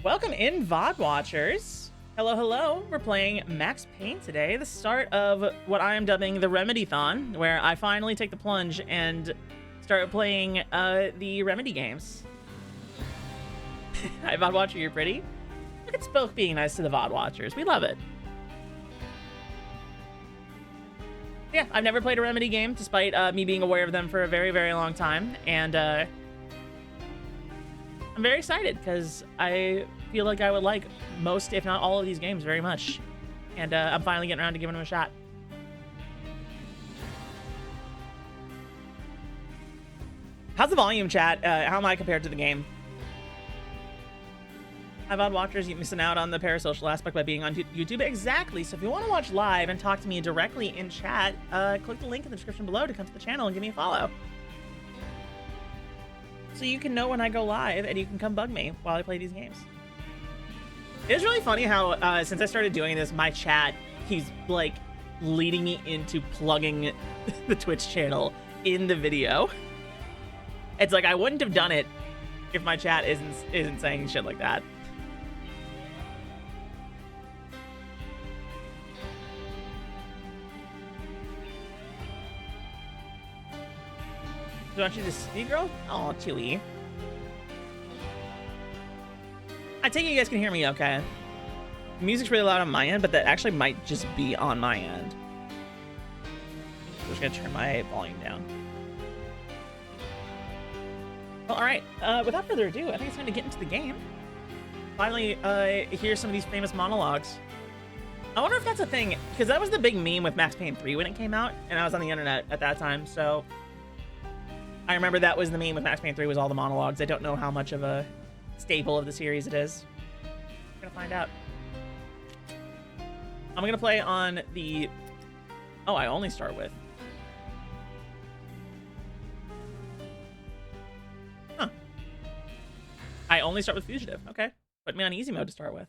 Welcome in, VOD watchers. Hello, hello. We're playing Max Payne today, the start of what I am dubbing the Remedy-thon, where I finally take the plunge and start playing the Remedy games. Hi, VOD watcher, you're pretty. Look at Spoke being nice to the VOD watchers. We love it. Yeah, I've never played a Remedy game, despite me being aware of them for a very, very long time, and I'm very excited because I feel like I would like most, if not all, of these games very much. And I'm finally getting around to giving them a shot. How's the volume, chat? How am I compared to the game? Hi, VOD watchers. You're missing out on the parasocial aspect by being on YouTube. Exactly. So if you want to watch live and talk to me directly in chat, click the link in the description below to come to the channel and give me a follow. So you can know when I go live and you can come bug me while I play these games. It's really funny how since I started doing this, my chat keeps like leading me into plugging the Twitch channel in the video. It's like I wouldn't have done it if my chat isn't saying shit like that. Don't you just see, girl? Oh, Chewy. I take it you guys can hear me okay. The music's really loud on my end, but that actually might just be on my end. I'm just gonna turn my volume down. Well, alright. Without further ado, I think it's time to get into the game. Finally, hear some of these famous monologues. I wonder if that's a thing, because that was the big meme with Max Payne 3 when it came out, and I was on the internet at that time, so I remember that was the meme with Max Payne 3 was all the monologues. I don't know how much of a staple of the series it is. We're gonna find out. I'm gonna play on the... Oh, I only start with... Huh. I only start with Fugitive. Okay. Put me on easy mode to start with.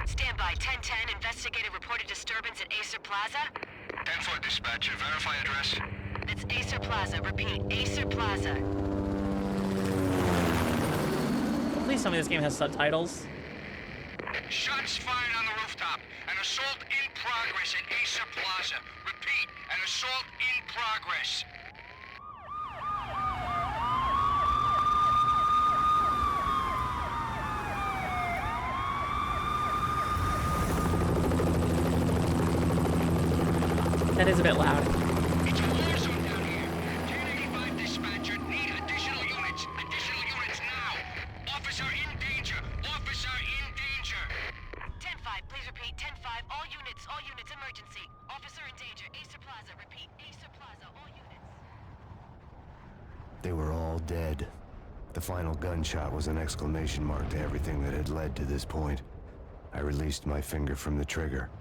Standby 1010, investigated reported disturbance at Acer Plaza. 10-4 dispatcher, verify address. That's Acer Plaza, repeat, Acer Plaza. Please tell me this game has subtitles. Shots fired on the rooftop. An assault in progress at Acer Plaza. Repeat, an assault in progress. That is a bit loud. It's a war zone down here. 1085 dispatcher, need additional units. Additional units now. Officer in danger. Officer in danger. 10-5, please repeat, 10-5, all units, emergency. Officer in danger, Acer Plaza, repeat, Acer Plaza, all units. They were all dead. The final gunshot was an exclamation mark to everything that had led to this point. I released my finger from the trigger.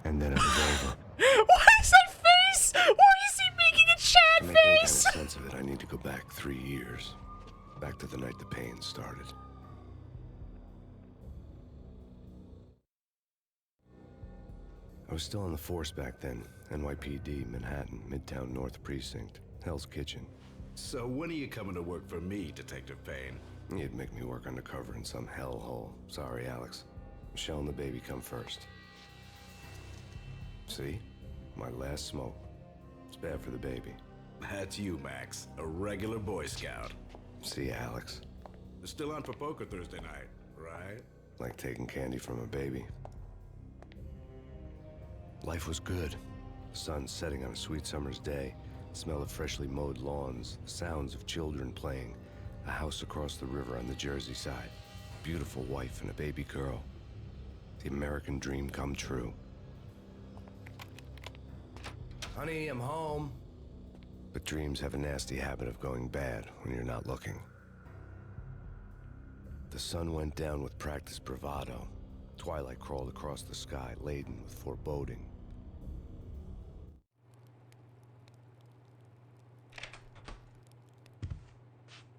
And then it was over. What is that face? Why is he making a To Chad make any kind of face? sense of it, I need to go back 3 years. Back to the night the pain started. I was still on the force back then. NYPD, Manhattan, Midtown North Precinct, Hell's Kitchen. So when are you coming to work for me, Detective Payne? You'd make me work undercover in some hellhole. Sorry, Alex. Michelle and the baby come first. See? My last smoke. It's bad for the baby. That's you, Max. A regular Boy Scout. See, Alex? Still on for poker Thursday night, right? Like taking candy from a baby. Life was good. Sun setting on a sweet summer's day. Smell of freshly mowed lawns. The sounds of children playing. A house across the river on the Jersey side. Beautiful wife and a baby girl. The American dream come true. Honey, I'm home. But dreams have a nasty habit of going bad when you're not looking. The sun went down with practiced bravado. Twilight crawled across the sky, laden with foreboding.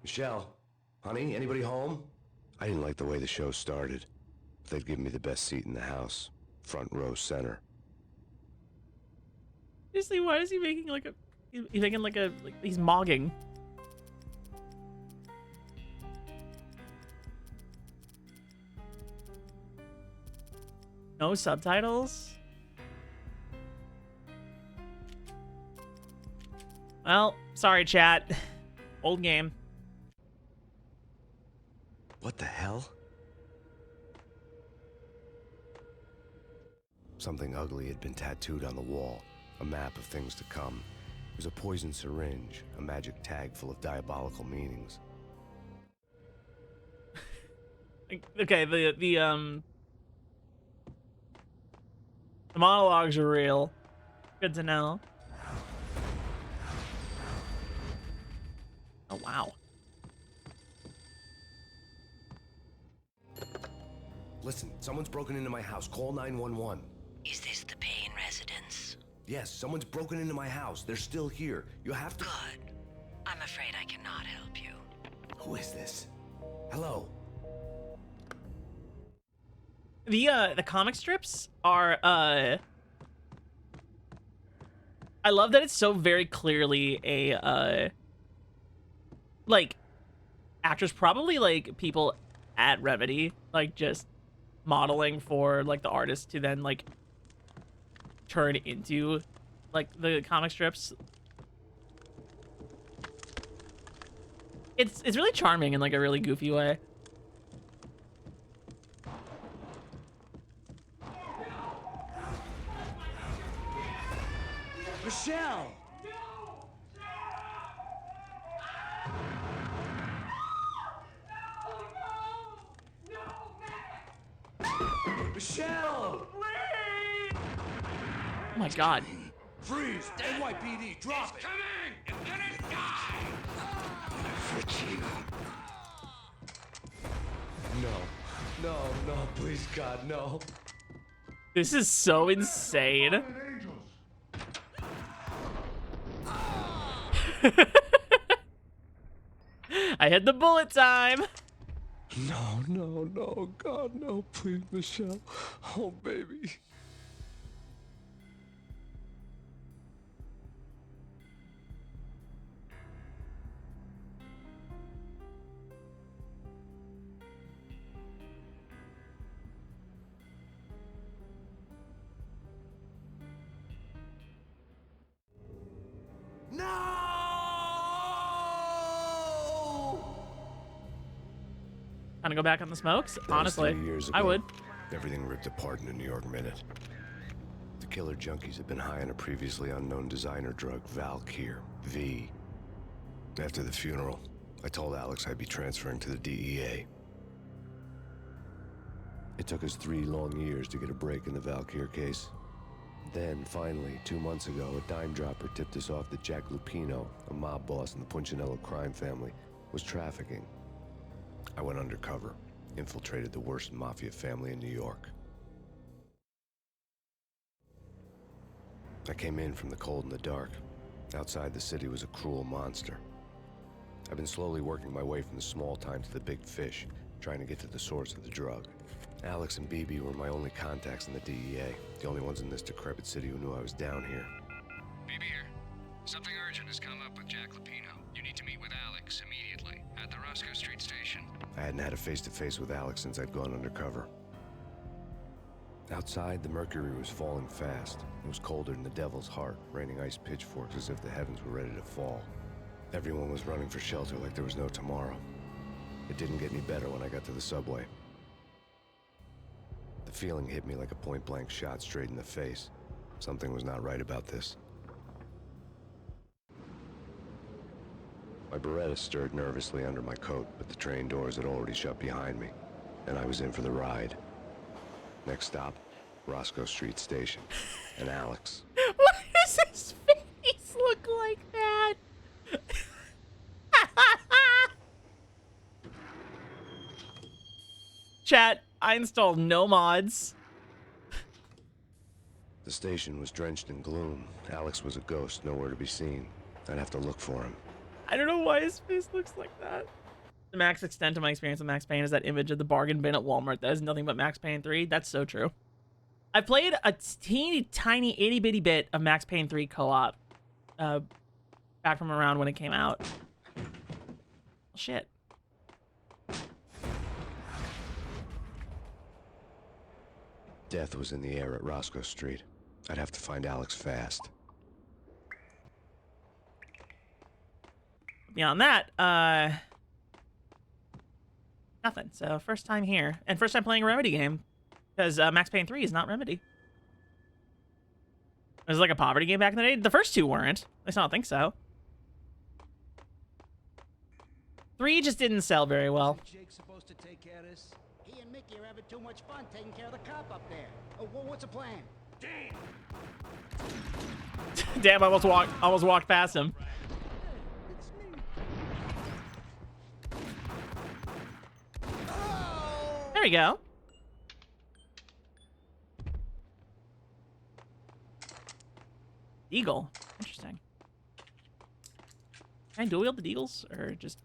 Michelle, honey, anybody home? I didn't like the way the show started. They'd given me the best seat in the house, front row center. Seriously, why is he making like a... He's making like a... Like, he's mogging. No subtitles? Well, sorry, chat. Old game. What the hell? Something ugly had been tattooed on the wall. A map of things to come. It was a poison syringe, a magic tag full of diabolical meanings. Okay, the monologues are real. Good to know. Oh, wow. Listen, someone's broken into my house. Call 911. Is this the Payne residence? Yes, someone's broken into my house. They're still here. You have to... Good. I'm afraid I cannot help you. Who is this? Hello? The comic strips are, I love that it's so very clearly a, like, actors, probably, like, people at Remedy, like, just modeling for, like, the artist to then, like, turn into, like, the comic strips. It's really charming in, like, a really goofy way. Michelle! Michelle! Oh my god. Freeze! NYPD, drop it! Coming! You're gonna die! No, please, God, no. This is so insane. I hit the bullet time. No, God, no, please, Michelle. Oh, baby. Kind of go back on the smokes? That was Honestly, 3 years I ago. would. Everything ripped apart in a New York minute. The killer junkies had been high on a previously unknown designer drug, Valkyr, V. After the funeral, I told Alex I'd be transferring to the DEA. It took us 3 long years to get a break in the Valkyr case. Then, finally, 2 months ago, a dime dropper tipped us off that Jack Lupino, a mob boss in the Punchinello crime family, was trafficking. I went undercover, infiltrated the worst mafia family in New York. I came in from the cold and the dark. Outside the city was a cruel monster. I've been slowly working my way from the small time to the big fish, trying to get to the source of the drug. Alex and BB were my only contacts in the DEA, the only ones in this decrepit city who knew I was down here. BB here. Something urgent has come up with Jack Lupino. You need to meet with Alex immediately at the Roscoe Street station. I hadn't had a face-to-face with Alex since I'd gone undercover. Outside, the mercury was falling fast. It was colder than the devil's heart, raining ice pitchforks as if the heavens were ready to fall. Everyone was running for shelter like there was no tomorrow. It didn't get any better when I got to the subway. The feeling hit me like a point-blank shot straight in the face. Something was not right about this. My Beretta stirred nervously under my coat, but the train doors had already shut behind me, and I was in for the ride. Next stop, Roscoe Street Station, and Alex. Why does his face look like that? Chat, I installed no mods. The station was drenched in gloom. Alex was a ghost, nowhere to be seen. I'd have to look for him. I don't know why his face looks like that. The max extent of my experience with Max Payne is that image of the bargain bin at Walmart that is nothing but Max Payne 3. That's so true. I played a teeny tiny itty bitty bit of Max Payne 3 co-op back from around when it came out. Shit. Death was in the air at Roscoe Street. I'd have to find Alex fast. Beyond that, nothing. So first time here, and first time playing a Remedy game, because Max Payne 3 is not Remedy. It was like a poverty game back in the day. The first two weren't. At least I don't think so. 3 just didn't sell very well. Jake's supposed to take care of this? He and Mickey are having too much fun taking care of the cop up there. Oh, what's the plan? Damn, I almost walked past him. It's me. There we go. Eagle. Interesting. Can I dual wield the Deagles? Or just...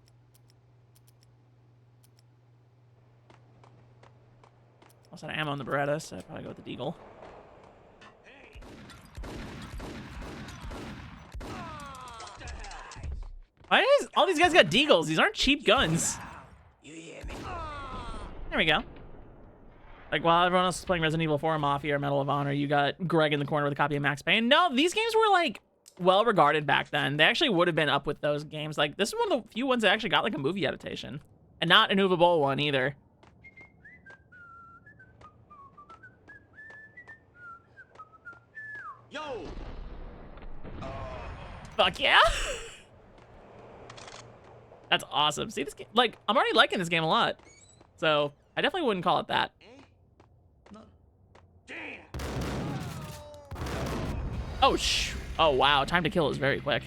Also had ammo on the Beretta, so I'd probably go with the Deagle. Why is all these guys got Deagles? These aren't cheap guns. There we go. Like, while everyone else is playing Resident Evil 4, Mafia, or Medal of Honor, you got Greg in the corner with a copy of Max Payne. No, these games were, like, well-regarded back then. They actually would have been up with those games. Like, this is one of the few ones that actually got, like, a movie adaptation. And not an Uwe Boll one, either. Yo! Fuck yeah! That's awesome. See, this game, like, I'm already liking this game a lot. So, I definitely wouldn't call it that. Oh, oh, wow. Time to kill is very quick.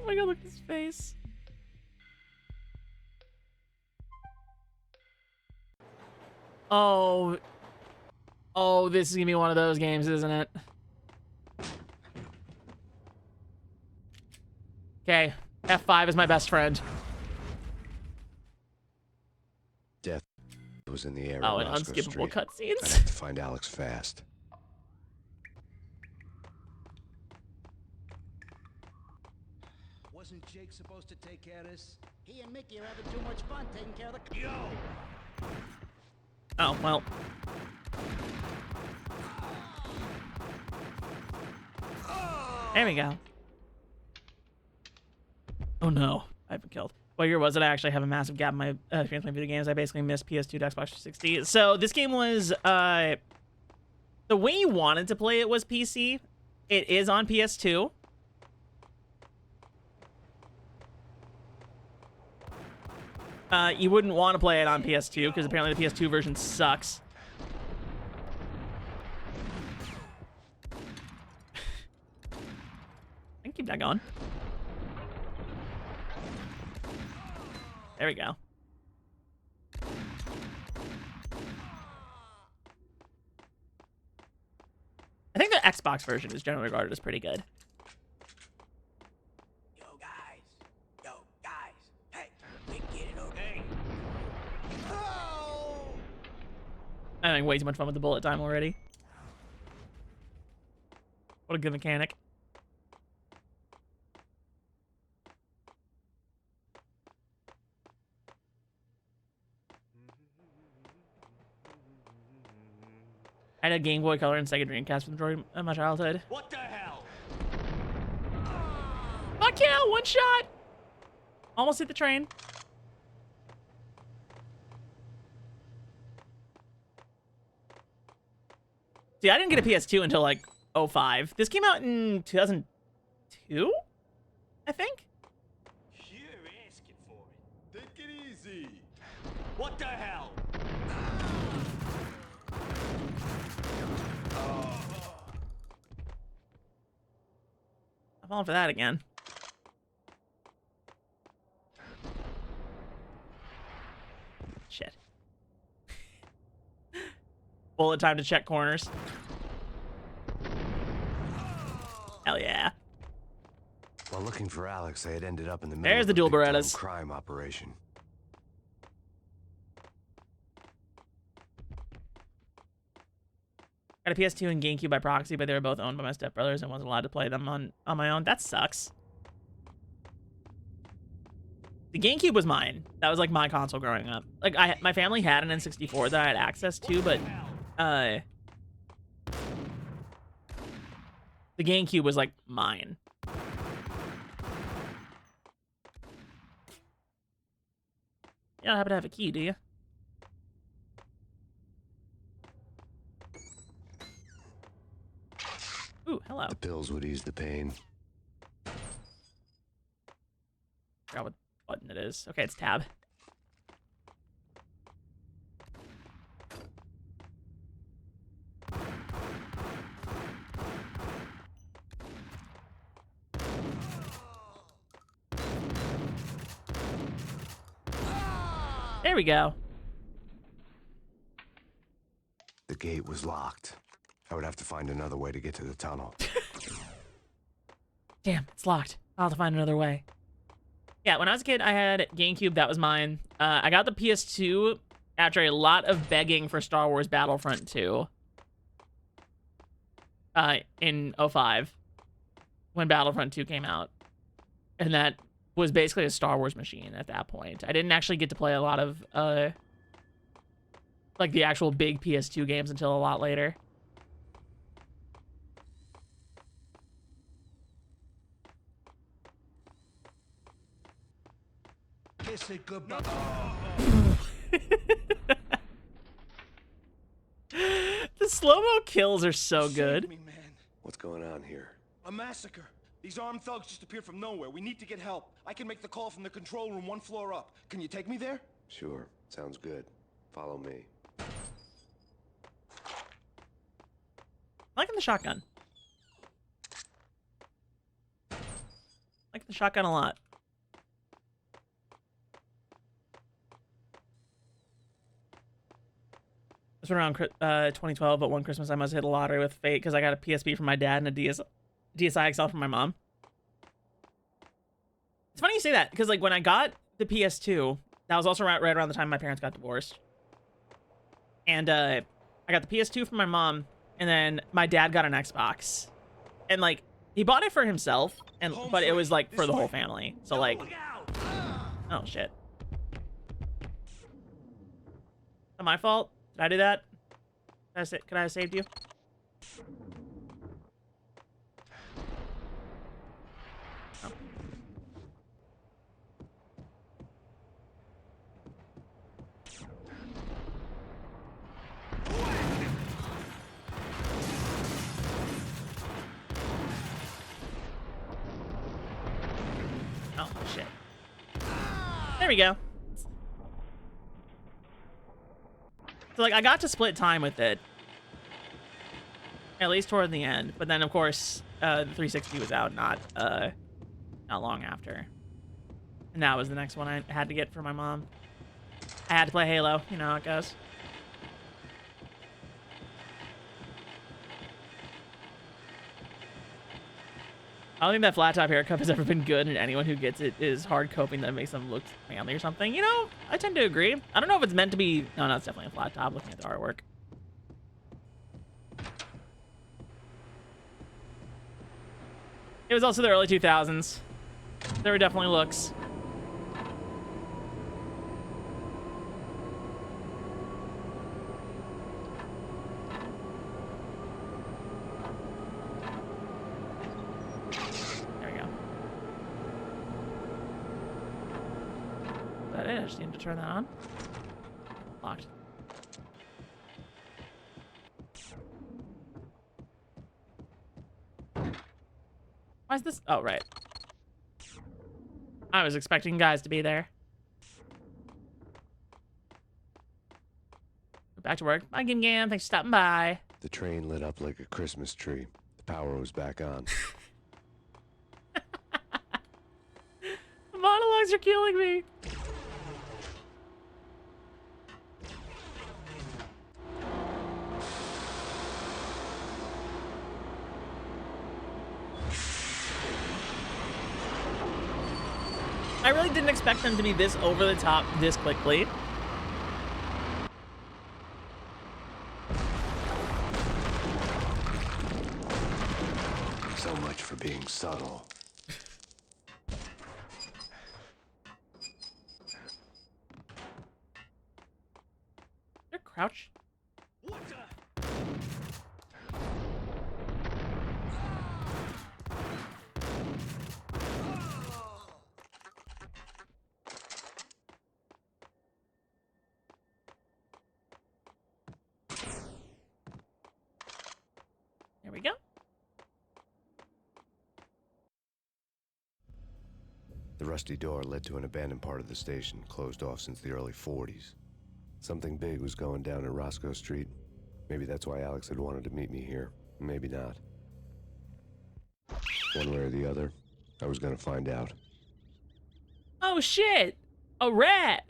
Oh my god, look at his face. Oh. Oh, this is gonna be one of those games, isn't it? Okay, F5 is my best friend. Death was in the air Oh, at and Roscoe unskippable Street. cutscenes. I'd have to find Alex fast. Wasn't Jake supposed to take care of this? He and Mickey are having too much fun taking care of the... Yo! Oh, well. There we go. Oh no, I've been killed. What year was it? I actually have a massive gap in my experience with video games. I basically missed PS2 to Xbox 360. So this game was, the way you wanted to play it was PC. It is on PS2. You wouldn't want to play it on PS2 because apparently the PS2 version sucks. I can keep that going. There we go. I think the Xbox version is generally regarded as pretty good. Yo, guys, hey, we getting okay. Oh! I'm having way too much fun with the bullet time already. What a good mechanic. I had a Game Boy Color and Sega Dreamcast for the majority of my childhood. What the hell? Fuck yeah, one shot! Almost hit the train. See, I didn't get a PS2 until like 05. This came out in 2002, I think? You're asking for it. Take it easy. What the hell? I'm falling for that again. Shit. Bullet time to check corners. Hell yeah. While looking for Alex, they had ended up in the middle There's of the a dual big-time Berettas. crime operation. Got a PS2 and GameCube by proxy, but they were both owned by my stepbrothers and wasn't allowed to play them on my own. That sucks. The GameCube was mine. That was like my console growing up. Like my family had an N64 that I had access to, but the GameCube was like mine. You don't happen to have a key, do you? Ooh, hello. The pills would ease the pain. Forgot what button it is. Okay, it's tab. There we go. The gate was locked. I would have to find another way to get to the tunnel. Damn, it's locked. I'll have to find another way. Yeah, when I was a kid, I had GameCube. That was mine. I got the PS2 after a lot of begging for Star Wars Battlefront 2 in 05 when Battlefront 2 came out. And that was basically a Star Wars machine at that point. I didn't actually get to play a lot of like the actual big PS2 games until a lot later. Kiss it goodbye. The slow-mo kills are so good. Save me, man. What's going on here? A massacre. These armed thugs just appeared from nowhere. We need to get help. I can make the call from the control room 1 floor up. Can you take me there? Sure, sounds good. Follow me. I'm liking the shotgun. I like the shotgun a lot. This was around 2012, but one Christmas I must have hit a lottery with fate because I got a PSP from my dad and a DSi XL from my mom. It's funny you say that because like when I got the PS2, that was also right around the time my parents got divorced. And I got the PS2 from my mom, and then my dad got an Xbox. And like he bought it for himself, but it was like for the whole family. So like, oh shit. Not my fault. Did I do that? Could I have saved you? Oh. Oh, shit. There we go. So, like, I got to split time with it. At least toward the end. But then, of course, the 360 was out not long after. And that was the next one I had to get for my mom. I had to play Halo. You know how it goes. I don't think that flat top haircut has ever been good, and anyone who gets it is hard coping that makes them look manly or something. You know, I tend to agree. I don't know if it's meant to be... No, it's definitely a flat top looking at the artwork. It was also the early 2000s. There were definitely looks. I just need to turn that on. Locked. Why is this? Oh, right. I was expecting guys to be there. Back to work. Bye, Gim Gam. Thanks for stopping by. The train lit up like a Christmas tree. The power was back on. The monologues are killing me. I really didn't expect them to be this over the top this quickly. So much for being subtle. They're crouched. There we go. The rusty door led to an abandoned part of the station, closed off since the early 40s. Something big was going down at Roscoe Street. Maybe that's why Alex had wanted to meet me here. Maybe not. One way or the other, I was gonna find out. Oh shit! A rat!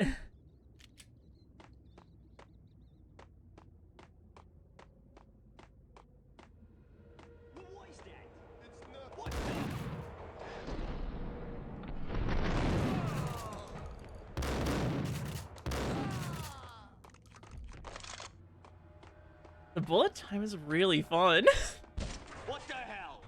The bullet time is really fun. What the hell?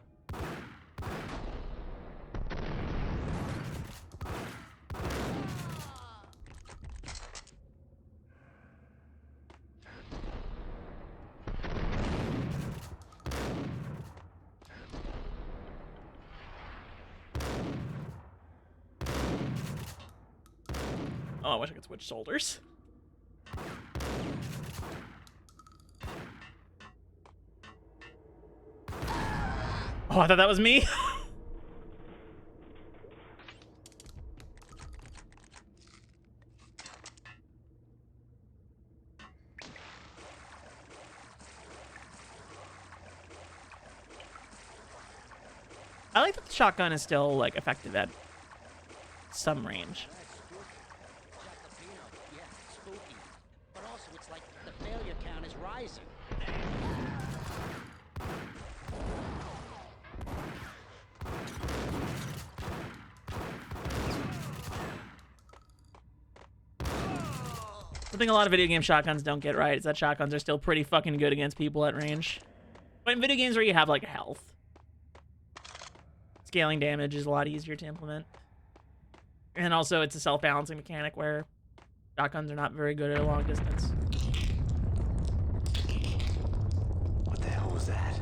Oh, I wish I could switch shoulders. Oh, I thought that was me. I like that the shotgun is still, like, effective at some range. Yeah, spooky. But also, it's like the failure count is rising. The thing a lot of video game shotguns don't get right is that shotguns are still pretty fucking good against people at range. But in video games where you have, like, health, scaling damage is a lot easier to implement. And also, it's a self-balancing mechanic where shotguns are not very good at a long distance. What the hell was that?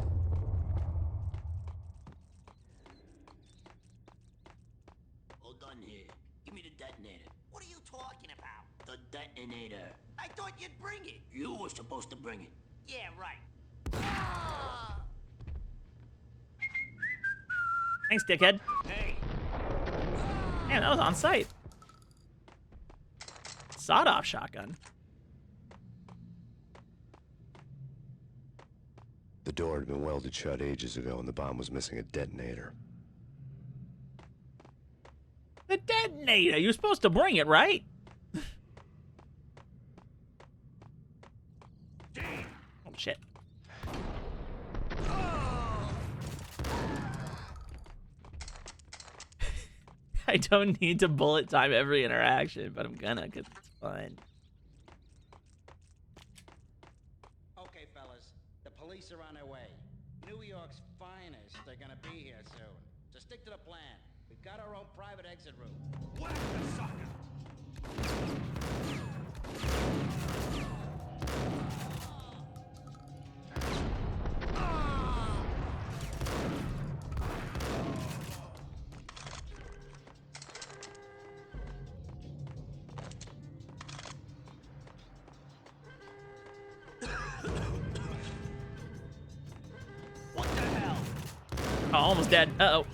Hold on here. Give me the detonator. What are you talking about? The detonator. I thought you'd bring it. You were supposed to bring it. Yeah, right. Thanks, dickhead. Hey, Man, that was on site. Sawed-off shotgun. The door had been welded shut ages ago and the bomb was missing a detonator. The detonator! You were supposed to bring it, right? Oh, shit. I don't need to bullet time every interaction, but I'm gonna, because it's fun. Okay, fellas. The police are on their way. New York's finest are gonna be here soon. So stick to the plan. We've got our own private exit route. whack the sucker! What the hell? Oh, almost dead. Uh-oh.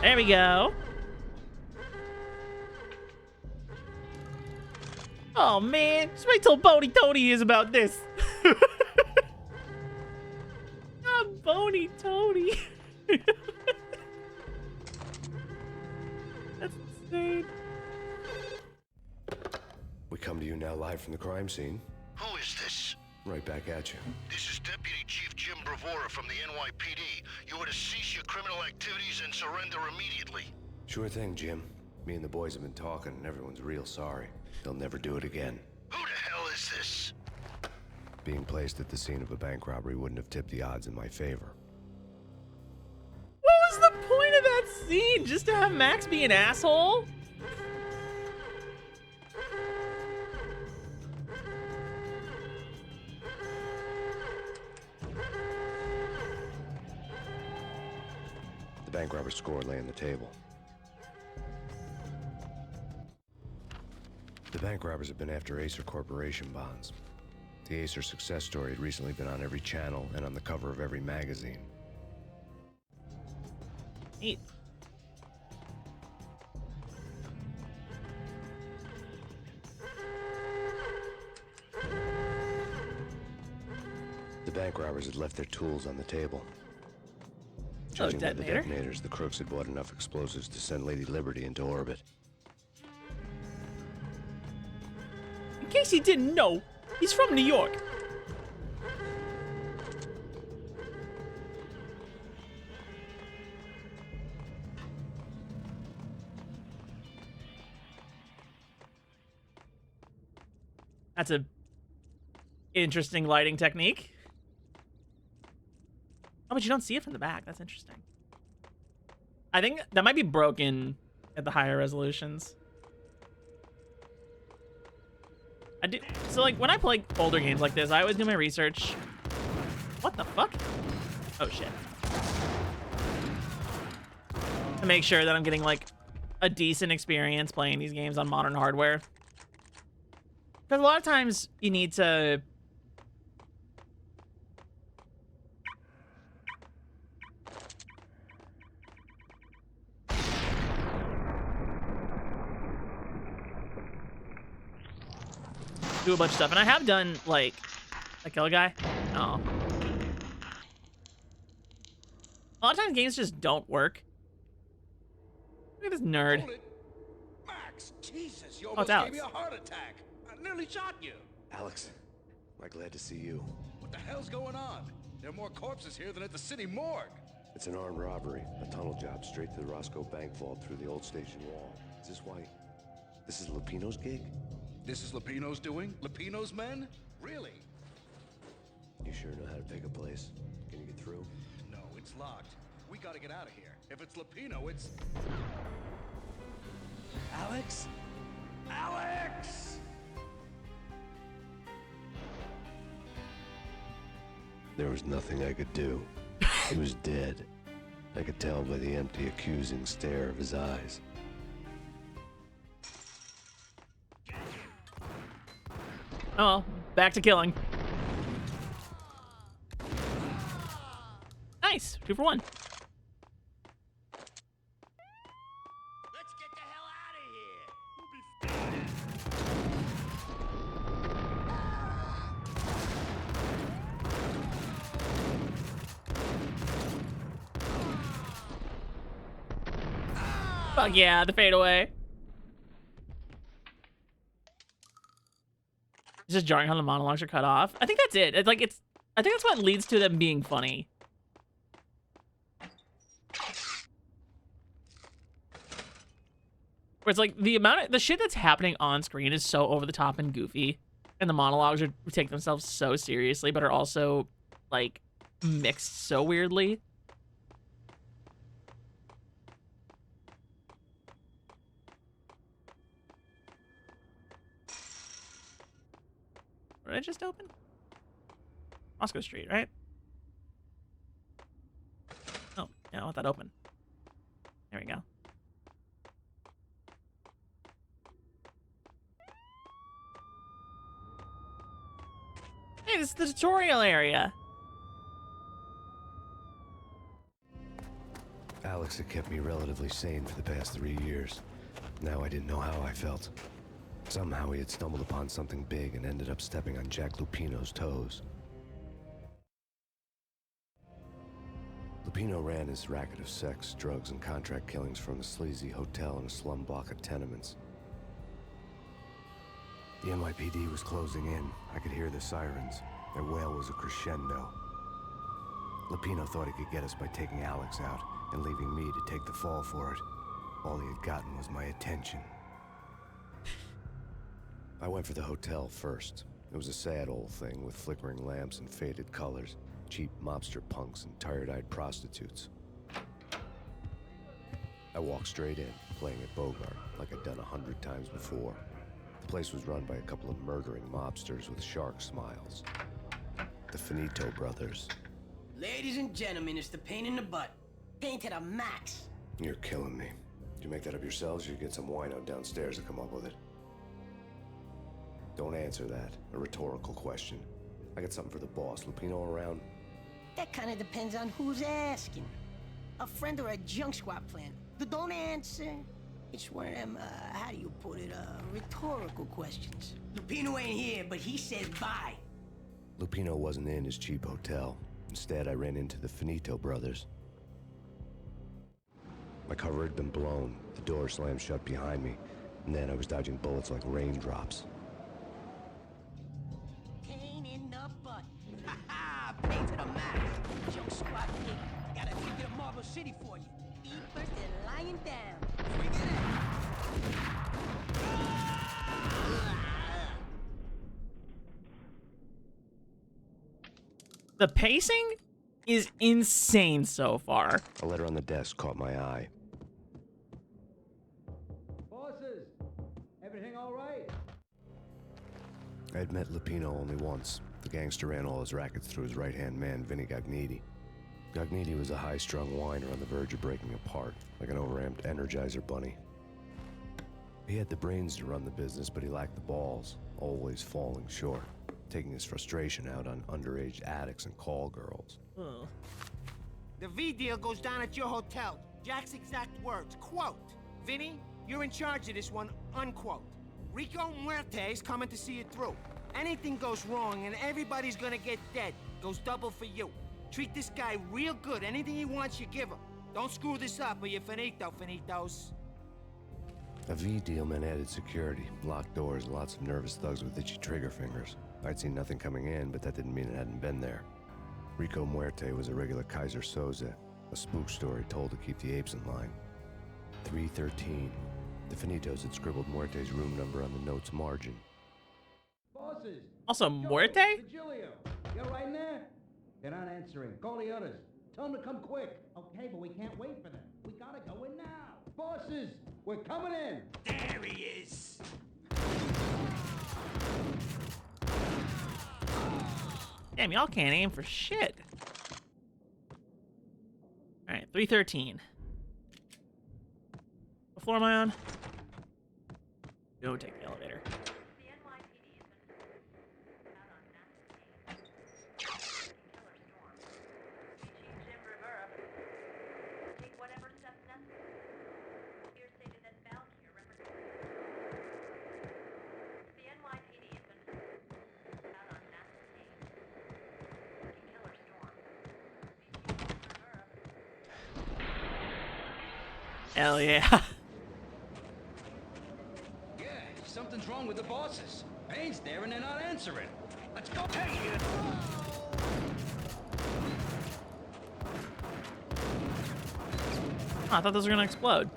There we go. Oh man, just wait till Boney Tony hears about this. Not Boney Tony. That's insane. We come to you now live from the crime scene. Who is this? Right back at you. This is Deputy Chief Jim bravura from the NYPD. You are to cease your criminal activities and surrender immediately. Sure thing, Jim. Me and the boys have been talking, and everyone's real sorry. They'll never do it again. Who the hell is this? Being placed at the scene of a bank robbery wouldn't have tipped the odds in my favor. What was the point of that scene? Just to have Max be an asshole? The bank robber's score lay on the table. The bank robbers have been after Acer Corporation bonds. The Acer success story had recently been on every channel and on the cover of every magazine. Neat. The bank robbers had left their tools on the table. Oh, Judging by the detonator? detonators, the crooks had bought enough explosives to send Lady Liberty into orbit. In case you didn't know, he's from New York. That's a interesting lighting technique. Oh, but you don't see it from the back. That's interesting. I think that might be broken at the higher resolutions. I do, so like when I play older games like this, I always do my research. What the fuck? Oh shit. To make sure that I'm getting like a decent experience playing these games on modern hardware. Because a lot of times you need to do a bunch of stuff, and I have done like a kill a guy. Oh, a lot of times games just don't work. Look at this nerd. Hold it. Max, Jesus, you Oh, it's almost gave Alex. me a heart attack. I nearly shot you. Alex, am I glad to see you? What the hell's going on? There are more corpses here than at the city morgue. It's an armed robbery, a tunnel job straight to the Roscoe Bank vault through the old station wall. Is this why? This is Lupino's gig? This is Lupino's doing? Lupino's men? Really? You sure know how to pick a place? Can you get through? No, it's locked. We gotta get out of here. If it's Lupino, it's... Alex? Alex! There was nothing I could do. He was dead. I could tell by the empty, accusing stare of his eyes. Oh well, back to killing. Nice, 2 for 1. Let's get the hell out of here. Fuck yeah, the fadeaway. It's just jarring how the monologues are cut off. I think that's it. It's like I think that's what leads to them being funny. Where it's like the shit that's happening on screen is so over the top and goofy, and the monologues take themselves so seriously, but are also like mixed so weirdly. What did I just open? Moscow Street, right? Oh, yeah, I want that open. There we go. Hey, this is the tutorial area. Alex had kept me relatively sane for the past 3 years. Now I didn't know how I felt. Somehow he had stumbled upon something big and ended up stepping on Jack Lupino's toes. Lupino ran his racket of sex, drugs, and contract killings from a sleazy hotel in a slum block of tenements. The NYPD was closing in. I could hear the sirens. Their wail was a crescendo. Lupino thought he could get us by taking Alex out and leaving me to take the fall for it. All he had gotten was my attention. I went for the hotel first. It was a sad old thing with flickering lamps and faded colors, cheap mobster punks and tired-eyed prostitutes. I walked straight in, playing at Bogart, like I'd done 100 times before. The place was run by a couple of murdering mobsters with shark smiles. The Finito brothers. Ladies and gentlemen, it's the pain in the butt. Pain to the max. You're killing me. Did you make that up yourselves, or you get some wino downstairs to come up with it? Don't answer that. A rhetorical question. I got something for the boss. Lupino around? That kind of depends on who's asking. A friend or a junk squad plan. Don't answer. It's one of them, how do you put it, rhetorical questions. Lupino ain't here, but he says bye. Lupino wasn't in his cheap hotel. Instead, I ran into the Finito brothers. My cover had been blown. The door slammed shut behind me. And then I was dodging bullets like raindrops. Pain in the butt. Ha ha! Pain to the max. Junk squad pig. Got a ticket to Marble City for you. Feet first and lying down. Bring it in. The pacing is insane so far. A letter on the desk caught my eye. Bosses, everything all right? I had met Lupino only once. The gangster ran all his rackets through his right-hand man, Vinny Gognitti. Gognitti was a high-strung whiner on the verge of breaking apart, like an overamped Energizer bunny. He had the brains to run the business, but he lacked the balls, always falling short, taking his frustration out on underage addicts and call girls. Ugh. The V deal goes down at your hotel. Jack's exact words, quote, Vinny, you're in charge of this one, unquote. Rico Muerte's coming to see it through. Anything goes wrong and everybody's gonna get dead. Goes double for you. Treat this guy real good. Anything he wants, you give him. Don't screw this up or you're finito, finitos. A V deal meant added security, locked doors, and lots of nervous thugs with itchy trigger fingers. I'd seen nothing coming in, but that didn't mean it hadn't been there. Rico Muerte was a regular Kaiser Soze, a spook story told to keep the apes in line. 313. The Finitos had scribbled Muerte's room number on the note's margin. Bosses. Also, Muerte? Virgilio, you're right in there? They're not answering. Call the others. Tell them to come quick. Okay, but we can't wait for them. We gotta go in now. Bosses, we're coming in. There he is! Damn, y'all can't aim for shit. Alright, 313. What floor am I on? Go take the elevator. Hell yeah. Yeah, something's wrong with the bosses. Payne's there and they're not answering. Let's go. Hey, Oh, I thought those were gonna explode.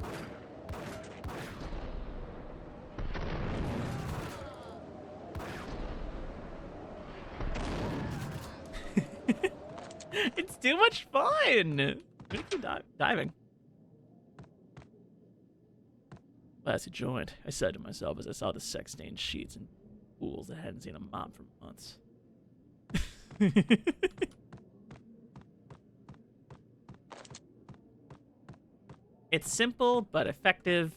It's too much fun. We keep diving. Last he joined, I said to myself as I saw the sex-stained sheets and pools that hadn't seen a mop for months. It's simple but effective.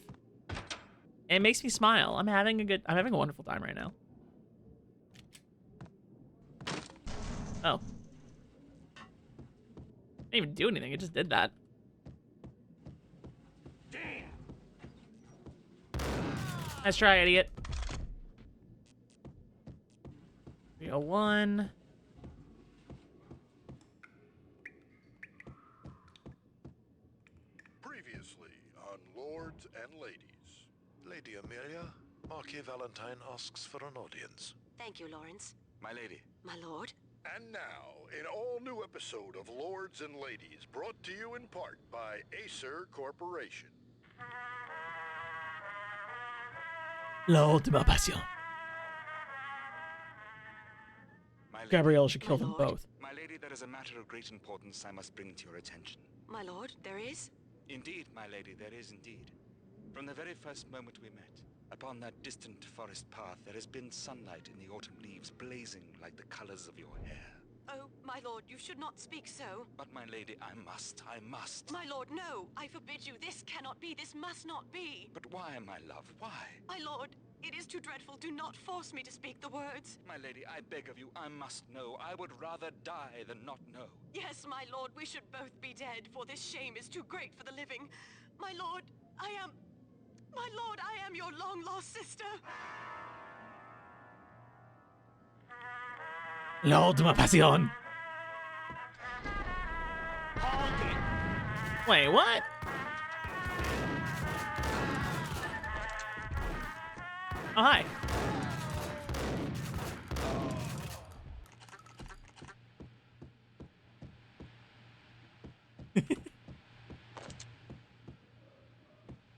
And it makes me smile. I'm having a wonderful time right now. Oh. Didn't even do anything, it just did that. Nice try, idiot. 301. Previously on Lords and Ladies. Lady Amelia, Marquis Valentine asks for an audience. Thank you, Lawrence. My lady. My lord. And now, an all-new episode of Lords and Ladies, brought to you in part by Acer Corporation. La última pasión. Gabrielle should kill them both. My lady, there is a matter of great importance I must bring to your attention. My lord, there is? Indeed, my lady, there is indeed. From the very first moment we met, upon that distant forest path, there has been sunlight in the autumn leaves blazing like the colors of your hair. Oh, my lord, you should not speak so. But, my lady, I must. My lord, no. I forbid you. This cannot be. This must not be. But why, my love, why? My lord, it is too dreadful. Do not force me to speak the words. My lady, I beg of you, I must know. I would rather die than not know. Yes, my lord, we should both be dead, for this shame is too great for the living. My lord, I am your long-lost sister. La última pasión. Wait, what? Oh, hi.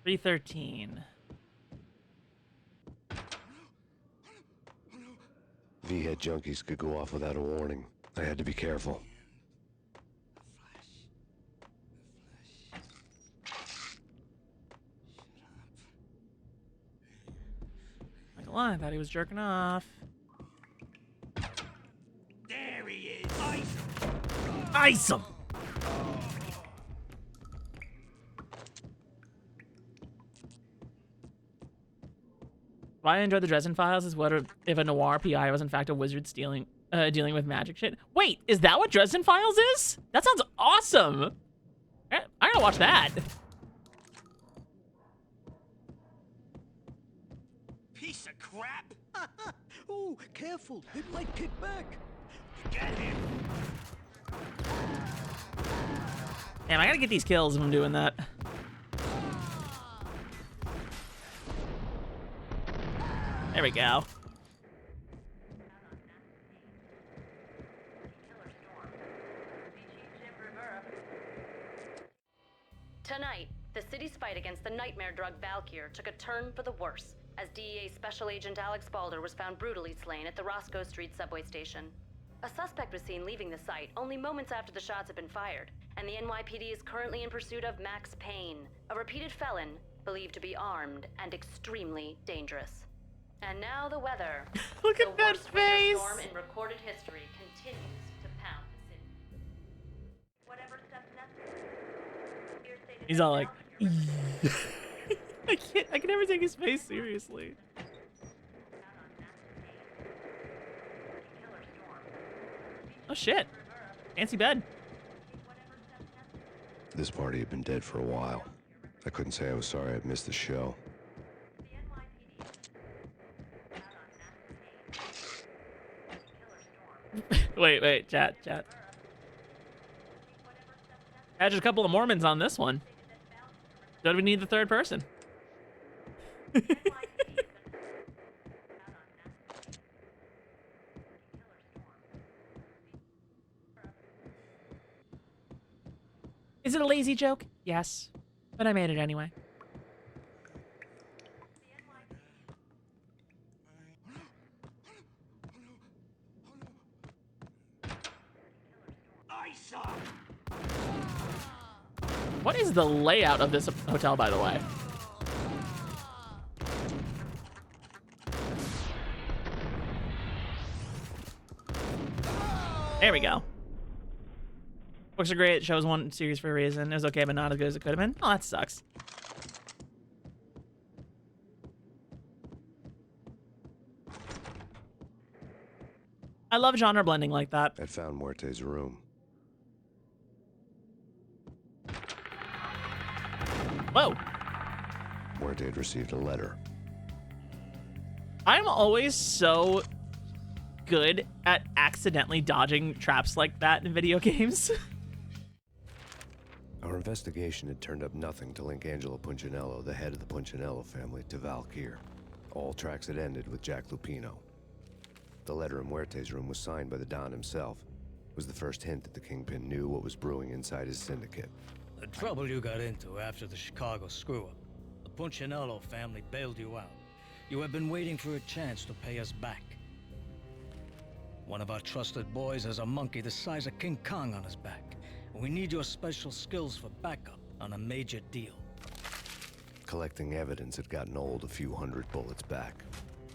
$313. V-head junkies could go off without a warning. I had to be careful. Not gonna lie, I thought he was jerking off. There he is. Ice him. Ice him! Why I enjoy the Dresden Files is what if a noir PI was in fact a wizard dealing with magic shit. Wait, is that what Dresden Files is? That sounds awesome. I gotta watch that. Piece of crap. Ooh, careful. It might kick back. Get him. Damn, I gotta get these kills if I'm doing that. There we go. Tonight, the city's fight against the nightmare drug Valkyr took a turn for the worse, as DEA Special Agent Alex Balder was found brutally slain at the Roscoe Street subway station. A suspect was seen leaving the site only moments after the shots had been fired, and the NYPD is currently in pursuit of Max Payne, a repeated felon believed to be armed and extremely dangerous. And now the weather. Look at that face! The storm in recorded history continues to pound the city. Whatever steps necessary. He's all like, I can never take his face seriously. Oh shit. Fancy bed. This party had been dead for a while. I couldn't say I was sorry I'd missed the show. Wait, chat. Add just a couple of Mormons on this one. Don't we need the third person? Is it a lazy joke? Yes, but I made it anyway. What is the layout of this hotel, by the way? There we go. Books are great. Shows one series for a reason. It was okay, but not as good as it could have been. Oh, that sucks. I love genre blending like that. I'd found Muerte's room. Whoa. Muerte had received a letter. I'm always so good at accidentally dodging traps like that in video games. Our investigation had turned up nothing to link Angelo Punchinello, the head of the Punchinello family, to Valkyr. All tracks had ended with Jack Lupino. The letter in Muerte's room was signed by the Don himself. It was the first hint that the Kingpin knew what was brewing inside his syndicate. The trouble you got into after the Chicago screw-up. The Punchinello family bailed you out. You have been waiting for a chance to pay us back. One of our trusted boys has a monkey the size of King Kong on his back. We need your special skills for backup on a major deal. Collecting evidence had gotten old a few hundred bullets back.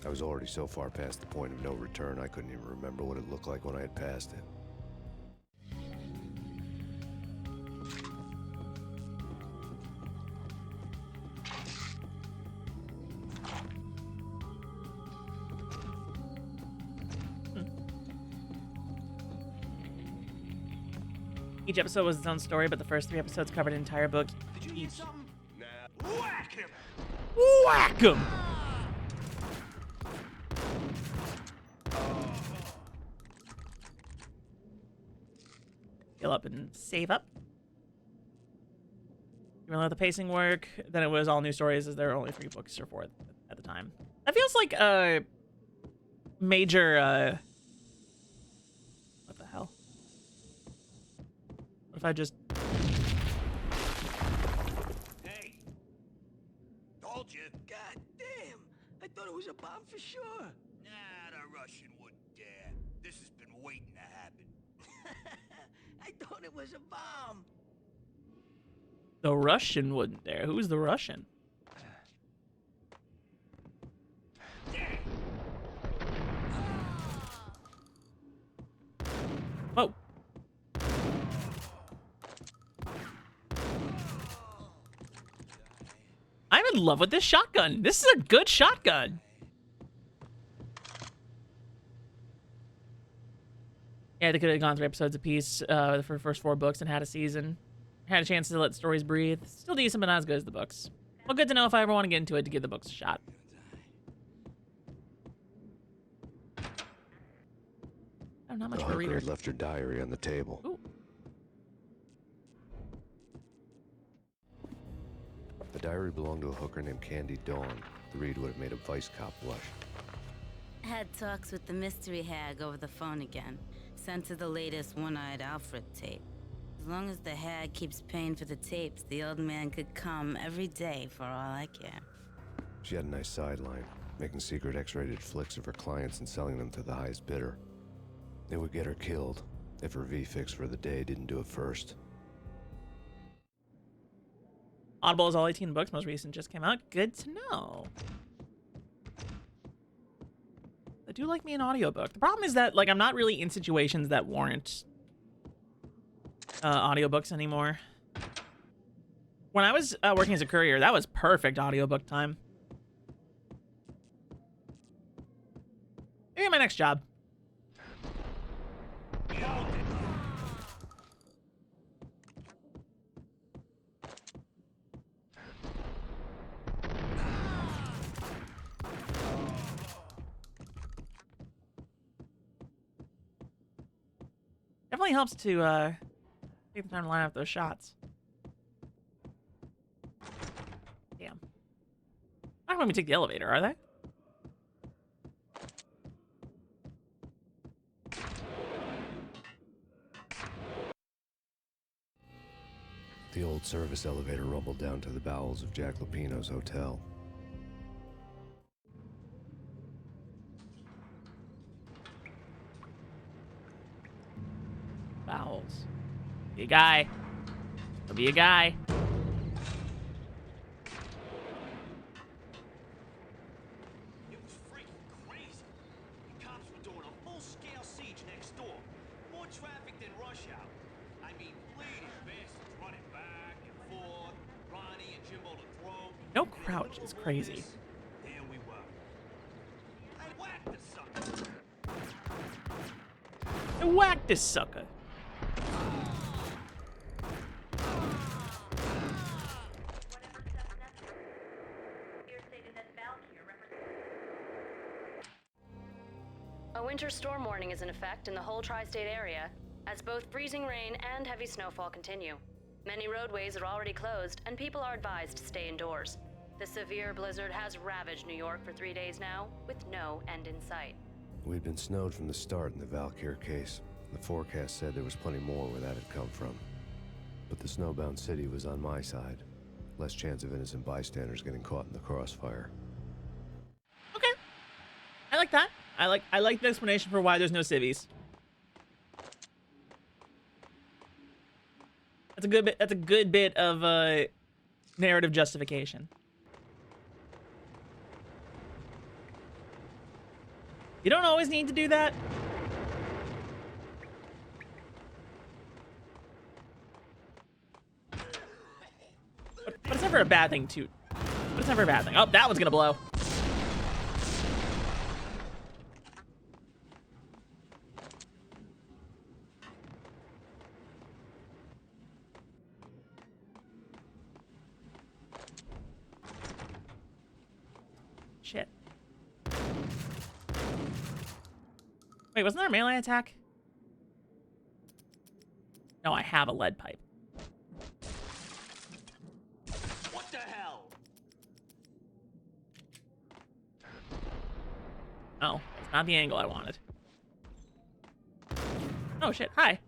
I was already so far past the point of no return, I couldn't even remember what it looked like when I had passed it. Each episode was its own story, but the first 3 episodes covered an entire book. Did you hear something? Nah. Whack him! Whack 'em! Heal up and save up. Even though the pacing work, then it was all new stories, as there were only 3 books or 4 at the time. That feels like a major, what the hell? What if I just... Hey! Told you. God damn! I thought it was a bomb for sure. Nah, the Russian wouldn't dare. This has been waiting to happen. I thought it was a bomb. The Russian wouldn't dare. Who's the Russian? Whoa. I'm in love with this shotgun. This is a good shotgun. Yeah, they could have gone 3 episodes apiece for the first 4 books and had a season. Had a chance to let stories breathe. Still decent, but not as good as the books. Well, good to know if I ever want to get into it to give the books a shot. I'm not much of a reader. Had left her diary on the table. Ooh. The diary belonged to a hooker named Candy Dawn. The read would have made a vice cop blush. Had talks with the mystery hag over the phone again. Sent to the latest One-Eyed Alfred tape. As long as the hag keeps paying for the tapes, the old man could come every day for all I care. She had a nice sideline, making secret X-rated flicks of her clients and selling them to the highest bidder. It would get her killed if her V-fix for the day didn't do it first. Audible is all 18 books. Most recent just came out. Good to know. I do like me an audiobook. The problem is that, like, I'm not really in situations that warrant audiobooks anymore. When I was working as a courier, that was perfect audiobook time. Maybe my next job. Definitely helps to take the time to line up those shots. Damn. Not when we take the elevator, are they? The old service elevator rumbled down to the bowels of Jack Lupino's hotel. Bowels. Be a guy. I'll be a guy. It was freaking crazy. The cops were doing a full-scale siege next door. More traffic than rush hour. I mean, bleeding bastards running back and forth. Ronnie and Jimbo to throw. No crouch is crazy. There we were. I whacked the sucker. I whacked this sucker. A winter storm warning is in effect in the whole tri-state area, as both freezing rain and heavy snowfall continue. Many roadways are already closed, and people are advised to stay indoors. The severe blizzard has ravaged New York for 3 days now, with no end in sight. We'd been snowed from the start in the Valkyr case. The forecast said there was plenty more where that had come from. But the snowbound city was on my side. Less chance of innocent bystanders getting caught in the crossfire. Okay. I like that. I like the explanation for why there's no civvies. That's a good bit. That's a good bit of narrative justification. You don't always need to do that. But it's never a bad thing to. But it's never a bad thing. Oh, that one's gonna blow. Shit. Wait, wasn't there a melee attack? No, I have a lead pipe. What the hell? Oh, it's not the angle I wanted. Oh shit, hi.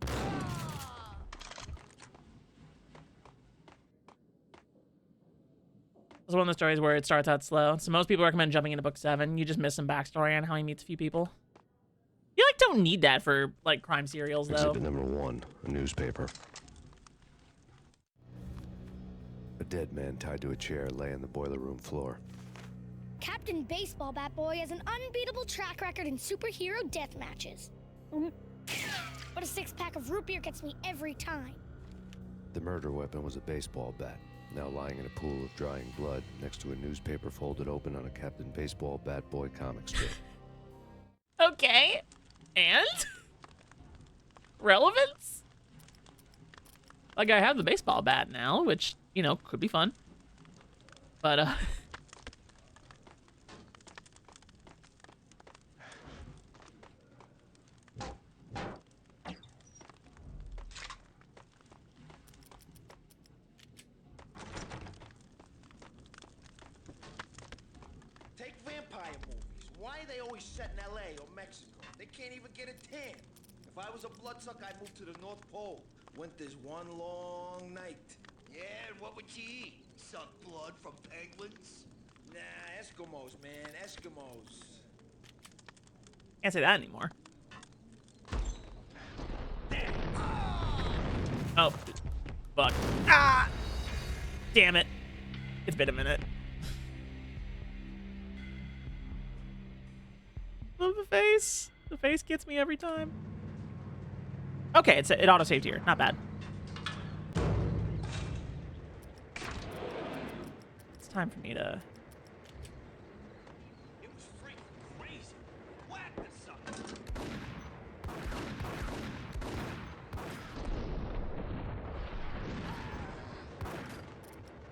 It's one of the stories where it starts out slow. So most people recommend jumping into book 7. You just miss some backstory on how he meets a few people. You like don't need that for like crime serials though. Exhibit number 1, a newspaper. A dead man tied to a chair lay on the boiler room floor. Captain Baseball Bat Boy has an unbeatable track record in superhero death matches. But a 6-pack of root beer gets me every time. The murder weapon was a baseball bat, now lying in a pool of drying blood next to a newspaper folded open on a Captain Baseball Bat Boy comic strip. Okay. And? Relevance? Like, I have the baseball bat now, which, you know, could be fun. But, Take vampire movies. Why are they always set in LA or Mexico? They can't even get a tan. If I was a bloodsucker, I'd move to the North Pole. Winter's one long night. Yeah, and what would you eat? Suck blood from penguins? Nah, Eskimos, man, Eskimos. can't say that anymore. Oh, fuck. Ah! Damn it. It's been a minute. Love the face. The face gets me every time. Okay, it auto-saved here. Not bad. It's time for me to... It was freaking crazy. Whack the sucker.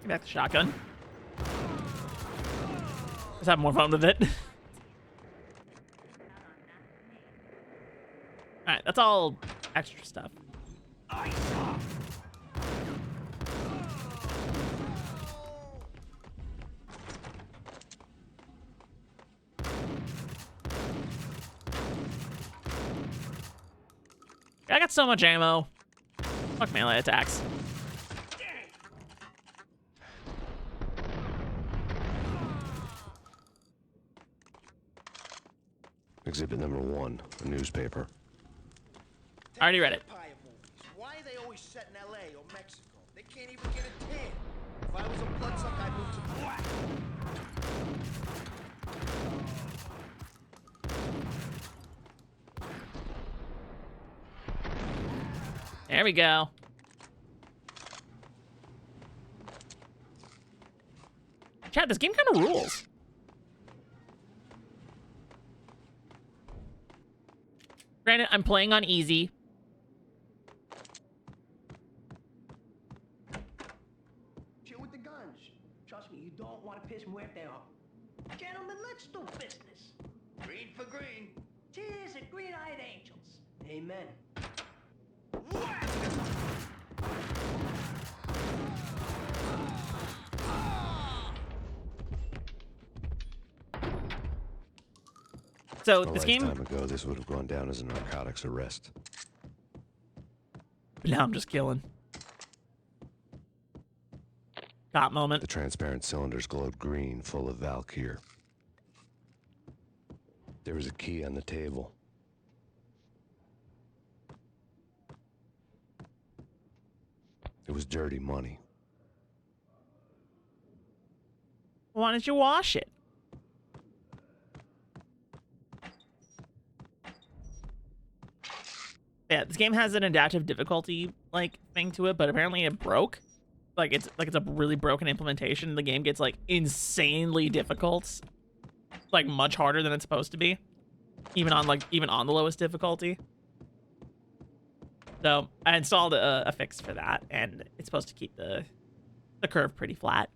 Get back the shotgun. Let's have more fun with it. Alright, that's all extra stuff. I got so much ammo. Fuck melee attacks. Exhibit number 1, a newspaper. I already read it. Vampire movies. Why are they always set in LA or Mexico? They can't even get a tan. If I was a bloodsucker, I'd move to black. There we go. Chat, this game kind of rules. Granted, I'm playing on easy. Chill with the guns. Trust me, you don't want to piss Muerte off. Gentlemen, let's do business. Green for green. Cheers and green-eyed angels. Amen. So A this game. lifetime ago, this would have gone down as a narcotics arrest. But now I'm just killing. Cop moment. The transparent cylinders glowed green, full of Valkyr. There was a key on the table. It was dirty money. Why don't you wash it? Yeah, this game has an adaptive difficulty like thing to it, but apparently it broke. It's a really broken implementation. The game gets like insanely difficult, like much harder than it's supposed to be, even on the lowest difficulty. So I installed a fix for that, and it's supposed to keep the curve pretty flat.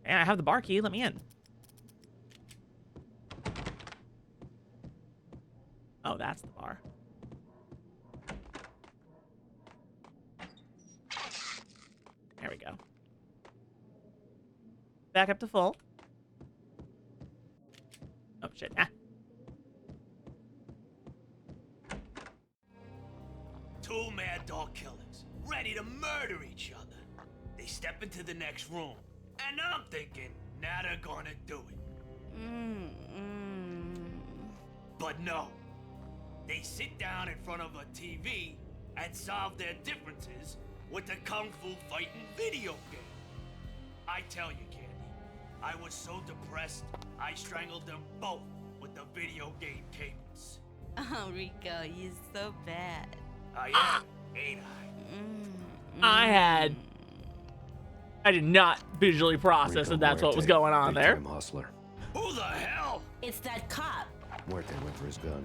And I have the bar key. Let me in. Oh, that's the bar. There we go. Back up to full. Oh, shit. Ah. Two mad dog killers, ready to murder each other. They step into the next room, and I'm thinking, now they're gonna do it. But no. They sit down in front of a TV and solve their differences with the Kung Fu fighting video game. I tell you, Candy, I was so depressed, I strangled them both with the video game cables. Oh, Rico, you're so bad. I am, ain't I? I did not visually process that that's what was going on there. Big-time hustler. Who the hell? It's that cop. Muerte went for his gun.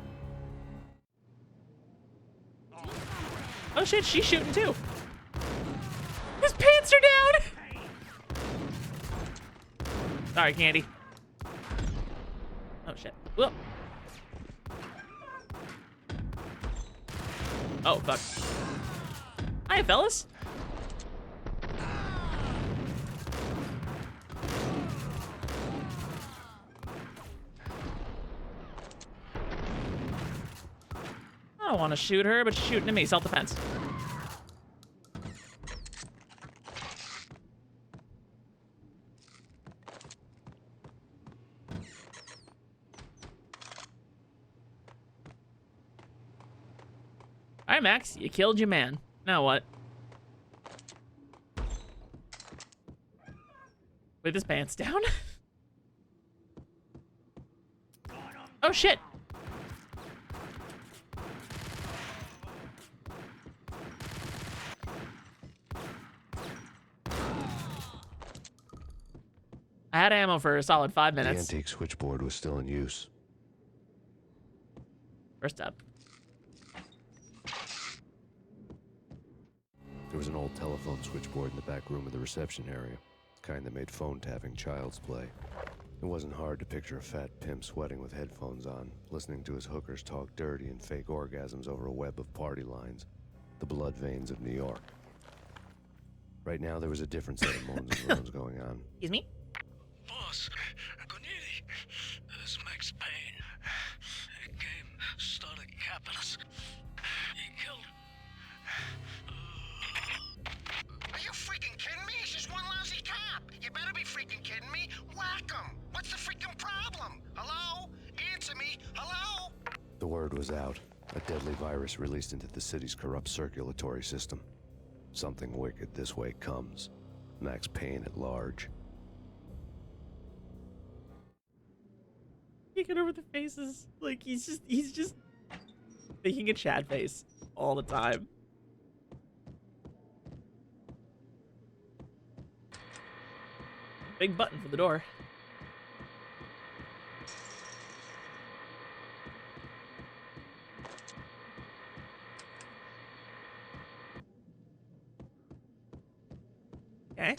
Oh shit, she's shooting too. His pants are down. Sorry, Candy. Oh shit. Whoa. Oh fuck. Hi, fellas. I don't want to shoot her, but she's shooting at me. Self-defense. All right, Max, you killed your man. Now what? With his pants down? Oh, shit. I had ammo for a solid 5 minutes. The antique switchboard was still in use. First up. There was an old telephone switchboard in the back room of the reception area, the kind that made phone tapping child's play. It wasn't hard to picture a fat pimp sweating with headphones on, listening to his hookers talk dirty and fake orgasms over a web of party lines, the blood veins of New York. Right now, there was a different set of moans and groans going on. Excuse me? Boss, Cornelia, this is Max Payne. He came, started capping us. He killed Are you freaking kidding me? He's just one lousy cop. You better be freaking kidding me. Whack him. What's the freaking problem? Hello? Answer me. Hello? The word was out. A deadly virus released into the city's corrupt circulatory system. Something wicked this way comes. Max Payne at large. Peeking over the faces. Like, he's just making a Chad face all the time. Big button for the door. Okay.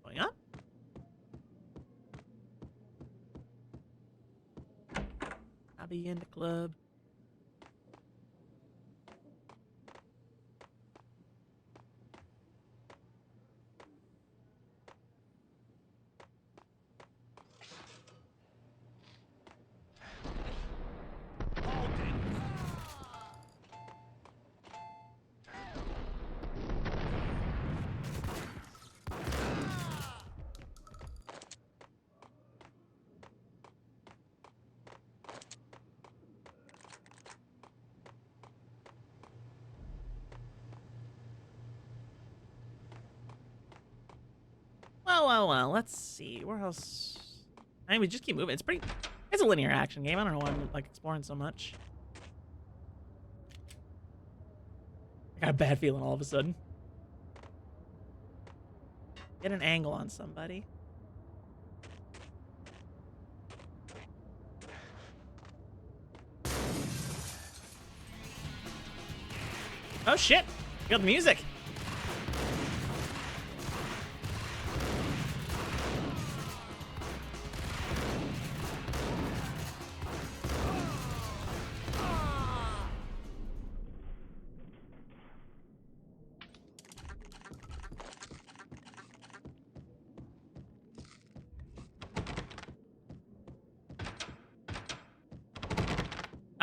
Going up. I'll be in the club. Well. Let's see. Where else? I mean, we just keep moving. It's a linear action game. I don't know why I'm like exploring so much. I got a bad feeling all of a sudden. Get an angle on somebody. Oh shit! You got the music.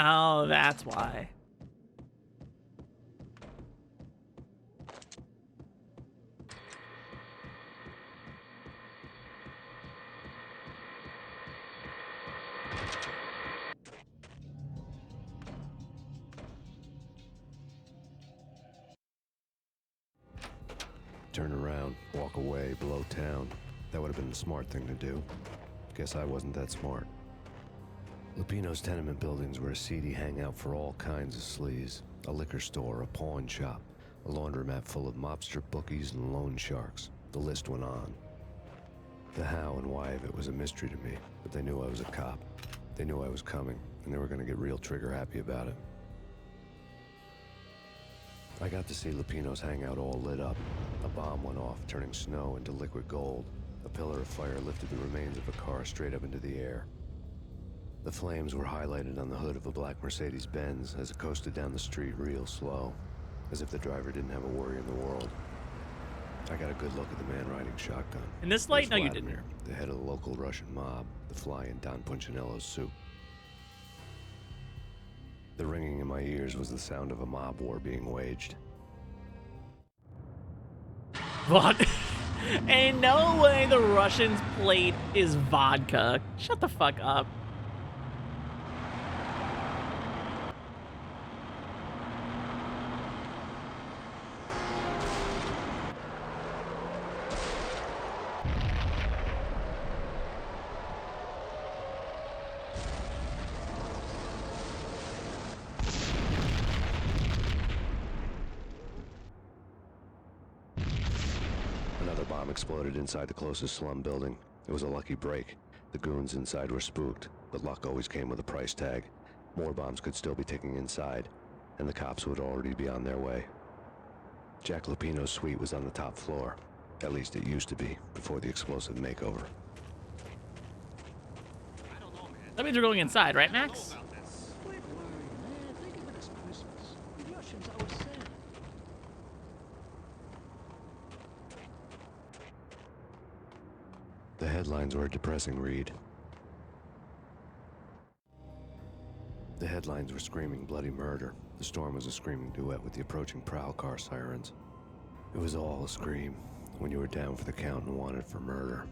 Oh, that's why. Turn around, walk away, blow town. That would have been the smart thing to do. Guess I wasn't that smart. Lupino's tenement buildings were a seedy hangout for all kinds of sleaze. A liquor store, a pawn shop, a laundromat full of mobster bookies and loan sharks. The list went on. The how and why of it was a mystery to me, but they knew I was a cop. They knew I was coming, and they were going to get real trigger happy about it. I got to see Lupino's hangout all lit up. A bomb went off, turning snow into liquid gold. A pillar of fire lifted the remains of a car straight up into the air. The flames were highlighted on the hood of a black Mercedes-Benz as it coasted down the street real slow, as if the driver didn't have a worry in the world. I got a good look at the man riding shotgun. In this light? No, you didn't. The head of the local Russian mob, the fly in Don Punchinello's suit. The ringing in my ears was the sound of a mob war being waged. What? Ain't no way the Russians' plate is vodka. Shut the fuck up. Another bomb exploded inside the closest slum building. It was a lucky break. The goons inside were spooked, but luck always came with a price tag. More bombs could still be ticking inside, and the cops would already be on their way. Jack Lupino's suite was on the top floor. At least it used to be, before the explosive makeover. That means we're going inside, right, Max? The headlines were a depressing read. The headlines were screaming bloody murder. The storm was a screaming duet with the approaching prowl car sirens. It was all a scream when you were down for the count and wanted for murder.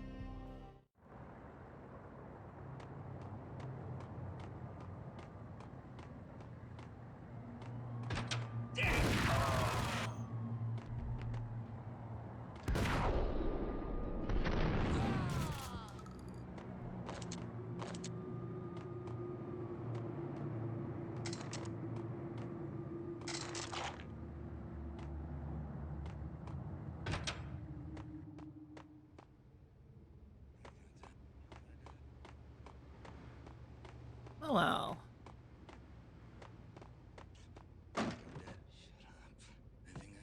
Oh well.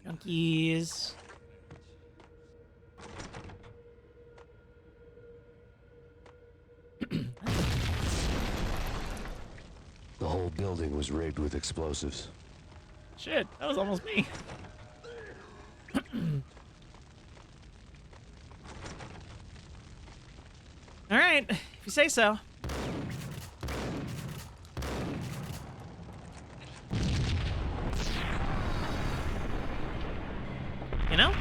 Junkies. The whole building was rigged with explosives. Shit, that was almost me. All right, if you say so. You know?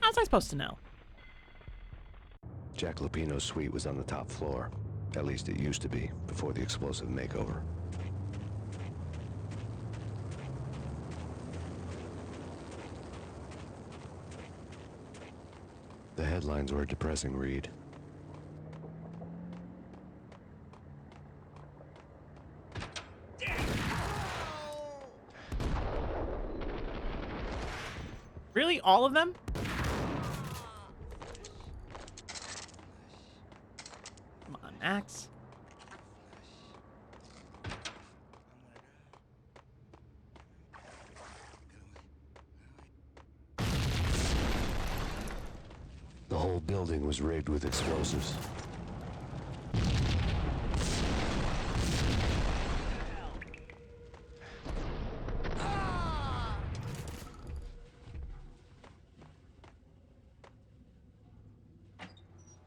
How was I supposed to know? Jack Lupino's suite was on the top floor. At least it used to be, before the explosive makeover. headlines were a depressing read. Really? All of them? Come on, Max. The whole building was rigged with explosives.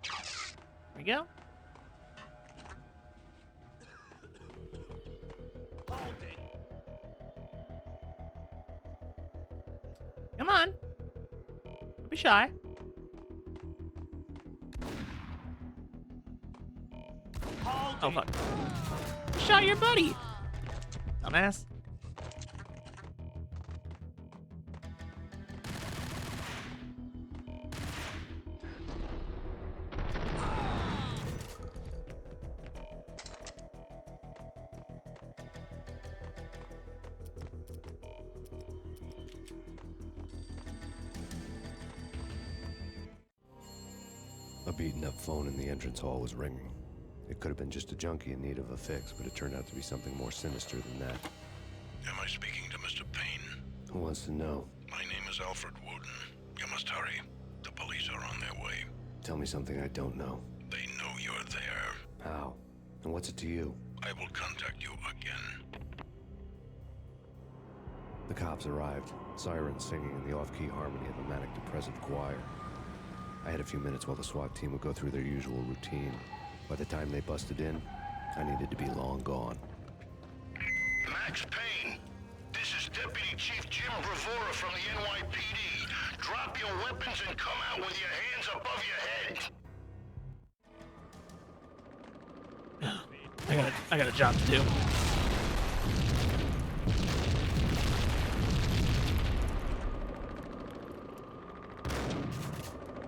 There we go. Come on. Don't be shy. Oh, fuck. You shot your buddy. Dumbass. A beaten-up phone in the entrance hall was ringing. It could have been just a junkie in need of a fix, but it turned out to be something more sinister than that. Am I speaking to Mr. Payne? Who wants to know? My name is Alfred Wooden. You must hurry. The police are on their way. Tell me something I don't know. They know you're there. How? And what's it to you? I will contact you again. The cops arrived, sirens singing in the off-key harmony of a manic-depressive choir. I had a few minutes while the SWAT team would go through their usual routine. By the time they busted in, I needed to be long gone. Max Payne, this is Deputy Chief Jim Bravura from the NYPD. Drop your weapons and come out with your hands above your head. I got a job to do.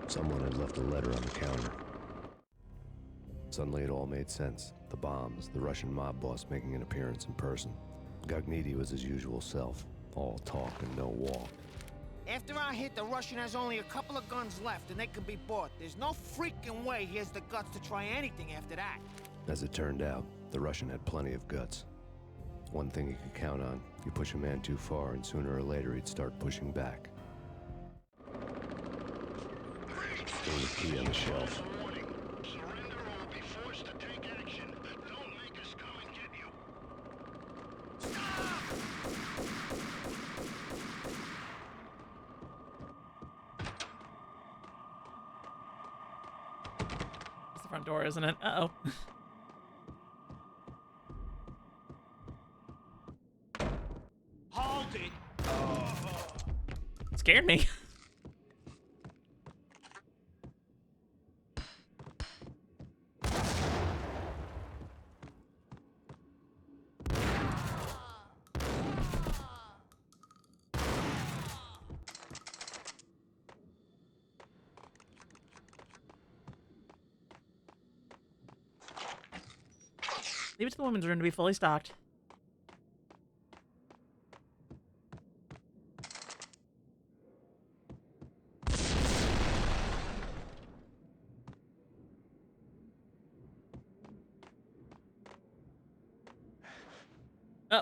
Someone had left a letter on the counter. Suddenly it all made sense. The bombs, the Russian mob boss making an appearance in person. Gagniti was his usual self. All talk and no walk. After our hit, the Russian has only a couple of guns left, and they can be bought. There's no freaking way he has the guts to try anything after that. As it turned out, the Russian had plenty of guts. One thing you could count on, you push a man too far and sooner or later he'd start pushing back. There was a key on the shelf. It's the front door, isn't it? Uh-oh. Hold it! Scared me. Leave it to the women's room to be fully stocked.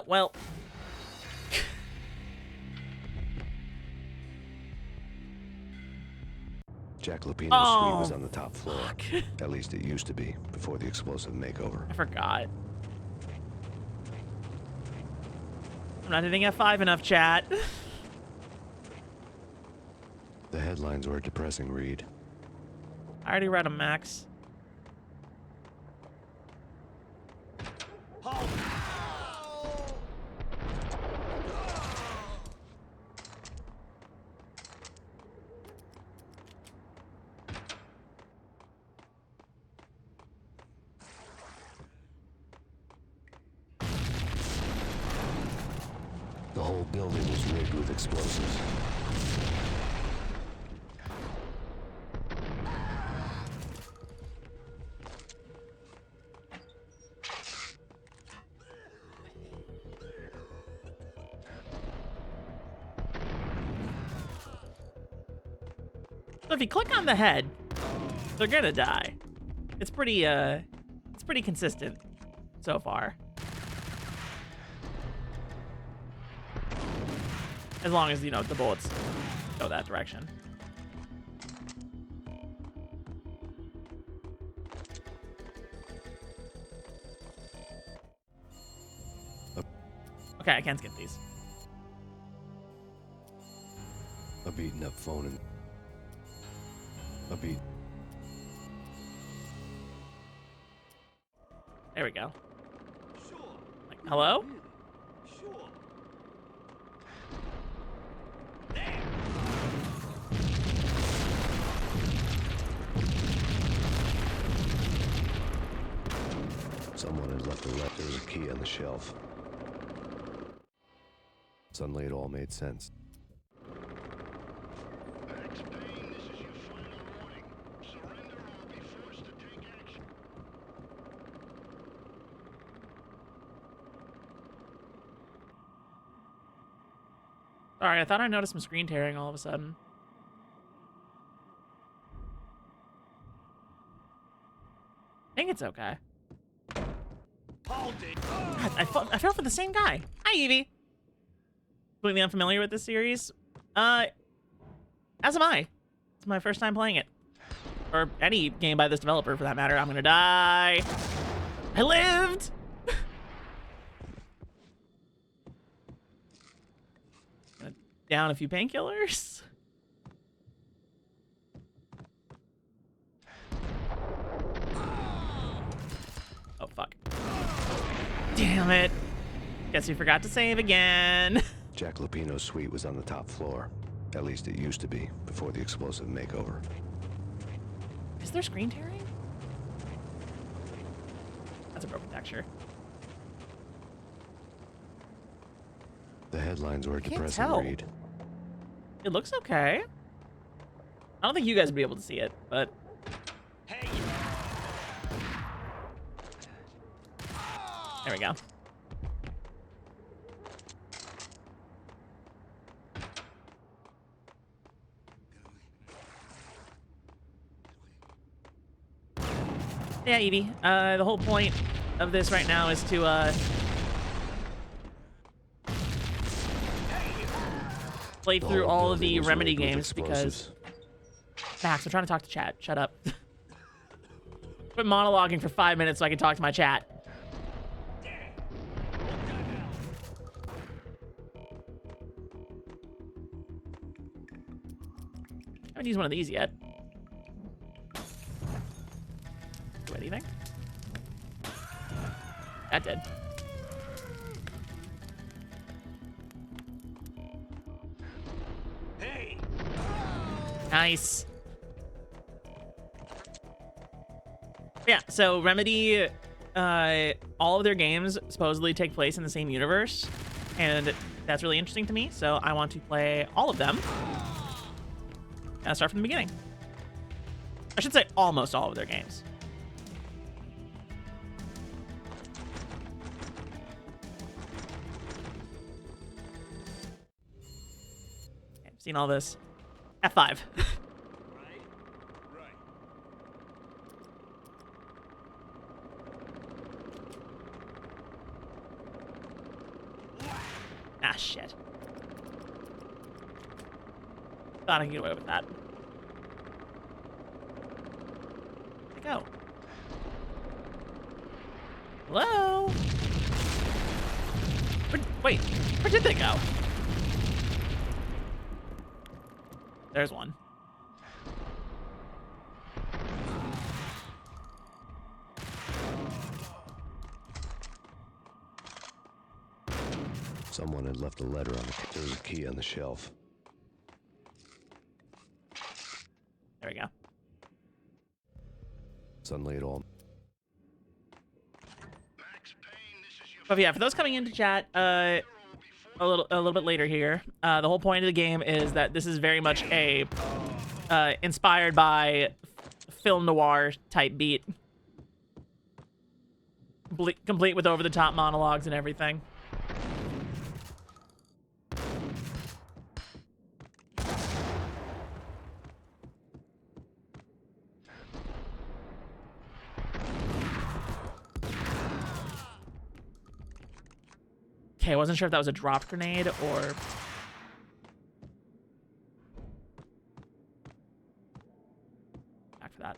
Well. Jack Lupino's suite Oh, was on the top floor. At least it used to be, before the explosive makeover. I forgot. I'm not hitting F5 enough, chat. The headlines were a depressing read. I already read them, Max. The whole building was rigged with explosives. So if you click on the head, they're gonna die. It's pretty consistent so far. As long as, you know, the bullets go that direction. Okay, I can skip these. A beaten up phone and a beat. There we go. Sure. Like, hello? Sure. Someone had left a letter. There was a key on the shelf. Suddenly it all made sense. Max Payne, this is your final warning. Surrender or we'll be forced to take action. Sorry, I thought I noticed some screen tearing all of a sudden. I think it's okay. Hold it. God, I fell for the same guy. Hi, Evie. Completely unfamiliar with this series. As am I. It's my first time playing it. Or any game by this developer, for that matter. I'm gonna die. I lived! Gonna down a few painkillers. Oh, fuck. Damn it. Guess we forgot to save again. Jack Lupino's suite was on the top floor. At least it used to be, before the explosive makeover. Is there screen tearing? That's a broken texture. The headlines were a Can't depressing tell. read. It looks okay. I don't think you guys would be able to see it, but... Hey. There we go. Yeah, Evie. The whole point of this right now is to, play through all of the Remedy games because... Max, I'm trying to talk to chat. Shut up. Quit monologuing for 5 minutes so I can talk to my chat. I haven't used one of these yet. Do anything? That did. Hey. Nice. Yeah, so Remedy, all of their games supposedly take place in the same universe, and that's really interesting to me, so I want to play all of them. And start from the beginning. I should say almost all of their games. Okay, I've seen all this. F5. Right. Ah, shit. Thought I could get away with that. Where'd they go? Hello? Wait, where did they go? There's one. Someone had left a letter on the... There was a key on the shelf. There we go. Suddenly it all... But yeah, for those coming into chat, a little bit later here, the whole point of the game is that this is very much a inspired by film noir type beat, complete with over-the-top monologues and everything. Okay, I wasn't sure if that was a drop grenade or... Back for that.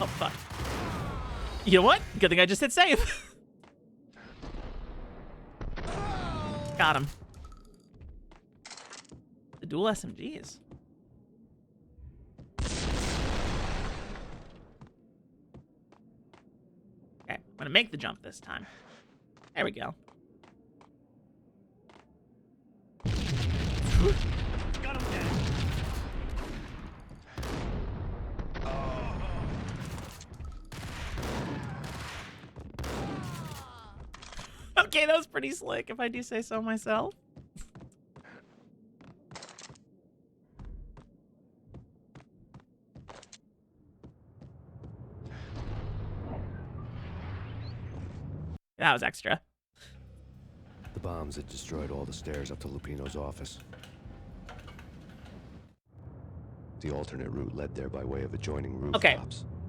Oh, fuck. You know what? Good thing I just hit save. Got him. The dual SMGs. Okay, I'm gonna make the jump this time. There we go. Got him dead. Okay, that was pretty slick, if I do say so myself. That was extra. The bombs had destroyed all the stairs up to Lupino's office. The alternate route led there by way of adjoining rooftops. Okay,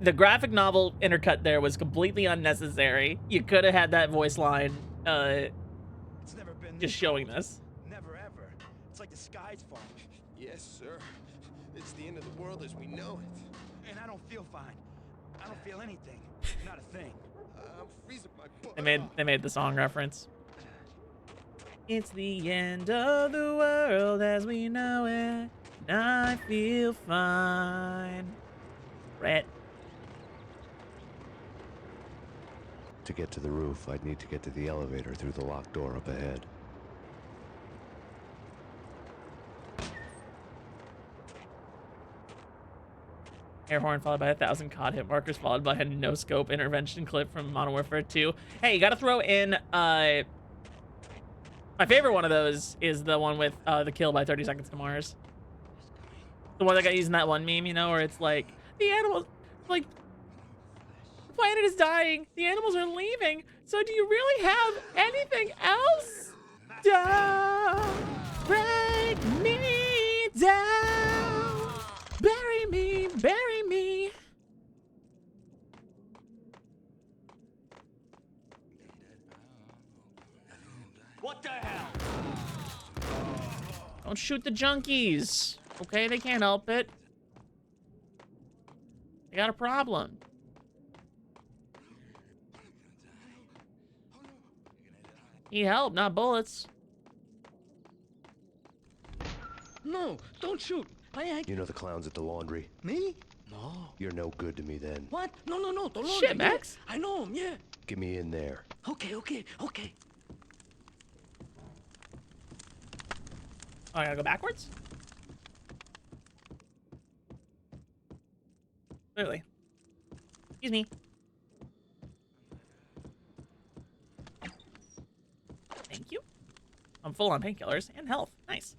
the graphic novel intercut there was completely unnecessary. You could have had that voice line, It's never been just showing this. Never ever. It's like the sky's falling. Yes, sir. It's the end of the world as we know it. And I don't feel fine. I don't feel anything. Not a thing. I'm freezing my butt. They made the song reference. It's the end of the world as we know it. And I feel fine. Brett. To get to the roof, I'd need to get to the elevator through the locked door up ahead. Air horn followed by 1,000 COD hit markers followed by a no-scope intervention clip from Modern Warfare 2. Hey, you gotta throw in, my favorite one of those is the one with, the kill by 30 Seconds to Mars. The one that got used in that one meme, you know, where it's like, the animals, like, the planet is dying, the animals are leaving, so do you really have anything else? Don't break me down, bury me, bury me. What the hell? Don't shoot the junkies, okay? They can't help it. They got a problem. Need help, not bullets. No, don't shoot. You know the clowns at the laundry? Me? No. You're no good to me then. What? No, no, no. The Shit, Max. Yeah. I know him, yeah. Get me in there. Okay, okay, okay. Oh, I gotta go backwards? Clearly. Excuse me. Thank you. I'm full on painkillers and health. Nice.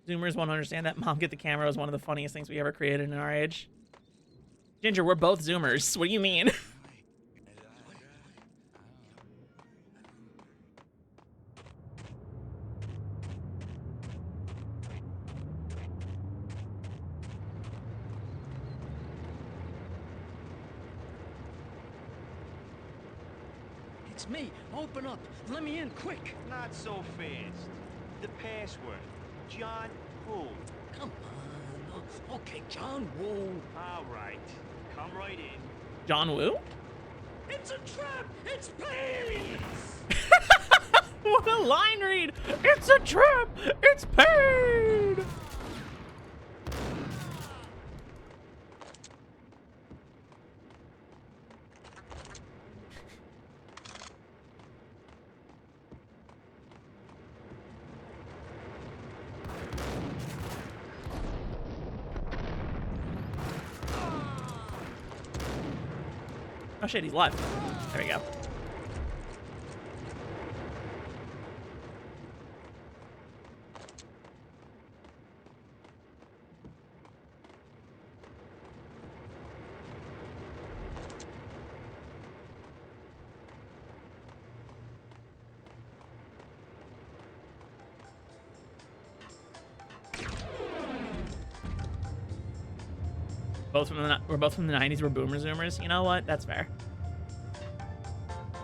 Zoomers won't understand that Mom Get the Camera is one of the funniest things we ever created in our age. Ginger, we're both Zoomers. What do you mean? It's me. Open up. Let me in, quick. Not so fast. The password. John who? Come on. Oh, okay, John Woo. All right. Come right in. John Woo? It's a trap! It's Payne! What a line read! It's a trap! It's Payne! Oh shit, he's alive. There we go. We're both from the 90s. We're boomer zoomers. You know what? That's fair.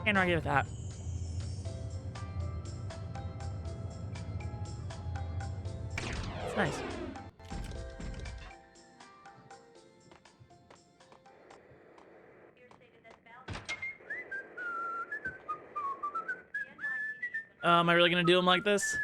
Can't argue with that. It's nice. Am I really gonna do him like this?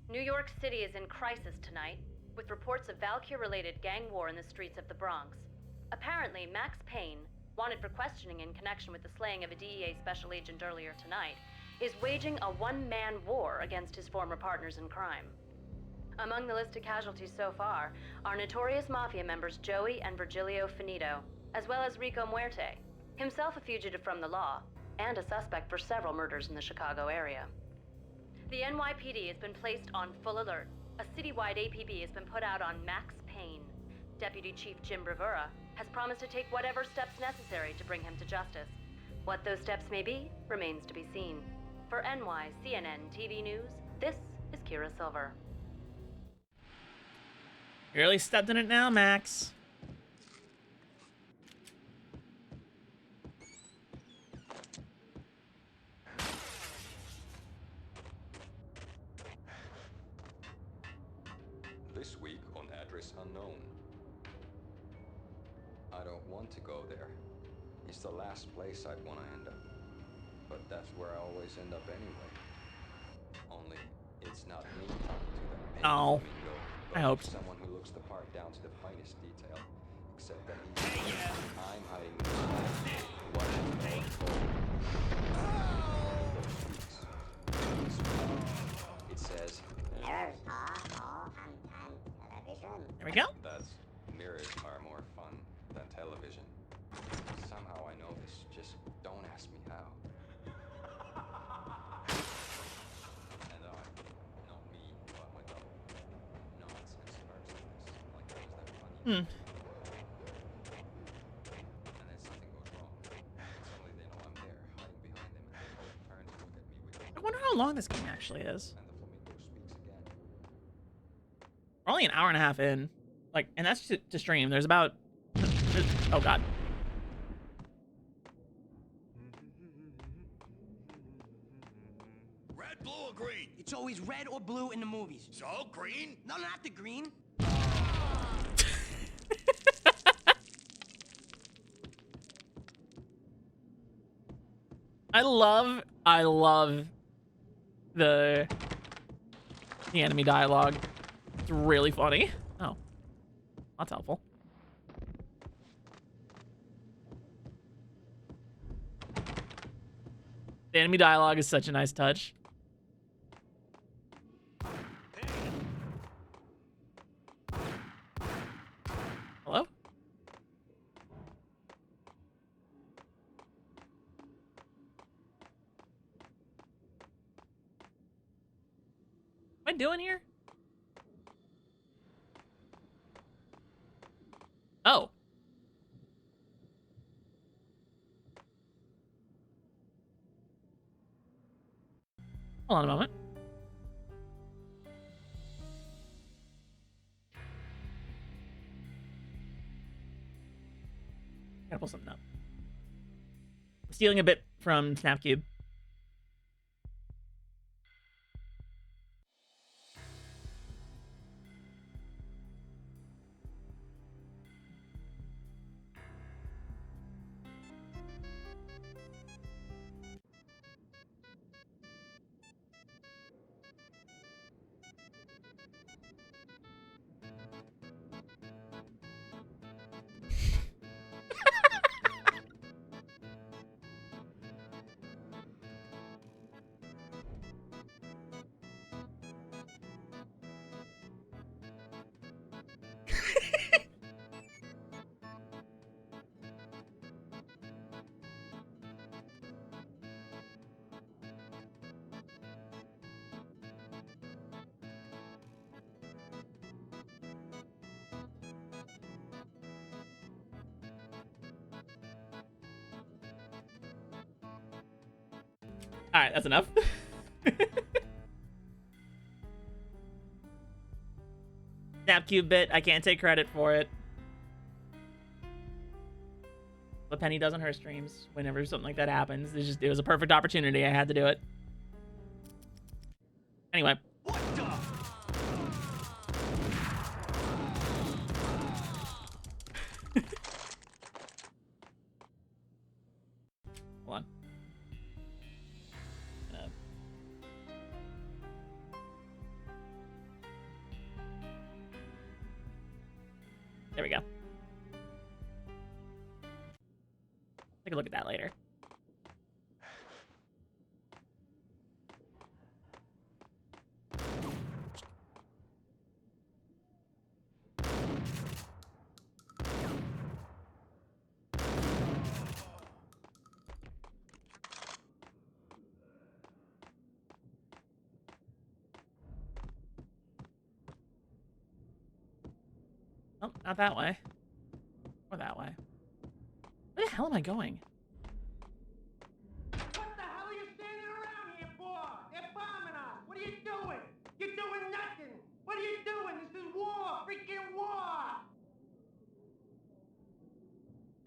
New York City is in crisis tonight, with reports of Valkyr-related gang war in the streets of the Bronx. Apparently, Max Payne, wanted for questioning in connection with the slaying of a DEA special agent earlier tonight, is waging a one-man war against his former partners in crime. Among the list of casualties so far are notorious mafia members Joey and Virgilio Finito, as well as Rico Muerte, himself a fugitive from the law, and a suspect for several murders in the Chicago area. The NYPD has been placed on full alert. A citywide APB has been put out on Max Payne. Deputy Chief Jim Bravura has promised to take whatever steps necessary to bring him to justice. What those steps may be remains to be seen. For NYCNN TV News, this is Kira Silver. You really stepped in it now, Max. This week on Address Unknown. I don't want to go there. It's the last place I'd want to end up. But that's where I always end up anyway. Only, it's not me talking to that Payne Oh, flamingo, I hoped. someone who looks the part down to the finest detail. Except that I'm hiding in the back, watching it all. It says... There we go. That's mirrors are more fun than television. Somehow I know this, just don't ask me how. And not me, but my double. Nonsense mercenaries. Like that was that funny. And then something goes wrong. Suddenly they know I'm there, hiding behind them, and they both turn to look at me with... I wonder how long this game actually is. And the flamingo speaks again. We're only an hour and a half in. Like, and that's to stream. There's about... oh, God. Red, blue, or green? It's always red or blue in the movies. So, green? No, not the green. I love the enemy dialogue. It's really funny. Oh, that's helpful. The enemy dialogue is such a nice touch. Hello? What am I doing here? Oh. Hold on a moment. Gotta pull something up. Stealing a bit from Snapcube. Alright, that's enough. Snapcube bit, I can't take credit for it. What Penny does on her streams whenever something like that happens. It was a perfect opportunity. I had to do it. Anyway. What the? Hold on. There we go. Take a look at that later. Oh, not that way. Or that way. Where the hell am I going? What the hell are you standing around here for? They're bombing us. What are you doing? You're doing nothing. What are you doing? This is war. Freaking war.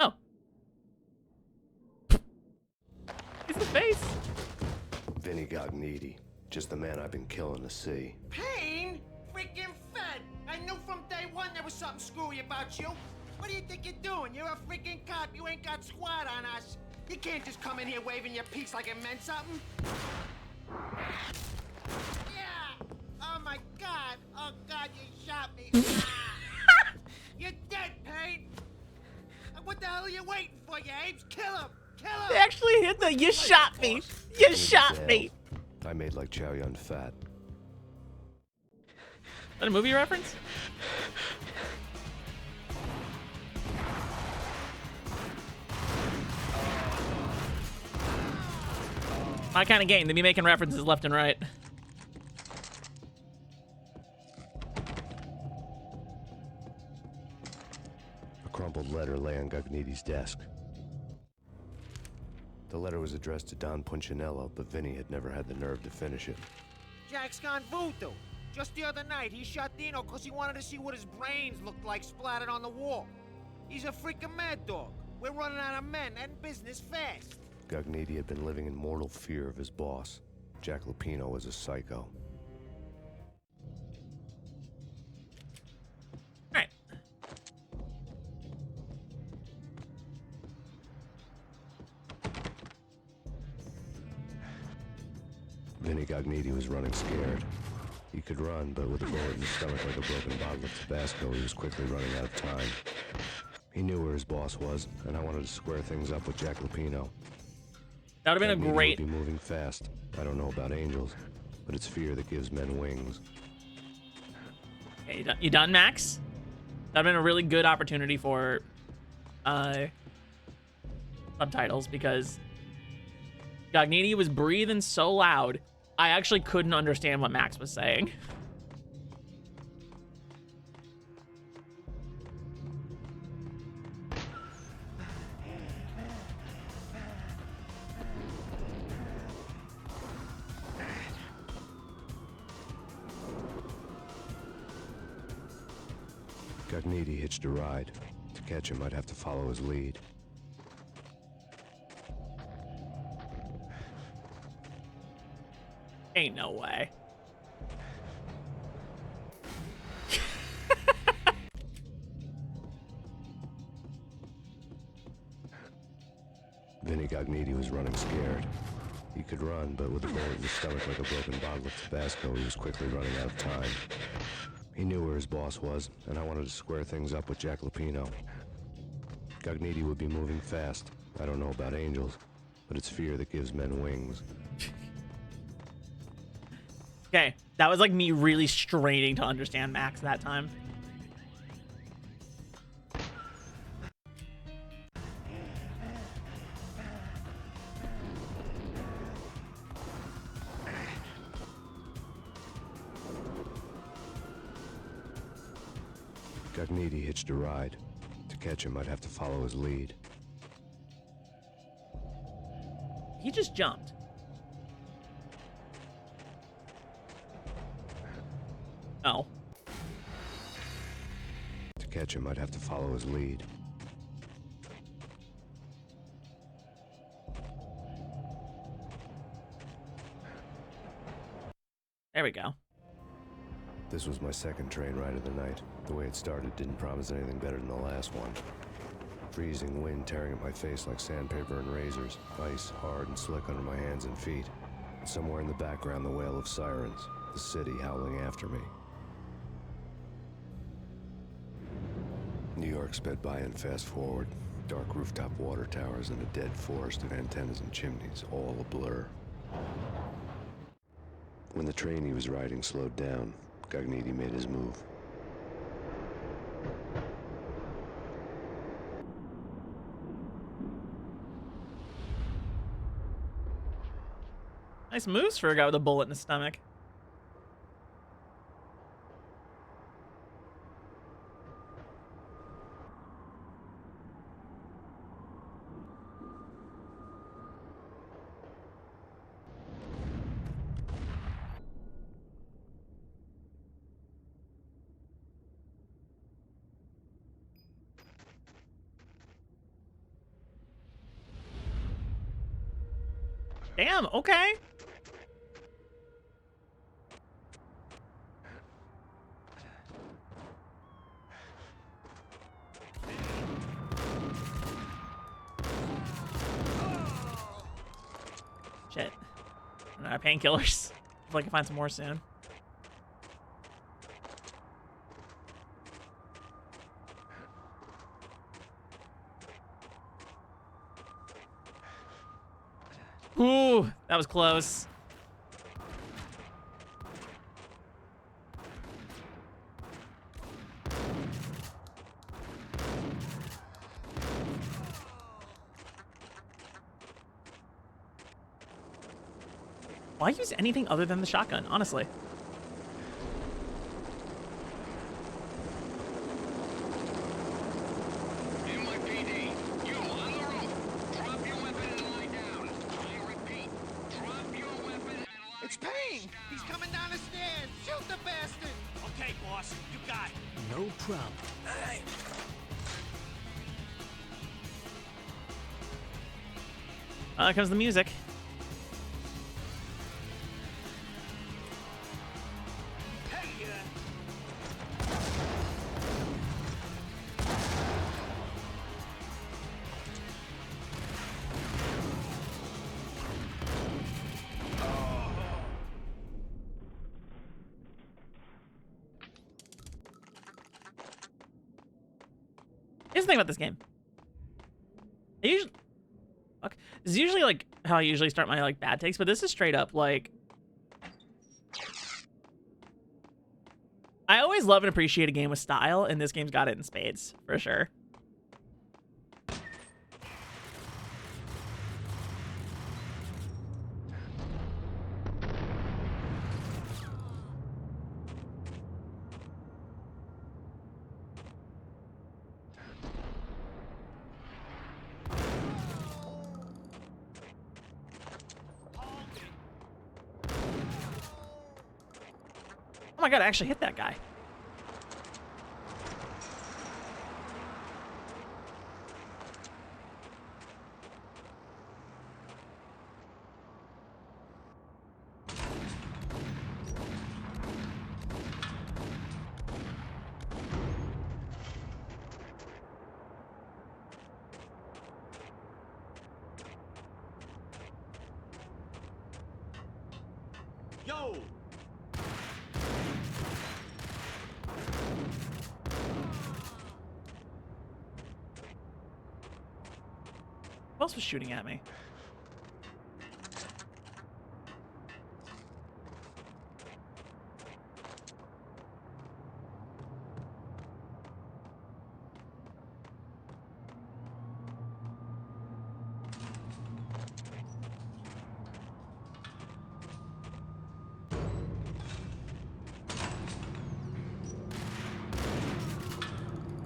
Oh. He's in the face. Vinny Gognitti. Just the man I've been killing to see. Payne? Freaking Fed. I knew from day one there was something screwy about you. What do you think you're doing? You're a freaking cop. You ain't got squad on us. You can't just come in here waving your piece like it meant something. Yeah. Oh my God. Oh God, you shot me. You're dead, Payne. What the hell are you waiting for, you apes? Kill him. Kill him. They actually hit the "you shot me." You shot me. I made like Chow Yun Fat. Is that a movie reference? My kind of game. They be making references left and right. A crumpled letter lay on Gogniti's desk. The letter was addressed to Don Punchinello, but Vinny had never had the nerve to finish it. Jack's gone voodoo. Just the other night, he shot Dino because he wanted to see what his brains looked like splattered on the wall. He's a freaking mad dog. We're running out of men and business fast. Gogniti had been living in mortal fear of his boss. Jack Lupino was a psycho. Alright. Vinny Gogniti was running scared. He could run, but with a bullet in his stomach like a broken bottle of Tabasco, he was quickly running out of time. He knew where his boss was, and I wanted to square things up with Jack Lupino. That would have been a great... Would be moving fast. I don't know about angels, but it's fear that gives men wings. Okay, you done, Max? That would have been a really good opportunity for subtitles, because Gogniti was breathing so loud, I actually couldn't understand what Max was saying. Gogniti hitched a ride. To catch him, I'd have to follow his lead. Ain't no way. Vinny Gogniti was running scared. He could run, but with a bullet in his stomach like a broken bottle of Tabasco, he was quickly running out of time. He knew where his boss was, and I wanted to square things up with Jack Lupino. Gogniti would be moving fast. I don't know about angels, but it's fear that gives men wings. Okay, that was like me really straining to understand Max that time. Gogniti hitched a ride. To catch him, I'd have to follow his lead. He just jumped. Oh. To catch him, I'd have to follow his lead. There we go. This was my second train ride of the night. The way it started didn't promise anything better than the last one. Freezing wind tearing at my face like sandpaper and razors. Ice hard and slick under my hands and feet. And somewhere in the background, the wail of sirens. The city howling after me. New York sped by in fast forward. Dark rooftop water towers and a dead forest of antennas and chimneys, all a blur. When the train he was riding slowed down, Gognitti made his move. Nice moves for a guy with a bullet in his stomach. Damn, okay. Shit. Painkillers. Hopefully I can find some more soon. Ooh, that was close. Why use anything other than the shotgun, honestly? NYPD, you on the roof. Drop your weapon and lie down. I repeat, drop your weapon and lie It's Payne! He's coming down the stairs! Shoot the bastard! Okay, boss, you got it. No problem. Hey. Here comes the music. Here's the thing about this game. This is usually like how I usually start my like bad takes, but this is straight up like I always love and appreciate a game with style, and this game's got it in spades for sure. Oh my god, I actually hit that guy. Yo! Who else was shooting at me?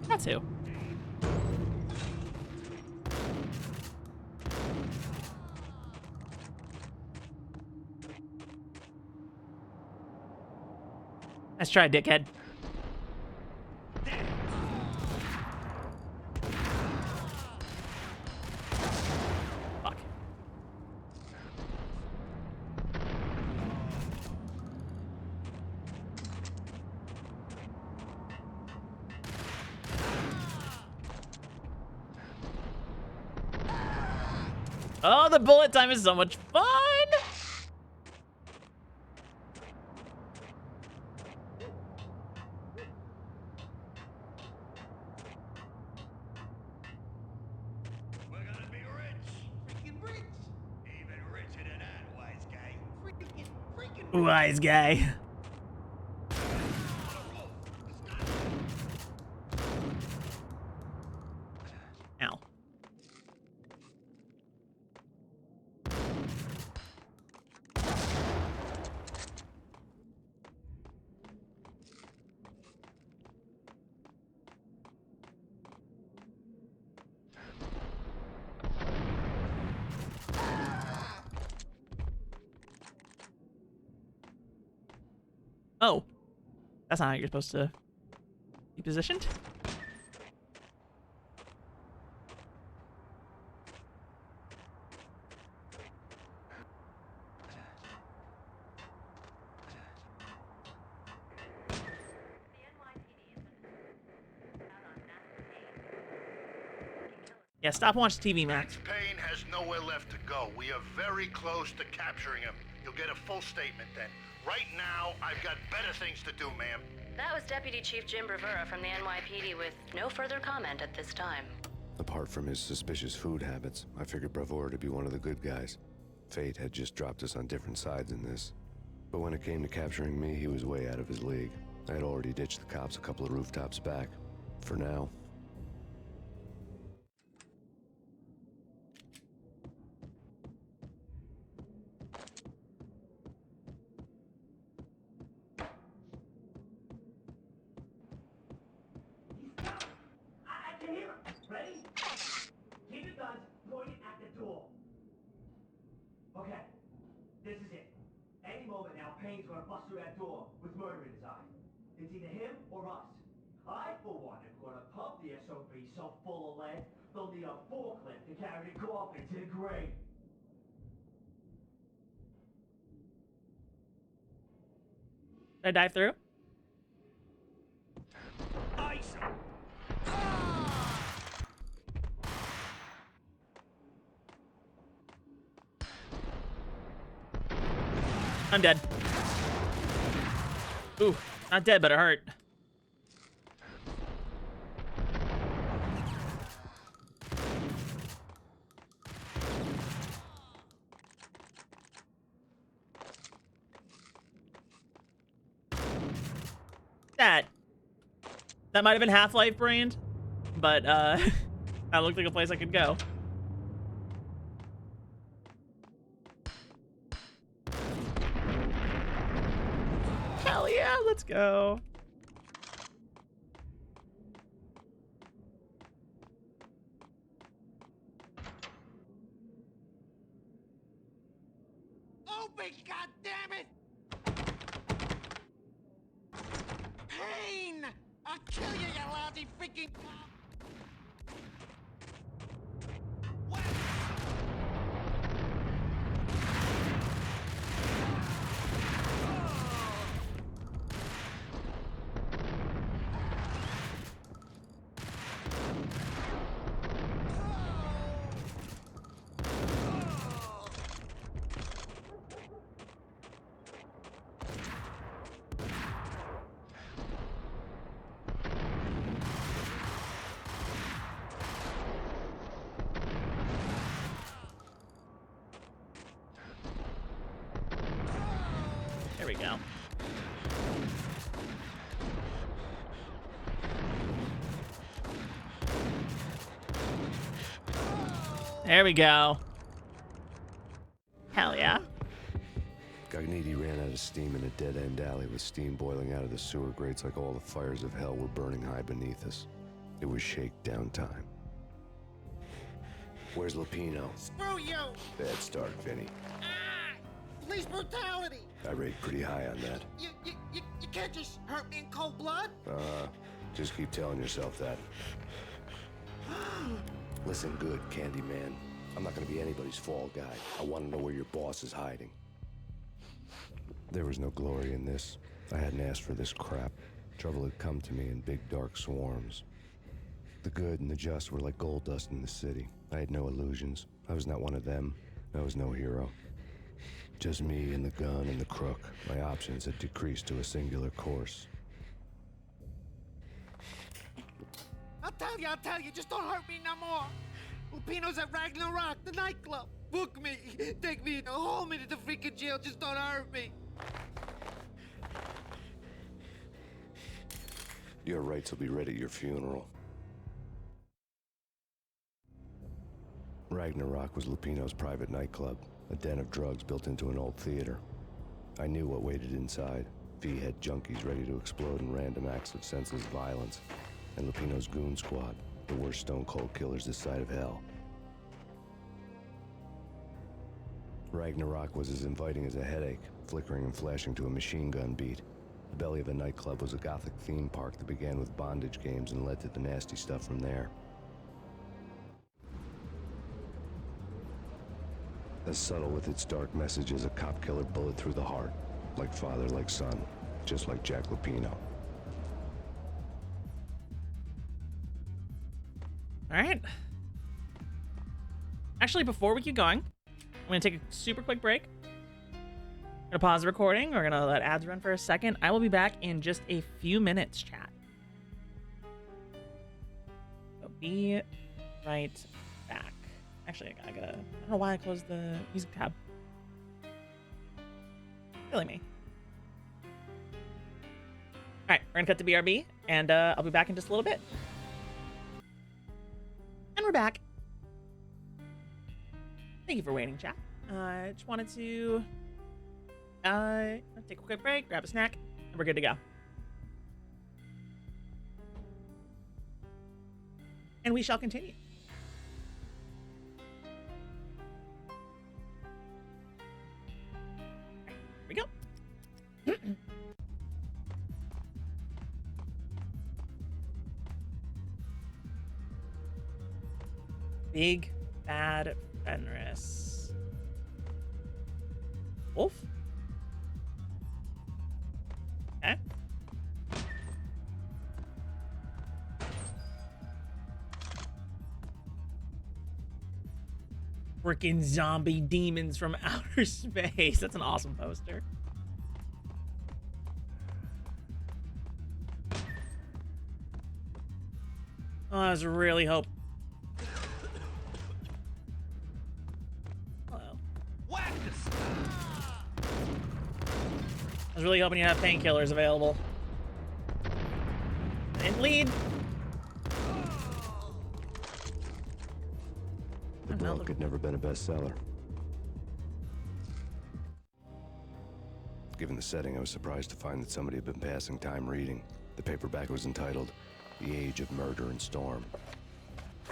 That's who. Let's try, dickhead. Fuck. Oh, the bullet time is so much fun! We're gonna be rich. Freaking rich. Even richer than that, wise guy. Freaking Wise guy. Ow. Oh. That's not how you're supposed to be positioned. Yeah, stop watching TV, Max. Payne has nowhere left to go. We are very close to capturing him. You'll get a full statement then. Right now, I've got better things to do, ma'am. That was Deputy Chief Jim Rivera from the NYPD with no further comment at this time. Apart from his suspicious food habits, I figured Bravura to be one of the good guys. Fate had just dropped us on different sides in this. But when it came to capturing me, he was way out of his league. I had already ditched the cops a couple of rooftops back. For now. I can hear him. Ready? Keep your guns pointed at the door. Okay, this is it. Any moment now, Payne's gonna bust through that door with murder in his eye. It's either him or us. I, for one, am gonna pump the SOB so full of lead, they'll need a forklift to carry the coffin to the grave. Did I dive through? Ice! I'm dead. Ooh, not dead, but it hurt. That might have been Half-Life brand, but that looked like a place I could go. Hell yeah, let's go. Open, goddammit! Payne! I'll kill you, you lousy freaking cop! There we go. There we go. Hell yeah. Gagniti ran out of steam in a dead-end alley with steam boiling out of the sewer grates like all the fires of hell were burning high beneath us. It was shakedown time. Where's Lupino? Screw you! Bad start, Vinny. Police brutality! I rate pretty high on that. You can't just hurt me in cold blood. Just keep telling yourself that. Listen good, Candyman. I'm not gonna be anybody's fall guy. I want to know where your boss is hiding. There was no glory in this. I hadn't asked for this crap. Trouble had come to me in big dark swarms. The good and the just were like gold dust in the city. I had no illusions. I was not one of them. I was no hero. Just me and the gun and the crook. My options had decreased to a singular course. I'll tell you, just don't hurt me no more. Lupino's at Ragnarok, the nightclub. Book me, take me, hold me to the freaking jail, just don't hurt me. Your rights will be read at your funeral. Ragnarok was Lupino's private nightclub, a den of drugs built into an old theater. I knew what waited inside. V-head junkies ready to explode in random acts of senseless violence. And Lupino's goon squad, the worst stone-cold killers this side of hell. Ragnarok was as inviting as a headache, flickering and flashing to a machine gun beat. The belly of a nightclub was a gothic theme park that began with bondage games and led to the nasty stuff from there. As subtle with its dark message as a cop killer bullet through the heart. Like father, like son. Just like Jack Lupino. Alright. Actually, before we keep going, I'm going to take a super quick break. I'm going to pause the recording. We're going to let ads run for a second. I will be back in just a few minutes, chat. So be right back. Actually, I don't know why I closed the music tab. Silly me. Alright, we're going to cut to BRB, and I'll be back in just a little bit. And we're back. Thank you for waiting, chat. Just wanted to take a quick break, grab a snack, and we're good to go. And we shall continue. Here we go. Big Bad Fenris. Wolf? Okay. Freaking zombie demons from outer space. That's an awesome poster. Oh, I was really hoping. I was really hoping you have painkillers available. And lead. The book had never been a bestseller. Given the setting, I was surprised to find that somebody had been passing time reading. The paperback was entitled The Age of Murder and Storm.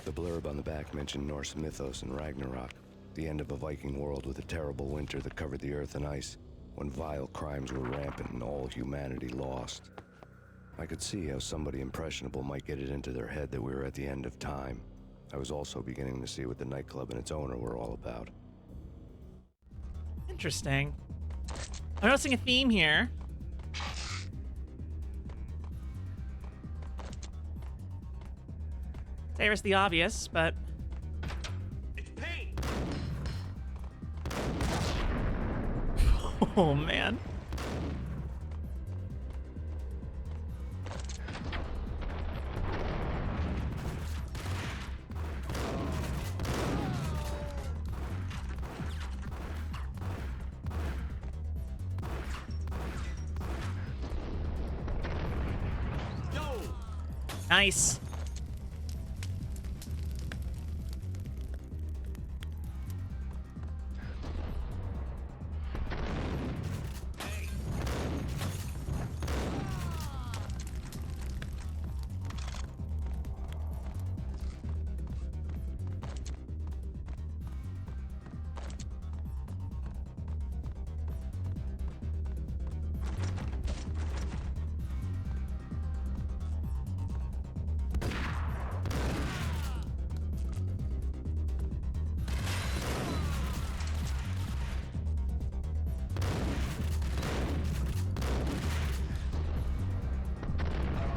The blurb on the back mentioned Norse mythos and Ragnarok, the end of a Viking world with a terrible winter that covered the earth in ice, when vile crimes were rampant and all humanity lost. I could see how somebody impressionable might get it into their head that we were at the end of time. I was also beginning to see what the nightclub and its owner were all about. Interesting. I'm noticing a theme here. There's the obvious, but... It's Payne! Oh, man. Nice.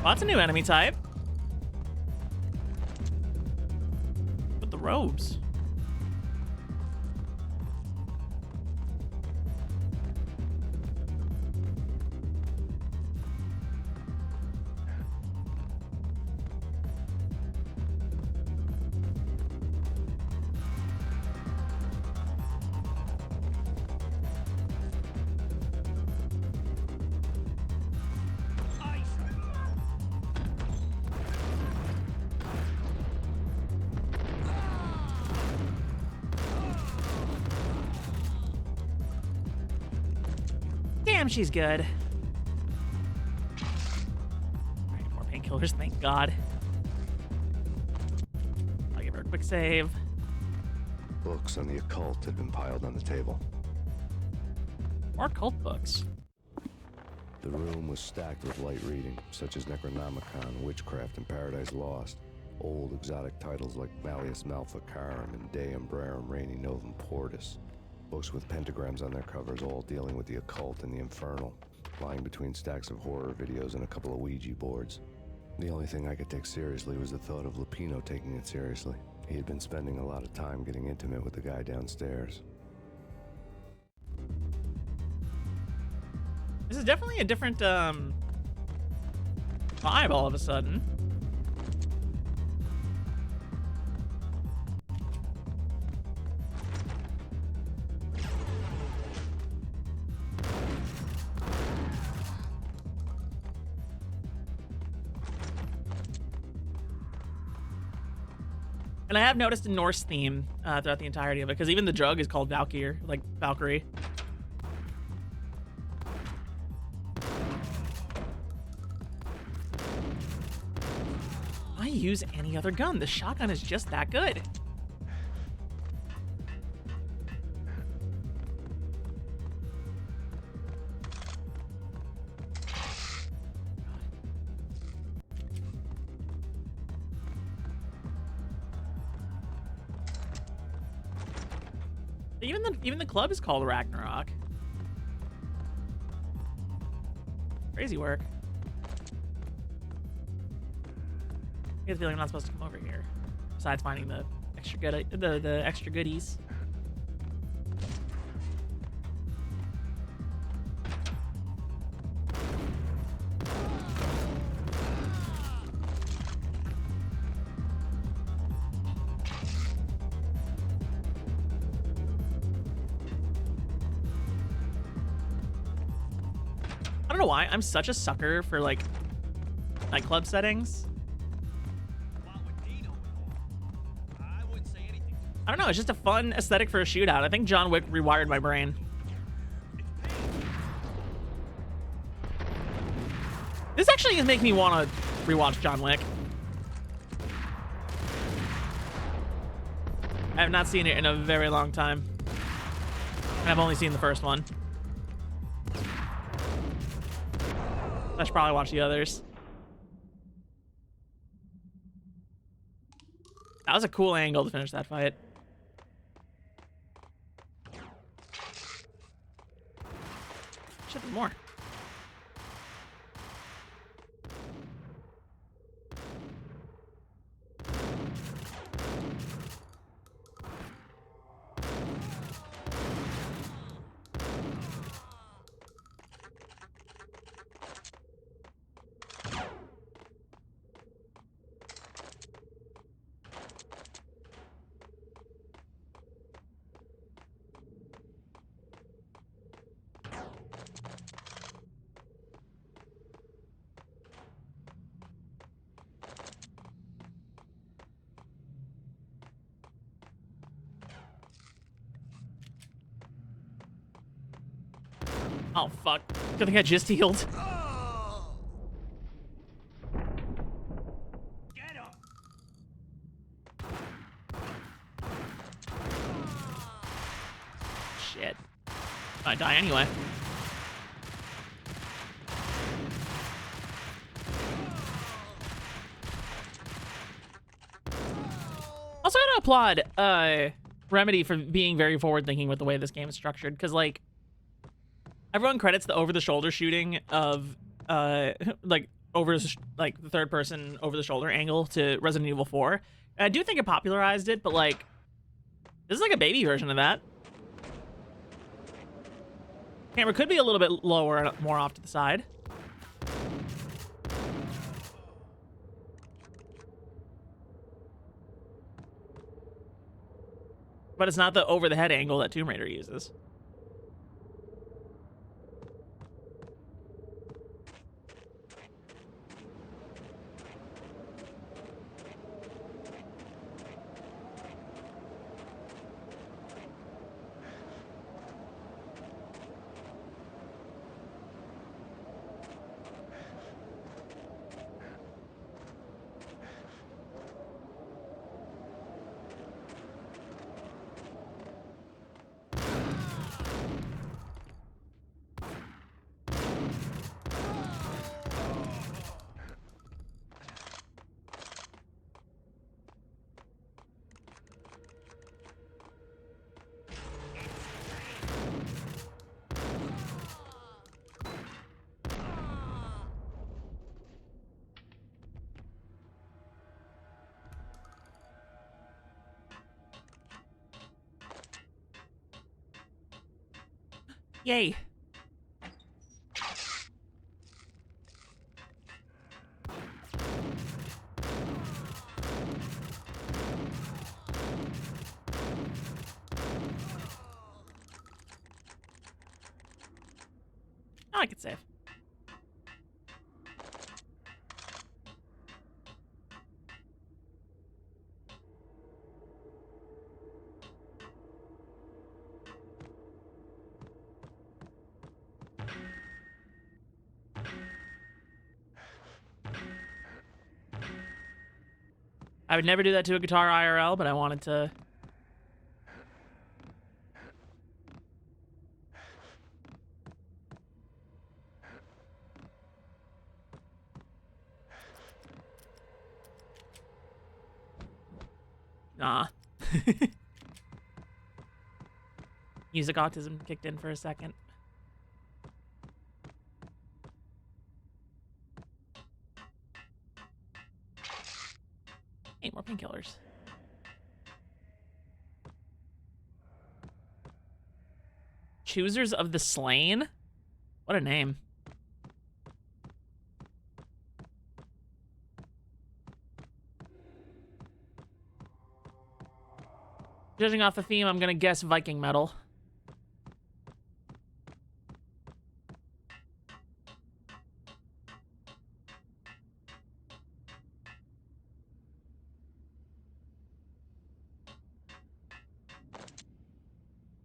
Oh, that's a new enemy type. With the robes. Damn, she's good. Alright, more painkillers, thank God. I'll give her a quick save. Books on the occult had been piled on the table. More cult books. The room was stacked with light reading, such as Necronomicon, Witchcraft, and Paradise Lost. Old exotic titles like Malleus Maleficarum and De Umbrarum Reini Novum Portis. Books with pentagrams on their covers, all dealing with the occult and the infernal, lying between stacks of horror videos and a couple of Ouija boards. The only thing I could take seriously was the thought of Lupino taking it seriously. He had been spending a lot of time getting intimate with the guy downstairs. This is definitely a different vibe all of a sudden. And I have noticed a Norse theme throughout the entirety of it, because even the drug is called Valkyr, like Valkyrie. Why use any other gun? The shotgun is just that good. Even the club is called Ragnarok. Crazy work. I get the feeling I'm not supposed to come over here. Besides finding the extra good, the extra goodies. I don't know why. I'm such a sucker for like nightclub settings. I don't know, it's just a fun aesthetic for a shootout. I think John Wick rewired my brain. This actually is making me want to rewatch John Wick. I have not seen it in a very long time. I've only seen the first one. I should probably watch the others. That was a cool angle to finish that fight. Should be more. Oh, fuck. Good thing I just healed. Shit. I die anyway. Also gotta applaud Remedy for being very forward-thinking with the way this game is structured, because, like, everyone credits the over-the-shoulder shooting of, like, over like the third person over the shoulder angle to Resident Evil 4. And I do think it popularized it, but like this is like a baby version of that. Camera could be a little bit lower and more off to the side. But it's not the over the head angle that Tomb Raider uses. Yay. Oh, I could save. I would never do that to a guitar IRL, but I wanted to. Nah. Music autism kicked in for a second. Hey, more painkillers. Choosers of the Slain? What a name. Judging off the theme, I'm gonna guess Viking metal.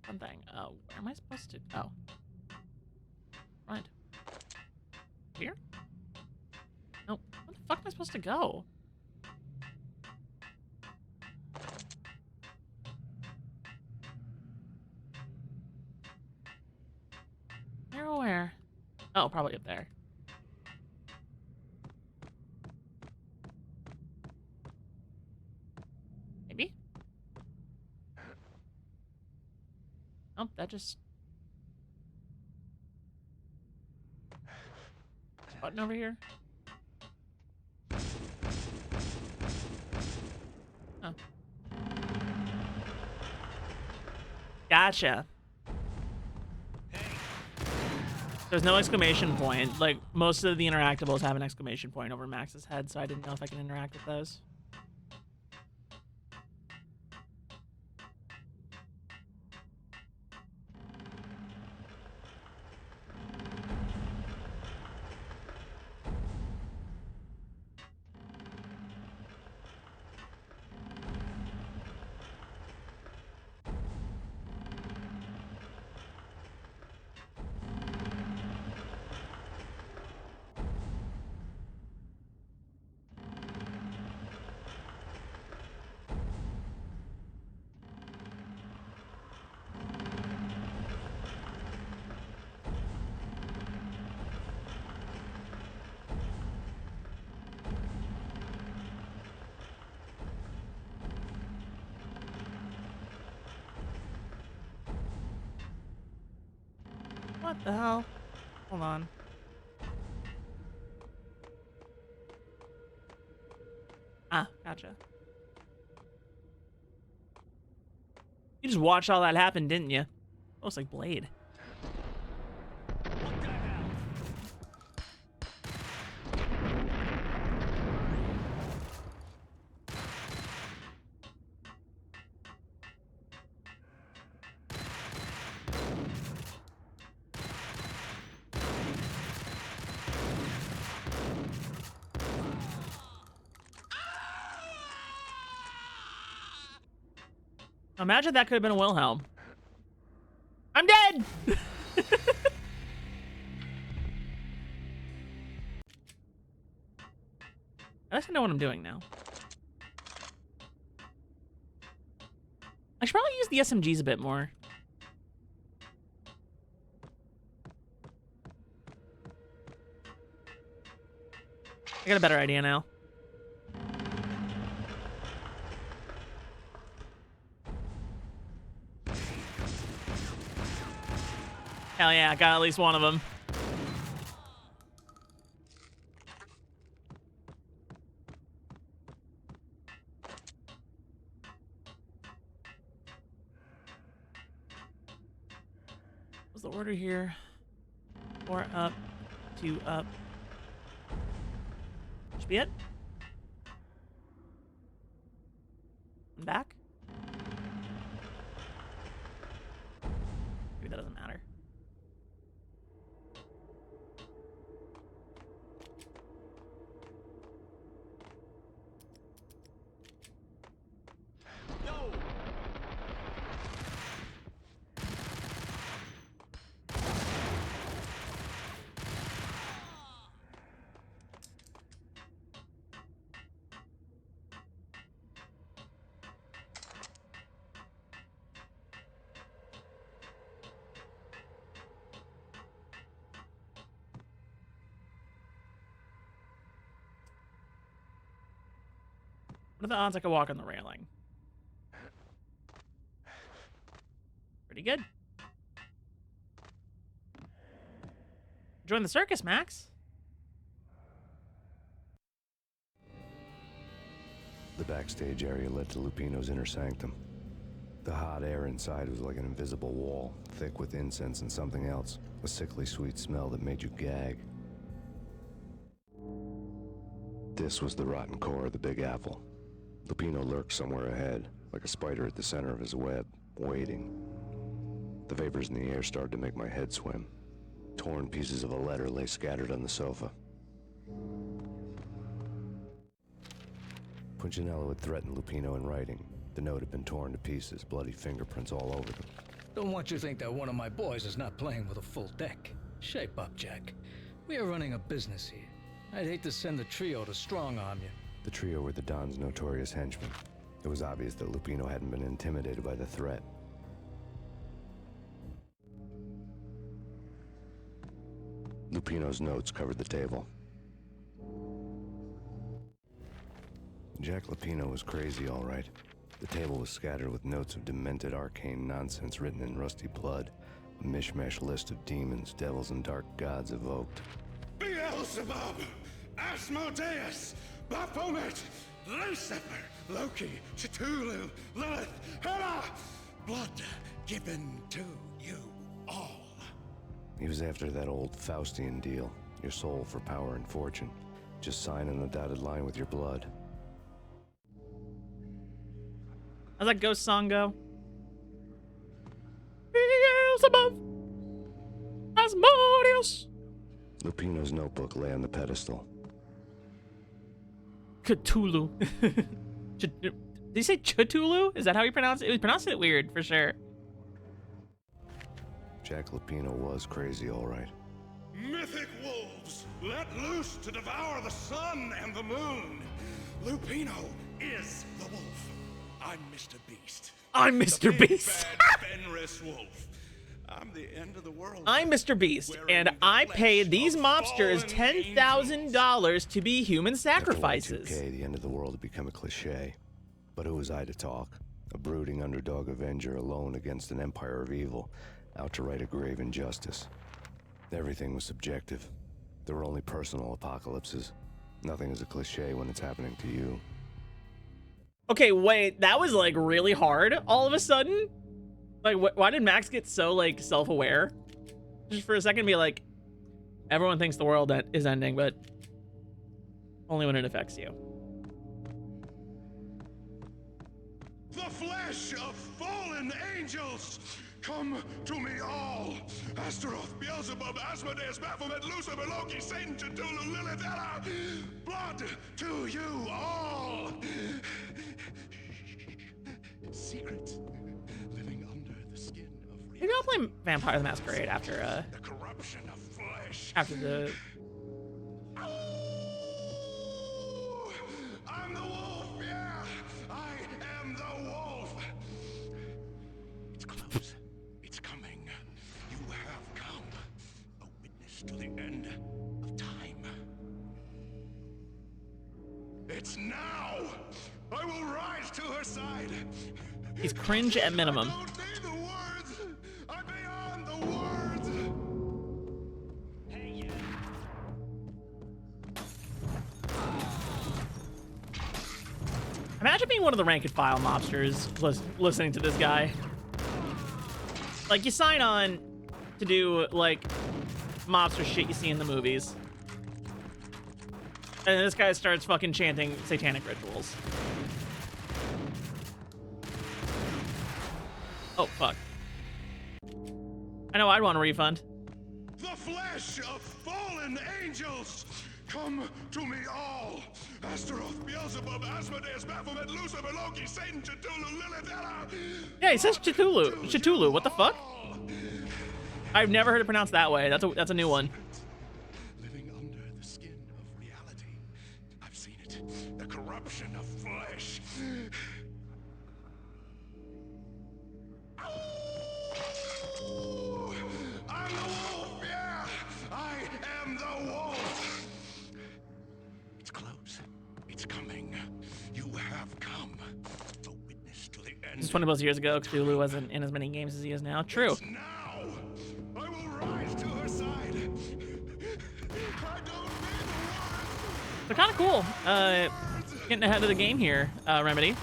Something. Oh, where am I supposed to? Oh. Right. Here? No. Where the fuck am I supposed to go? Where? Oh, probably up there. Maybe? Oh, that just... Button over here? Oh. Gotcha. There's no exclamation point. Like, most of the interactables have an exclamation point over Max's head, so I didn't know if I can interact with those. What the hell? Hold on. Ah, gotcha. You just watched all that happen, didn't you? Almost like Blade. Imagine that could have been a Wilhelm. I'm dead! I guess I know what I'm doing now. I should probably use the SMGs a bit more. I got a better idea now. Hell yeah, I got at least one of them. What's the order here? 4 up, 2 up. Should be it. I'm back. Maybe that doesn't matter. What are the odds I could walk on the railing? Pretty good. Join the circus, Max. The backstage area led to Lupino's inner sanctum. The hot air inside was like an invisible wall, thick with incense and something else, a sickly sweet smell that made you gag. This was the rotten core of the Big Apple. Lupino lurked somewhere ahead, like a spider at the center of his web, waiting. The vapors in the air started to make my head swim. Torn pieces of a letter lay scattered on the sofa. Punchinello had threatened Lupino in writing. The note had been torn to pieces, bloody fingerprints all over them. Don't want you to think that one of my boys is not playing with a full deck. Shape up, Jack. We are running a business here. I'd hate to send the trio to strong-arm you. The trio were the Don's notorious henchmen. It was obvious that Lupino hadn't been intimidated by the threat. Lupino's notes covered the table. Jack Lupino was crazy, all right. The table was scattered with notes of demented arcane nonsense written in rusty blood. A mishmash list of demons, devils, and dark gods evoked. Beelzebub, Asmodeus, Baphomet, Lucifer, Loki, Cthulhu, Lilith, Hela, blood given to you all. He was after that old Faustian deal, your soul for power and fortune. Just sign on the dotted line with your blood. How's that ghost song go? Beelzebub, Asmodeus. Lupino's notebook lay on the pedestal. Cthulhu. Did he say Cthulhu? Is that how he pronounced it? He was pronouncing it weird, for sure. Jack Lupino was crazy, all right. Mythic wolves, let loose to devour the sun and the moon. Lupino is the wolf. I'm Mr. Beast. I'm Mr. Beast. Bad Fenris wolf. I'm the end of the world. I'm Mr. Beast, and I paid these mobsters $10,000 to be human sacrifices. After Y2K, the end of the world had become a cliche. But who was I to talk? A brooding underdog avenger alone against an empire of evil, out to right a grave injustice. Everything was subjective. There were only personal apocalypses. Nothing is a cliche when it's happening to you. Okay, wait, that was like really hard all of a sudden. Like, why did Max get so like self-aware? Just for a second, be like, everyone thinks the world is ending, but only when it affects you. The flesh of fallen angels! Come to me all! Astaroth, Beelzebub, Asmodeus, Baphomet, Lucifer, Loki, Satan, Cthulhu, Lilith, Ella! Blood to you all! Secrets living under the skin of reality. Maybe I'll play Vampire the Masquerade after The corruption of flesh. after the. I'm the wolf, yeah! I am the wolf! It's close. It's coming. You have come. A witness to the end of time. It's now! I will rise to her side! He's cringe at minimum. I don't need the words! I'm beyond the words! Hey, you! Imagine being one of the rank and file mobsters listening to this guy. Like, you sign on to do, like, mobster shit you see in the movies. And then this guy starts fucking chanting satanic rituals. Oh, fuck. I know I'd want a refund. The flesh of fallen angels! Come to me all! Astaroth, Beelzebub, Asmodeus, Baphomet, Lucifer, Loki, Satan, Cthulhu, Lilith, Ella! Yeah, he says Cthulhu. Cthulhu, what the fuck? I've never heard it pronounced that way. That's a new one. Living under the skin of reality. I've seen it. The corruption of flesh. I'm the wolf, yeah! I am the wolf! It's close. It's coming. You have come. A witness to the end. 20 plus years ago, Cthulhu wasn't in as many games as he is now. True. Now, I will rise to her side. I don't need the words. They're kind of cool. Getting ahead of the game here, Remedy.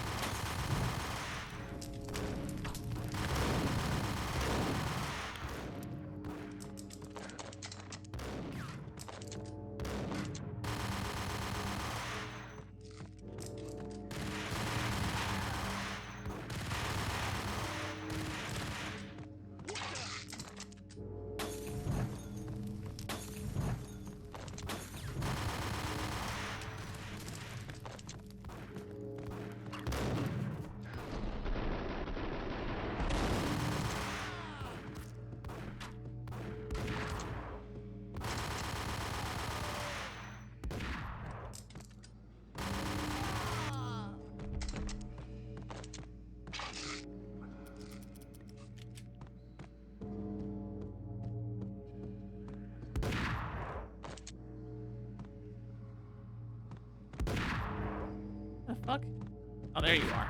The fuck? Oh, there you are.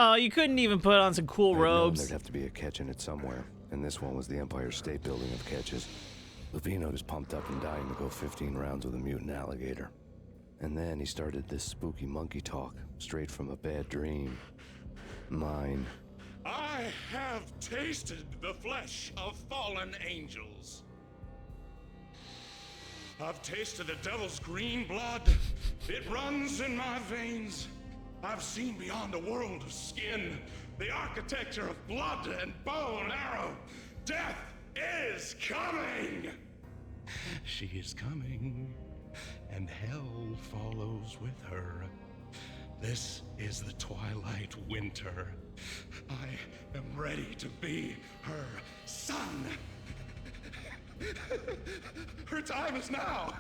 Oh, you couldn't even put on some cool robes. There'd have to be a catch in it somewhere, and this one was the Empire State Building of catches. Levino was pumped up and dying to go 15 rounds with a mutant alligator. And then he started this spooky monkey talk, straight from a bad dream. Mine. I have tasted the flesh of fallen angels. I've tasted the devil's green blood. It runs in my veins. I've seen beyond a world of skin, the architecture of blood and bow and arrow. Death is coming! She is coming, and hell follows with her. This is the twilight winter. I am ready to be her son. Her time is now,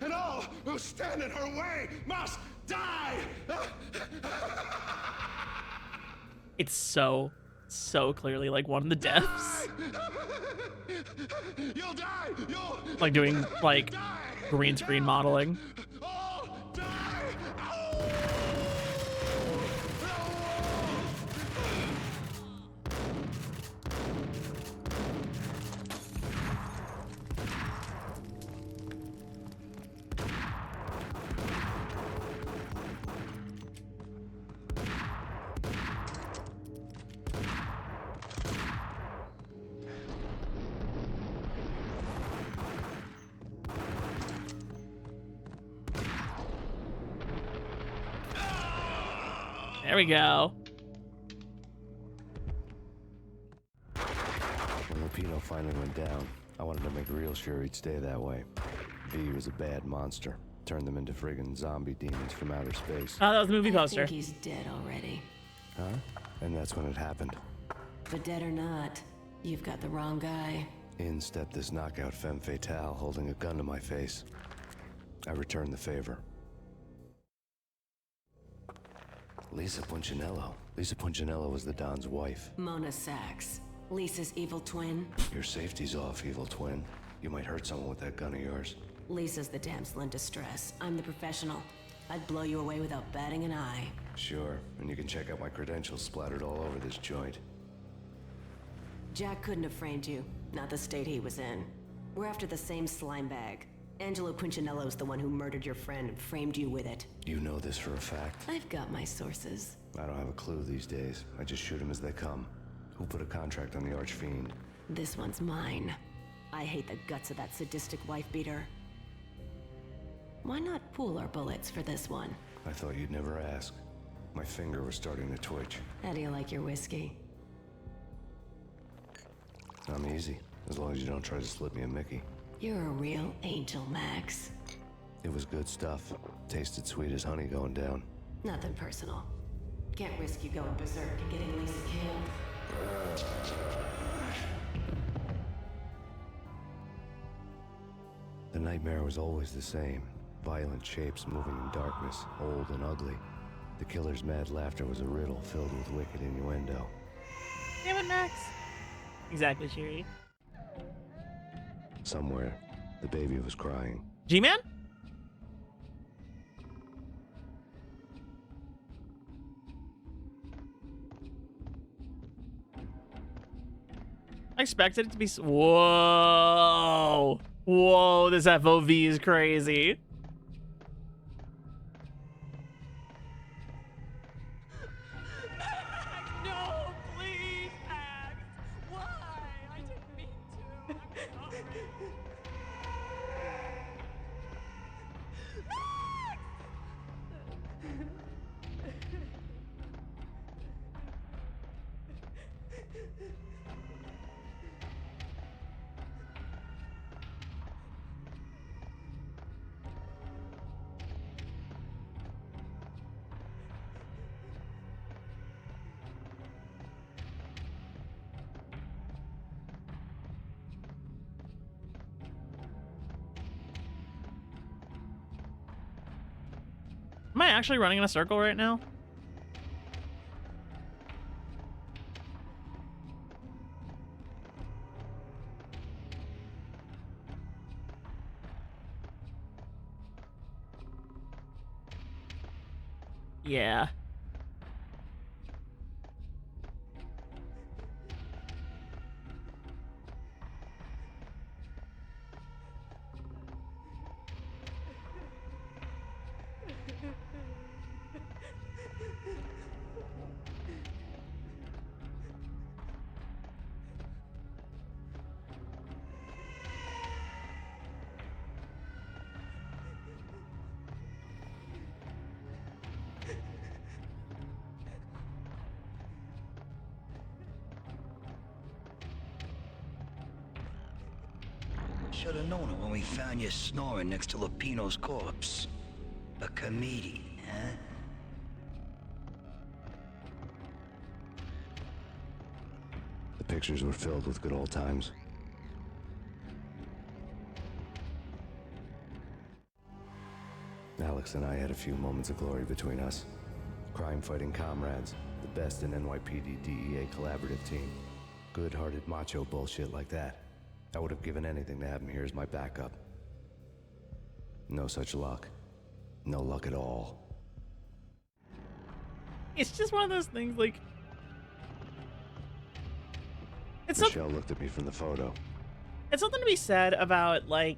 and all who stand in her way must die! It's so clearly like one of the deaths. You'll die! You'll Like doing like green screen modeling. There we go. When Lupino finally went down, I wanted to make real sure he'd stay that way. V was a bad monster. Turned them into friggin' zombie demons from outer space. Oh, that was the movie poster. I think he's dead already. Huh? And that's when it happened. But dead or not, you've got the wrong guy. In stepped this knockout femme fatale holding a gun to my face. I returned the favor. Lisa Punchinello. Lisa Punchinello was the Don's wife. Mona Sachs, Lisa's evil twin. Your safety's off, evil twin. You might hurt someone with that gun of yours. Lisa's the damsel in distress. I'm the professional. I'd blow you away without batting an eye. Sure, and you can check out my credentials splattered all over this joint. Jack couldn't have framed you, not the state he was in. We're after the same slime bag. Angelo Punchinello's the one who murdered your friend and framed you with it. You know this for a fact? I've got my sources. I don't have a clue these days. I just shoot them as they come. Who put a contract on the Archfiend? This one's mine. I hate the guts of that sadistic wife-beater. Why not pool our bullets for this one? I thought you'd never ask. My finger was starting to twitch. How do you like your whiskey? I'm easy, as long as you don't try to slip me a Mickey. You're a real angel, Max. It was good stuff. Tasted sweet as honey going down. Nothing personal. Can't risk you going berserk and getting Lisa killed. The nightmare was always the same. Violent shapes moving in darkness, old and ugly. The killer's mad laughter was a riddle filled with wicked innuendo. Damn it, Max. Exactly, Sherry. Somewhere, the baby was crying. G-Man? I expected it to be... Whoa! Whoa, this FOV is crazy. No, please, Max. Why? I didn't mean to. I'm sorry. Am I actually running in a circle right now? Yeah. Should have known it when we found you snoring next to Lupino's corpse. A comedian, huh? The pictures were filled with good old times. Alex and I had a few moments of glory between us. Crime-fighting comrades, The best in NYPD DEA collaborative team. Good-hearted macho bullshit like that. I would have given anything to have him here as my backup. No such luck. No luck at all. It's just one of those things, like... Michelle looked at me from the photo. It's something to be said about, like,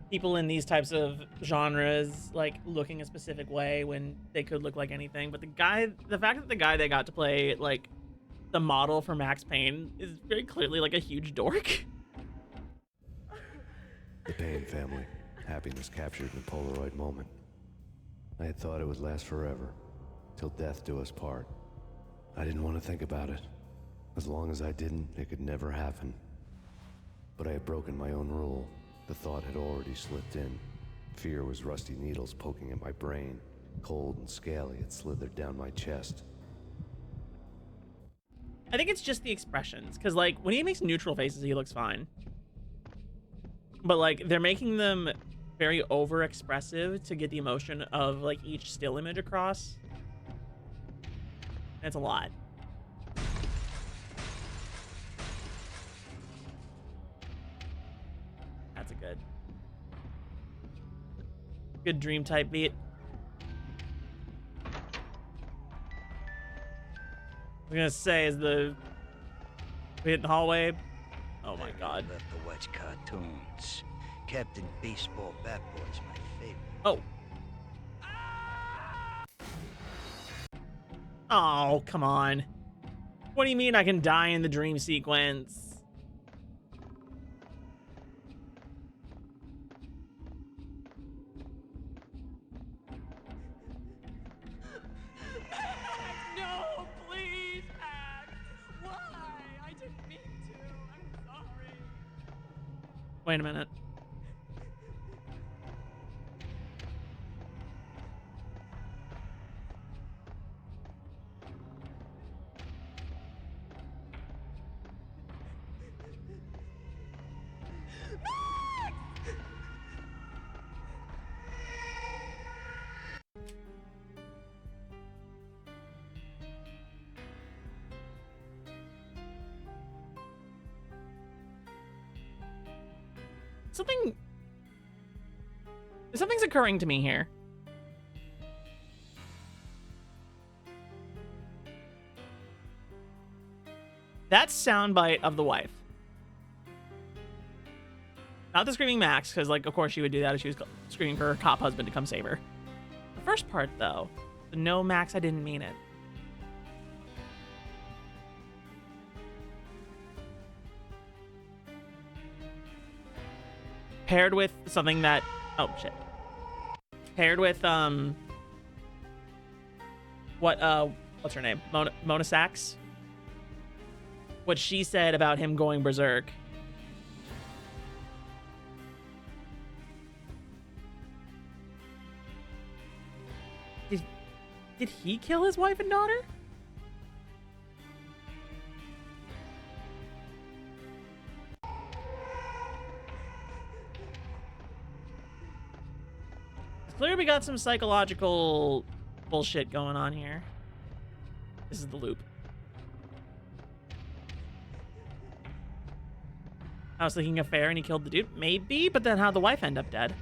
people in these types of genres, like, looking a specific way when they could look like anything. But the fact that the guy they got to play, like, the model for Max Payne is very clearly, like, a huge dork. The Payne family. Happiness captured in a Polaroid moment. I had thought it would last forever. Till death do us part. I didn't want to think about it. As long as I didn't, it could never happen. But I had broken my own rule. The thought had already slipped in. Fear was rusty needles poking at my brain. Cold and scaly, it slithered down my chest. I think it's just the expressions, because, like, when he makes neutral faces, he looks fine. But, like, they're making them very over-expressive to get the emotion of, like, each still image across. And it's a lot. That's a good dream type beat. I was gonna say, is the we hit the hallway? Oh my god. Left to watch cartoons. Captain Baseball Bat Boy's my favorite. Oh. Oh, come on. What do you mean I can die in the dream sequence? No, please, Max. Why? I didn't mean to. I'm sorry. Wait a minute. Something's occurring to me here. That's soundbite of the wife. Not the screaming Max, because, like, of course she would do that if she was screaming for her cop husband to come save her. The first part, though, the no, Max, I didn't mean it. Paired with something that... Oh, shit. Paired with, what's her name? Mona Sachs? What she said about him going berserk. Did he kill his wife and daughter? Clearly we got some psychological bullshit going on here. This is the loop. I was thinking affair and he killed the dude. Maybe, but then how'd the wife end up dead?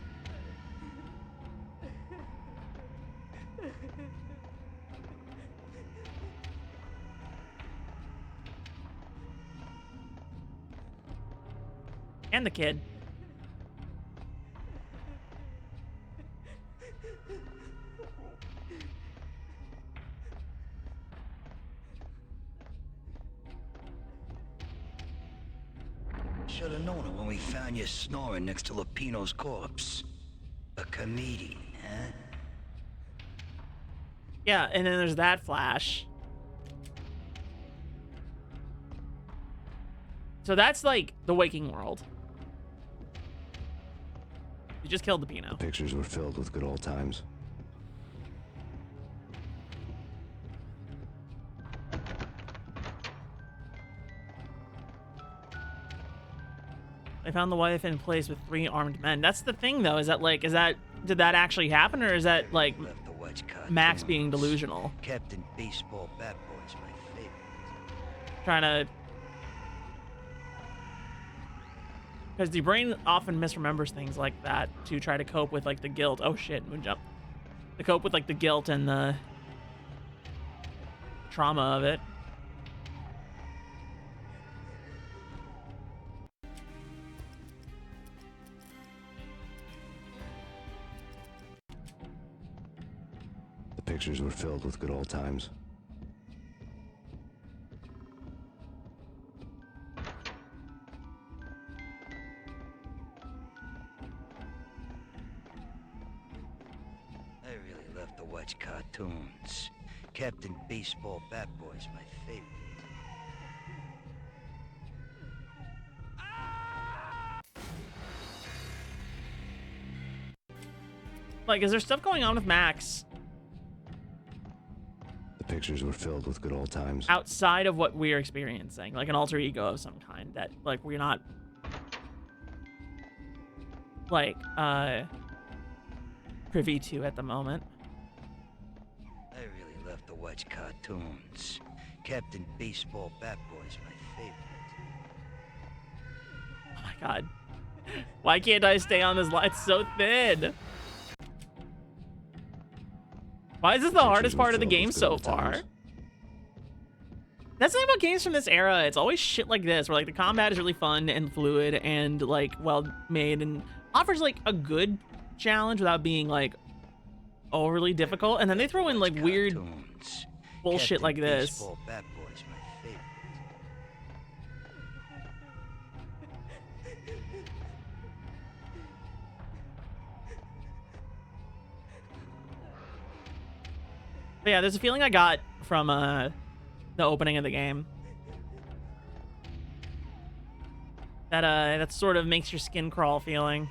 And the kid. Should have known it when we found you snoring next to Lupino's corpse. A comedian, huh? Yeah, and then there's that flash. So that's like the waking world. You just killed the Pino. The pictures were filled with good old times. They found the wife in place with 3 armed men. That's the thing, though. Is that, did that actually happen, or is that, like... Left to watch watch cartoons. Max being delusional. Captain Baseball Bat Boy's my favorite. Trying to... Because the brain often misremembers things like that to try to cope with, like, the guilt. Oh, shit. Moon jump. To cope with, like, the guilt and the trauma of it. The pictures were filled with good old times. I really love to watch cartoons. Captain Baseball Bat Boy's my favorite. Like, is there stuff going on with Max The pictures were filled with good old times. outside of what we're experiencing? Like an alter ego of some kind that, like, we're not, like, privy to at the moment. I really love to watch cartoons. Captain Baseball Bat Boy's my favorite. Oh my god. Why can't I stay on this line? It's so thin. Why is this the hardest part of the game so far? That's the thing about games from this era. It's always shit like this, where like the combat is really fun and fluid and like well made and offers like a good challenge without being like overly difficult. And then they throw in like weird bullshit like this. Baseball Bat Boy's my favorite. But yeah, there's a feeling I got from the opening of the game that sort of makes your skin crawl feeling.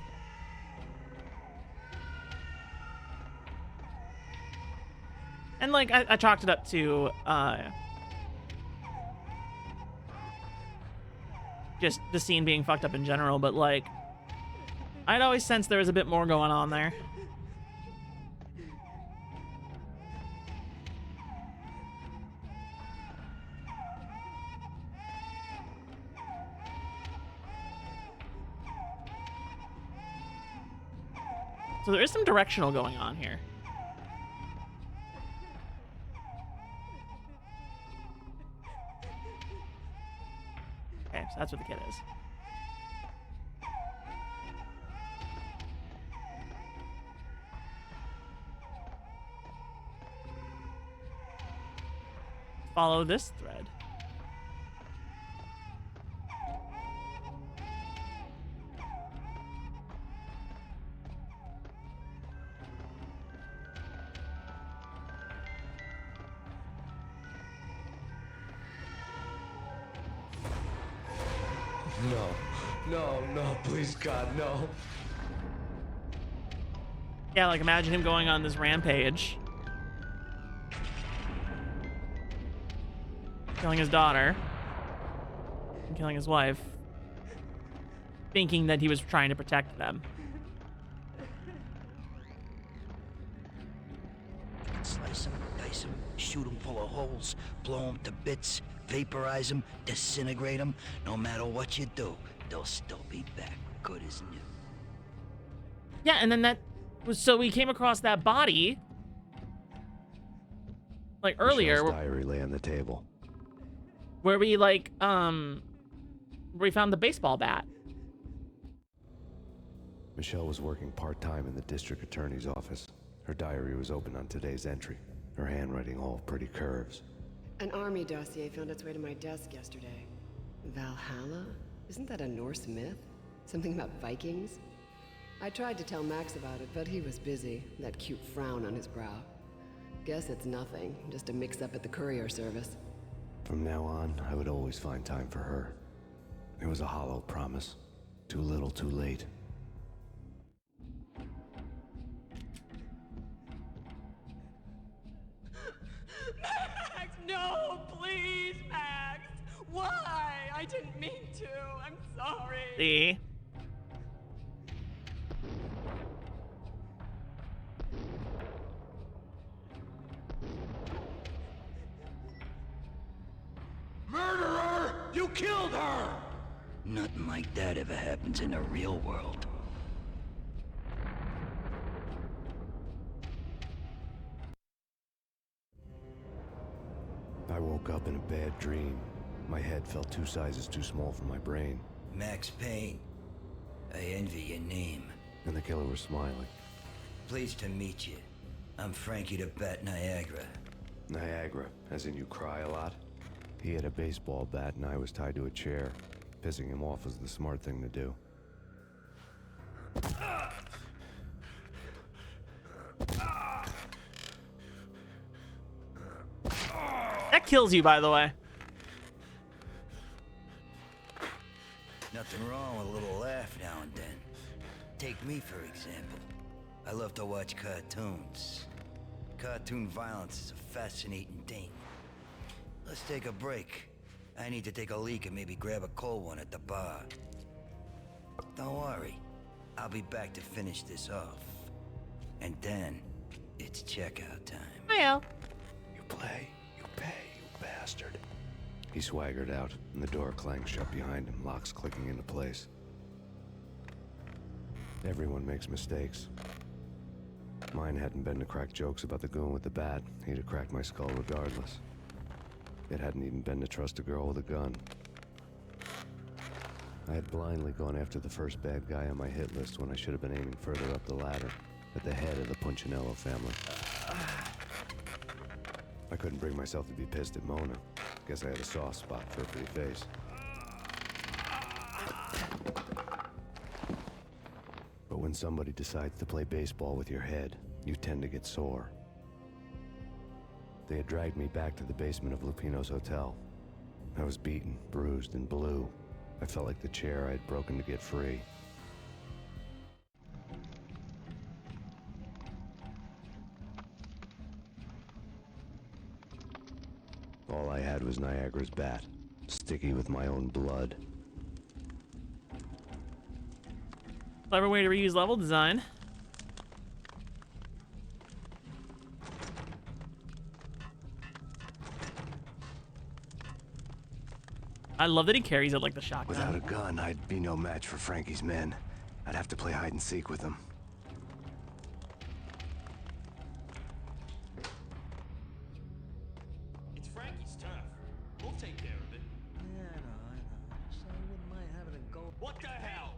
And like I chalked it up to just the scene being fucked up in general, but like I'd always sensed there was a bit more going on there. So there is some directional going on here. Okay, so that's what the kid is. Follow this thread. No, please, God, no. Yeah, like imagine him going on this rampage. Killing his daughter. And killing his wife. Thinking that he was trying to protect them. Slice them, dice them, shoot them full of holes, blow them to bits, vaporize them, disintegrate them. No matter what you do, they'll still be back good as new. Yeah, and then that was so we came across that body like earlier Michelle's diary lay on the table. where we like where we found the baseball bat. Michelle was working part-time in the district attorney's office. Her diary was open on today's entry. Her handwriting all pretty curves. An army dossier found its way to my desk yesterday. Valhalla? Isn't that a Norse myth? Something about Vikings? I tried to tell Max about it, but he was busy, that cute frown on his brow. Guess it's nothing, just a mix-up at the courier service. From now on, I would always find time for her. It was a hollow promise. Too little, too late. Max, no, please, Max. Why? I didn't mean to. I'm sorry. See? killed her! Nothing like that ever happens in the real world. I woke up in a bad dream. My head felt 2 sizes too small for my brain. Max Payne. I envy your name. And the killer was smiling. Pleased to meet you. I'm Frankie the Bat Niagara. Niagara, as in you cry a lot? He had a baseball bat and I was tied to a chair. Pissing him off was the smart thing to do. That kills you, by the way. Nothing wrong with a little laugh now and then. Take me, for example. I love to watch cartoons. Cartoon violence is a fascinating thing. Let's take a break. I need to take a leak and maybe grab a cold one at the bar. Don't worry. I'll be back to finish this off. And then, it's checkout time. Hiya. You play, you pay, you bastard. He swaggered out, and the door clanged shut behind him, locks clicking into place. Everyone makes mistakes. Mine hadn't been to crack jokes about the goon with the bat. He'd have cracked my skull regardless. It hadn't even been to trust a girl with a gun. I had blindly gone after the first bad guy on my hit list when I should have been aiming further up the ladder, at the head of the Punchinello family. I couldn't bring myself to be pissed at Mona. Guess I had a soft spot for a pretty face. But when somebody decides to play baseball with your head, you tend to get sore. They had dragged me back to the basement of Lupino's hotel. I was beaten, bruised, and blue. I felt like the chair I had broken to get free. All I had was Niagara's bat, sticky with my own blood. Clever way to reuse level design. I love that he carries it like the shotgun. Without a gun, I'd be no match for Frankie's men. I'd have to play hide and seek with them. It's Frankie's turf. We'll take care of it. Yeah, I know. So I wouldn't mind having a go. What the hell?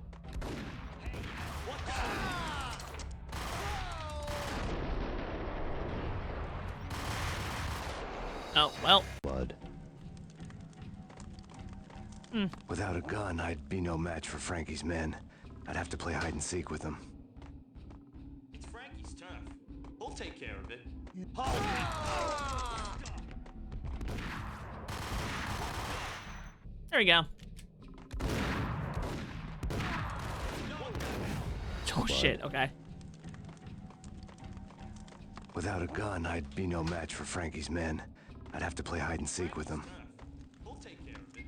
Hey, what the Oh, well. Blood. Without a gun, I'd be no match for Frankie's men. I'd have to play hide and seek with them. It's Frankie's turf. We'll take care of it. There we go. Oh shit, okay. Without a gun, I'd be no match for Frankie's men. I'd have to play hide and seek with them. We'll take care of it.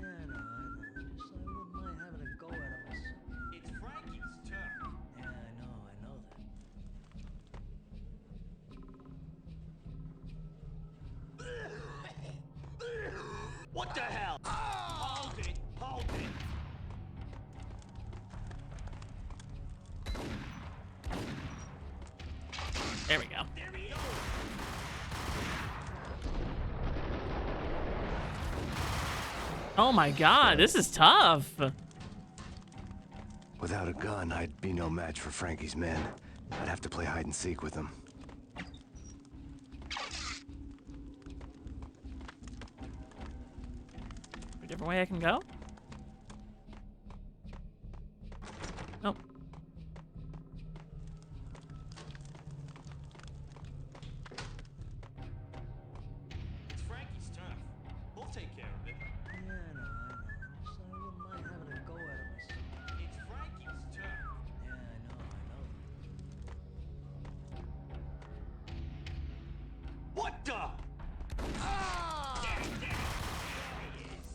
Yeah, I know. So I wouldn't mind having a go at him. It's Frankie's turf. Yeah, I know that. What the hell? Hold it, hold it. There we go. There we go. Oh my god, this is tough. Without a gun, I'd be no match for Frankie's men. I'd have to play hide and seek with them. A different way I can go? Nope. It's Frankie's turf. We'll take care of it. Yeah, I know. So I wouldn't mind having a go at him. It's Frankie's turf. Yeah, I know. What the? There he is.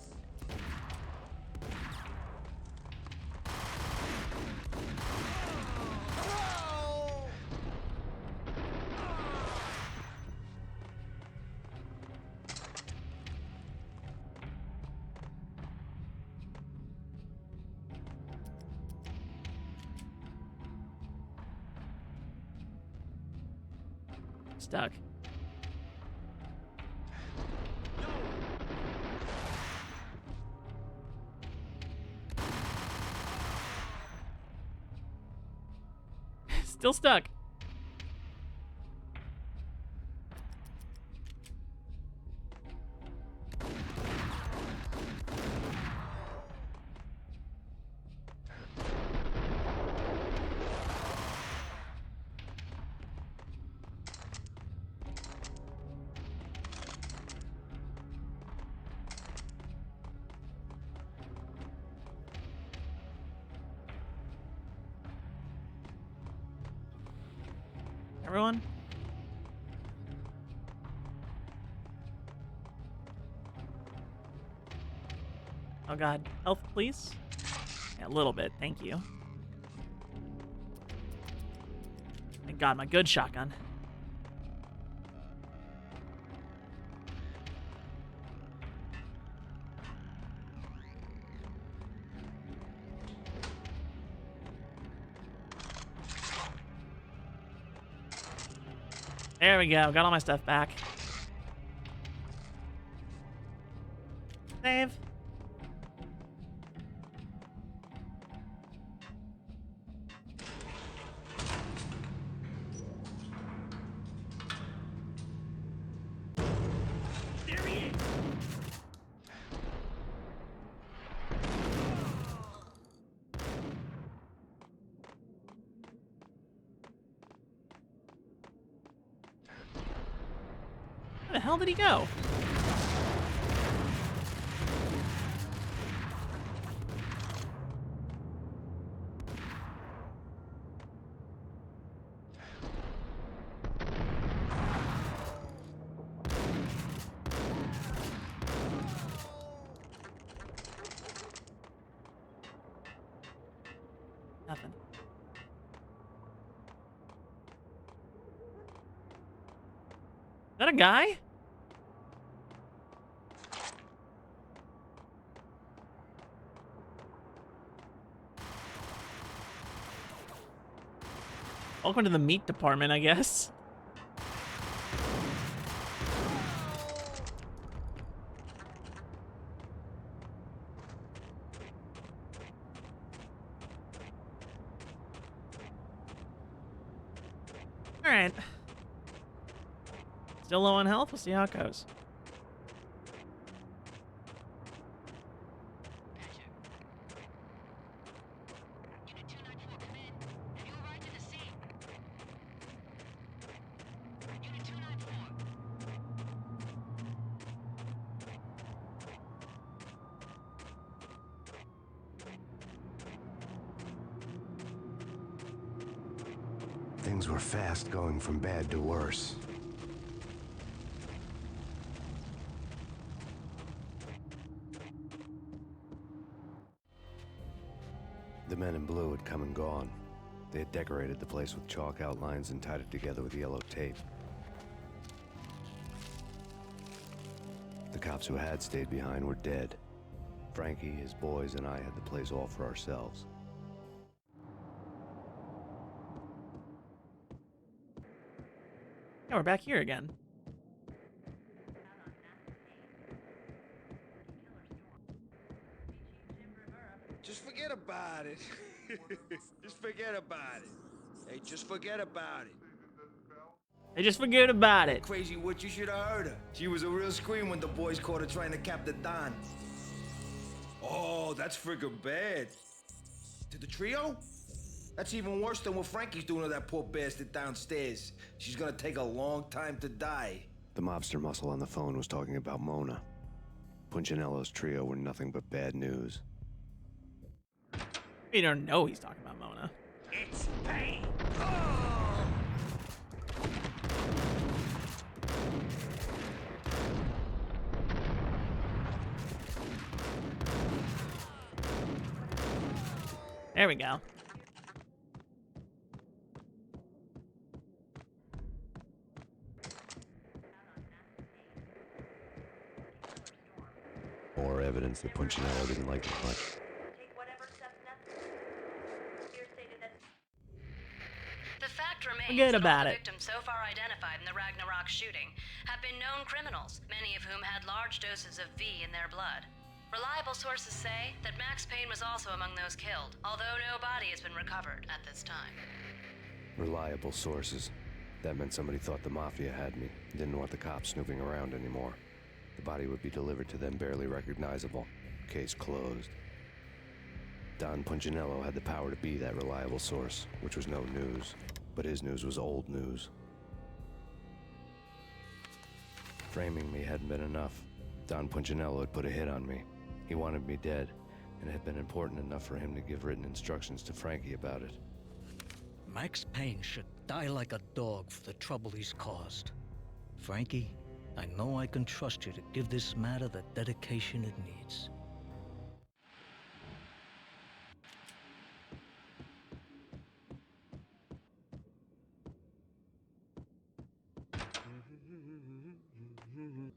Stuck. Still stuck. Everyone? Oh god. Health, please? Yeah, a little bit. Thank you. Thank god, my good shotgun. There we go. Got all my stuff back. Save. There he is! Where the hell did he go? Nothing. Is that a guy? Welcome to the meat department, I guess. Alright. Still low on health? We'll see how it goes. Things were fast going from bad to worse. The men in blue had come and gone. They had decorated the place with chalk outlines and tied it together with yellow tape. The cops who had stayed behind were dead. Frankie, his boys, and I had the place all for ourselves. Yeah, we're back here again. Just forget about it. Just forget about it. Hey, just forget about it. Hey, just forget about it. Crazy witch, you should have heard her. She was a real scream when the boys caught her trying to cap the Don. Oh, that's friggin' bad. To the trio? That's even worse than what Frankie's doing to that poor bastard downstairs. She's gonna take a long time to die. The mobster muscle on the phone was talking about Mona. Punchinello's trio were nothing but bad news. You don't know he's talking about Mona. It's Payne! There we go. More evidence that Punchinello didn't like it much. The fact remains Forget about all the it. victims so far identified in the Ragnarok shooting have been known criminals, many of whom had large doses of V in their blood. Reliable sources say that Max Payne was also among those killed, although no body has been recovered at this time. Reliable sources. That meant somebody thought the Mafia had me, didn't want the cops snooping around anymore. The body would be delivered to them barely recognizable. Case closed. Don Punchinello had the power to be that reliable source, which was no news. But his news was old news. Framing me hadn't been enough. Don Punchinello had put a hit on me. He wanted me dead, and it had been important enough for him to give written instructions to Frankie about it. Max Payne should die like a dog for the trouble he's caused. Frankie, I know I can trust you to give this matter the dedication it needs.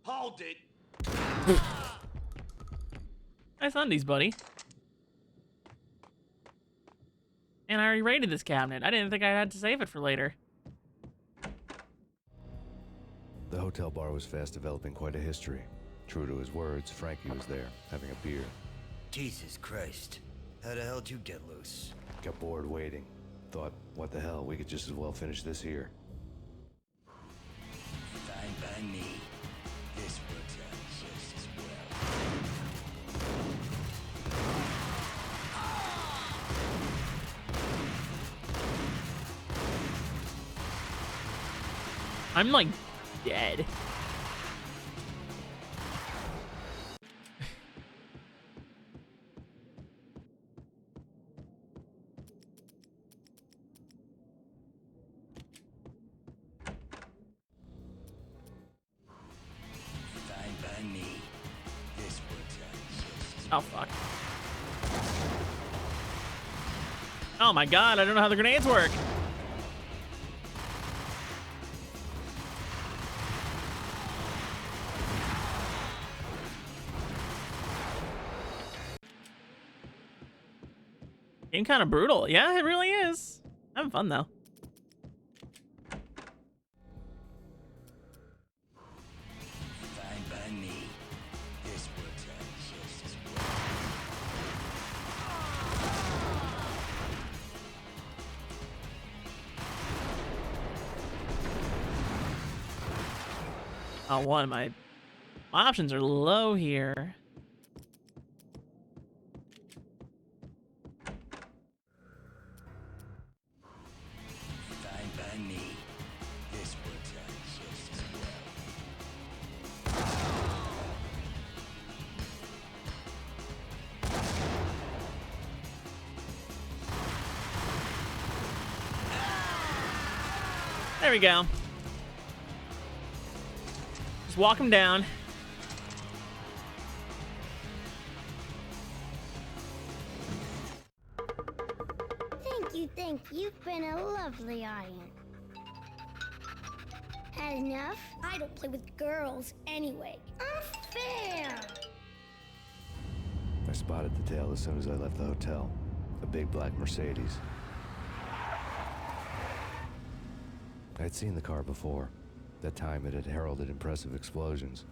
Hold it! Nice undies, buddy. And I already raided this cabinet. I didn't think I had to save it for later. The hotel bar was fast developing quite a history. True to his words, Frankie was there, having a beer. Jesus Christ. How the hell did you get loose? Got bored waiting. Thought, what the hell, we could just as well finish this here. Fine by me. This works out just as well. I'm like dead. Fine by me. This works out just as Oh, fuck. Oh my god, I don't know how the grenades work. Game kind of brutal. Yeah, it really is. Having fun though. fine by me. This works out just as well. Oh, one, my options are low here. Fine by me. This works out just as well. There we go. Just walk him down. Thank you. You've been a lovely audience. Had enough? I don't play with girls anyway. Unfair! I spotted the tail as soon as I left the hotel. A big black Mercedes. I had seen the car before. That time it had heralded impressive explosions.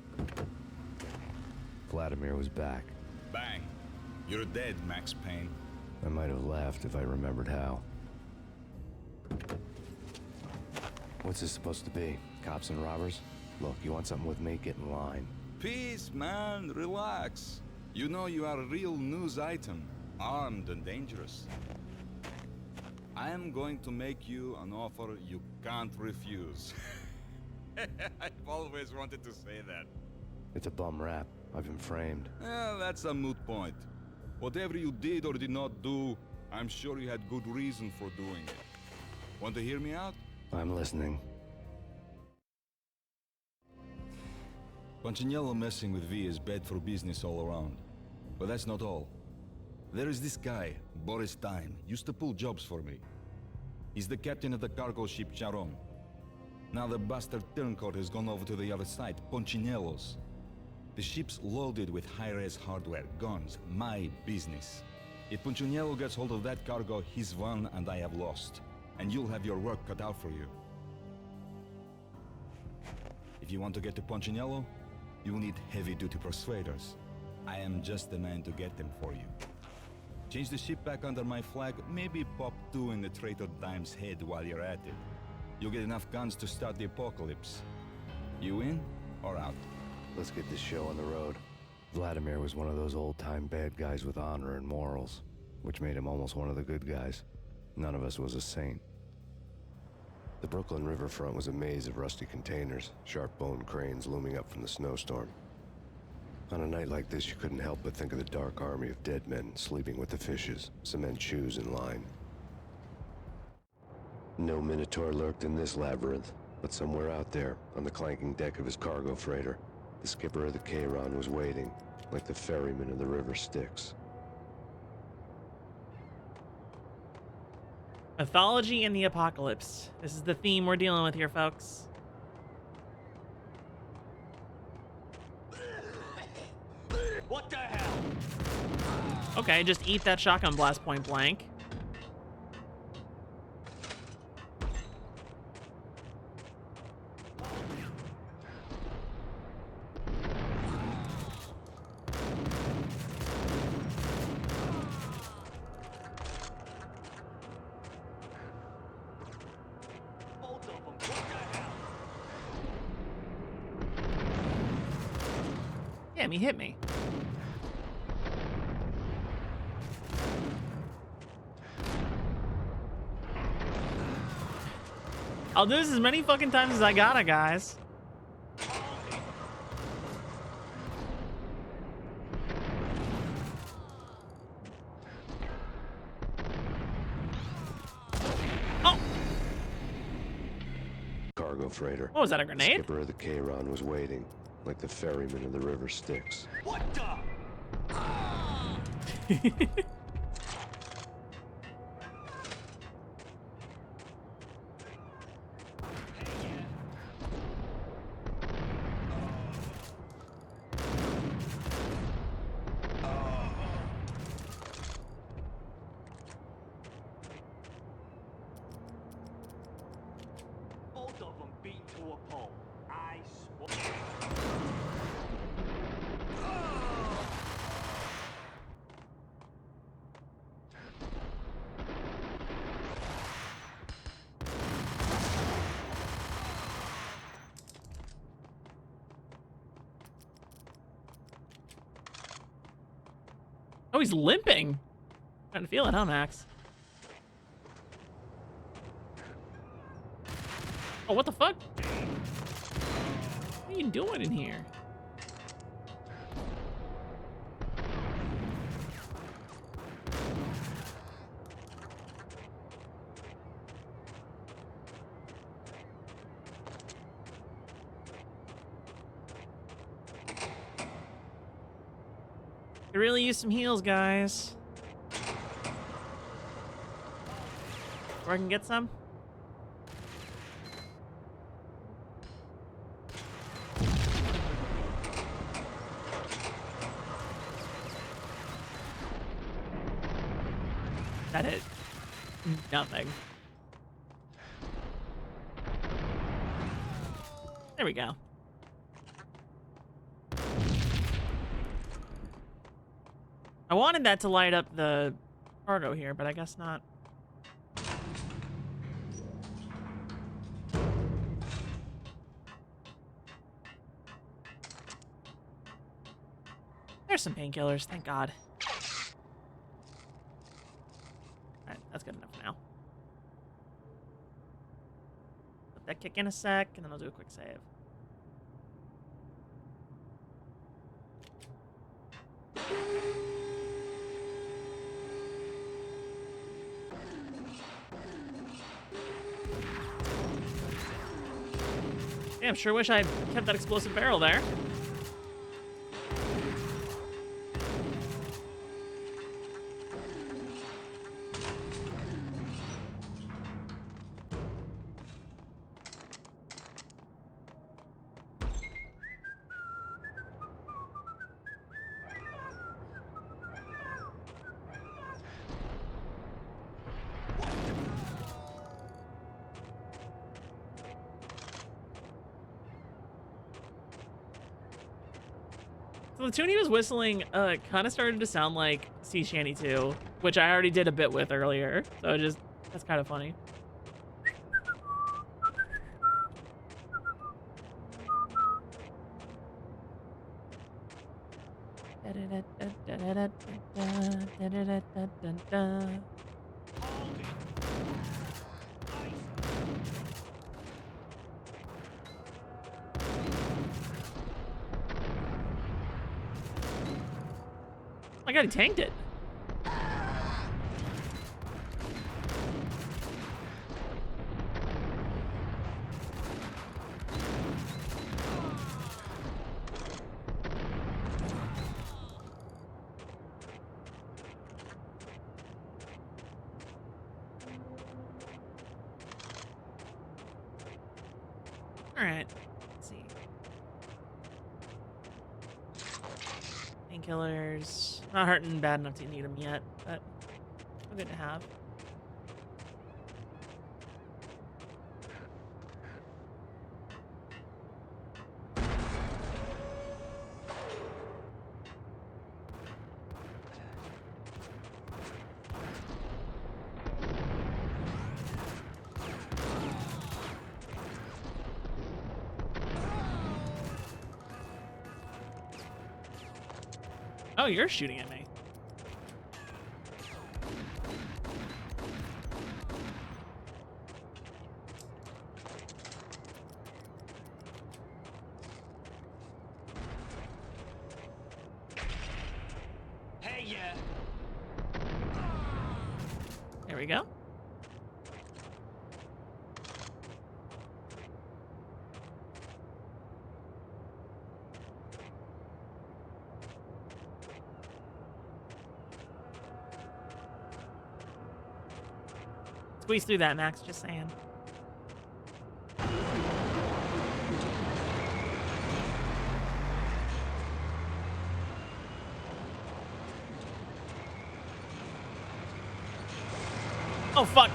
Vladimir was back. Bang. You're dead, Max Payne. I might have laughed if I remembered how. What's this supposed to be? Cops and robbers? Look, you want something with me? Get in line. Peace, man. Relax. You know you are a real news item. Armed and dangerous. I am going to make you an offer you can't refuse. I've always wanted to say that. It's a bum rap. I've been framed. That's a moot point. Whatever you did or did not do, I'm sure you had good reason for doing it. Want to hear me out? I'm listening. Punchinello messing with V is bad for business all around. But that's not all. There is this guy, Boris Time, used to pull jobs for me. He's the captain of the cargo ship Charon. Now the bastard turncoat has gone over to the other side, Punchinello's. The ship's loaded with high-res hardware, guns, my business. If Punchinello gets hold of that cargo, he's won and I have lost. and you'll have your work cut out for you. If you want to get to Punchinello, you'll need heavy-duty persuaders. I am just the man to get them for you. Change the ship back under my flag, maybe pop 2 in the traitor Dime's head while you're at it. You'll get enough guns to start the apocalypse. You in or out? Let's get this show on the road. Vladimir was one of those old-time bad guys with honor and morals, which made him almost one of the good guys. None of us was a saint. The Brooklyn riverfront was a maze of rusty containers, sharp-boned cranes looming up from the snowstorm. On a night like this, you couldn't help but think of the dark army of dead men sleeping with the fishes, cement shoes in line. No Minotaur lurked in this labyrinth, but somewhere out there, on the clanking deck of his cargo freighter, the skipper of the Cheiron was waiting, like the ferryman of the river Styx. Mythology and the apocalypse. This is the theme we're dealing with here, folks. What the hell? Okay, just eat that shotgun blast point blank. Both of them. What the hell? Damn, he hit me. I'll do this as many fucking times as I gotta, guys. Oh! Cargo freighter. What was that, a grenade? The skipper of the Cheiron was waiting, like the ferryman of the river Styx. What the? Both of them beat to a pulp. I swear. Oh, he's limping. Trying to feel it, huh, Max? Oh, what the fuck? What are you doing in here? Could really use some heals, guys. Where I can get some? That hit nothing. There we go. I wanted that to light up the cargo here, but I guess not. There's some painkillers, thank God. Alright, that's good enough for now. Let that kick in a sec, and then I'll do a quick save. Damn, sure wish I kept that explosive barrel there. So the tune he was whistling kind of started to sound like Sea Shanty 2, which I already did a bit with earlier. So that's kind of funny. I got tanked it. All right. Let's see. Painkillers. Not hurting bad enough to need them yet, but still good to have. Oh, you're shooting at me. Hey, yeah. There we go. Squeeze through that, Max, just saying. Oh, fuck.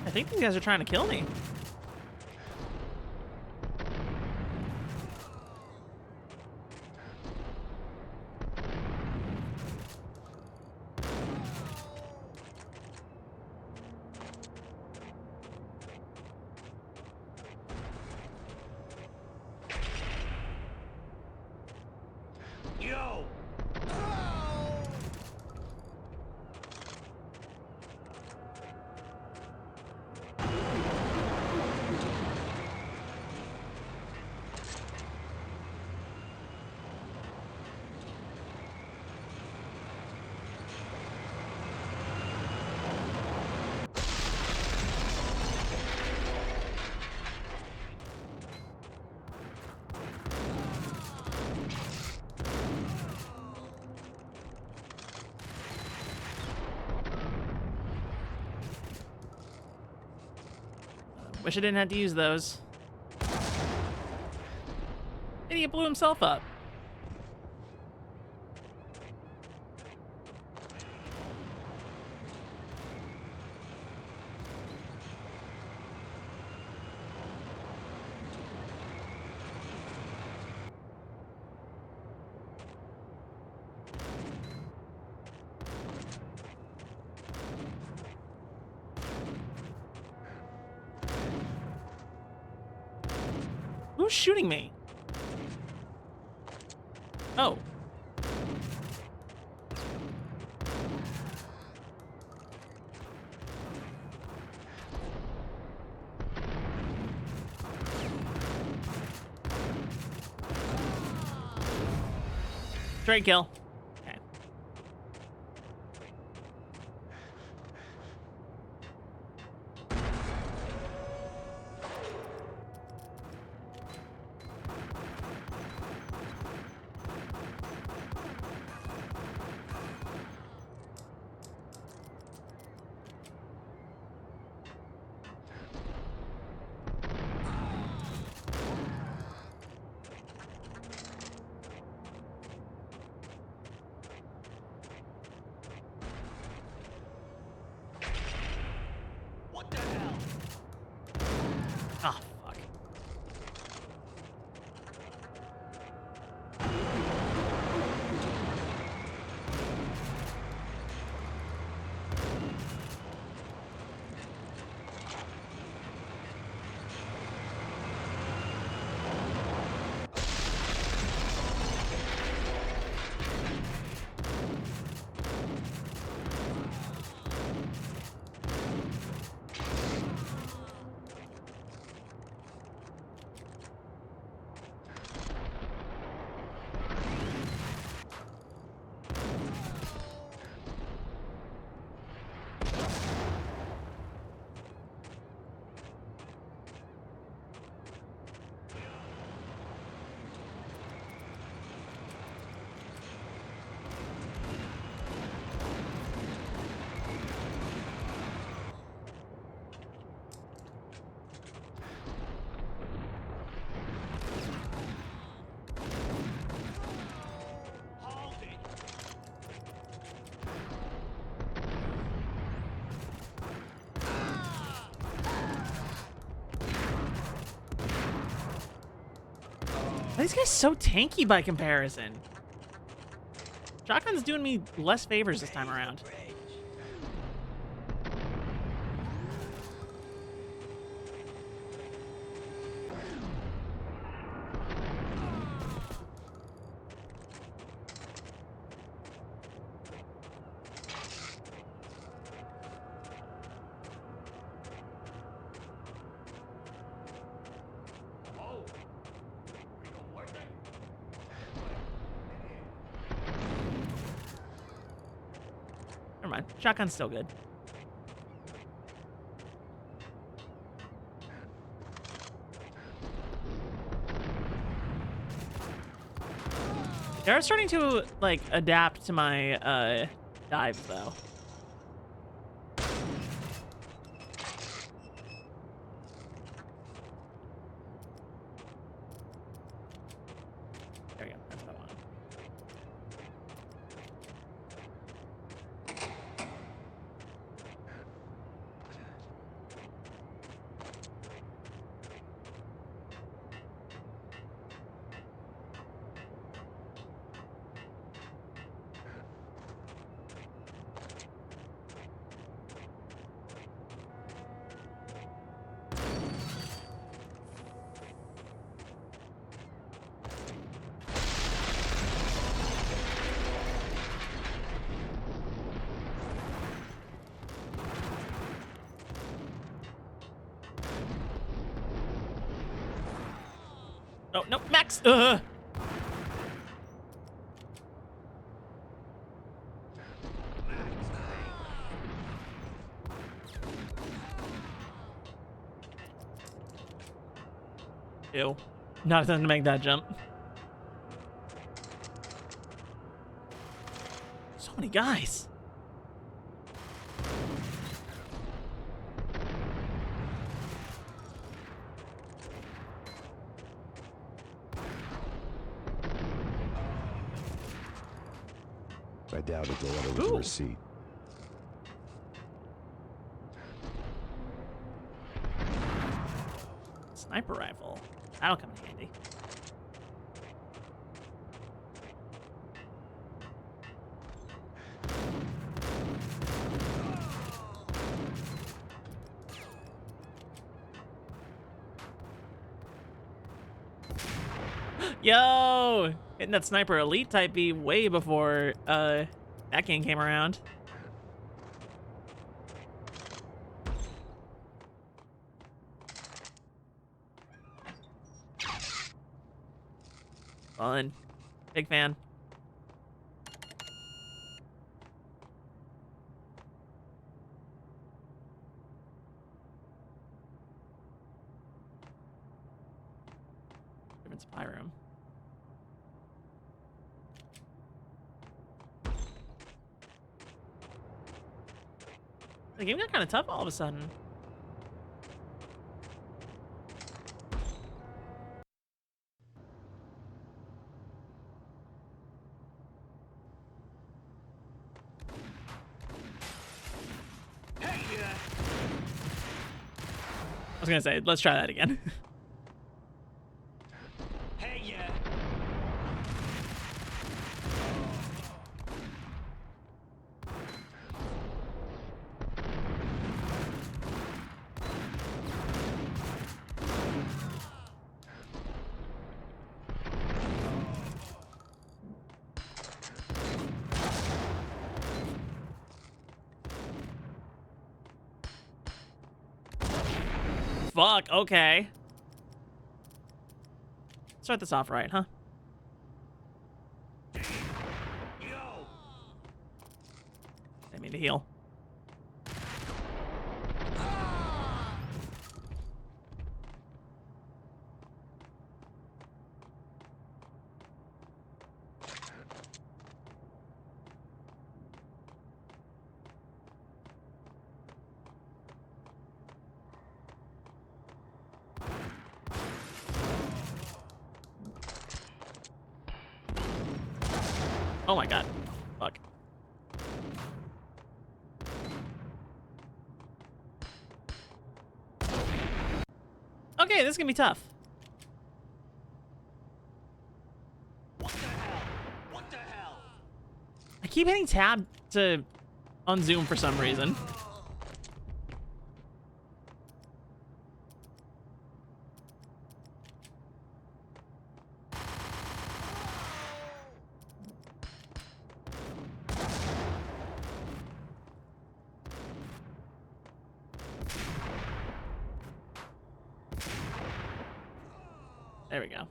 I think these guys are trying to kill me. Yo! Wish I didn't have to use those. Idiot blew himself up. Who's shooting me? Oh. Straight kill. Okay. These guys so tanky by comparison. Shotgun's doing me less favors this time around. Never mind. Shotgun's still good. They're starting to, like, adapt to my, dives, though. There we go. That's what I wanted. Oh, no, Max! Ew. Nothing to make that jump. So many guys. I doubted the letter was a receipt. Sniper rifle. That'll come in handy. Yo! Getting that sniper elite type B way before that game came around. Fun. Big fan. Different spy room. The game got kind of tough all of a sudden. I was gonna say, let's try that again. Hey, yeah. Fuck, okay. Start this off right, huh? I mean to heal. Oh my god. Fuck. Okay, this is gonna be tough. keep hitting tab to unzoom for some reason. There we go.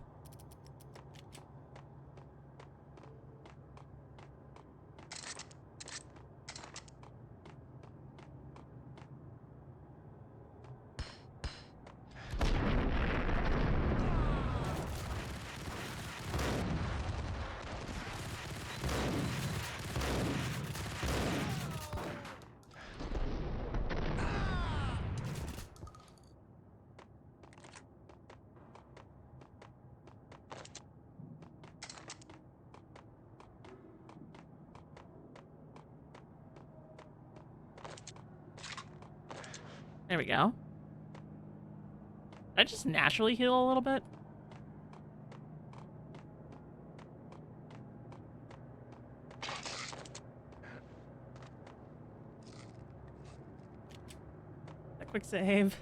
There we go. Did I just naturally heal a little bit? A quick save.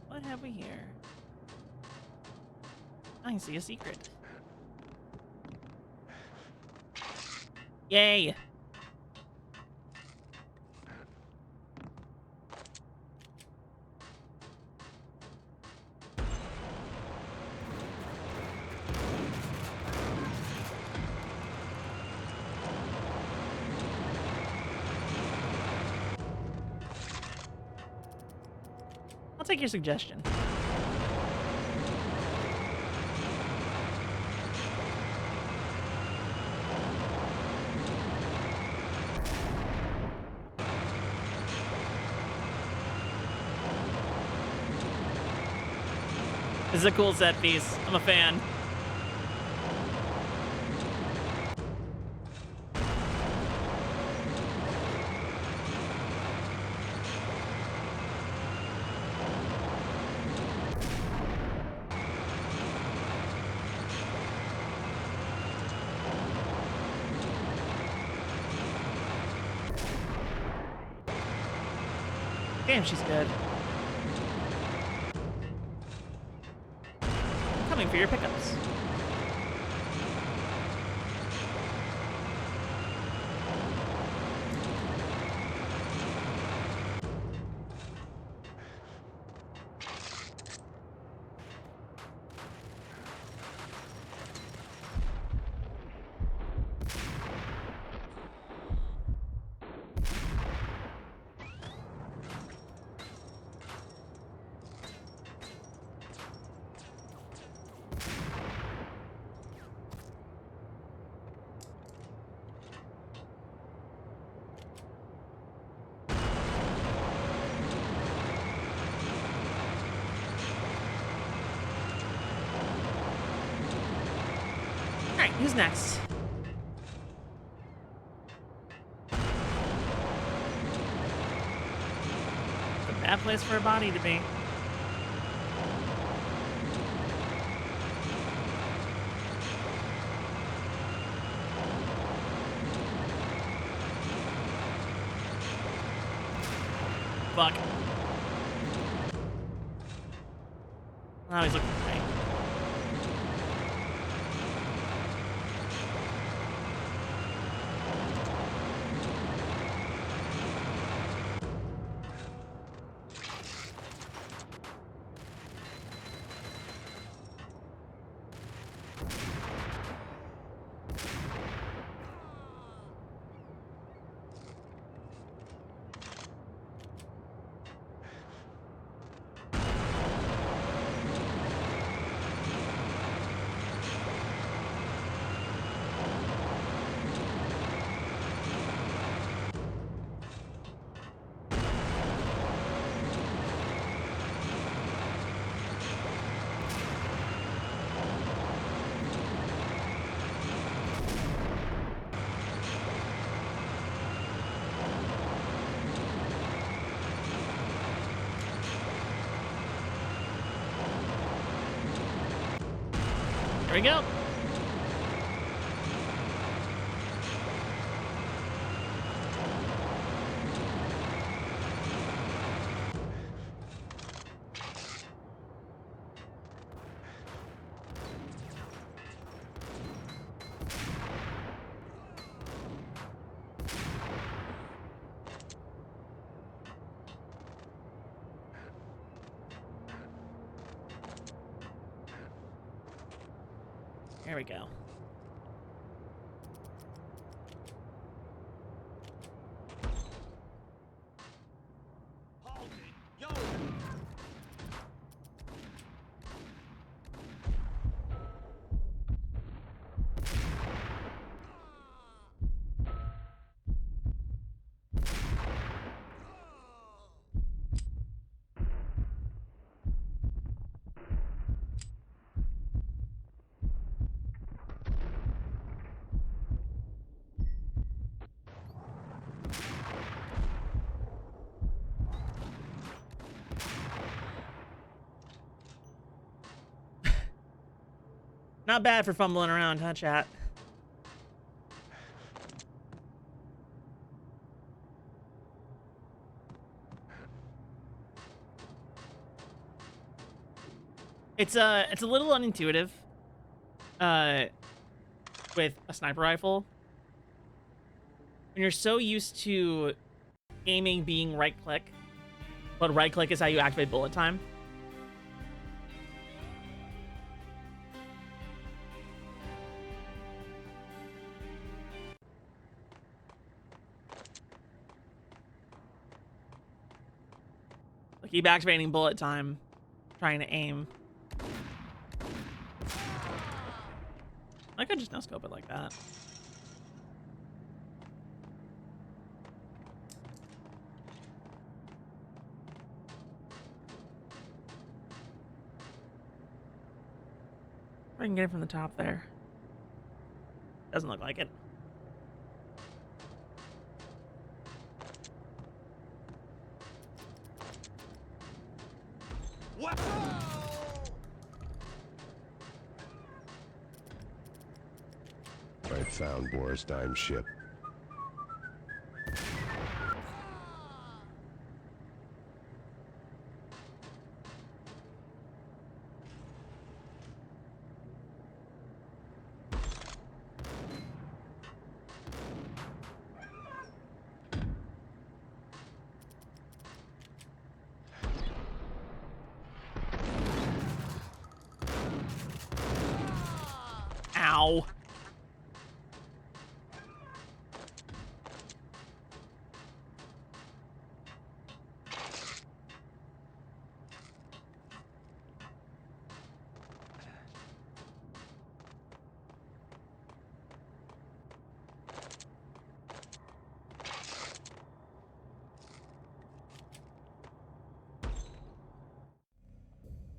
What have we here? I can see a secret. Yay! I'll take your suggestion. This is a cool set piece. I'm a fan. Damn, she's good. I'm coming for your pickups. Alright, who's next? It's a bad place for a body to be. Fuck. Oh, he's looking at me. Here we go. There we go. Not bad for fumbling around, huh, chat? It's a little unintuitive with a sniper rifle. When you're so used to aiming being right click, but right click is how you activate bullet time. Keep activating bullet time, trying to aim. I could just no-scope it like that. I can get it from the top there. Doesn't look like it. What? I found Boris Dime's ship. Ow.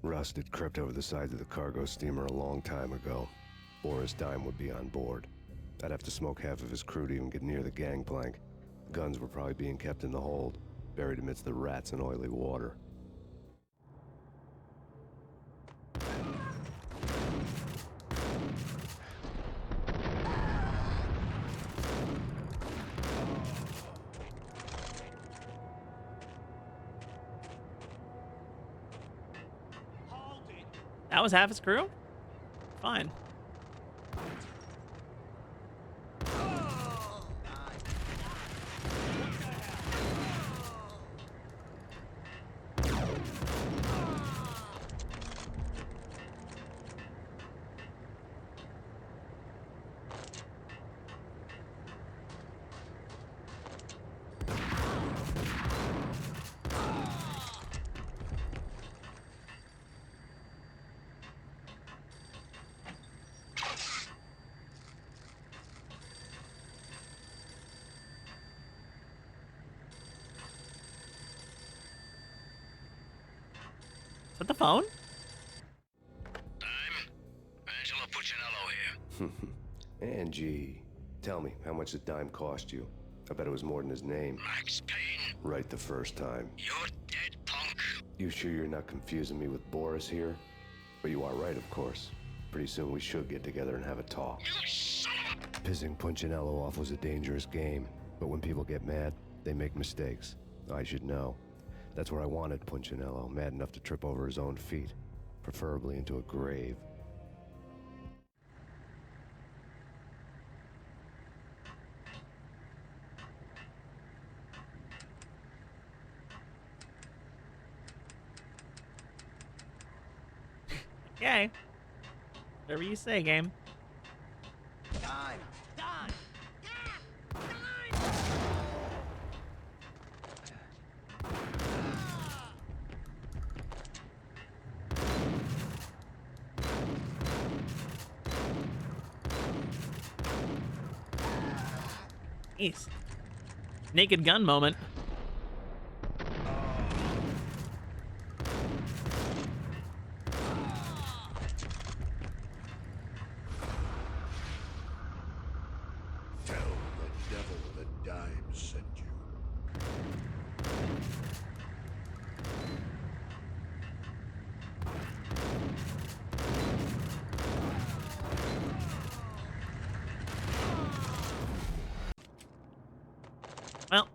Rust had crept over the sides of the cargo steamer a long time ago. Boris Dime would be on board. I'd have to smoke half of his crew to even get near the gangplank. The guns were probably being kept in the hold, buried amidst the rats and oily water. That was half his crew? Fine. Is that the phone? Angelo Puccinello here. Angie, tell me, how much did Dime cost you? I bet it was more than his name. Max Payne. Right the first time. You're dead, punk. You sure you're not confusing me with Boris here? But you are right, of course. Pretty soon we should get together and have a talk. Pissing Punchinello off was a dangerous game, but when people get mad, they make mistakes. I should know. That's where I wanted Punchinello, mad enough to trip over his own feet, preferably into a grave. Okay. Whatever you say, game. Time! Time! Jeez. Naked gun moment. Tell the devil that Dime sent you. Well.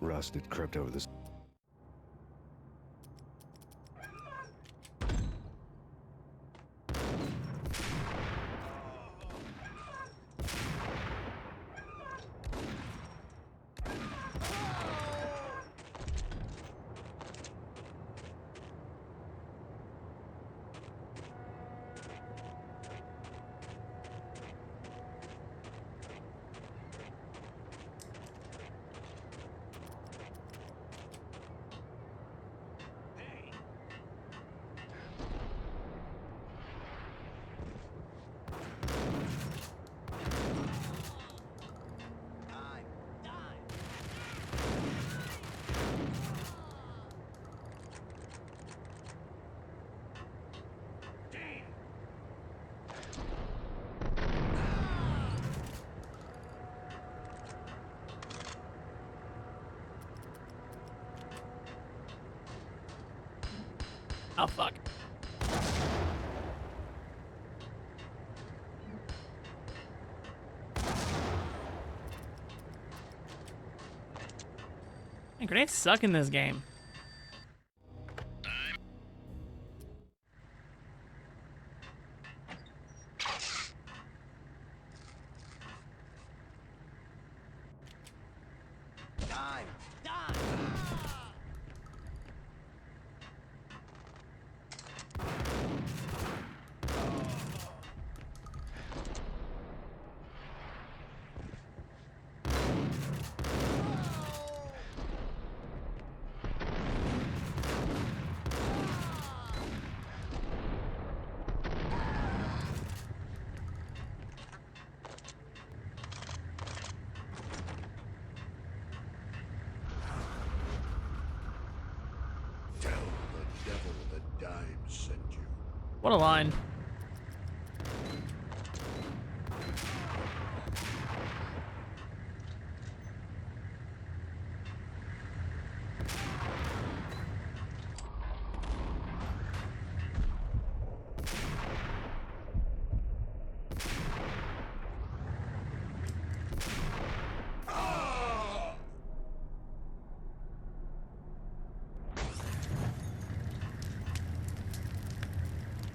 Rust had crept over this. Oh, fuck. Man, grenades suck in this game. Time! Time! Tell the devil that Dime sent you. What a line.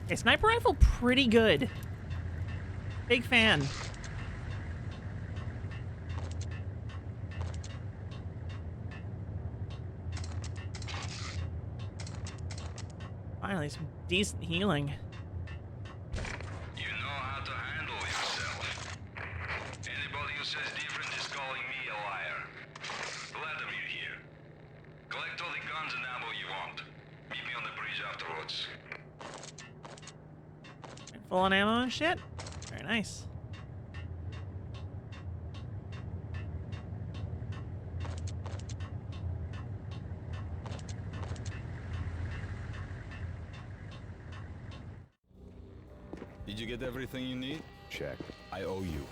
Okay, sniper rifle, pretty good. Big fan. Finally, some decent healing. You know how to handle yourself. Anybody who says different is calling me a liar. Glad of you here. Collect all the guns and ammo you want. Meet me on the bridge afterwards. Full on ammo and shit. Very nice. Did you get everything you need? Check. I owe you.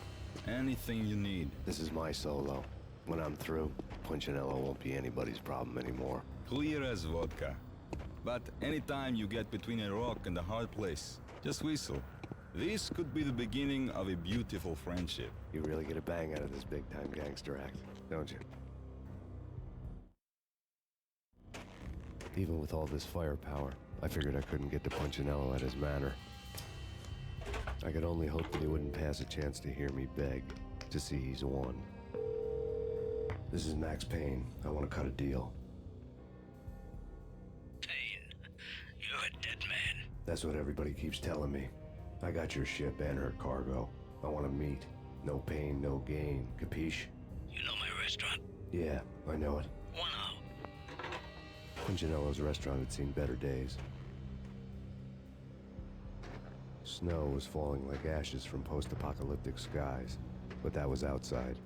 Anything you need. This is my solo. When I'm through, Punchinello won't be anybody's problem anymore. Clear as vodka. But anytime you get between a rock and a hard place, just whistle. This could be the beginning of a beautiful friendship. You really get a bang out of this big-time gangster act, don't you? Even with all this firepower, I figured I couldn't get to Punchinello at his manor. I could only hope that he wouldn't pass a chance to hear me beg, to see he's won. This is Max Payne. I want to cut a deal. Payne, you're a dead man. That's what everybody keeps telling me. I got your ship and her cargo. I want to meet. No pain, no gain. Capiche? You know my restaurant? Yeah, I know it. 1 hour. Punchinello's restaurant had seen better days. Snow was falling like ashes from post-apocalyptic skies, but that was outside.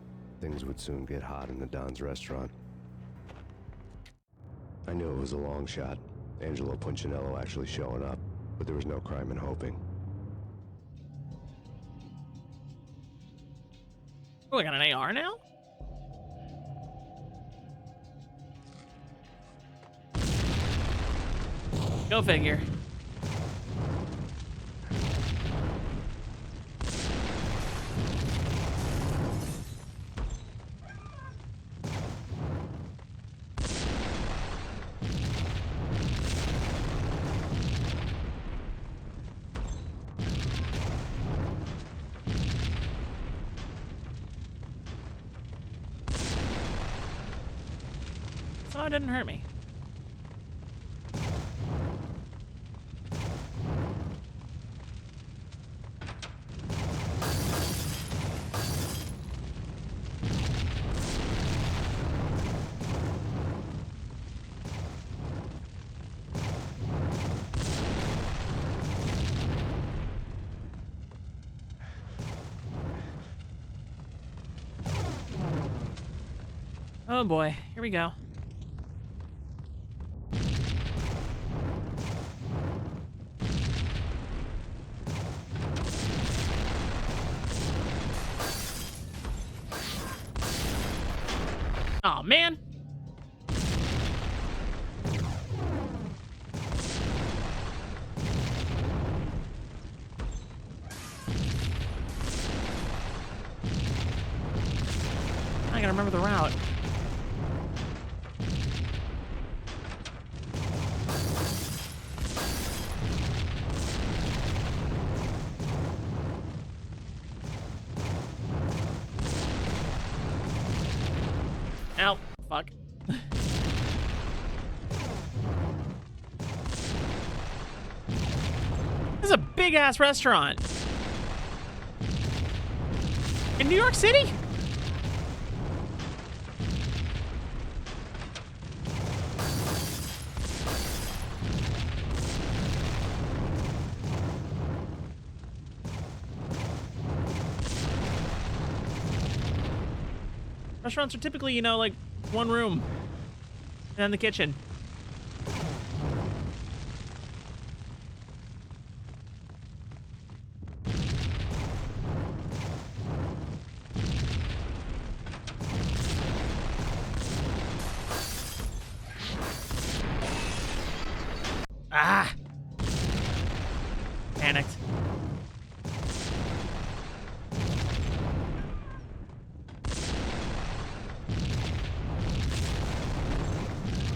Things would soon get hot in the Don's restaurant. I knew it was a long shot, Angelo Punchinello actually showing up, but there was no crime in hoping. Oh, I got an AR now? Go figure. Oh, it didn't hurt me. Oh boy, here we go. Oh man. I gotta remember the route. Ow, fuck. This is a big ass restaurant. In New York City? Restaurants are typically, you know, like one room and then the kitchen. Ah! Panicked.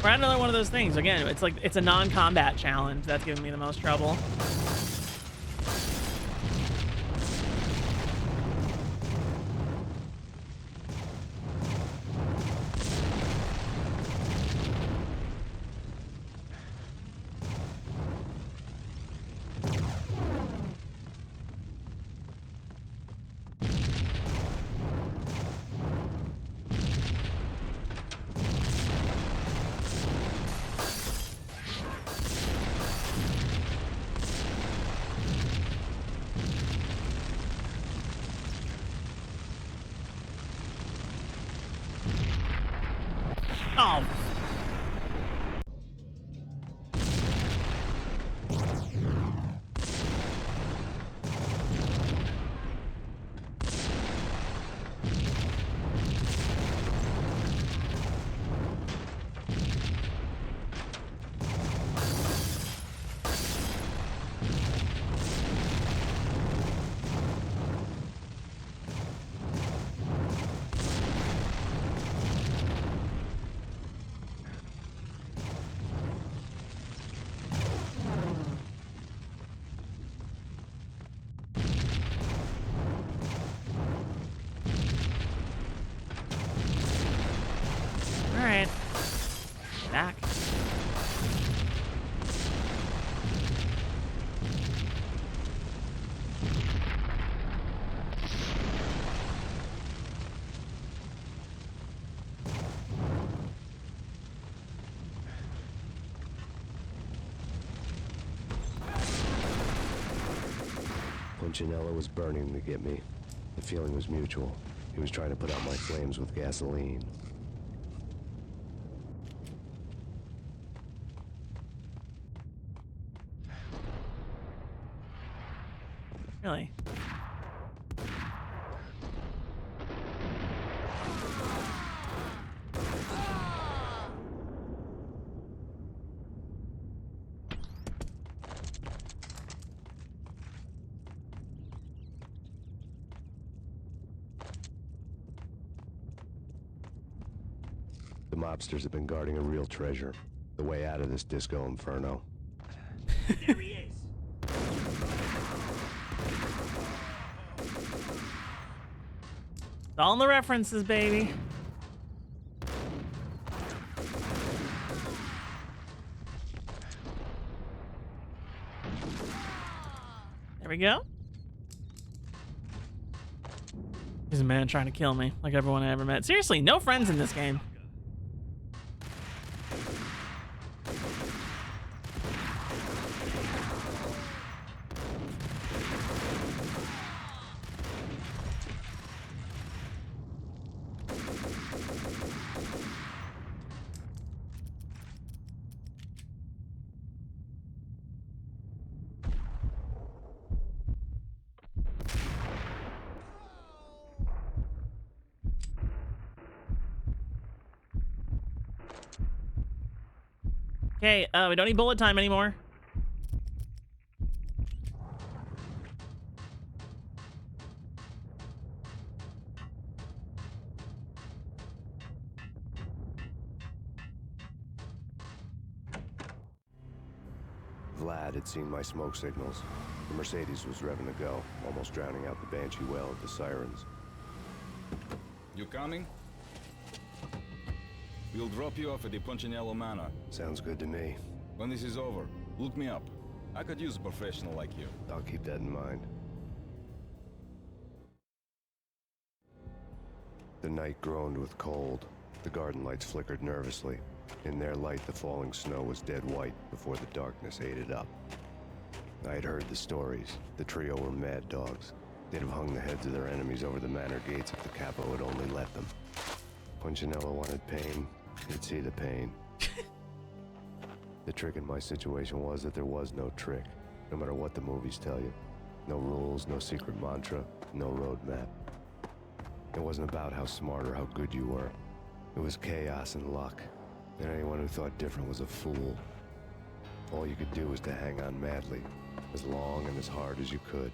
We're at another one of those things. Again, it's like, it's a non-combat challenge that's giving me the most trouble. Oh. Alright. Back. Punchinello was burning to get me. The feeling was mutual. He was trying to put out my flames with gasoline. Really? The mobsters have been guarding a real treasure. The way out of this disco inferno. There he is. It's all in the references, baby. There we go. He's a man trying to kill me, like everyone I ever met. Seriously, no friends in this game. Okay, we don't need bullet time anymore. Vlad had seen my smoke signals. The Mercedes was revving to go, almost drowning out the Banshee well of the sirens. You coming? We'll drop you off at the Punchinello Manor. Sounds good to me. When this is over, look me up. I could use a professional like you. I'll keep that in mind. The night groaned with cold. The garden lights flickered nervously. In their light, the falling snow was dead white before the darkness ate it up. I had heard the stories. The trio were mad dogs. They'd have hung the heads of their enemies over the manor gates if the capo had only let them. Punchinello wanted Payne. He'd see the pain. The trick in my situation was that there was no trick, no matter what the movies tell you. No rules, no secret mantra, no roadmap. It wasn't about how smart or how good you were. It was chaos and luck, and anyone who thought different was a fool. All you could do was to hang on madly, as long and as hard as you could.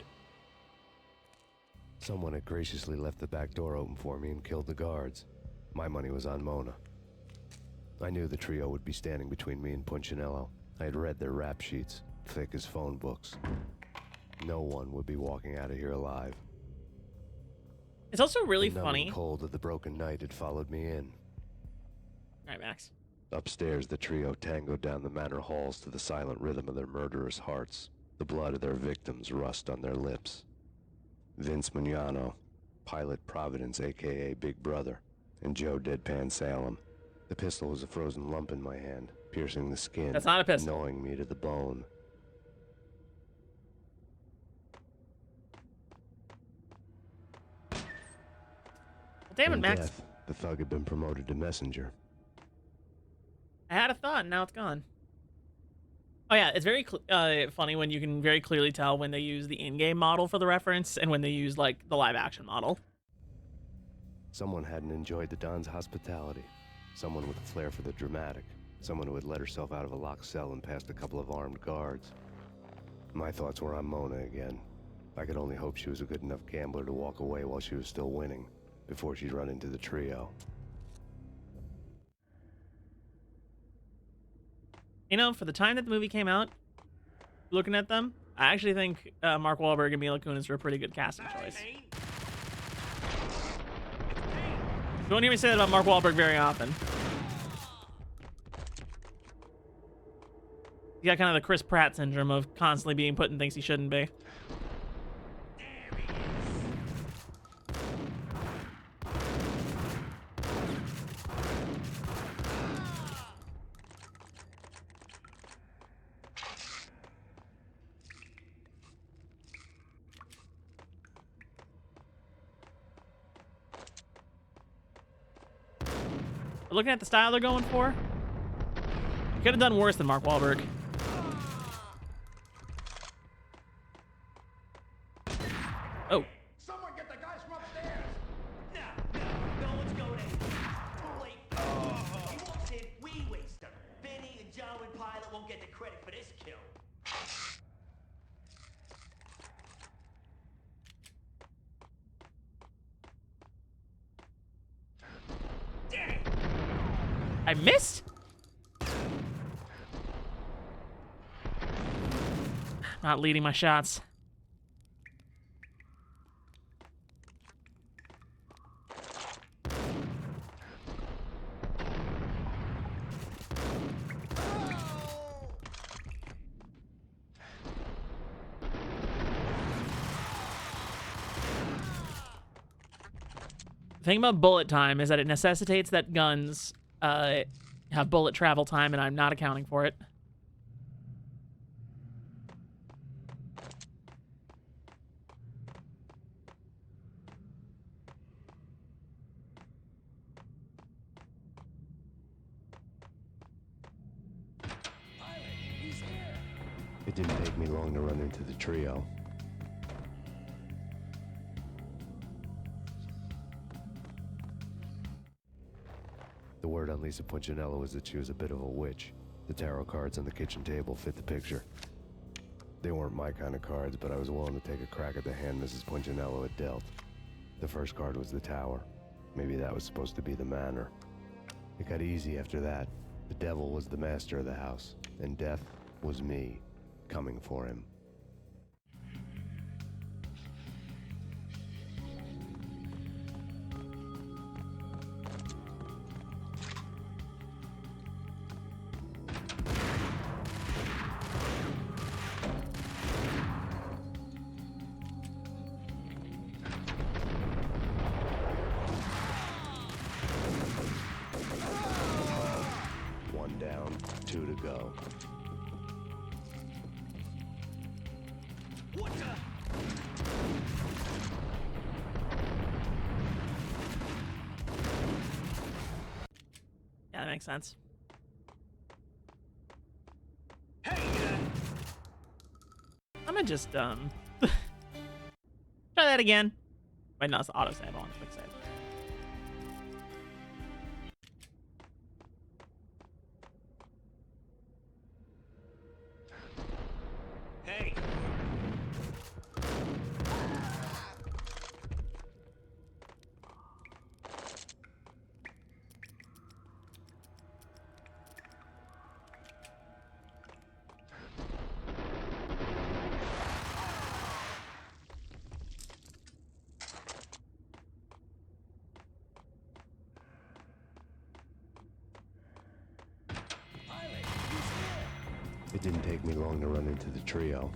Someone had graciously left the back door open for me and killed the guards. My money was on Mona. I knew the trio would be standing between me and Punchinello. I had read their rap sheets, thick as phone books. No one would be walking out of here alive. It's also really the funny. The cold of the broken night had followed me in. All right, Max. Upstairs, the trio tangoed down the manor halls to the silent rhythm of their murderous hearts. The blood of their victims rust on their lips. Vince Mignano, Pilot Providence, a.k.a. Big Brother, and Joe Deadpan Salem. The pistol was a frozen lump in my hand, piercing the skin. That's not a pistol. Gnawing me to the bone. Well, damn it, In Max. death, the thug had been promoted to messenger. I had a thought, and now it's gone. Oh yeah, it's very funny when you can very clearly tell when they use the in-game model for the reference and when they use, like, the live-action model. Someone hadn't enjoyed the Don's hospitality. Someone with a flair for the dramatic. Someone who had let herself out of a locked cell and past a couple of armed guards. My thoughts were on Mona again. I could only hope she was a good enough gambler to walk away while she was still winning, before she'd run into the trio. You know, for the time that the movie came out, looking at them, I actually think Mark Wahlberg and Mila Kunis were a pretty good casting choice. You won't hear me say that about Mark Wahlberg very often. He got kind of the Chris Pratt syndrome of constantly being put in things he shouldn't be. Looking at the style they're going for, could have done worse than Mark Wahlberg. Oh. Someone get the guys from upstairs! No one's going in. Too late. He walks in, we waste him. Benny and Joe and Pilot won't get the credit for this kill. I missed? Not leading my shots. The thing about bullet time is that it necessitates that guns have bullet travel time, and I'm not accounting for it. It didn't take me long to run into the trio. The word on Lisa Punchinello was that she was a bit of a witch. The tarot cards on the kitchen table fit the picture. They weren't my kind of cards, but I was willing to take a crack at the hand Mrs. Punchinello had dealt. The first card was the tower. Maybe that was supposed to be the manor. It got easy after that. The devil was the master of the house, and death was me, coming for him. One down, two to go. What the? Yeah, that makes sense. Hey, I'm gonna just try that again. Wait, no, it's auto save. I want to quick save. Hey. It didn't take me long to run into the trio.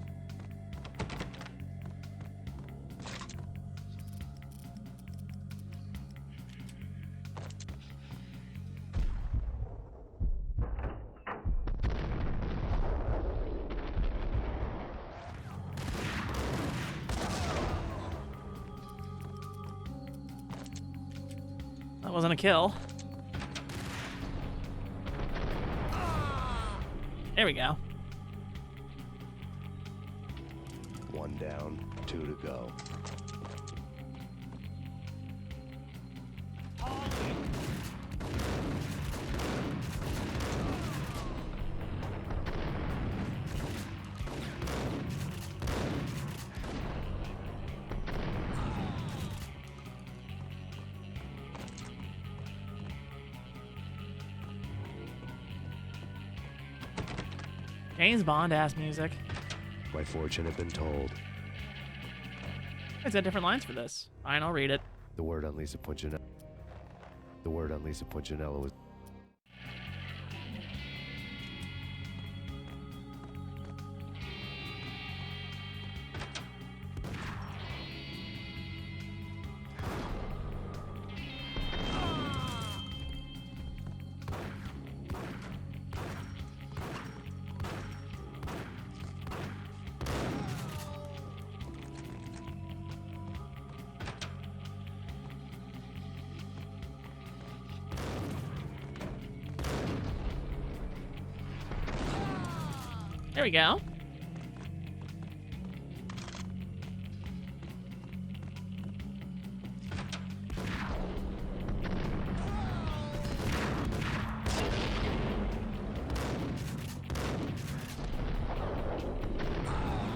That wasn't a kill. There we go. One down, two to go. James Bond ass music. My fortune had been told. It's got different lines for this. Fine, I'll read it. The word on Lisa Punchinello. The word on Lisa Punchinello was. There we go.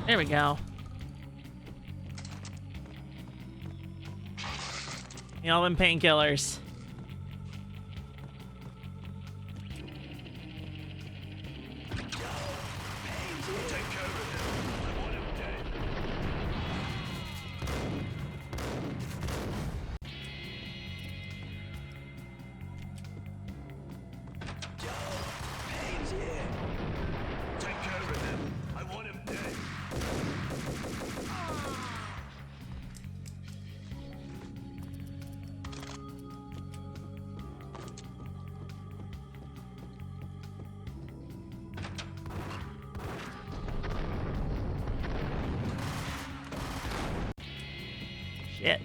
There we go. All them painkillers. Shit.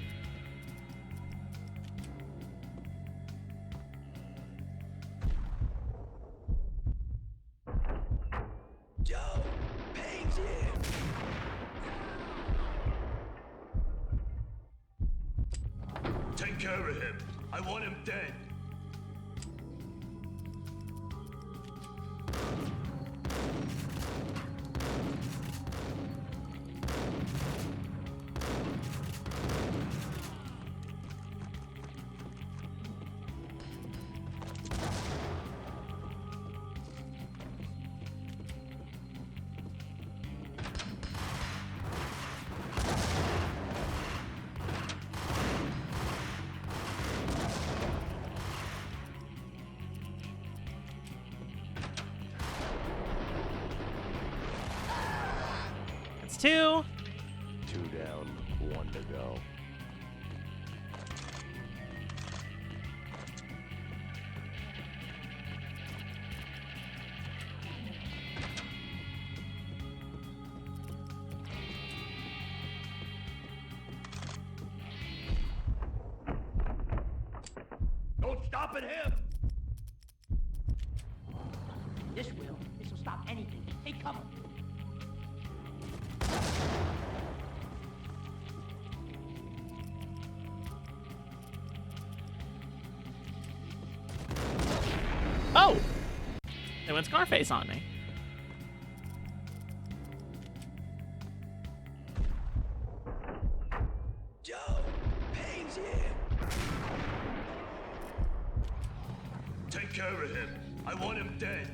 Joe, Payne's here. Take care of him. I want him dead. That's two. 2 down, 1 to go. Don't stop at him! This will. This will stop anything. Take cover. Oh! They went Scarface on me. Joe, Payne's here. Take care of him. I want him dead.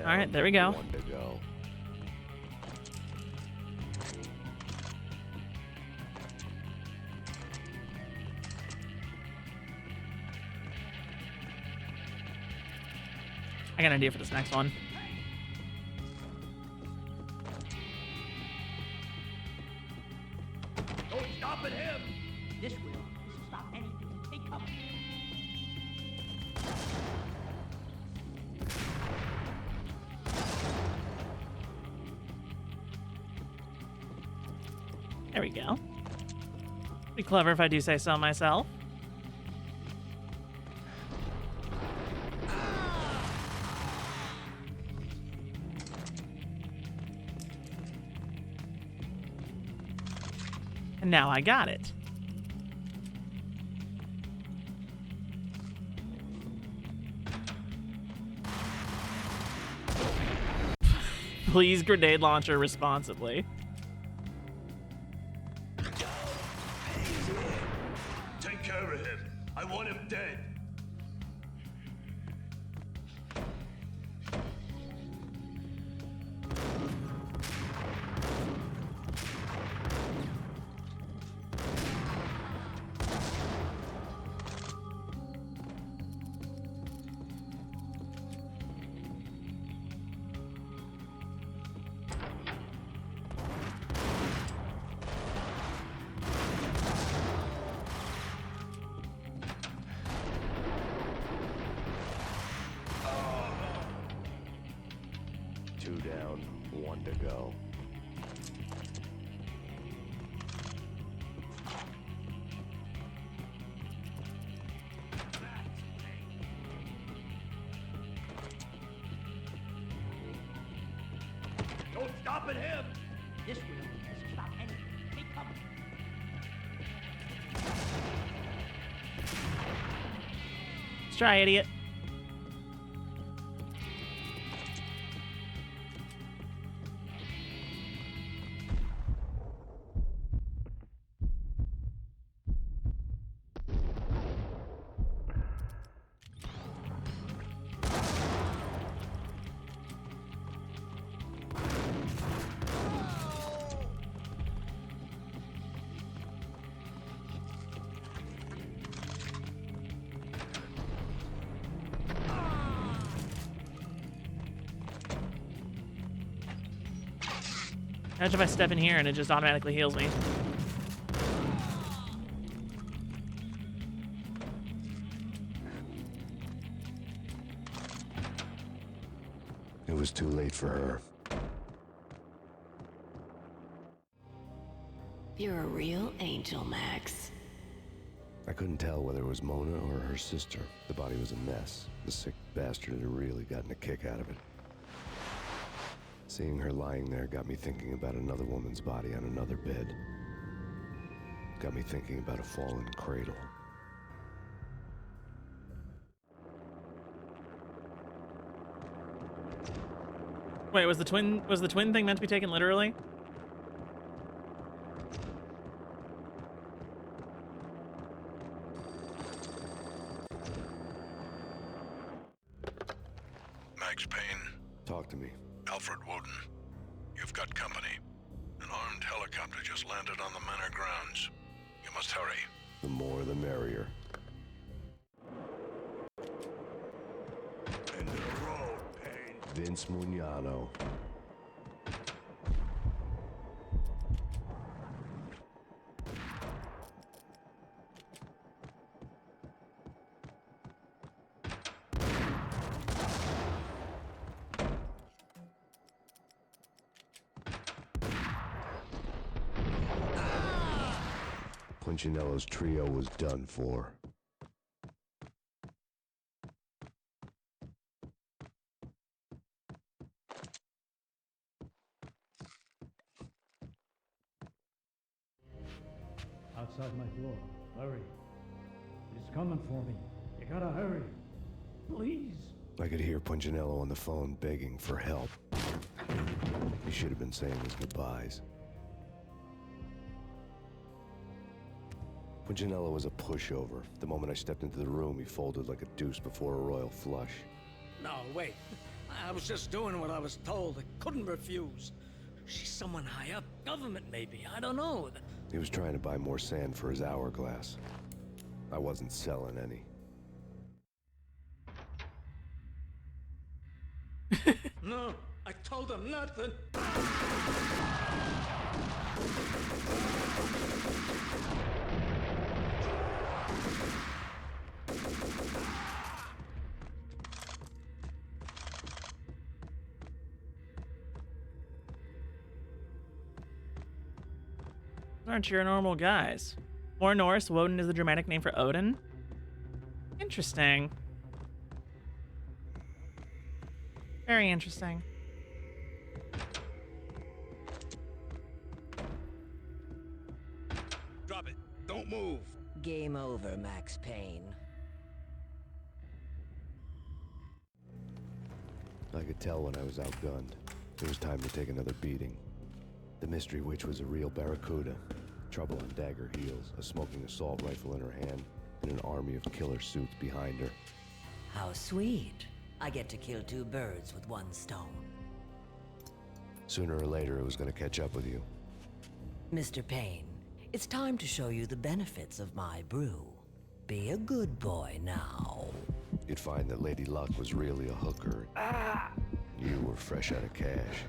All right, there we go. 1 to go. I got an idea for this next one. Don't stop at him! This will. This will stop anything. Take cover. There we go. Be clever if I do say so myself. And now I got it. Please grenade launcher responsibly. Take care of him. I want him dead. down, 1 to go. Don't stop at him! This will. This will stop anything. Take cover. Let's try, idiot. Imagine if I step in here and it just automatically heals me. It was too late for her. You're a real angel, Max. I couldn't tell whether it was Mona or her sister. The body was a mess. The sick bastard had really gotten a kick out of it. Seeing her lying there got me thinking about another woman's body on another bed. Got me thinking about a fallen cradle. Wait, was the twin thing meant to be taken literally? Max Payne. Talk to me. Alfred Woden. You've got company. An armed helicopter just landed on the manor grounds. You must hurry. The more the merrier. End of the road, Payne. Vince Mugnano. Punchinello's trio was done for. Outside my door. Hurry. He's coming for me. You gotta hurry. Please. I could hear Punchinello on the phone begging for help. He should have been saying his goodbyes. Punchinello was a pushover. The moment I stepped into the room, he folded like a deuce before a royal flush. No, wait. I was just doing what I was told. I couldn't refuse. She's someone high up. Government, maybe. I don't know. He was trying to buy more sand for his hourglass. I wasn't selling any. No, I told him nothing. Aren't your normal guys? Or Norse, Woden is the dramatic name for Odin? Interesting. Very interesting. Drop it. Don't move. Game over, Max Payne. I could tell when I was outgunned. It was time to take another beating. The mystery witch was a real barracuda. Trouble on dagger heels, a smoking assault rifle in her hand, and an army of killer suits behind her. How sweet. I get to kill two birds with one stone. Sooner or later, it was going to catch up with you. Mr. Payne, it's time to show you the benefits of my brew. Be a good boy now. You'd find that Lady Luck was really a hooker. You were fresh out of cash.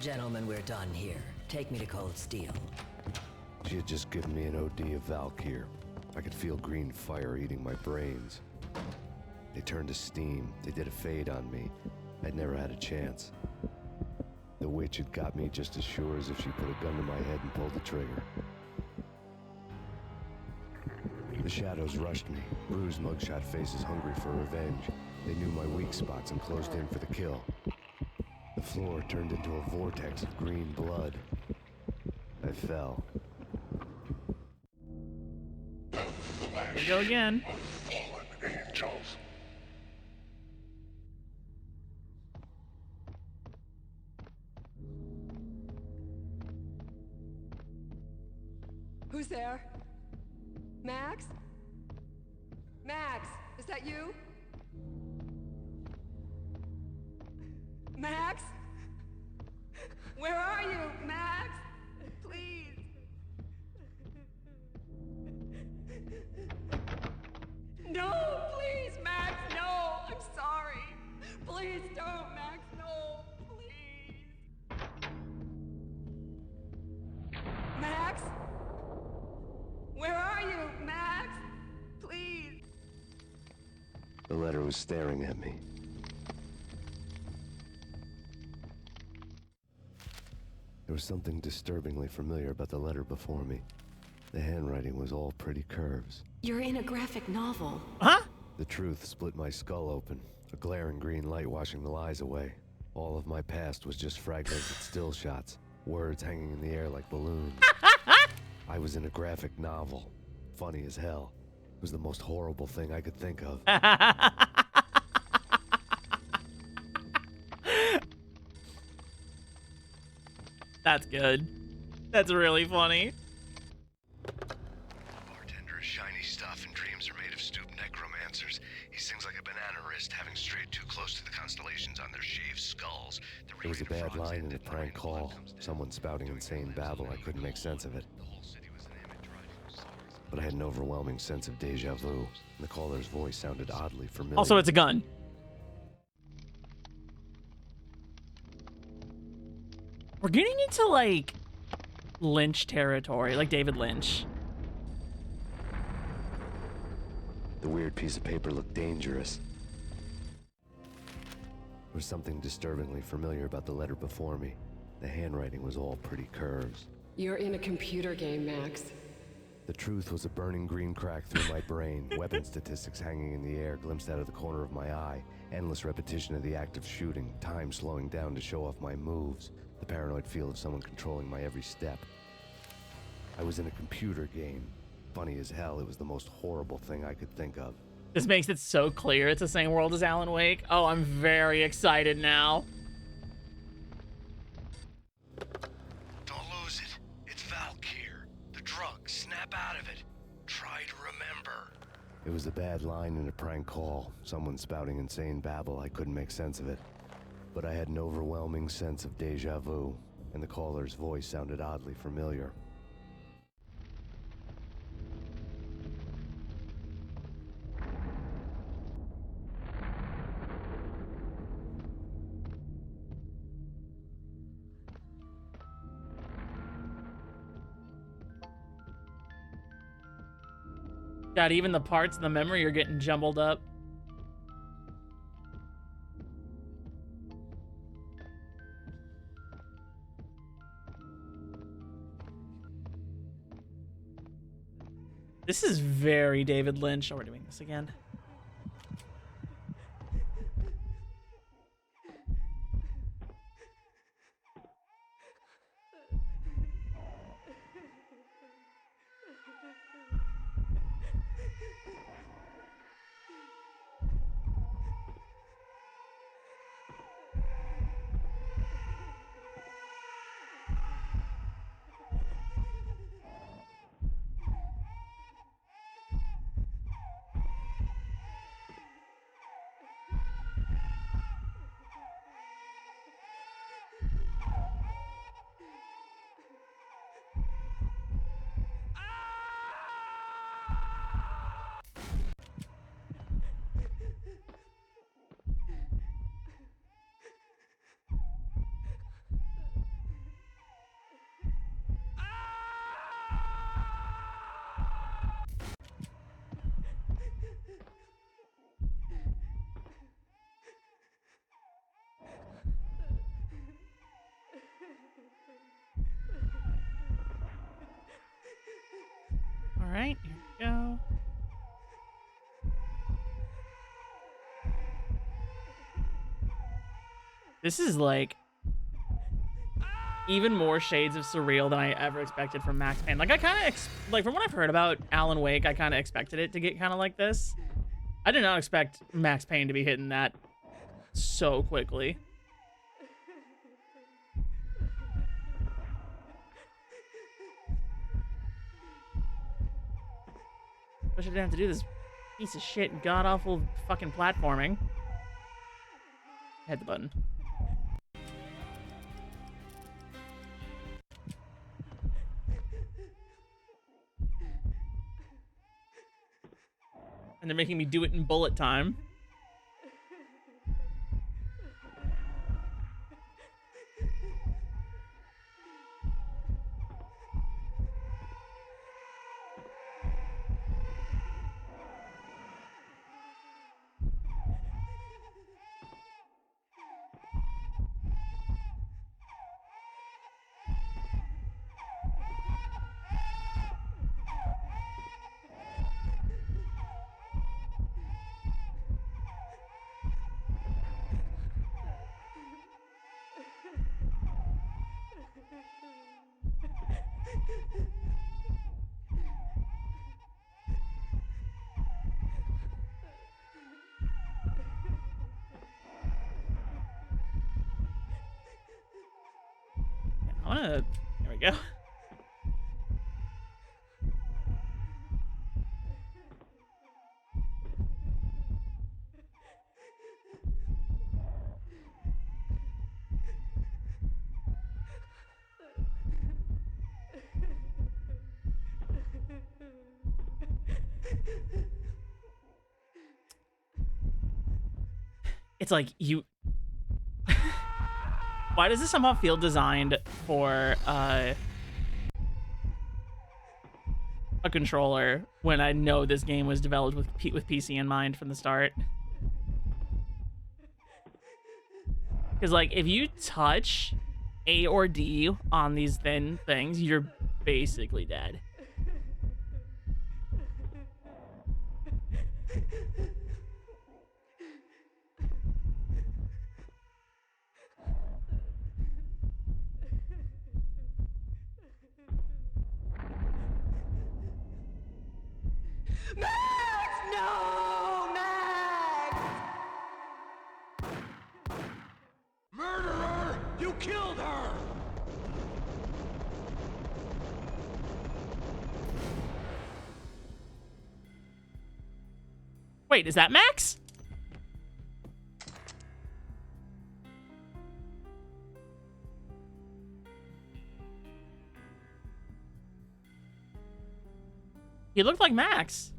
Gentlemen, we're done here. Take me to Cold Steel. She had just given me an OD of Valkyr. I could feel green fire eating my brains. They turned to steam. They did a fade on me. I'd never had a chance. The witch had got me just as sure as if she put a gun to my head and pulled the trigger. The shadows rushed me, bruised mugshot faces hungry for revenge. They knew my weak spots and closed in for the kill. The floor turned into a vortex of green blood. I fell. Here we go again. Fallen angels. Who's there? Max? Max, is that you? Max? Where are you, Max? Please. No, please, Max, no. I'm sorry. Please don't, Max, no. Please. Max? Where are you, Max? Please. The letter was staring at me. There was something disturbingly familiar about the letter before me. The handwriting was all pretty curves. You're in a graphic novel. Huh? The truth split my skull open, a glaring green light washing the lies away. All of my past was just fragmented still shots, words hanging in the air like balloons. I was in a graphic novel. Funny as hell. It was the most horrible thing I could think of. That's good. That's really funny. Bartender is shiny stuff and dreams are made of stooped necromancers. He sings like a banana wrist, having strayed too close to the constellations on their shaved skulls. It was a bad line in a prank call. Someone spouting insane babble. I couldn't make sense of it. But I had an overwhelming sense of deja vu, and the caller's voice sounded oddly familiar. Also, it's a gun. We're getting into, like, Lynch territory, like David Lynch. The weird piece of paper looked dangerous. There was something disturbingly familiar about the letter before me. The handwriting was all pretty curves. You're in a computer game, Max. The truth was a burning green crack through my brain, weapon statistics hanging in the air, glimpsed out of the corner of my eye, endless repetition of the act of shooting, time slowing down to show off my moves, the paranoid feel of someone controlling my every step. I was in a computer game. Funny as hell, it was the most horrible thing I could think of. This makes it so clear it's the same world as Alan Wake. Oh, I'm very excited now. Don't lose it. It's Valkyr. The drug. Snap out of it. Try to remember. It was a bad line in a prank call. Someone spouting insane babble. I couldn't make sense of it. But I had an overwhelming sense of deja vu, and the caller's voice sounded oddly familiar. God, even the parts in the memory are getting jumbled up. This is very David Lynch. Oh, we're doing this again. This is like even more shades of surreal than I ever expected from Max Payne. Like I kind of like from what I've heard about Alan Wake, I kind of expected it to get kind of like this. I did not expect Max Payne to be hitting that so quickly. Wish I didn't have to do this piece of shit, god-awful fucking platforming. Hit the button. And they're making me do it in bullet time. There we go. It's like you... Why does this somehow feel designed for a controller when I know this game was developed with PC in mind from the start? Because, like, if you touch A or D on these thin things, you're basically dead. Max! No! Max! Murderer! You killed her! Wait, is that Max? He looked like Max.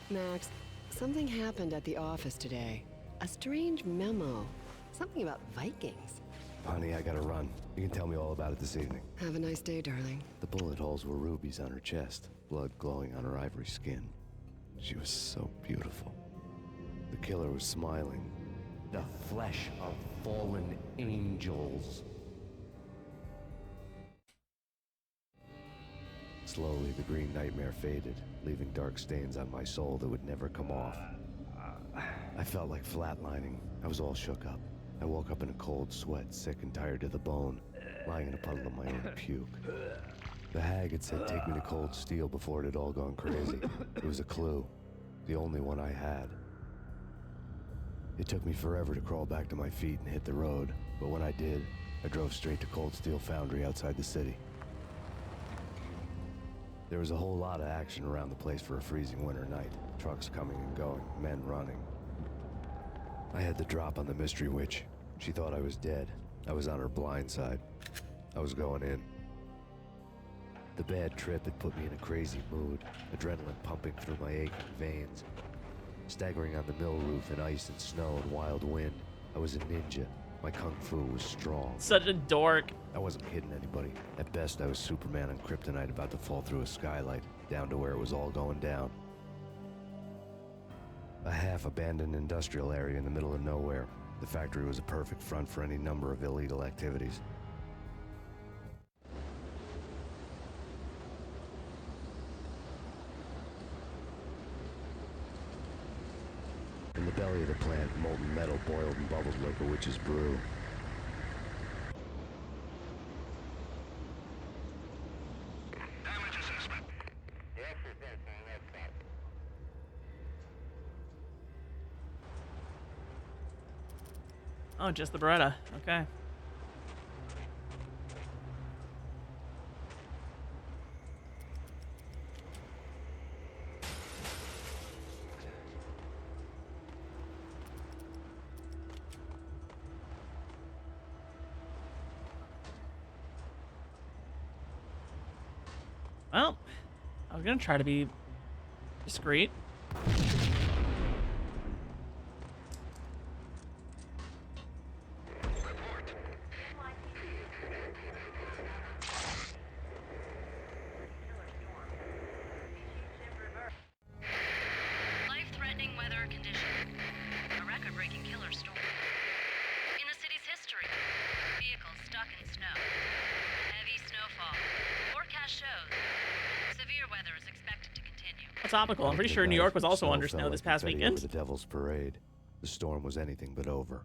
Max, something happened at the office today. A strange memo. Something about Vikings. Honey, I gotta run. You can tell me all about it this evening. Have a nice day, darling. The bullet holes were rubies on her chest, blood glowing on her ivory skin. She was so beautiful. The killer was smiling. The flesh of fallen angels. Slowly, the green nightmare faded, leaving dark stains on my soul that would never come off. I felt like flatlining. I was all shook up. I woke up in a cold sweat, sick and tired to the bone, lying in a puddle of my own puke. The hag had said take me to Cold Steel before it had all gone crazy. It was a clue, the only one I had. It took me forever to crawl back to my feet and hit the road, but when I did, I drove straight to Cold Steel Foundry outside the city. There was a whole lot of action around the place for a freezing winter night. Trucks coming and going, men running. I had the drop on the mystery witch. She thought I was dead. I was on her blind side. I was going in. The bad trip had put me in a crazy mood, adrenaline pumping through my aching veins. Staggering on the mill roof in ice and snow and wild wind, I was a ninja. My kung fu was strong. Such a dork. I wasn't kidding anybody. At best, I was Superman on Kryptonite about to fall through a skylight, down to where it was all going down. A half-abandoned industrial area in the middle of nowhere. The factory was a perfect front for any number of illegal activities. In the belly of the plant, molten metal boiled and bubbled like a witch's brew. Oh, just the Beretta. Okay. Well, I was gonna try to be discreet. Life-threatening weather conditions. A record-breaking killer storm. In the city's history, vehicles stuck in snow. Heavy snowfall. Forecast shows severe weather is expected to continue. Topical. I'm pretty sure New York was also under snow this past weekend. Over the Devil's Parade. The storm was anything but over.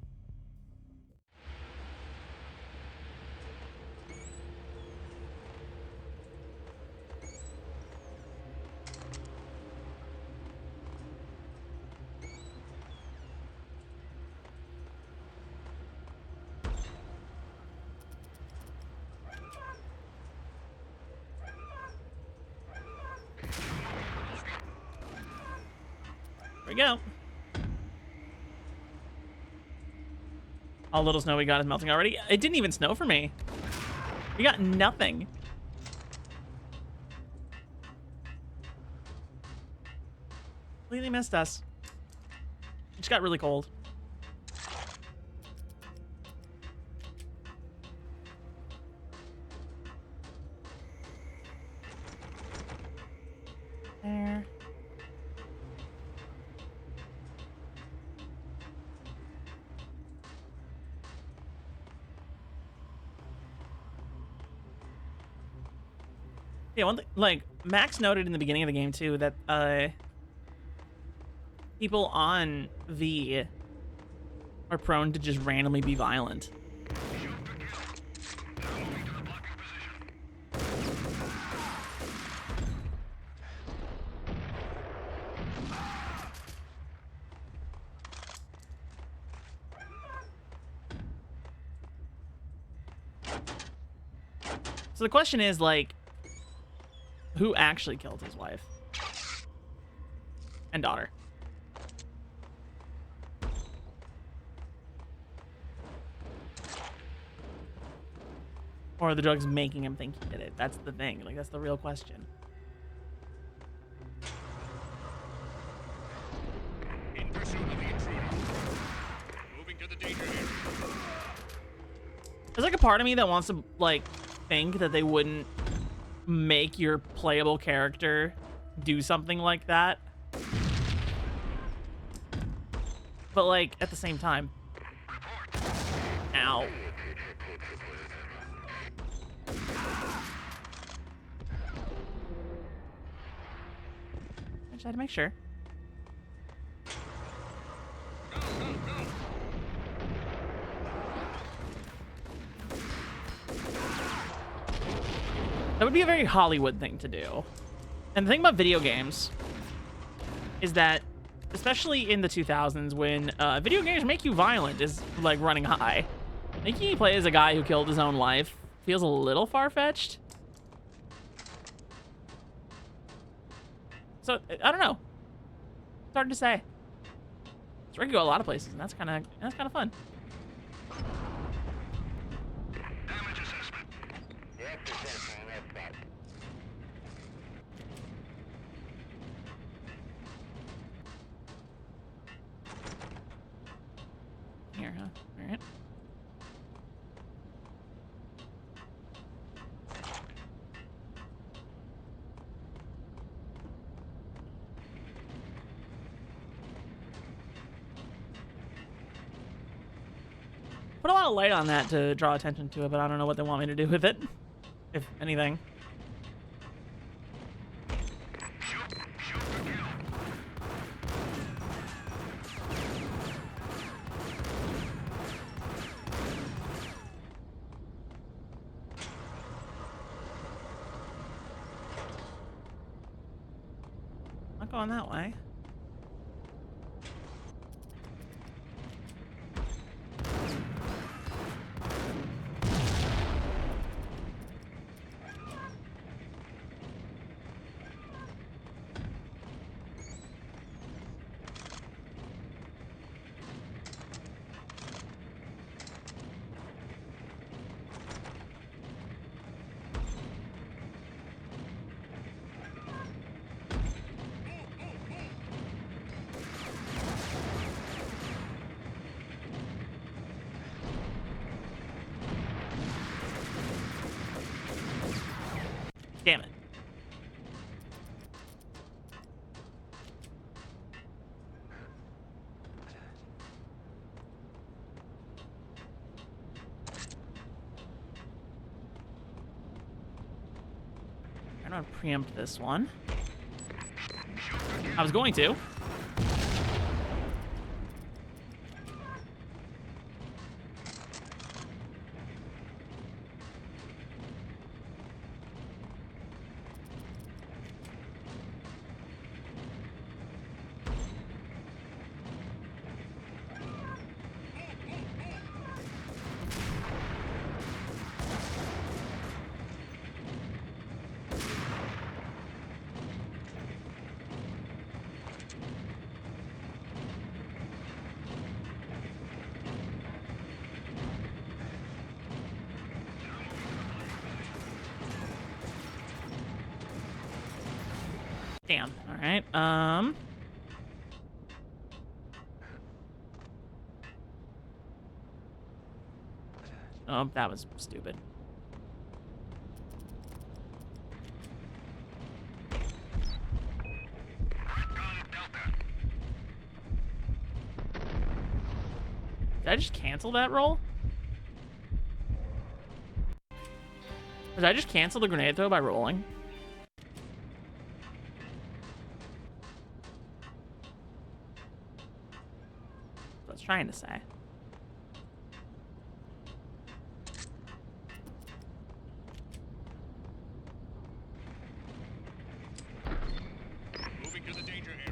There we go. All little snow we got is melting already. It didn't even snow for me. We got nothing. Completely missed us. It just got really cold. There. Yeah, one thing, like, Max noted in the beginning of the game, too, that, people on V are prone to just randomly be violent. So the question is, like, who actually killed his wife and daughter? Or are the drugs making him think he did it? That's the thing. Like, that's the real question. In pursuit of the intruder. Moving to the danger area. There's like a part of me that wants to, like, think that they wouldn't make your playable character do something like that. But, like, at the same time. Ow. I just had to make sure. That would be a very Hollywood thing to do. And the thing about video games is that, especially in the 2000s, when video games make you violent is like running high. Making you play as a guy who killed his own wife feels a little far-fetched. So, I don't know. It's hard to say. So we can go a lot of places, and that's kind of fun. Here, huh? All right. Put a lot of light on that to draw attention to it, but I don't know what they want me to do with it, if anything. going that way. Damn it. I'm gonna preempt this one. I was going to. Damn. All right. Oh, that was stupid. Did I just cancel that roll? Did I just cancel the grenade throw by rolling? That's what I was trying to say. Moving to the danger area.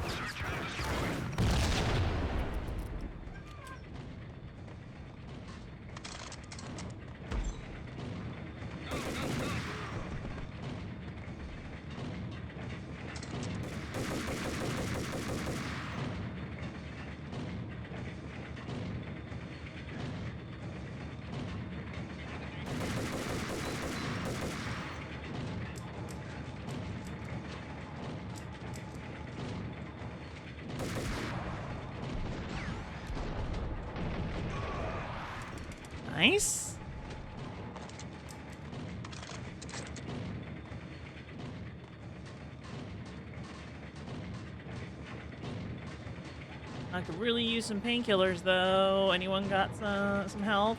Search and destroy. Nice. I could really use some painkillers, though. Anyone got some health?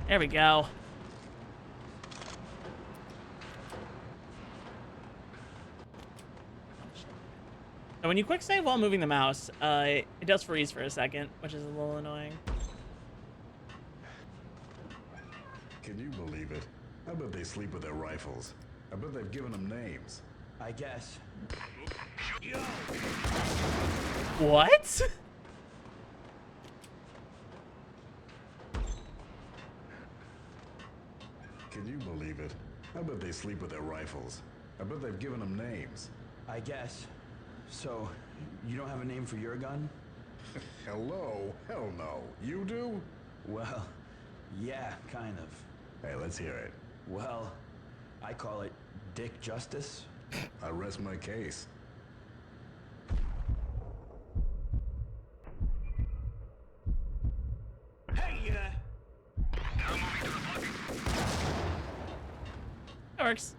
There we go. So when you quick save while moving the mouse, it does freeze for a second, which is a little annoying. Can you believe it? I bet they sleep with their rifles. I bet they've given them names. I guess. What? Can you believe it? I bet they sleep with their rifles. I bet they've given them names. I guess. So, you don't have a name for your gun? Hello? Hell no. You do? Well, yeah, kind of. Hey, let's hear it. Well, I call it Dick Justice. I rest my case. Hey, That works.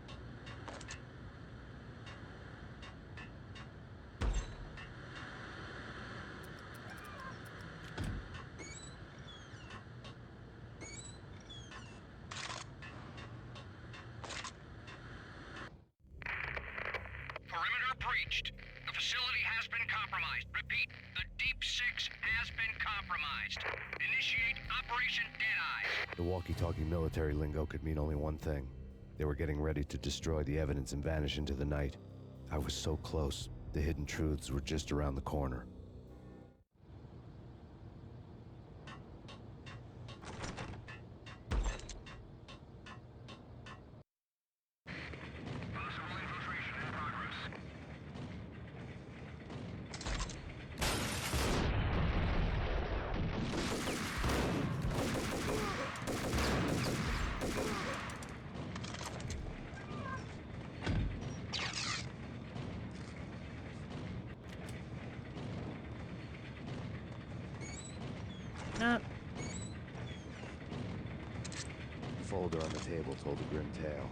Perimeter breached. The facility has been compromised. Repeat, the Deep Six has been compromised. Initiate Operation Deadeye. The walkie-talkie military lingo could mean only one thing. They were getting ready to destroy the evidence and vanish into the night. I was so close. The hidden truths were just around the corner. The folder on the table told a grim tale.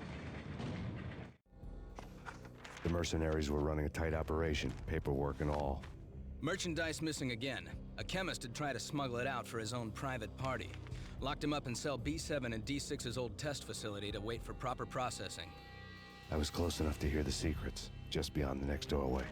The mercenaries were running a tight operation, paperwork and all. Merchandise missing again. A chemist had tried to smuggle it out for his own private party. Locked him up in cell B7 and D6's old test facility to wait for proper processing. I was close enough to hear the secrets, just beyond the next doorway.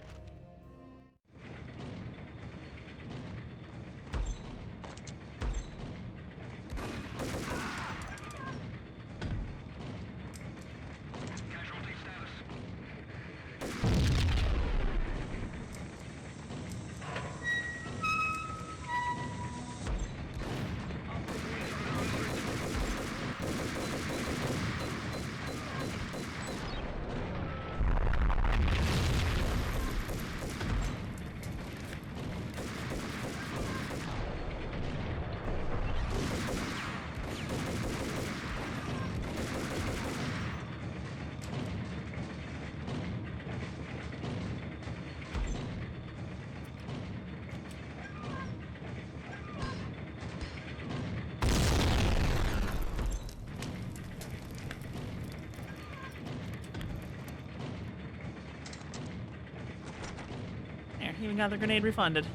There, even got the grenade refunded.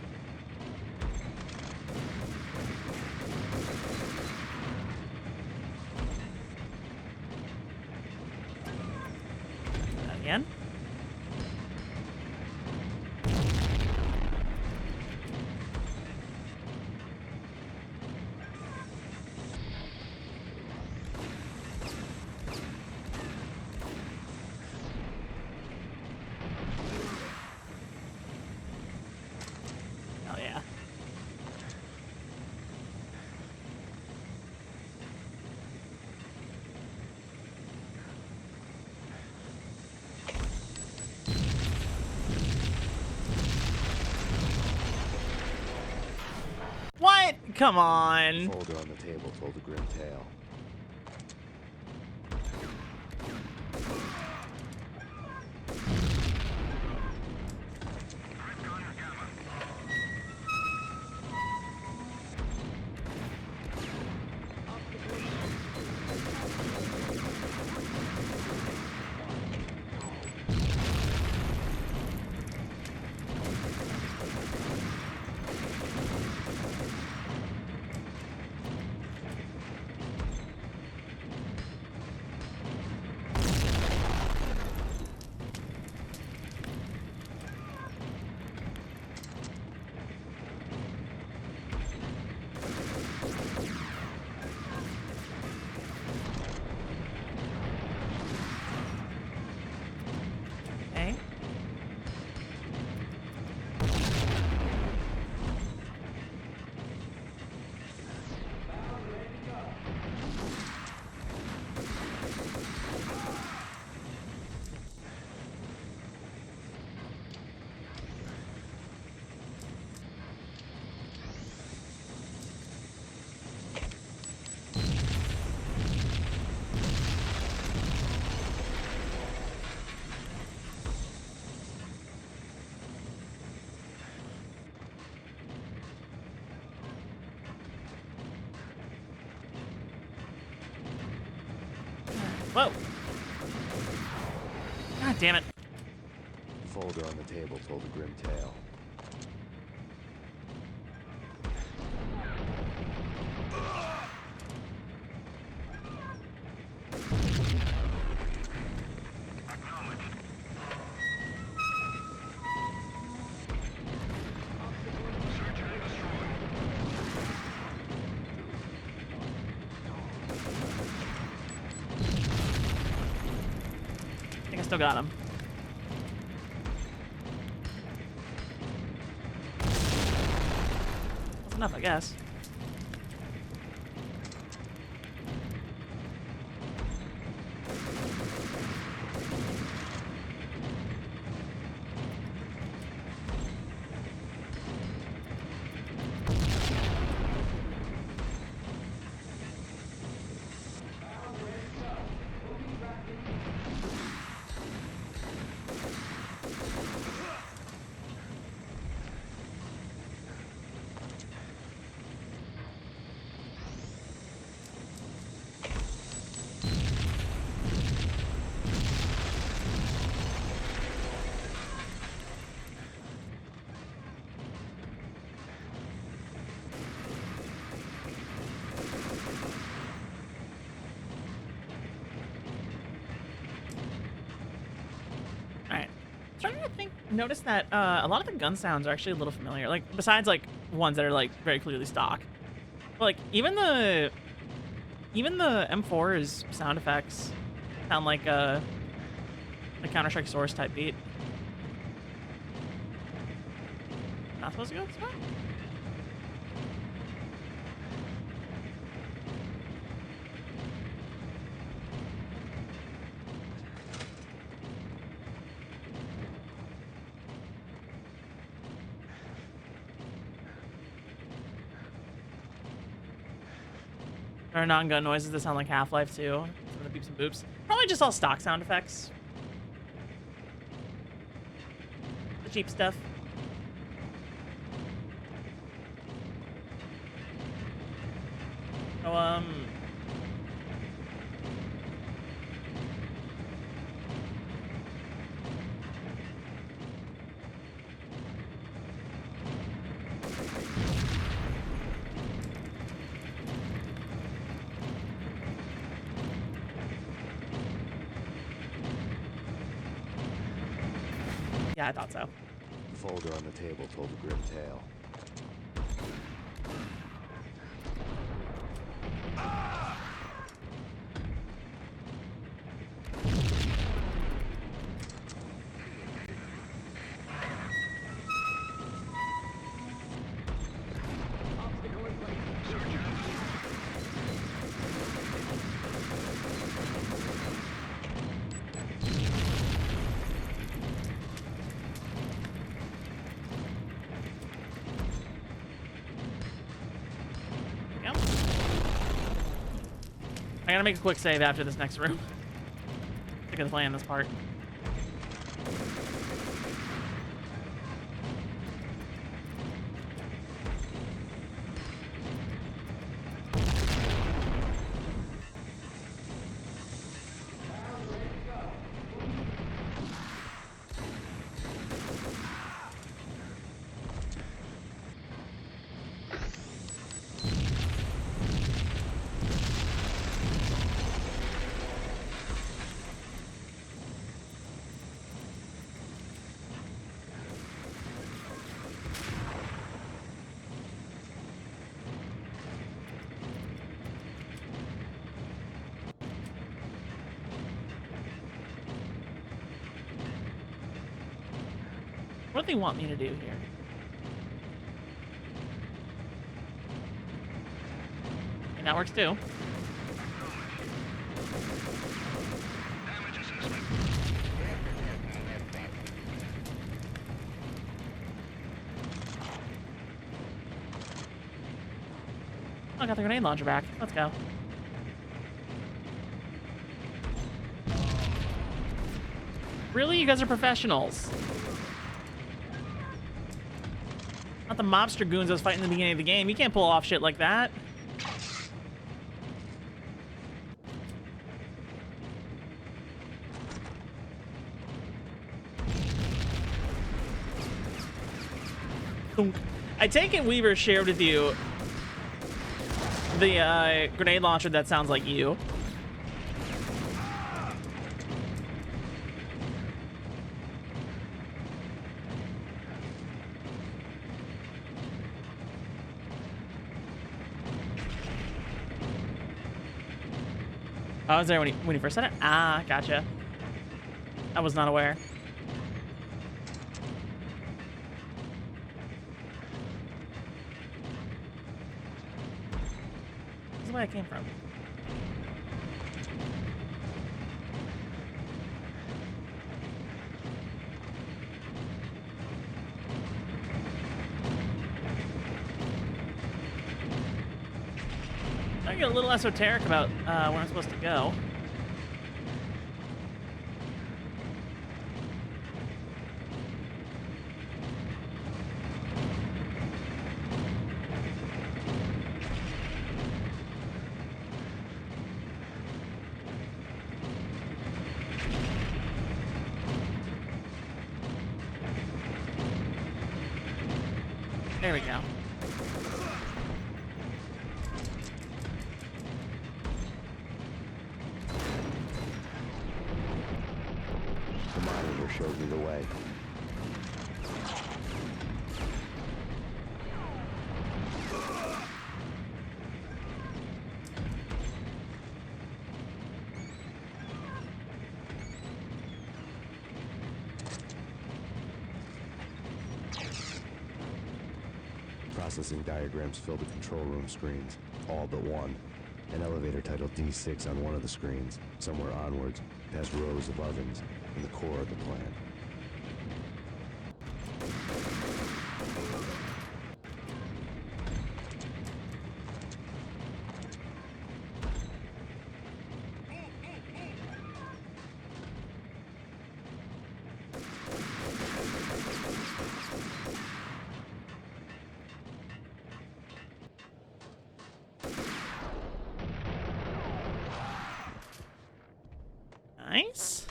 Again? Oh yeah. What? Come on. The folder on the table told a grim tale. Whoa. God damn it. The folder on the table told a grim tale. I think I still got him. That's enough, I guess. Notice that a lot of the gun sounds are actually a little familiar. Like, besides like ones that are like very clearly stock, but like even the M4's sound effects sound like a Counter-Strike Source type beat. Not supposed to go this way? There are non-gun noises that sound like Half-Life too. Some of the beeps and boops. Probably just all stock sound effects. The cheap stuff. So, yeah, I thought so. The folder on the table told a grim tale. I gotta make a quick save after this next room. Sick of playing this part. What do they want me to do here? And that works too. Oh, I got the grenade launcher back. Let's go. Really? You guys are professionals. Not the mobster goons I was fighting in the beginning of the game. You can't pull off shit like that. I take it Weaver shared with you the grenade launcher that sounds like you. I was there when he first said it? Ah, gotcha. I was not aware. This is where I came from. I get a little esoteric about where I'm supposed to go. There we go. The monitor showed me the way. Processing diagrams fill the control room screens, all but one. An elevator titled D6 on one of the screens, somewhere onwards, past rows of ovens, in the core of the plant. Nice.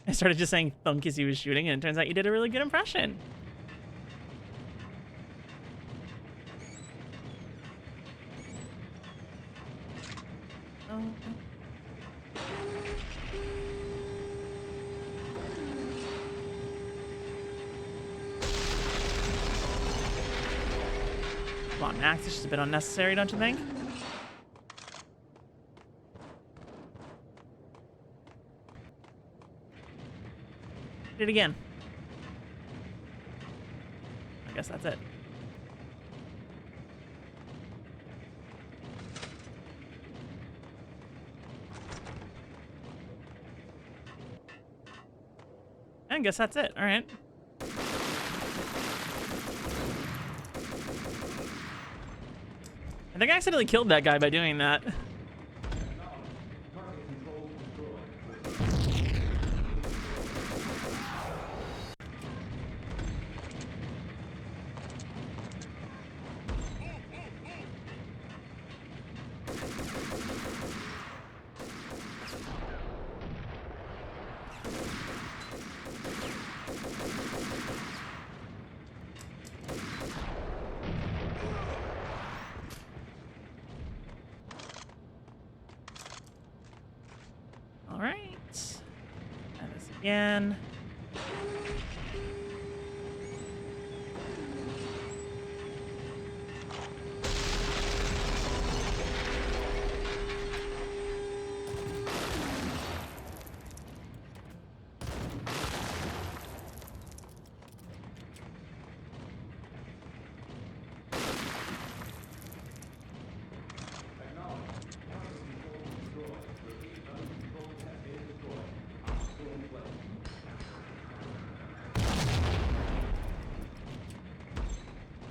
I started just saying thunk as he was shooting, and it turns out you did a really good impression. Oh. Come on, Max, it's just a bit unnecessary, don't you think? Did it again. I guess that's it. I guess that's it. All right. I think I accidentally killed that guy by doing that. Again.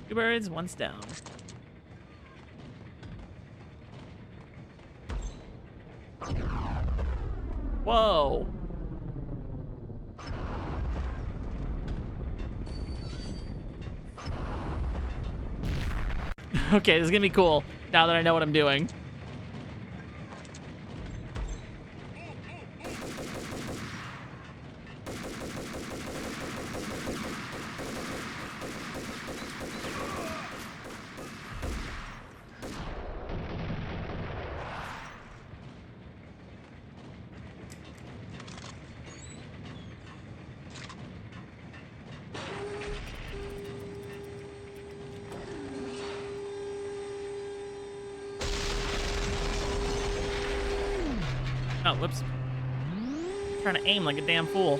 Two birds, one's down. Whoa. Okay, this is gonna be cool now that I know what I'm doing. Oh, whoops. Trying to aim like a damn fool.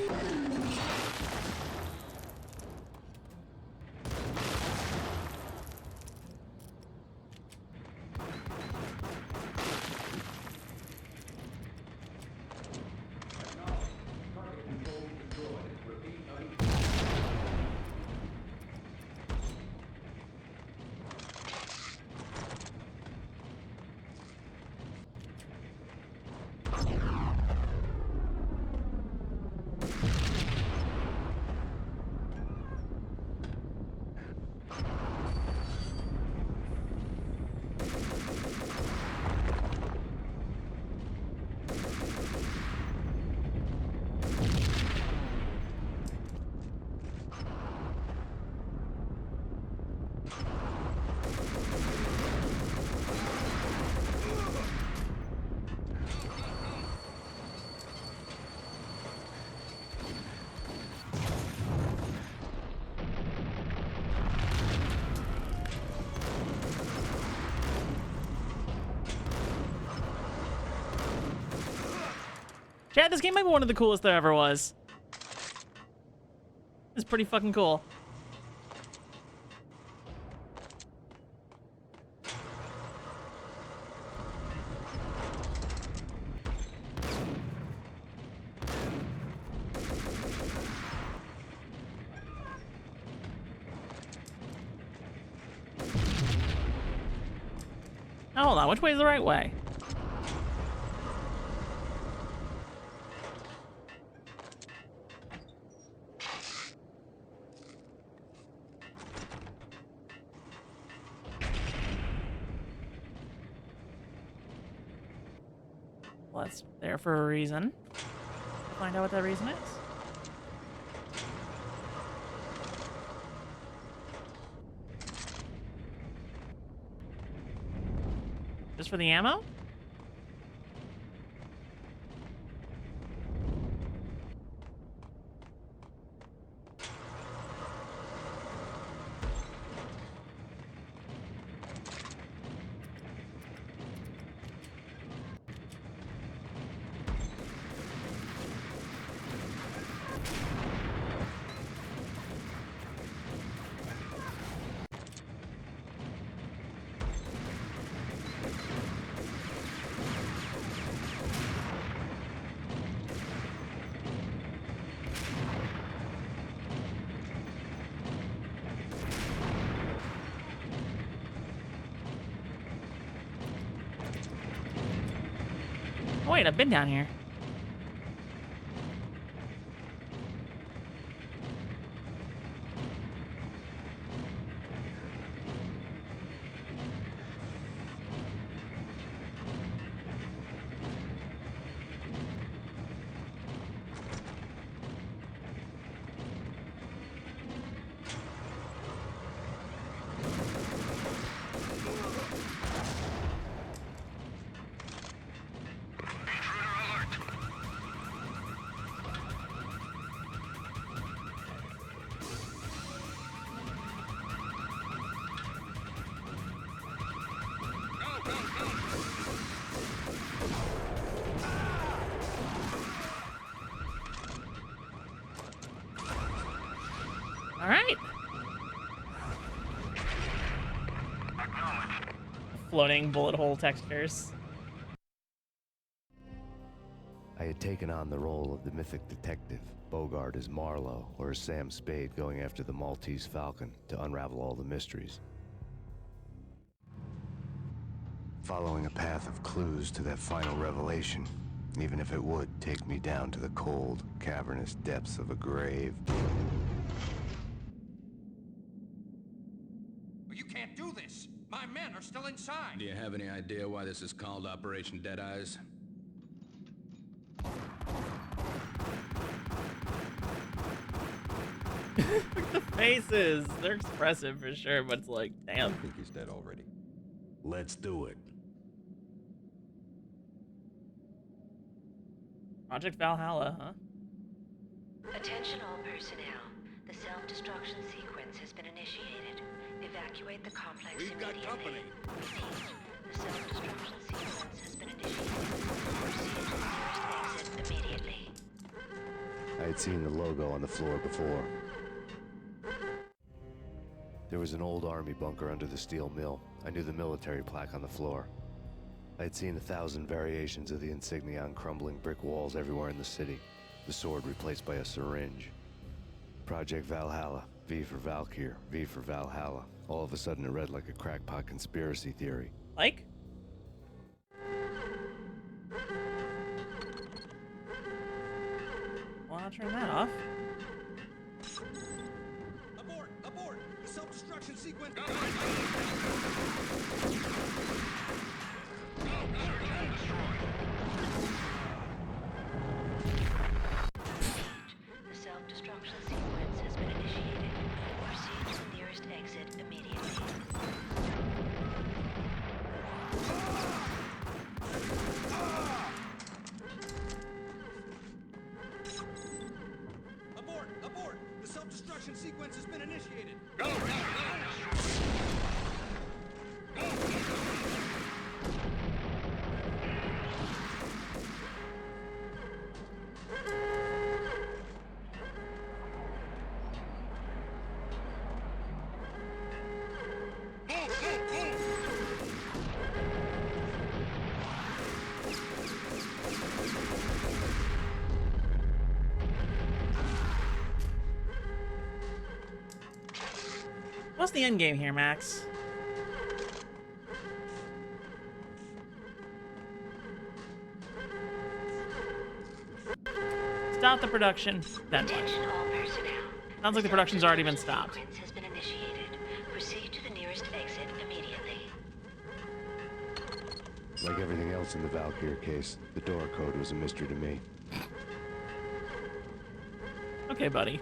Chad, this game might be one of the coolest there ever was. It's pretty fucking cool. Now, hold on, which way is the right way? Well, that's there for a reason. Find out what that reason is. Just for the ammo? Oh, wait, I've been down here. All right. Floating bullet hole textures. I had taken on the role of the mythic detective, Bogart as Marlowe, or as Sam Spade going after the Maltese Falcon to unravel all the mysteries. Following a path of clues to that final revelation, even if it would take me down to the cold, cavernous depths of a grave. You can't do this! My men are still inside! Do you have any idea why this is called Operation Deadeyes? The faces, they're expressive for sure, but it's like, damn. I think he's dead already. Let's do it. Project Valhalla, huh? Attention all personnel. The self-destruction sequence has been initiated. Evacuate the complex immediately. company. Repeat. The self-destruction sequence has been initiated. Proceed to the nearest had seen the logo on the floor before. There was an old army bunker under the steel mill. I knew the military plaque on the floor. I had seen 1,000 variations of the insignia on crumbling brick walls everywhere in the city. The sword replaced by a syringe. Project Valhalla, V for Valkyr, V for Valhalla. All of a sudden it read like a crackpot conspiracy theory. Like? Well, I'll turn that off. Abort! Abort! The self-destruction sequence... The self-destruction sequence has been initiated. Proceed to the nearest exit immediately. Abort! Abort! The self-destruction sequence has been initiated. What's the end game here, Max? Stop the production. Then what? Attention all personnel. Sounds like the production's already been stopped. Sequence has been initiated. Proceed to the nearest exit immediately. Like everything else in the Valkyr case, the door code was a mystery to me. Okay, buddy.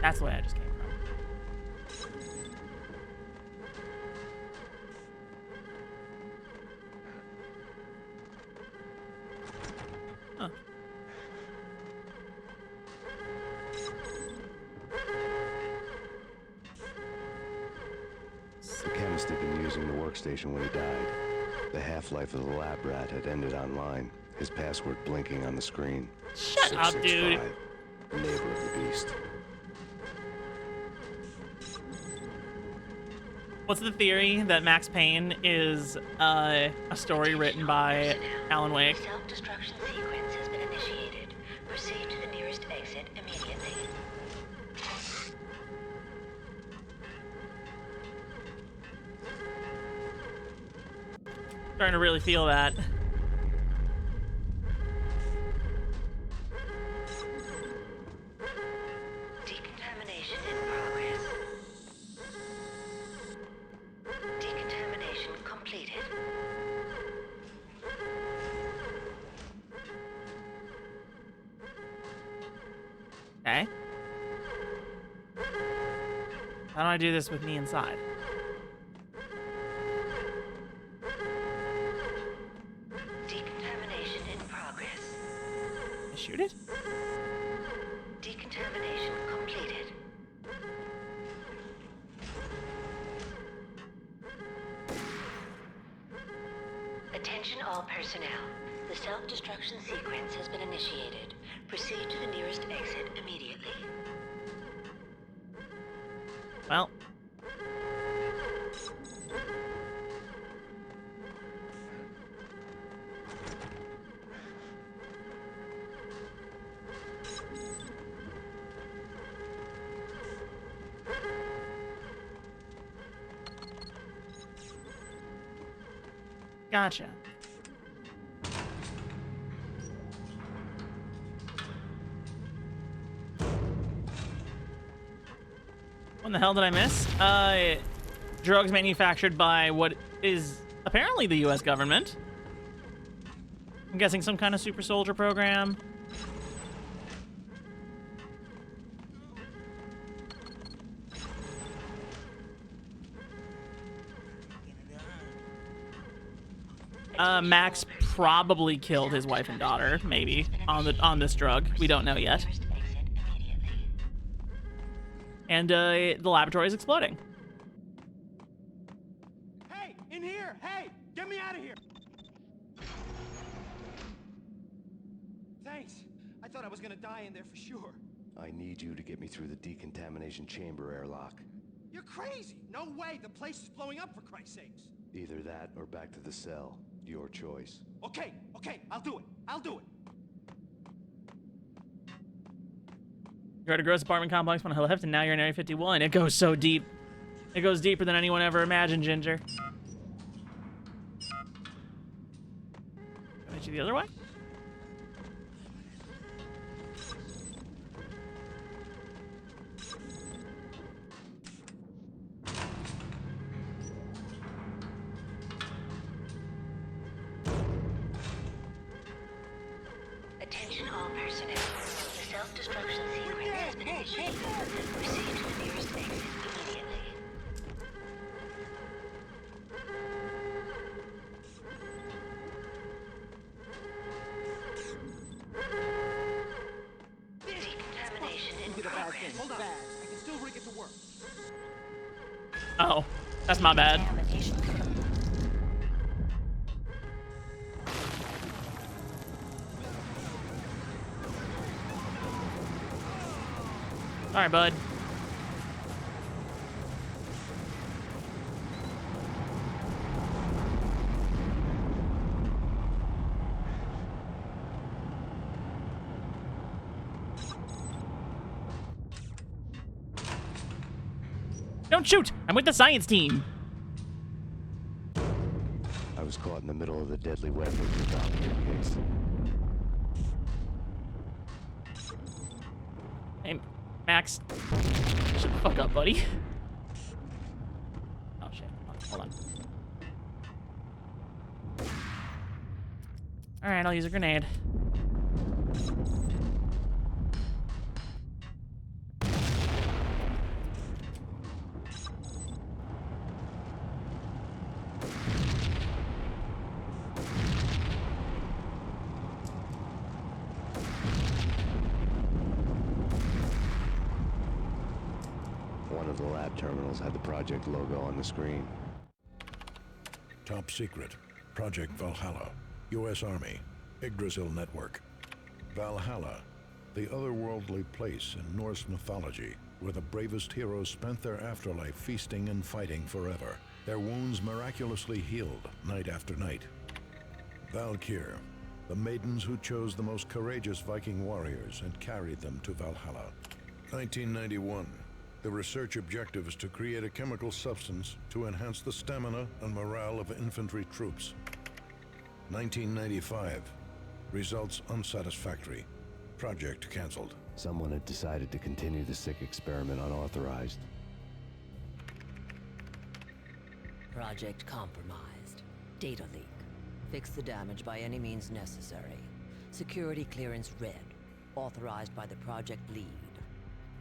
That's the way I just came from. Huh. The chemist had been using the workstation when he died. The half-life of the lab rat had ended online, his password blinking on the screen. Shut up, dude. 665, neighbor of the beast. What's the theory that Max Payne is a story written by Alan Wake? Self-destruction sequence has been initiated. Proceed to the nearest exit immediately. Starting to really feel that. Decontamination in progress. Decontamination completed. Okay. How do I do this with me inside? Decontamination in progress. I shoot it? Decontamination completed. Attention all personnel. The self-destruction sequence has been initiated. Proceed to the nearest exit immediately. Well. Gotcha. What in the hell did I miss? Drugs manufactured by what is apparently the US government. I'm guessing some kind of super soldier program. Max probably killed his wife and daughter, maybe, on this drug. We don't know yet. And the laboratory is exploding. Hey, In here! Hey! Get me out of here! Thanks. I thought I was gonna die in there for sure. I need you to get me through the decontamination chamber airlock. You're crazy! No way! The place is blowing up, for Christ's sakes! Either that or back to the cell. Your choice. Okay, I'll do it. I'll do it. You're at a gross apartment complex on the left, and now you're in Area 51. It goes so deep. It goes deeper than anyone ever imagined, Ginger. Can I shoot the other way? Attention all personnel. The self-destruction sequence has been initiated. Proceed to the nearest exit immediately. Decontamination in progress. Hold on. I can still rig it to work. Oh, that's my bad. All right, bud. Don't shoot! I'm with the science team. I was caught in the middle of the deadly web of the Valkyrie case. Hey, Max. Shut the fuck up, buddy. Oh shit. Hold on. Alright, I'll use a grenade. One of the lab terminals had the project logo on the screen. Top secret. Project Valhalla. U.S. Army. Yggdrasil Network. Valhalla. The otherworldly place in Norse mythology where the bravest heroes spent their afterlife feasting and fighting forever. Their wounds miraculously healed night after night. Valkyr. The maidens who chose the most courageous Viking warriors and carried them to Valhalla. 1991. The research objective is to create a chemical substance to enhance the stamina and morale of infantry troops. 1995. Results unsatisfactory. Project canceled. Someone had decided to continue the sick experiment unauthorized. Project compromised. Data leak. Fix the damage by any means necessary. Security clearance red. Authorized by the project lead.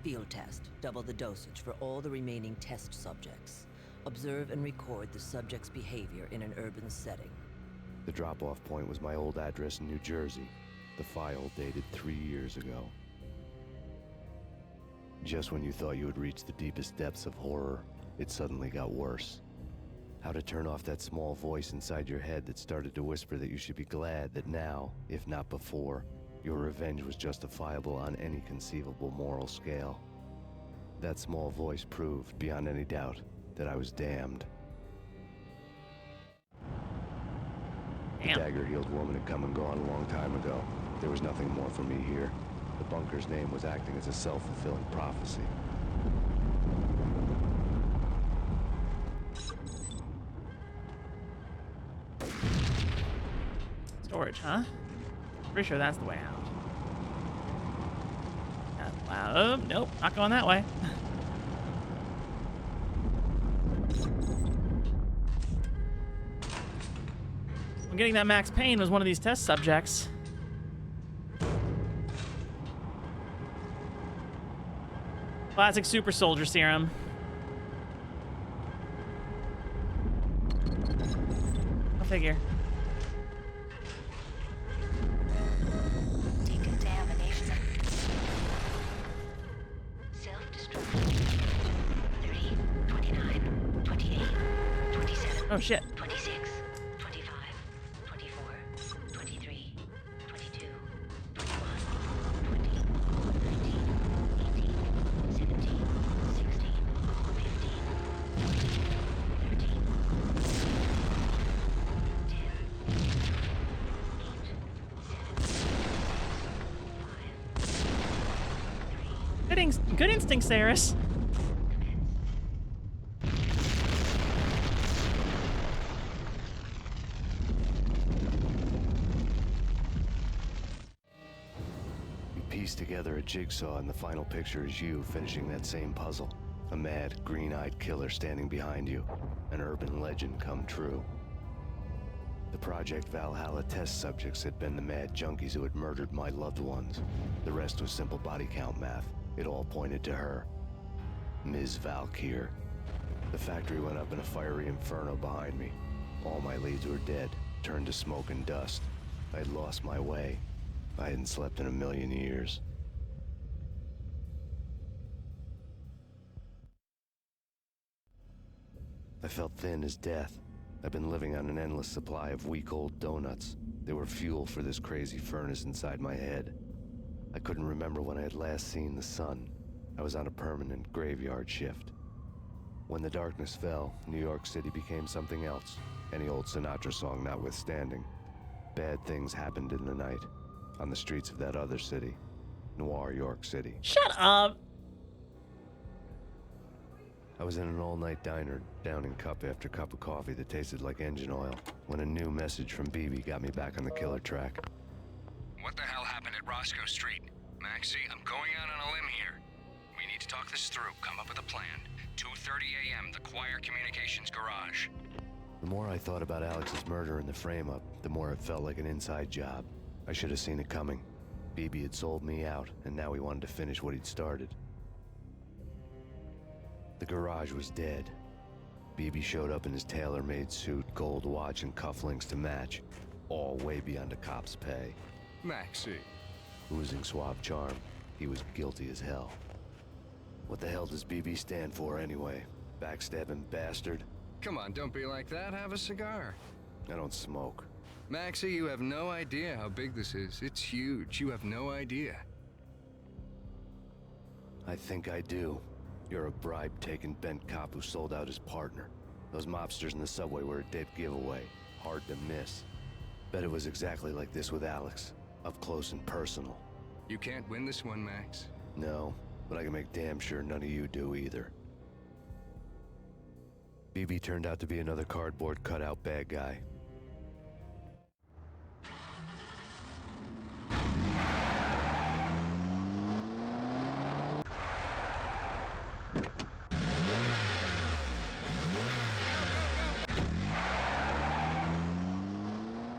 Field test. Double the dosage for all the remaining test subjects. Observe and record the subject's behavior in an urban setting. The drop-off point was my old address in New Jersey. The file dated 3 years ago. Just when you thought you had reached the deepest depths of horror, it suddenly got worse. How to turn off that small voice inside your head that started to whisper that you should be glad that now, if not before, your revenge was justifiable on any conceivable moral scale. That small voice proved, beyond any doubt, that I was damned. The dagger-heeled woman had come and gone a long time ago. There was nothing more for me here. The bunker's name was acting as a self-fulfilling prophecy. Storage, huh? Pretty sure that's the way out. Oh, nope, not going that way. I'm getting that Max Payne was one of these test subjects. Classic super soldier serum. I'll figure. Decontamination. Self-destruction. 30, 29, 28, 27. Oh shit. 26. Good instinct, Saris. We piece together a jigsaw, and the final picture is you finishing that same puzzle. A mad, green-eyed killer standing behind you. An urban legend come true. The Project Valhalla test subjects had been the mad junkies who had murdered my loved ones. The rest was simple body count math. It all pointed to her. Ms. Valkyr. The factory went up in a fiery inferno behind me. All my leads were dead, turned to smoke and dust. I had lost my way. I hadn't slept in a million years. I felt thin as death. I've been living on an endless supply of week-old donuts. They were fuel for this crazy furnace inside my head. I couldn't remember when I had last seen the sun. I was on a permanent graveyard shift. When the darkness fell, New York City became something else. Any old Sinatra song notwithstanding. Bad things happened in the night. On the streets of that other city. Noir York City. Shut up! I was in an all-night diner, downing cup after cup of coffee that tasted like engine oil, when a new message from BB got me back on the killer track. What the hell happened at Roscoe Street? Maxie, I'm going out on a limb here. We need to talk this through, come up with a plan. 2:30 a.m., the Choir Communications Garage. The more I thought about Alex's murder and the frame-up, the more it felt like an inside job. I should have seen it coming. BB had sold me out, and now he wanted to finish what he'd started. The garage was dead. BB showed up in his tailor-made suit, gold watch, and cufflinks to match. All way beyond a cop's pay. Maxie. Oozing suave charm, he was guilty as hell. What the hell does BB stand for anyway? Backstabbing bastard? Come on, don't be like that. Have a cigar. I don't smoke. Maxie, you have no idea how big this is. It's huge. You have no idea. I think I do. You're a bribe-taking bent cop who sold out his partner. Those mobsters in the subway were a dead giveaway. Hard to miss. Bet it was exactly like this with Alex. Up close and personal. You can't win this one, Max. No, but I can make damn sure none of you do either. BB turned out to be another cardboard cutout bad guy.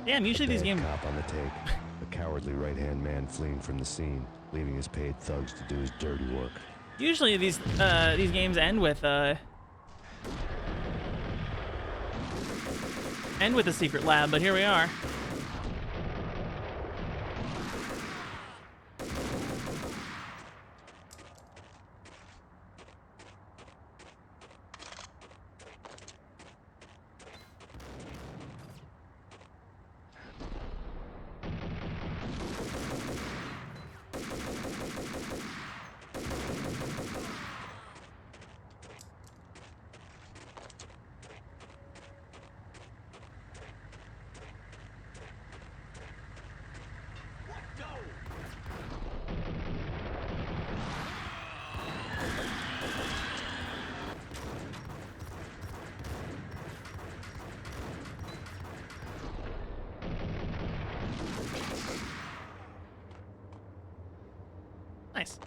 Damn, usually these games... Cop on the take. A cowardly right-hand man fleeing from the scene, leaving his paid thugs to do his dirty work. Usually these games end with a secret lab, but here we are. Nice.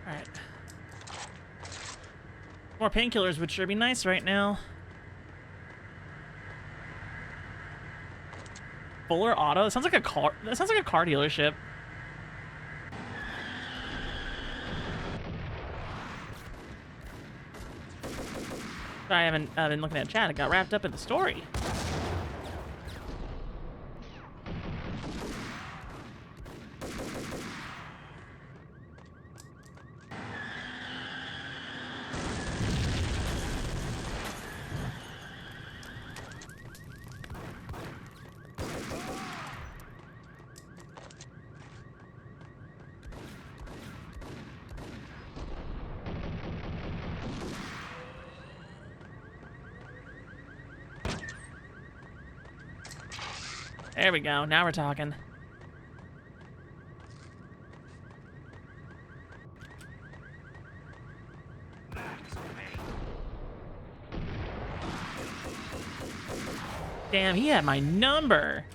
Alright. More painkillers would sure be nice right now. Fuller Auto? It sounds like a car. That sounds like a car dealership. Sorry, I haven't been looking at chat. I got wrapped up in the story. There we go. Now we're talking. Damn, he had my number.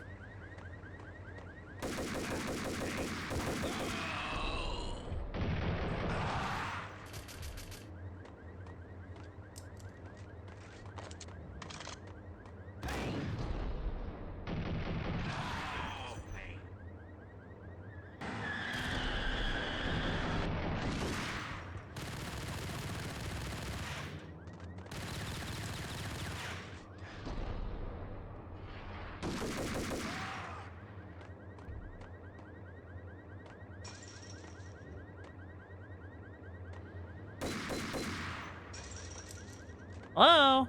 Hello?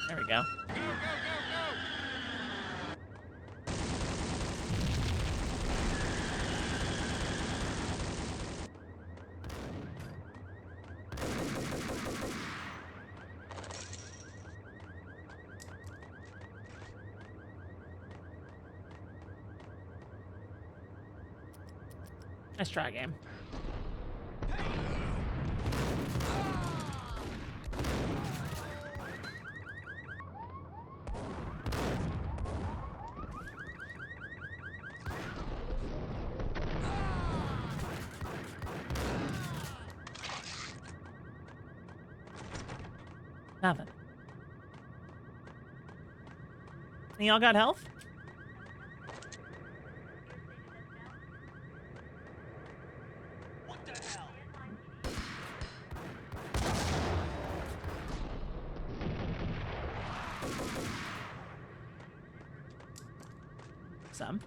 There we go. Nice try, game. Nothing. Y'all got health? Some.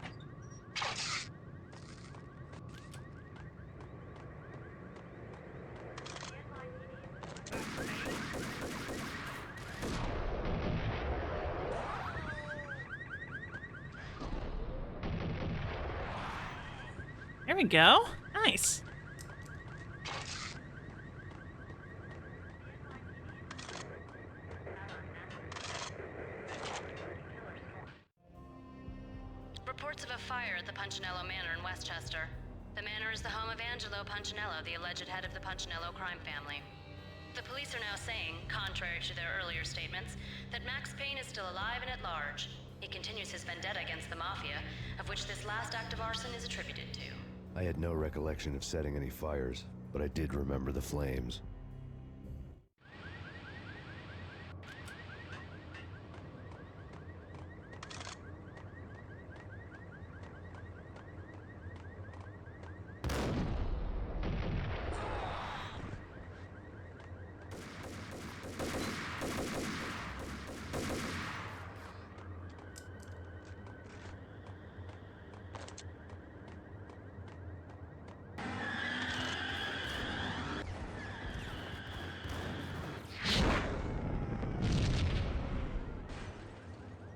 There we go. Nice. Reports of a fire at the Punchinello Manor in Westchester. The manor is the home of Angelo Punchinello, the alleged head of the Punchinello crime family. The police are now saying, contrary to their earlier statements, that Max Payne is still alive and at large. He continues his vendetta against the Mafia, of which this last act of arson is attributed to. I had no recollection of setting any fires, but I did remember the flames.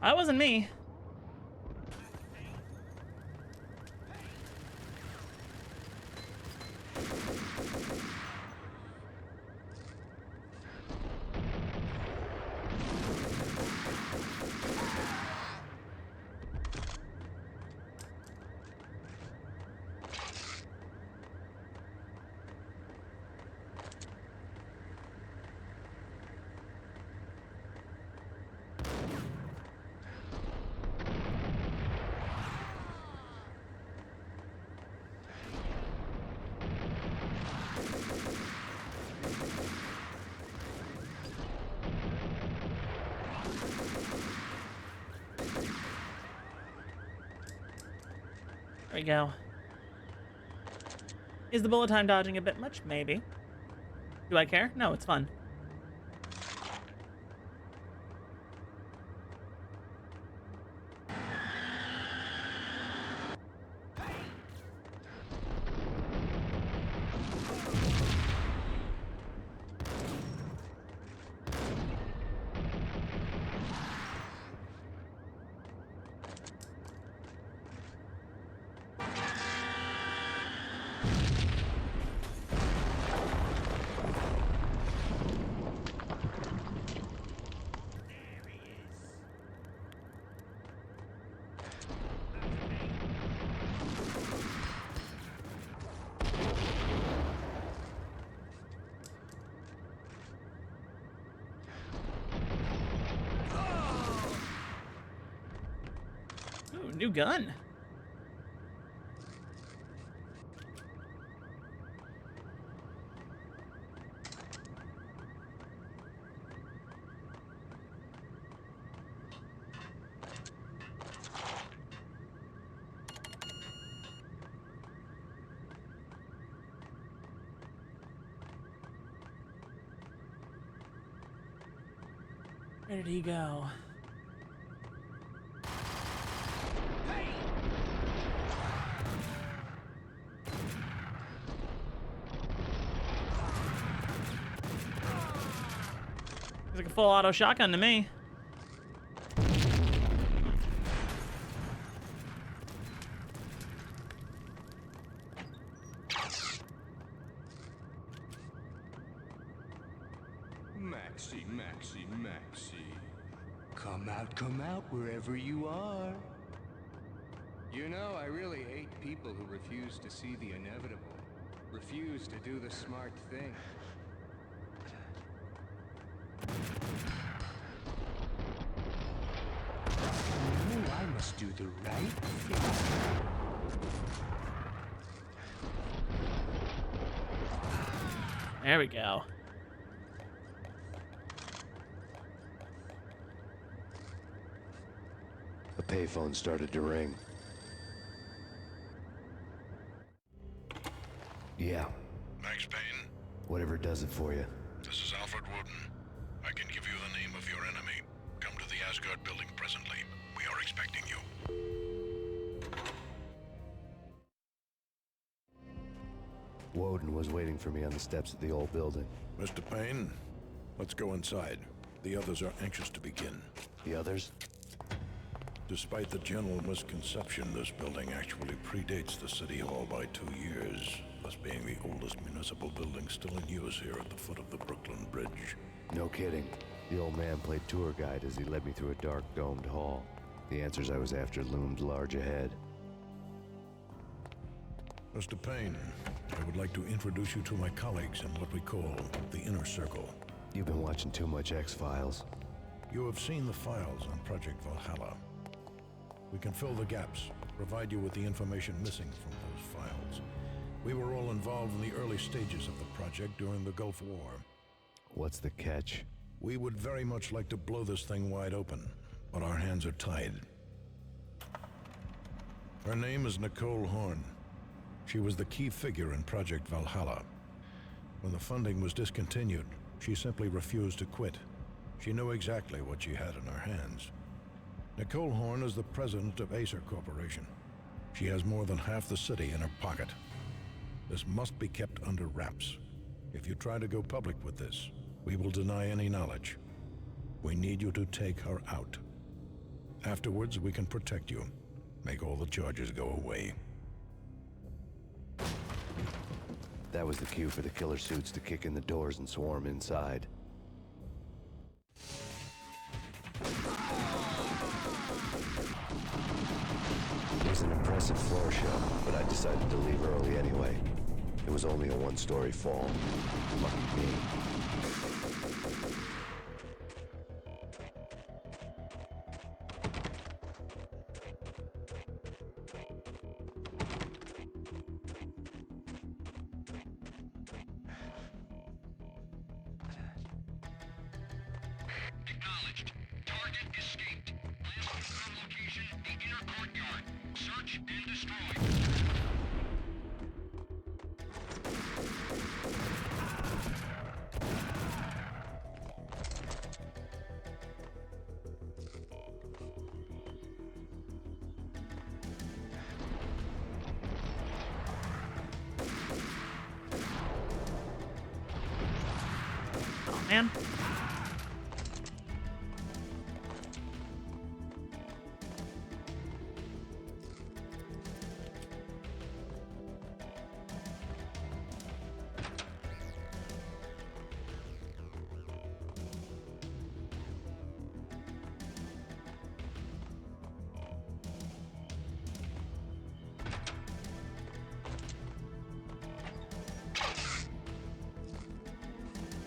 That wasn't me. There we go. Is the bullet time dodging a bit much? Maybe. Do I care? No, it's fun. Ooh, new gun. Where did he go? It's like a full auto shotgun to me. Maxie, Maxie, Maxie. Come out wherever you are. You know, I really hate people who refuse to see the inevitable, refuse to do the smart thing. Oh, I must do the right thing. There we go. A payphone started to ring. Yeah. Max Payne? Whatever does it for you. This is Alfred Woden. I can give you the name of your enemy. Come to the Asgard building presently. We are expecting you. Woden was waiting for me on the steps of the old building. Mr. Payne, let's go inside. The others are anxious to begin. The others? Despite the general misconception, this building actually predates the City Hall by 2 years, thus being the oldest municipal building still in use here at the foot of the Brooklyn Bridge. No kidding. The old man played tour guide as he led me through a dark, domed hall. The answers I was after loomed large ahead. Mr. Payne, I would like to introduce you to my colleagues in what we call the Inner Circle. You've been watching too much X-Files. You have seen the files on Project Valhalla. We can fill the gaps, provide you with the information missing from those files. We were all involved in the early stages of the project during the Gulf War. What's the catch? We would very much like to blow this thing wide open, but our hands are tied. Her name is Nicole Horn. She was the key figure in Project Valhalla. When the funding was discontinued, she simply refused to quit. She knew exactly what she had in her hands. Nicole Horn is the president of Acer Corporation. She has more than half the city in her pocket. This must be kept under wraps. If you try to go public with this, we will deny any knowledge. We need you to take her out. Afterwards, we can protect you. Make all the charges go away. That was the cue for the killer suits to kick in the doors and swarm inside. It was an impressive floor show, but I decided to leave early anyway. It was only a one-story fall. Lucky me. Acknowledged. Target escaped. Last confirmed location, the inner courtyard. Search and destroy. man.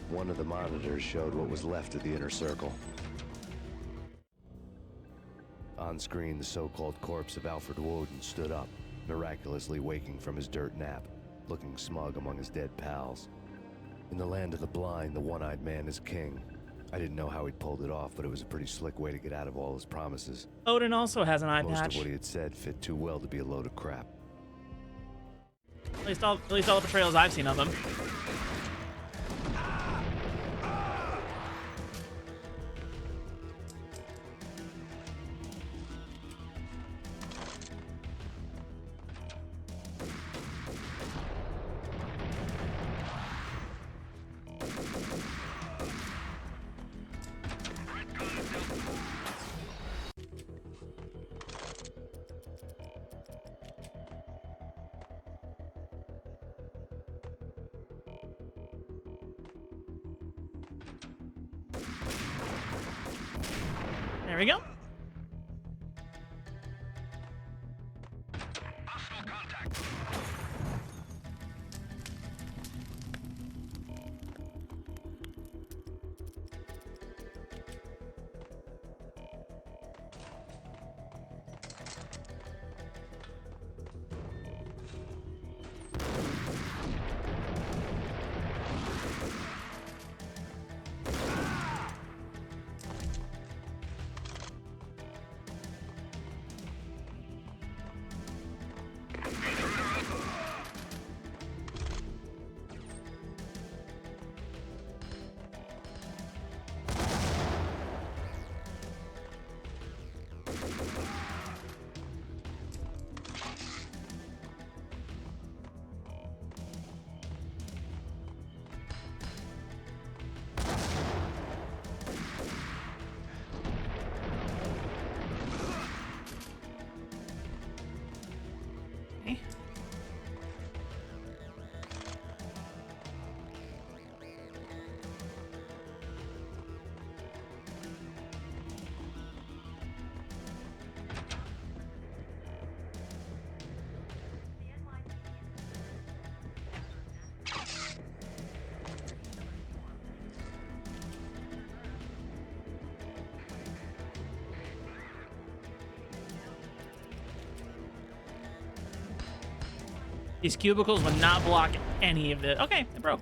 One of the monitors showed what was left of the inner circle. On screen, the so-called corpse of Alfred Woden stood up, miraculously waking from his dirt nap, looking smug among his dead pals. In the land of the blind, the one-eyed man is king. I didn't know how he'd pulled it off, but it was a pretty slick way to get out of all his promises. Odin also has an eye Most patch. of what he had said fit too well to be a load of crap. At least all the portrayals I've seen of him. There we go. These cubicles would not block any of the... Okay, it broke.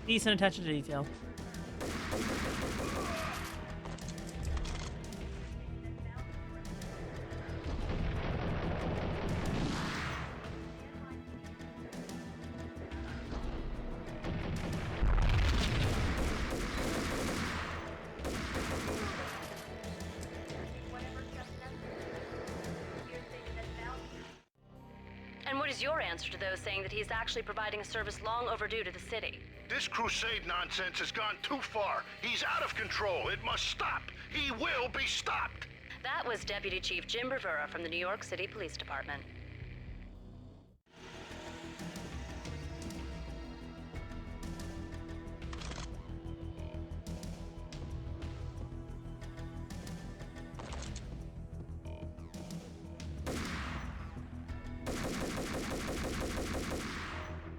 Decent attention to detail. And what is your answer to those saying that he's actually providing a service long overdue to the city? This crusade nonsense has gone too far. He's out of control. It must stop. He will be stopped. That was Deputy Chief Jim Rivera from the New York City Police Department.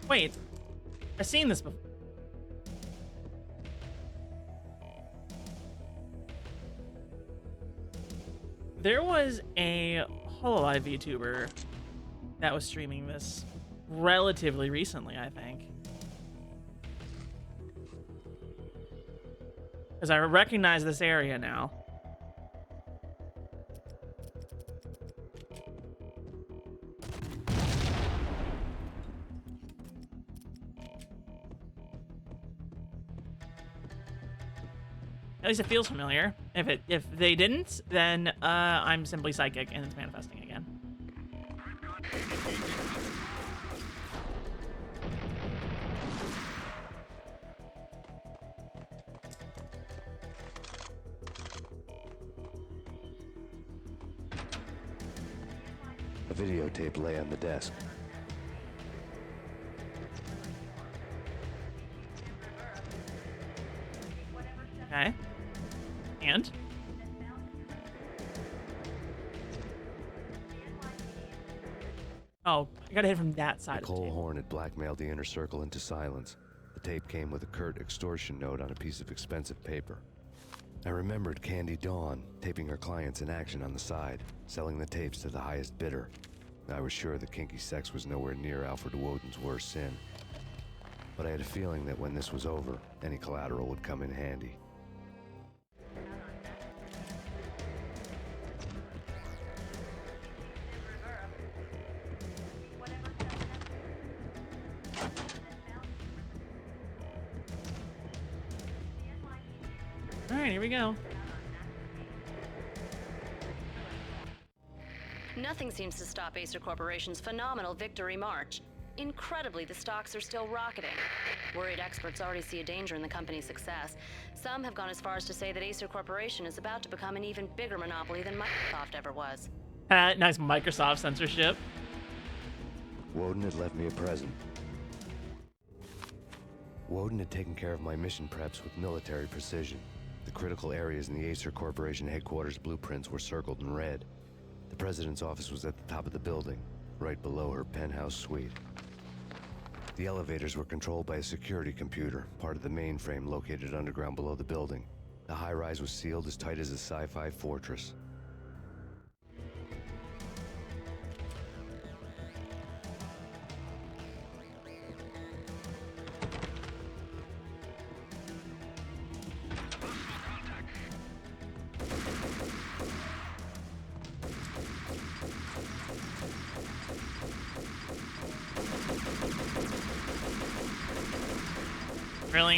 Wait, I've seen this before. There was a HoloLive VTuber that was streaming this relatively recently, I think. Because I recognize this area now. At least it feels familiar. If they didn't, then I'm simply psychic and it's manifesting again. videotape lay on the desk. Okay. And? Oh, I gotta hit it from that side. Nicole Horn had blackmailed the inner circle into silence. The tape came with a curt extortion note on a piece of expensive paper. I remembered Candy Dawn taping her clients in action on the side, selling the tapes to the highest bidder. I was sure that kinky sex was nowhere near Alfred Woden's worst sin. But I had a feeling that when this was over, any collateral would come in handy. Alright, here we go. Nothing seems to stop Acer Corporation's phenomenal victory march. Incredibly, the stocks are still rocketing. Worried experts already see a danger in the company's success. Some have gone as far as to say that Acer Corporation is about to become an even bigger monopoly than Microsoft ever was. Nice Microsoft censorship. Woden had left me a present. Woden had taken care of my mission preps with military precision. The critical areas in the Acer Corporation headquarters blueprints were circled in red. The president's office was at the top of the building, right below her penthouse suite. The elevators were controlled by a security computer, part of the mainframe located underground below the building. The high-rise was sealed as tight as a sci-fi fortress. Really?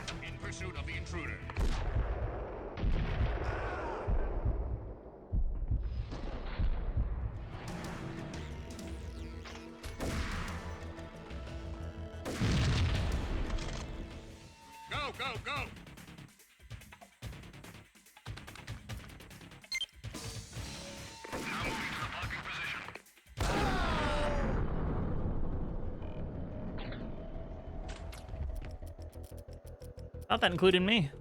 In pursuit of the intruder. Go, go, go! Now moving to the blocking position. Thought that included me.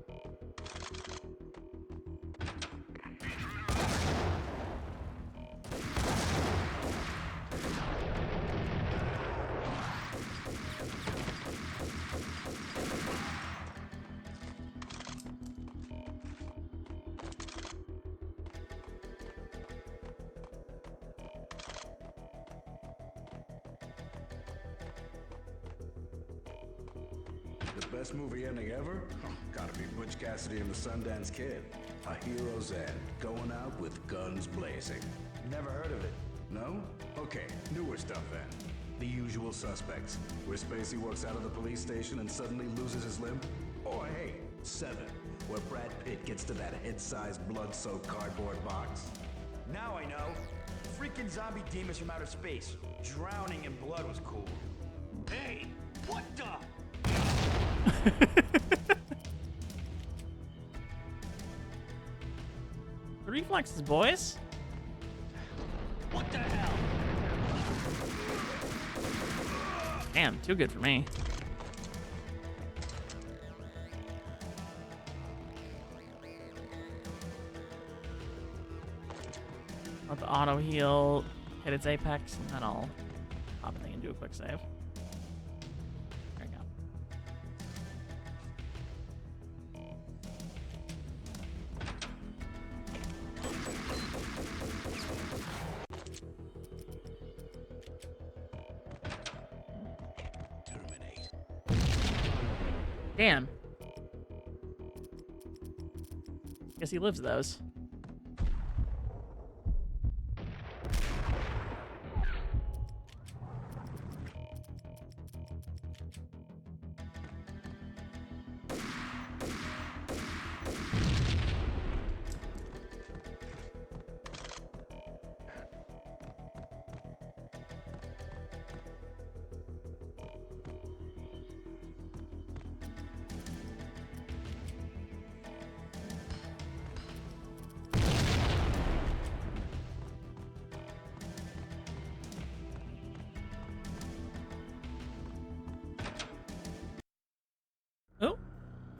The best movie ending ever? Gotta be Butch Cassidy and the Sundance Kid. A hero's end, going out with guns blazing. Never heard of it. No? Okay, newer stuff then. The Usual Suspects, where Spacey walks out of the police station and suddenly loses his limb. Or hey, Seven, where Brad Pitt gets to that head-sized blood-soaked cardboard box. Now I know. Freaking zombie demons from outer space. Drowning in blood was cool. Hey, what the? The reflexes, boys. What the hell? Damn, too good for me. Let the auto heal hit its apex, and then I'll pop it and do a quick save. There we go. Damn. Guess he lives those.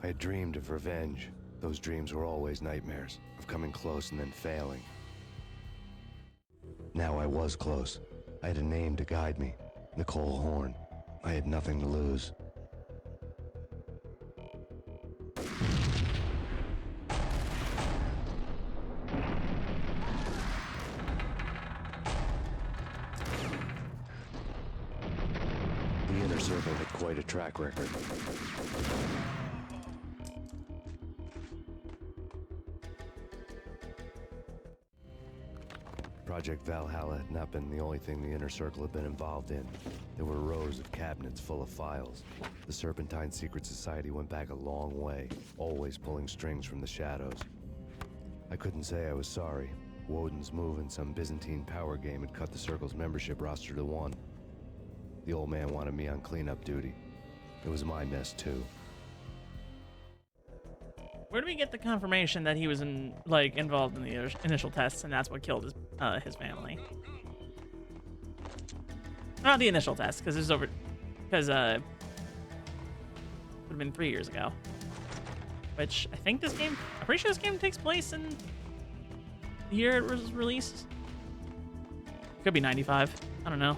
I had dreamed of revenge. Those dreams were always nightmares, of coming close and then failing. Now I was close. I had a name to guide me, Nicole Horn. I had nothing to lose. The Inner Circle had quite a track record. Project Valhalla had not been the only thing the Inner Circle had been involved in. There were rows of cabinets full of files. The Serpentine Secret Society went back a long way, always pulling strings from the shadows. I couldn't say I was sorry. Woden's move in some Byzantine power game had cut the Circle's membership roster to 1. The old man wanted me on cleanup duty. It was my mess, too. Where do we get the confirmation that he was involved in the initial tests and that's what killed his family? Not the initial test, because it was over. Because would have been 3 years ago. Which I think this game. I'm pretty sure this game takes place in the year it was released. Could be 95. I don't know.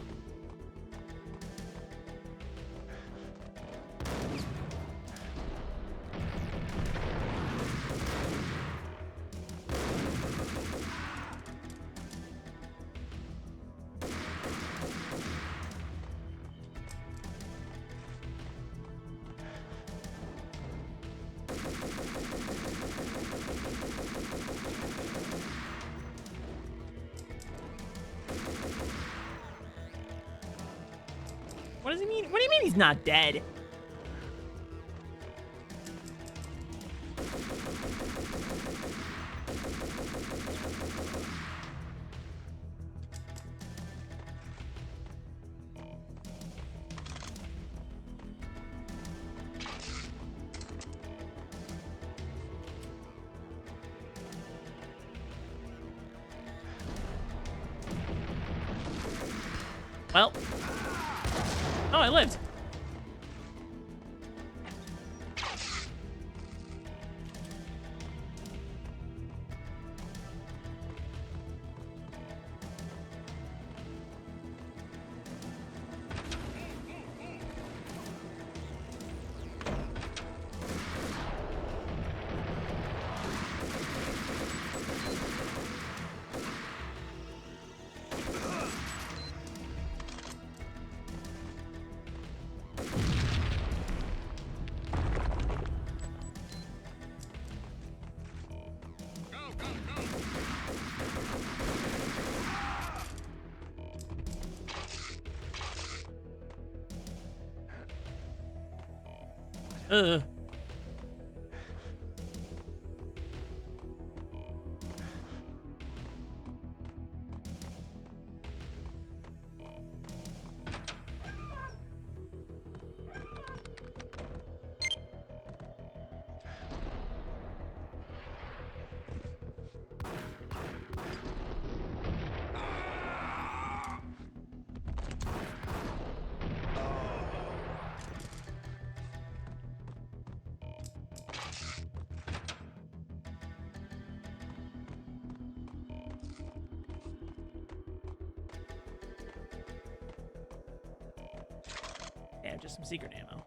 What does he mean? What do you mean he's not dead? Well. Oh, I lived. Ugh. Yeah, just some secret ammo.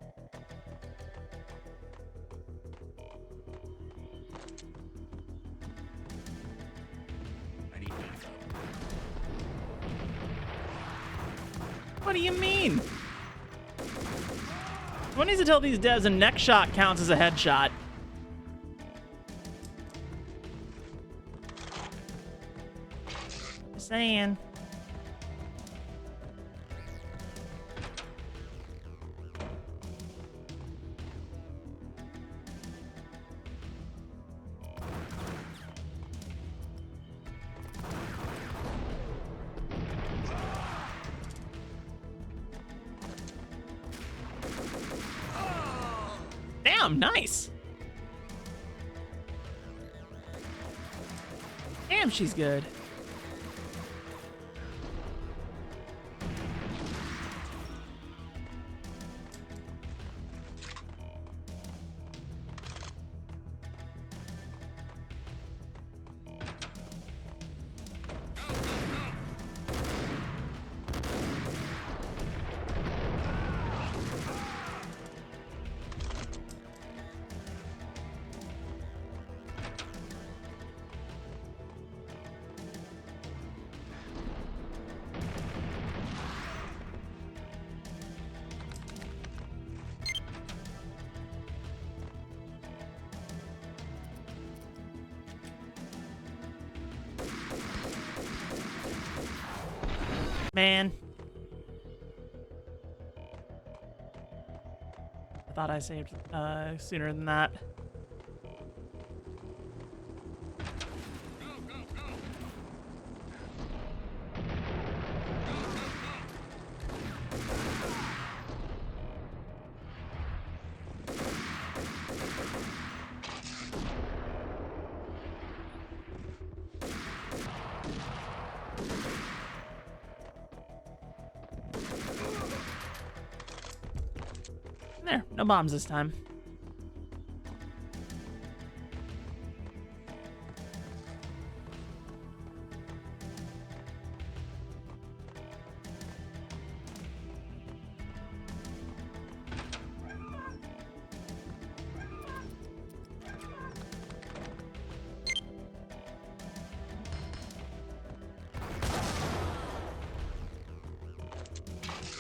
I need backup. What do you mean? Someone needs to tell these devs a neck shot counts as a headshot. Just saying. Damn, nice. Damn, she's good. Man. I thought I saved sooner than that. There, no bombs this time.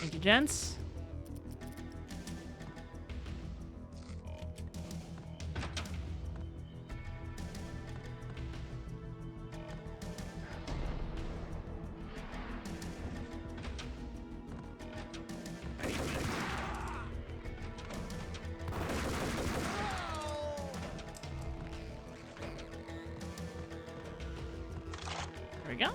Thank you, gents. There we go.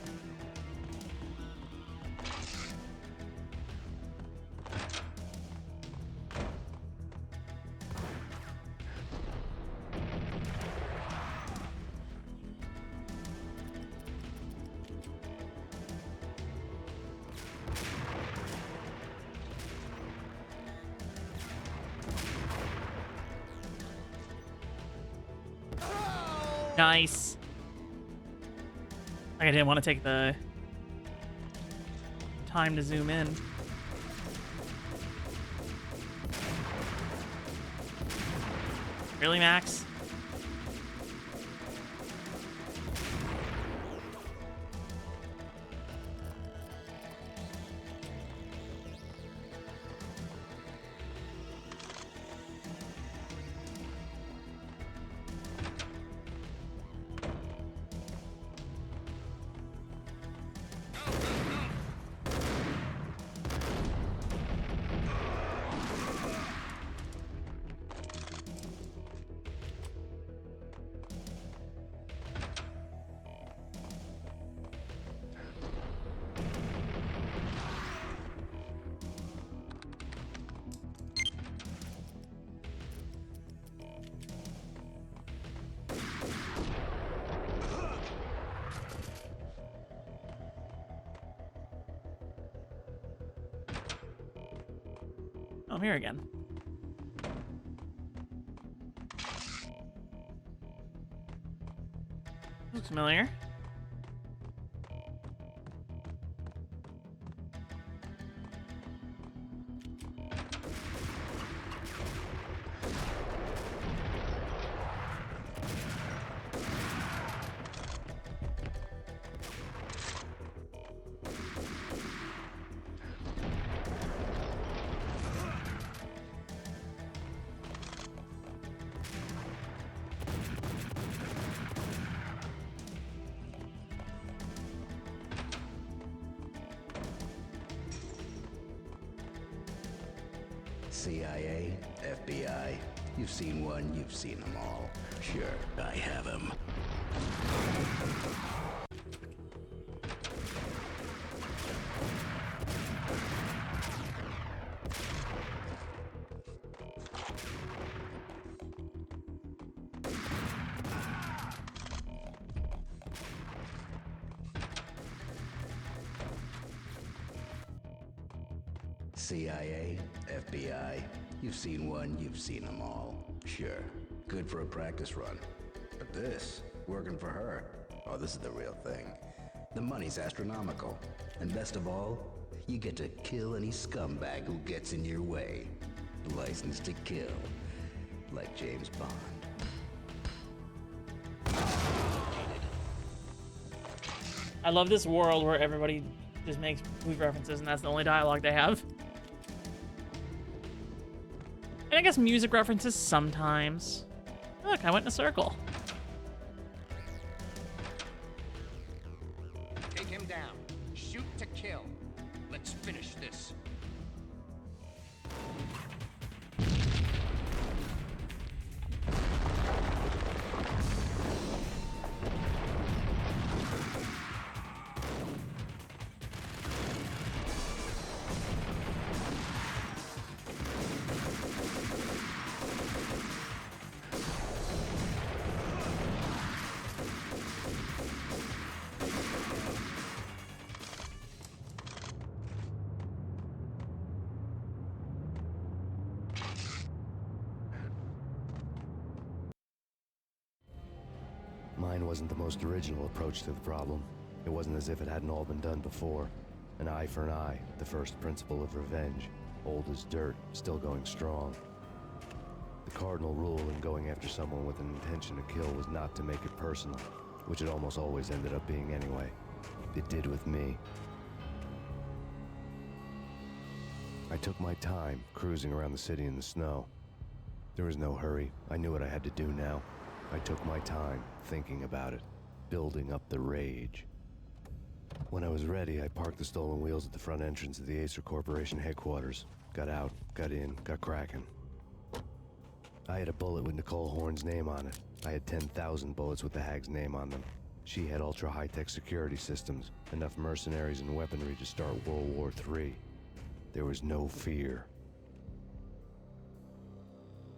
Nice. I didn't want to take the time to zoom in. Really, Max? Oh, I'm here again. Looks familiar. CIA, FBI, you've seen one, you've seen them all. Sure, I have him. CIA, FBI, you've seen one, you've seen them all. Sure, good for a practice run. But this, working for her, oh, this is the real thing. The money's astronomical. And best of all, you get to kill any scumbag who gets in your way. License to kill. Like James Bond. I love this world where everybody just makes movie references and that's the only dialogue they have. And I guess music references sometimes. Look, I went in a circle. Take him down. Shoot to kill. Let's finish this. Mine wasn't the most original approach to the problem. It wasn't as if it hadn't all been done before. An eye for an eye, the first principle of revenge. Old as dirt, still going strong. The cardinal rule in going after someone with an intention to kill was not to make it personal, which it almost always ended up being anyway. It did with me. I took my time, cruising around the city in the snow. There was no hurry. I knew what I had to do now. I took my time, thinking about it, building up the rage. When I was ready, I parked the stolen wheels at the front entrance of the Acer Corporation headquarters. Got out, got in, got cracking. I had a bullet with Nicole Horn's name on it. I had 10,000 bullets with the Hag's name on them. She had ultra-high-tech security systems, enough mercenaries and weaponry to start World War III. There was no fear.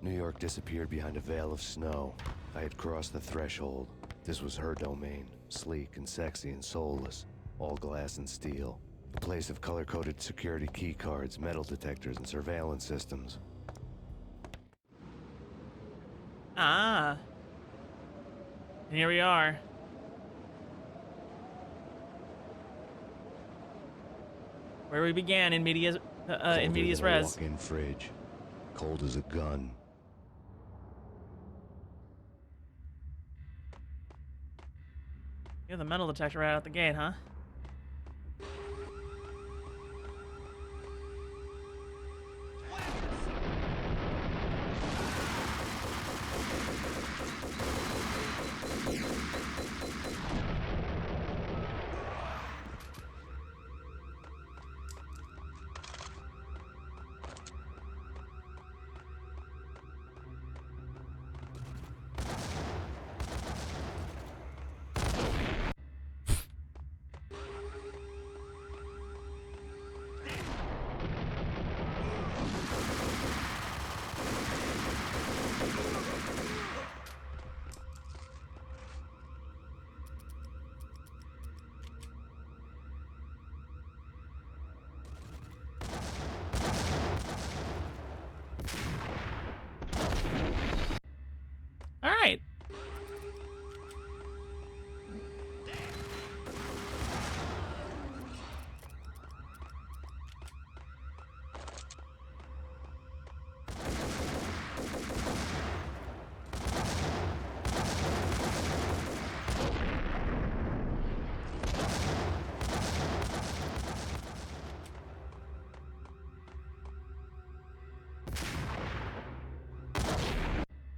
New York disappeared behind a veil of snow. I had crossed the threshold. This was her domain, sleek and sexy and soulless, all glass and steel. A place of color-coded security key cards, metal detectors, and surveillance systems. Ah. And here we are. Where we began in medias res. Walk-in fridge, cold as a gun. You have the metal detector right out the gate, huh? All right.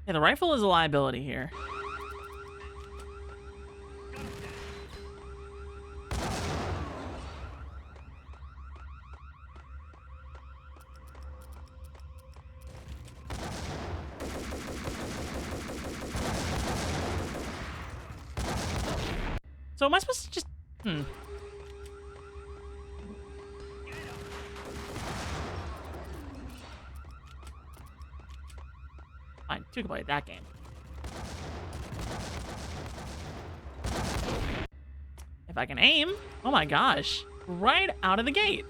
Yeah, the rifle is a liability here. So am I supposed to just... Fine, you can play that game. If I can aim, oh my gosh, right out of the gate.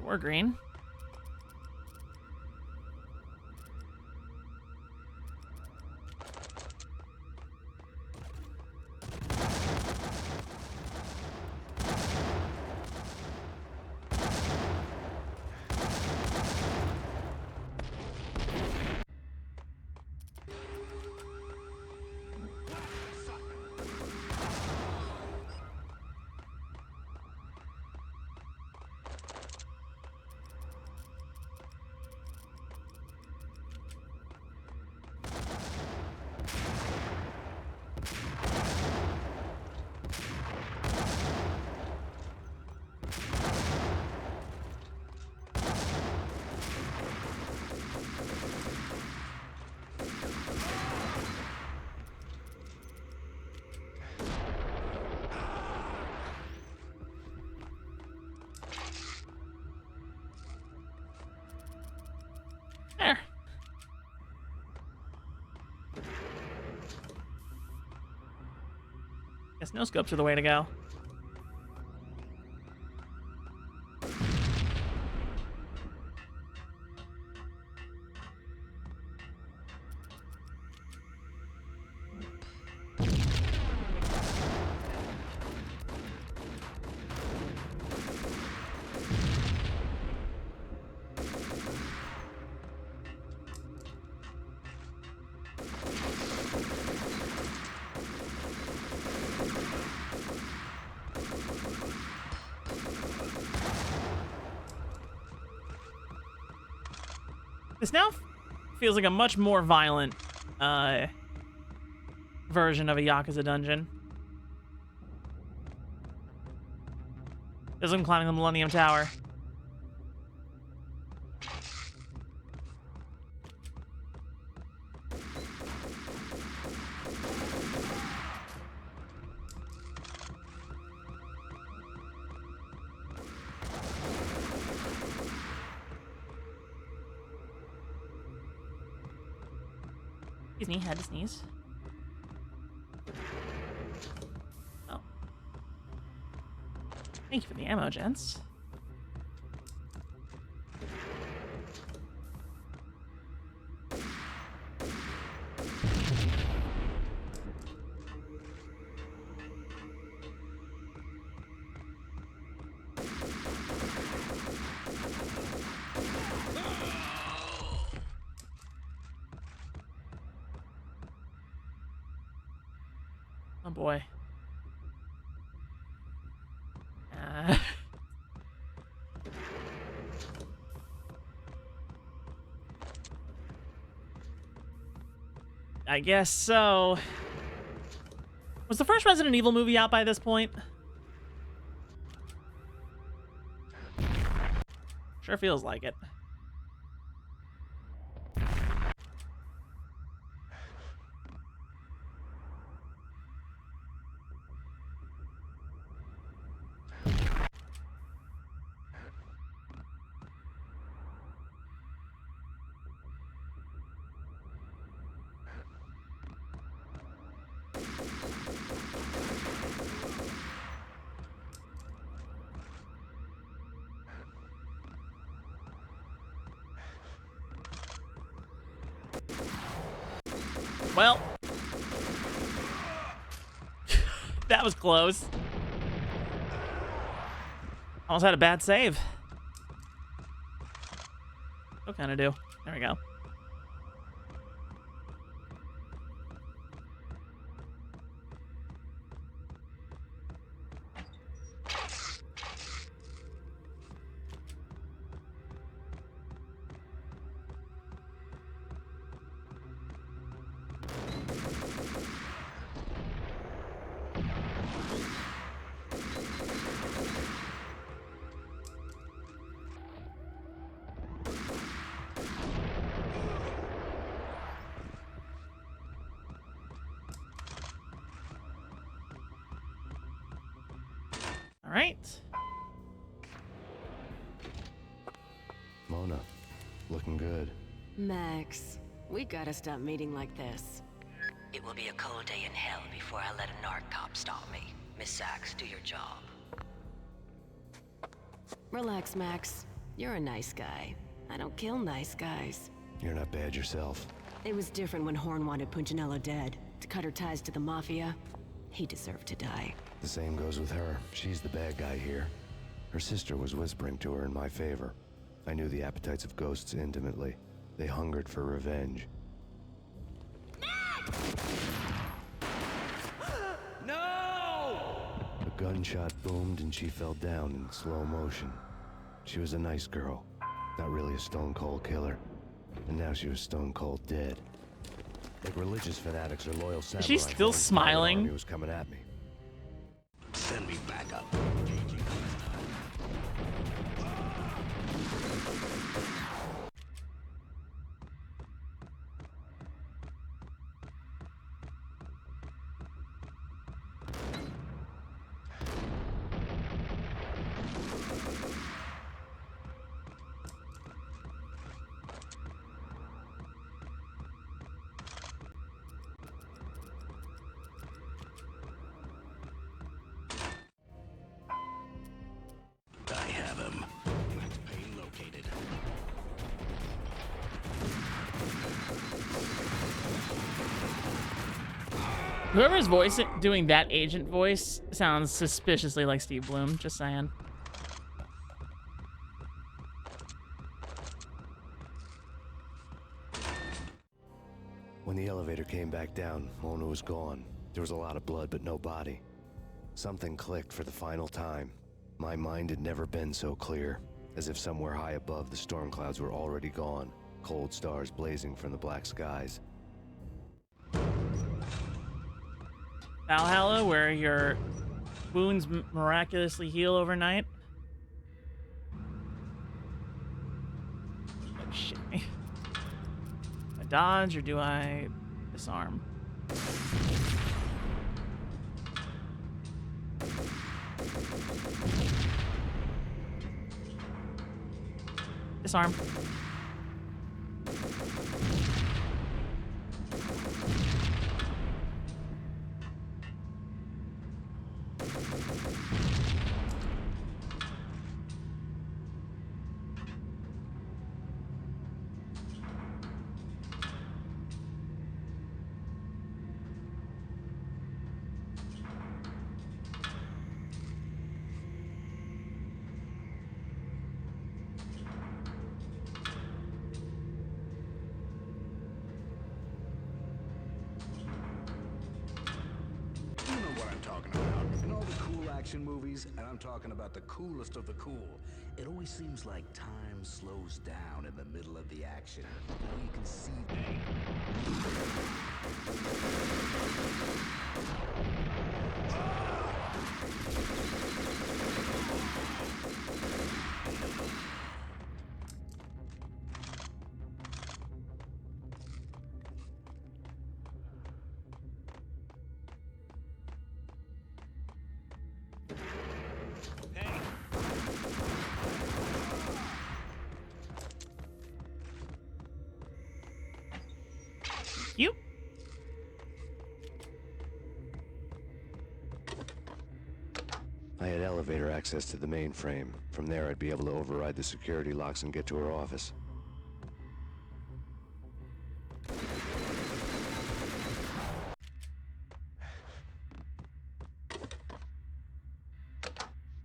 We're green. Guess no scopes are the way to go. This now feels like a much more violent version of a Yakuza dungeon. As I'm climbing the Millennium Tower. Excuse me, had to sneeze. Oh. Thank you for the ammo, gents. Oh boy. I guess so. Was the first Resident Evil movie out by this point? Sure feels like it. Well, that was close. Almost had a bad save. What kind of do? There we go. All right. Mona, looking good. Max, we gotta stop meeting like this. It will be a cold day in hell before I let a narc cop stop me. Miss Sachs, do your job. Relax, Max. You're a nice guy. I don't kill nice guys. You're not bad yourself. It was different when Horn wanted Punchinello dead. To cut her ties to the Mafia. He deserved to die. The same goes with her. She's the bad guy here. Her sister was whispering to her in my favor. I knew the appetites of ghosts intimately. They hungered for revenge. No! A gunshot boomed and she fell down in slow motion. She was a nice girl. Not really a stone-cold killer. And now she was stone-cold dead. Like religious fanatics or loyal samurai. Is she still smiling? He was coming at me. Send me back up. Whoever's voice doing that agent voice sounds suspiciously like Steve Bloom, just saying. When the elevator came back down, Mona was gone. There was a lot of blood, but no body. Something clicked for the final time. My mind had never been so clear, as if somewhere high above the storm clouds were already gone, cold stars blazing from the black skies. Valhalla, where your wounds miraculously heal overnight. Oh, shit me. Do I dodge or do I disarm? Disarm. Movies, and I'm talking about the coolest of the cool. It always seems like time slows down in the middle of the action. Now you can see You. I had elevator access to the mainframe. From there, I'd be able to override the security locks and get to her office.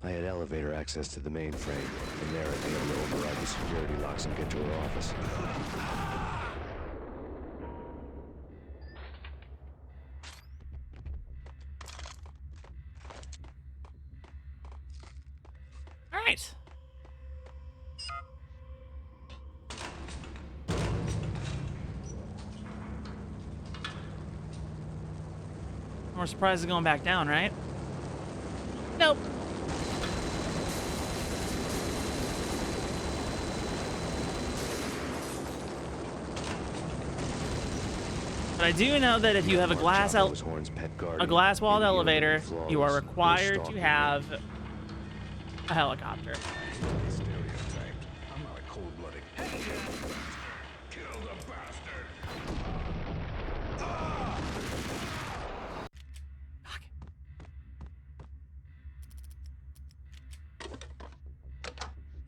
I had elevator access to the mainframe. From there, I'd be able to override the security locks and get to her office. All right. More surprises going back down, right? Nope. But I do know that if you have a glass-walled elevator, you are required to have a helicopter. I'm not a cold-blooded. Kill the bastard.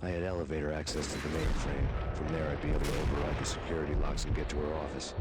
I had elevator access to the mainframe. From there, I'd be able to override the security locks and get to her office.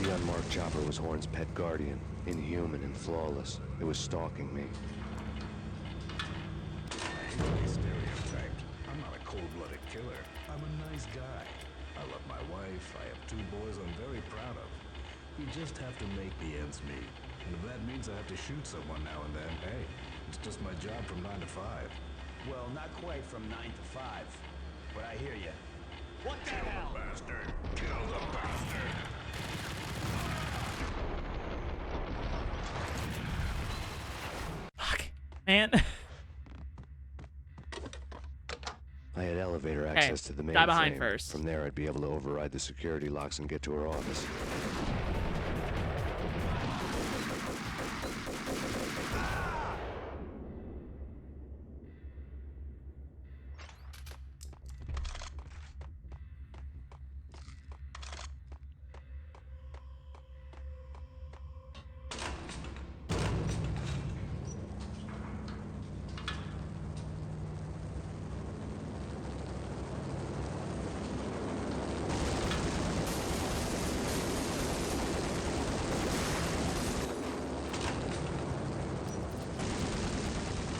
The unmarked chopper was Horn's pet guardian, inhuman and flawless. It was stalking me. Stereotyped. I'm not a cold-blooded killer. I'm a nice guy. I love my wife. I have 2 boys I'm very proud of. You just have to make the ends meet. And if that means I have to shoot someone now and then, hey, it's just my job from 9 to 5. Well, not quite from 9 to 5, but I hear you. What the hell? Bastard! Kill the bastard! Man. I I had elevator Okay, access to the guy behind mainframe. first. From there, I'd be able to override the security locks and get to her office.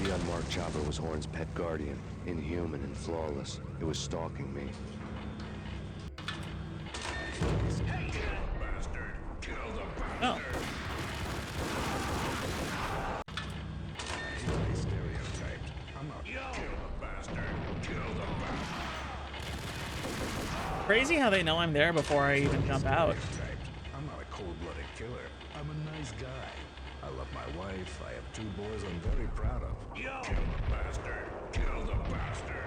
The unmarked chopper was Horn's pet guardian, inhuman and flawless. It was stalking me. Oh. Crazy how they know I'm there before I even jump out. I'm not a cold-blooded killer. I'm a nice guy. I love my wife. I have 2 boys I'm very proud of. Kill the bastard! Kill the bastard!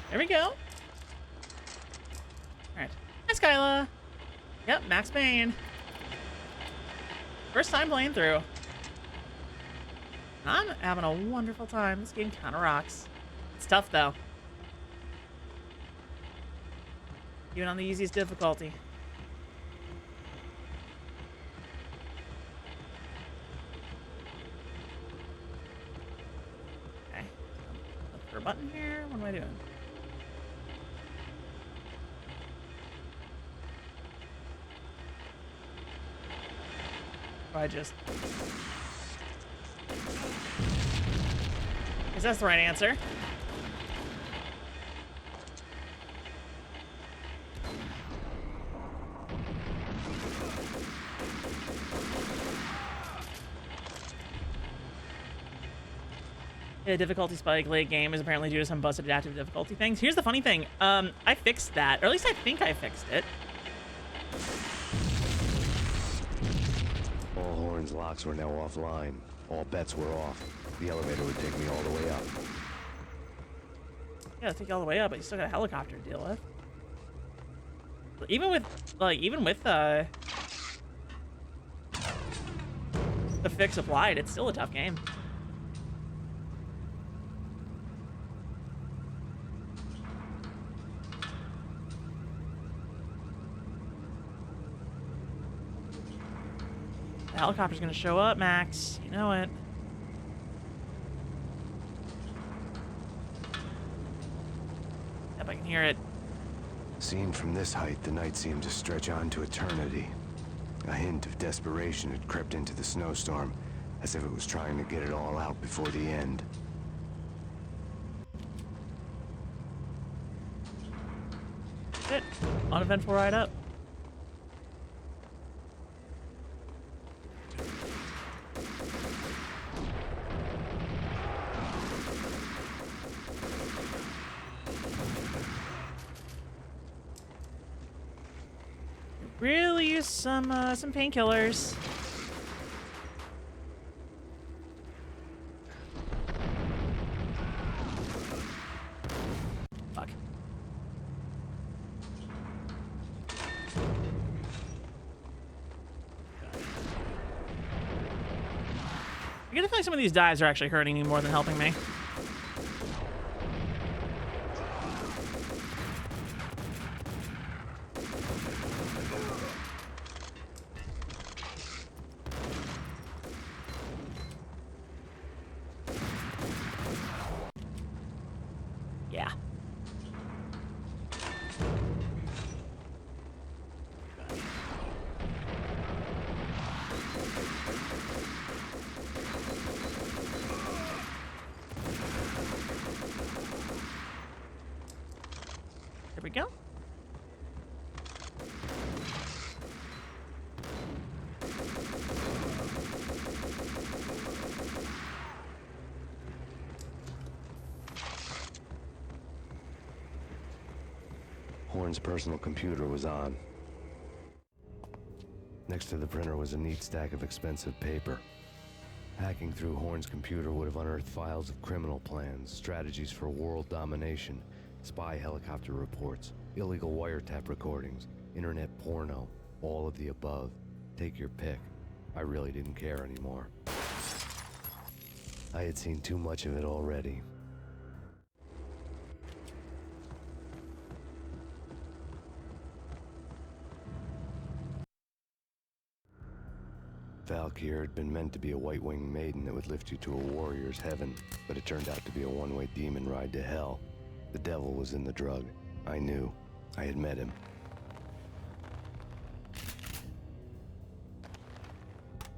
There we go. Alright. Hi, Skyla. Yep, Max Payne. First time playing through. I'm having a wonderful time. This game kind of rocks. It's tough, though. Even on the easiest difficulty. Okay. Look for a button here. What am I doing? I just... Guess that's the right answer. Yeah, difficulty spike late game is apparently due to some busted adaptive difficulty things. Here's the funny thing. I fixed that, or at least I think I fixed it. All Horn's locks were now offline. All bets were off. The elevator would take me all the way up. Yeah, take you all the way up, but you still got a helicopter to deal with. Even with the fix applied, it's still a tough game. The helicopter's gonna show up, Max. You know it. Yep, I can hear it. Seen from this height, the night seemed to stretch on to eternity. A hint of desperation had crept into the snowstorm, as if it was trying to get it all out before the end. Good. Uneventful ride up. Really use some painkillers. Fuck. I get the feeling some of these dives are actually hurting me more than helping me. Yeah. we go. Horn's personal computer was on. Next to the printer was a neat stack of expensive paper. Hacking through Horn's computer would have unearthed files of criminal plans, strategies for world domination, spy helicopter reports, illegal wiretap recordings, internet porno, all of the above. Take your pick. I really didn't care anymore. I had seen too much of it already. Valkyr had been meant to be a white-winged maiden that would lift you to a warrior's heaven, but it turned out to be a one-way demon ride to hell. The devil was in the drug. I knew. I had met him.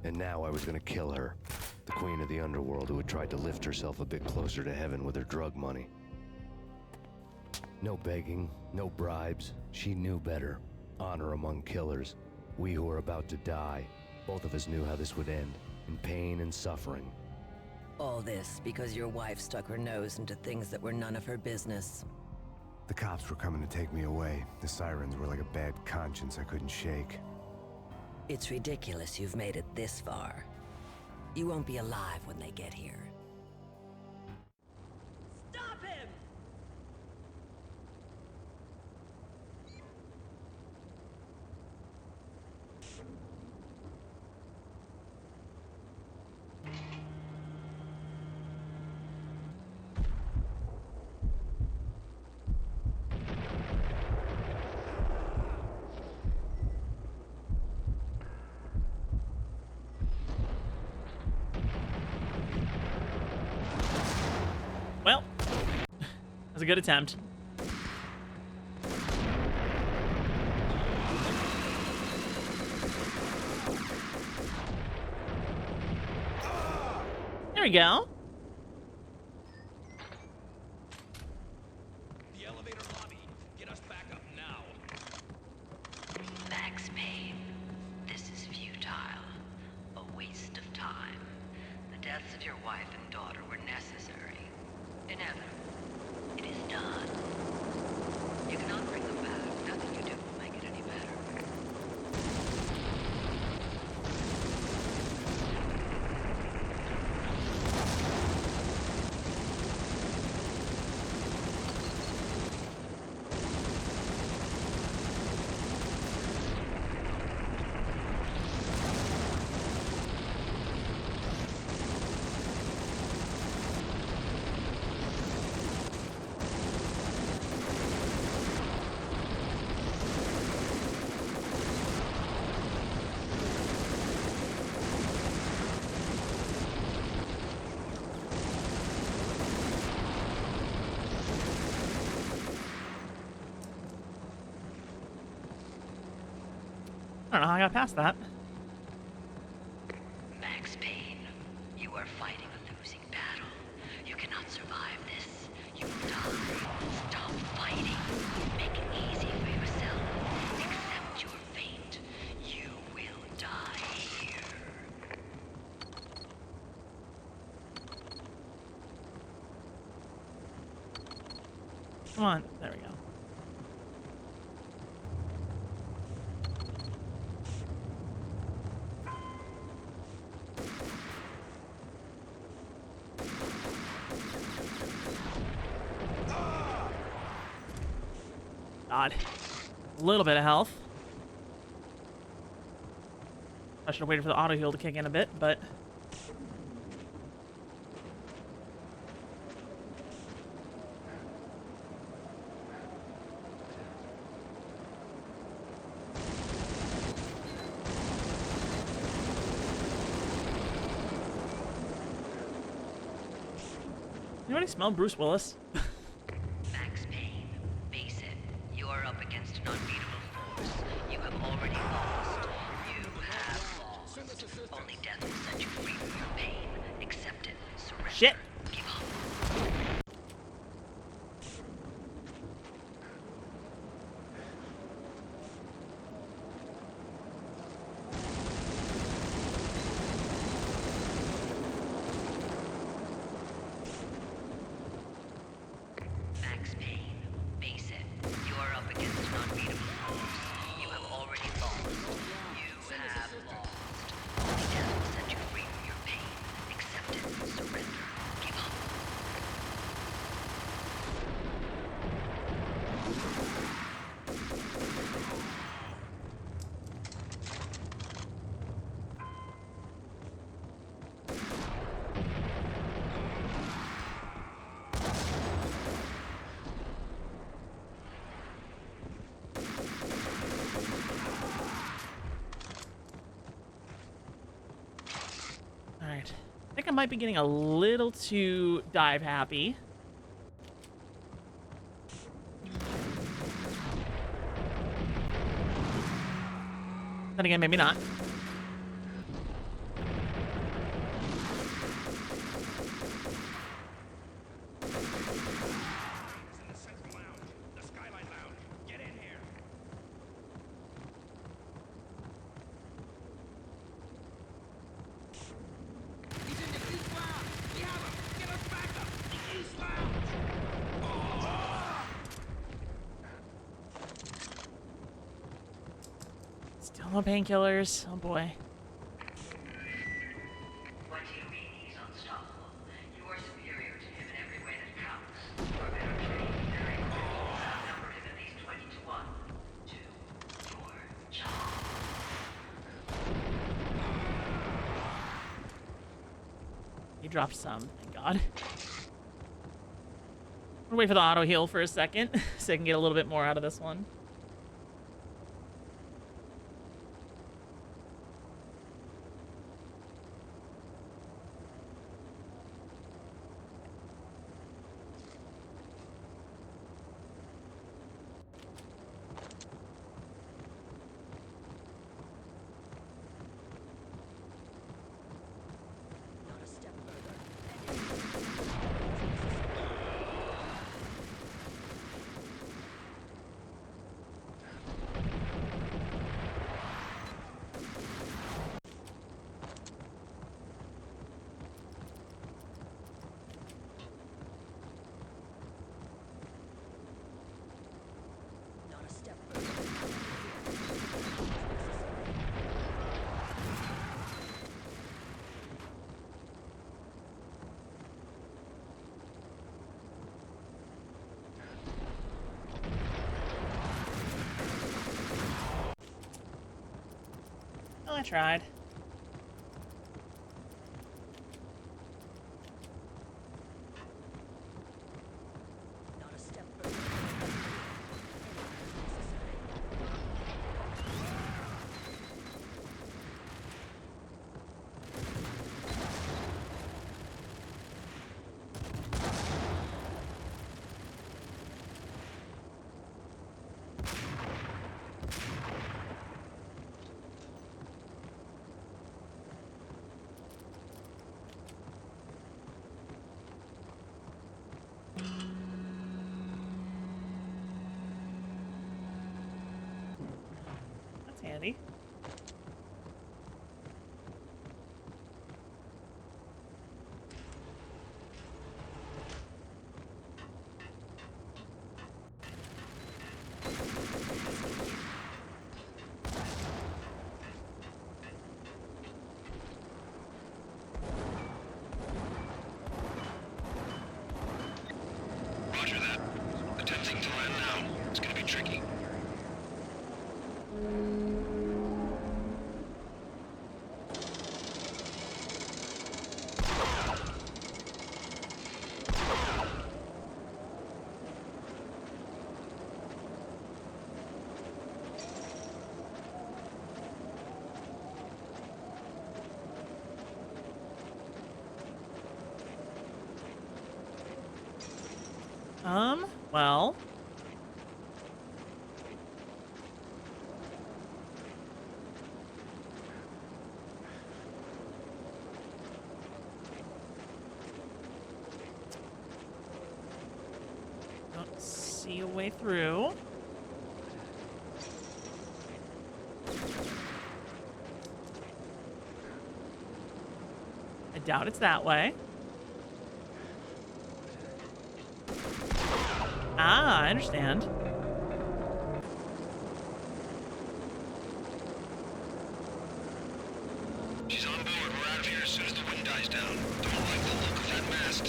And now I was gonna kill her. The queen of the underworld who had tried to lift herself a bit closer to heaven with her drug money. No begging, no bribes. She knew better. Honor among killers. We who were about to die. Both of us knew how this would end, in pain and suffering. All this because your wife stuck her nose into things that were none of her business. The cops were coming to take me away. The sirens were like a bad conscience I couldn't shake. It's ridiculous you've made it this far. You won't be alive when they get here. Stop him! Well, that was a good attempt. There we go. The elevator lobby. Get us back up now. Max Payne, this is futile. A waste of time. The deaths of your wife and daughter were necessary. Inevitable. It is done. You cannot bring them back. Nothing you do will make it any better. I don't know how I got past that. Max Payne, you are fighting a losing battle. You cannot survive this. You will die. Stop fighting. Make it easy for yourself. Accept your fate. You will die here. Come on. There we go. God. A little bit of health. I should have waited for the auto heal to kick in a bit, but... Anybody smell Bruce Willis? Max Payne, face it. You are up against an unbeatable force. You have already lost. You have lost. Only death will set you free from your pain. Accept it. Surrender. Shit. Give up. might be getting a little too dive happy. Then again, maybe not. Still no painkillers. Oh boy. What do you mean he's unstoppable? You are superior to him in every way that counts. You are better trained, very quick. Outnumber him at least 20 to 1. Do your job. He dropped some, thank God. I'm gonna wait for the auto heal for a second so I can get a little bit more out of this one. Well, I tried. That's handy. Roger that. Attempting to land now. It's gonna be tricky. Well. Don't see a way through. I doubt it's that way. Ah, I understand. She's on board. We're out of here as soon as the wind dies down. Don't like the look of that mast.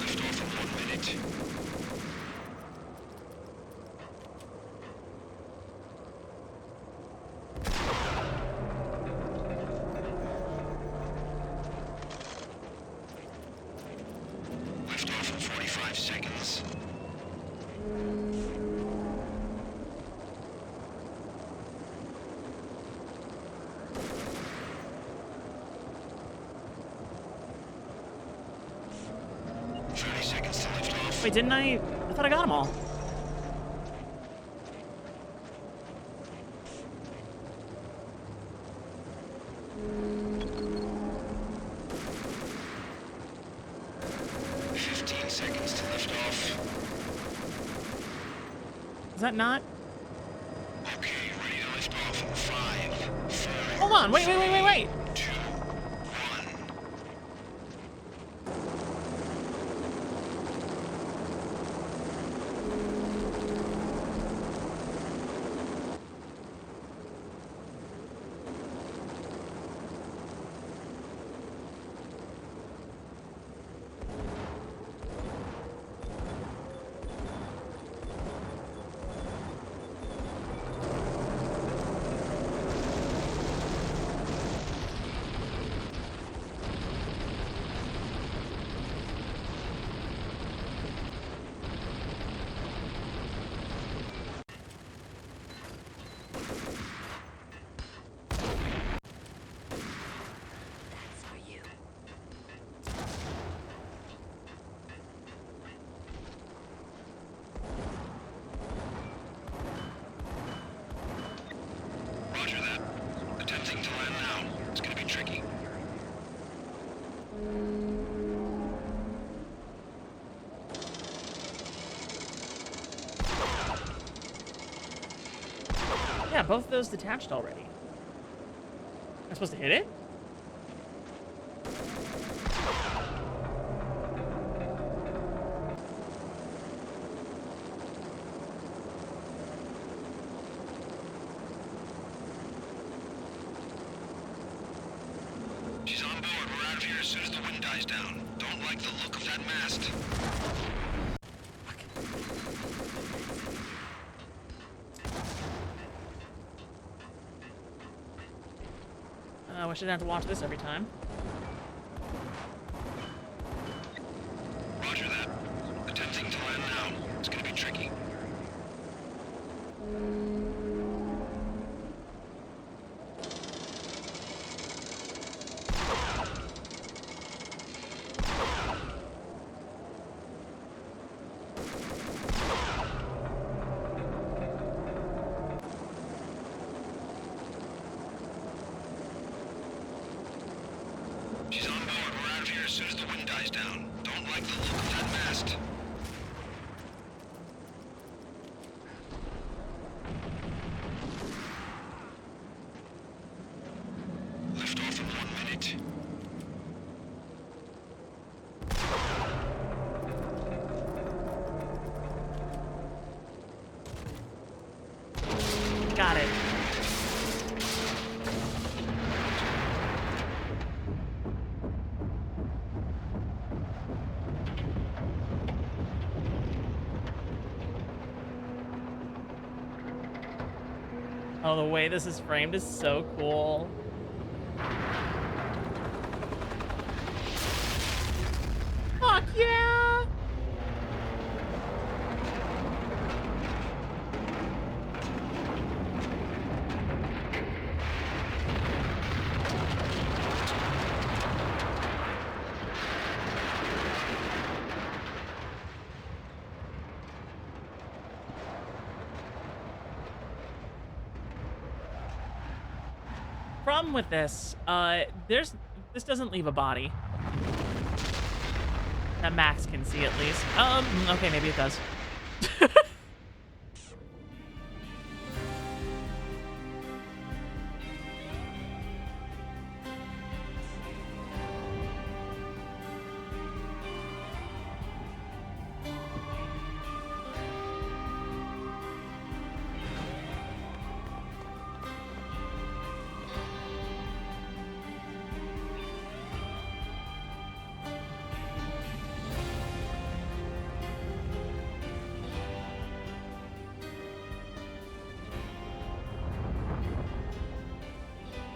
Lift off in 1 minute. Lift off in 45 seconds. seconds to lift off. Wait, didn't I? I thought I got them all. Is that not? Okay, ready to lift off. 5, 4. Hold on, wait. 2, 1. Roger that. Attempting to land now. It's gonna be tricky. Yeah, both of those detached already. I'm supposed to hit it? She's on board. We're out of here as soon as the wind dies down. Don't like the look of that mast. I wish I didn't have to watch this every time. Roger that. Attempting to land now. It's gonna be tricky. She's on board. We're out of here as soon as the wind dies down. Don't like the look of that mast. Lift off in 1 minute. Got it. Oh, the way this is framed is so cool. Fuck yeah! Problem with this, this doesn't leave a body. That Max can see at least. Okay, maybe it does.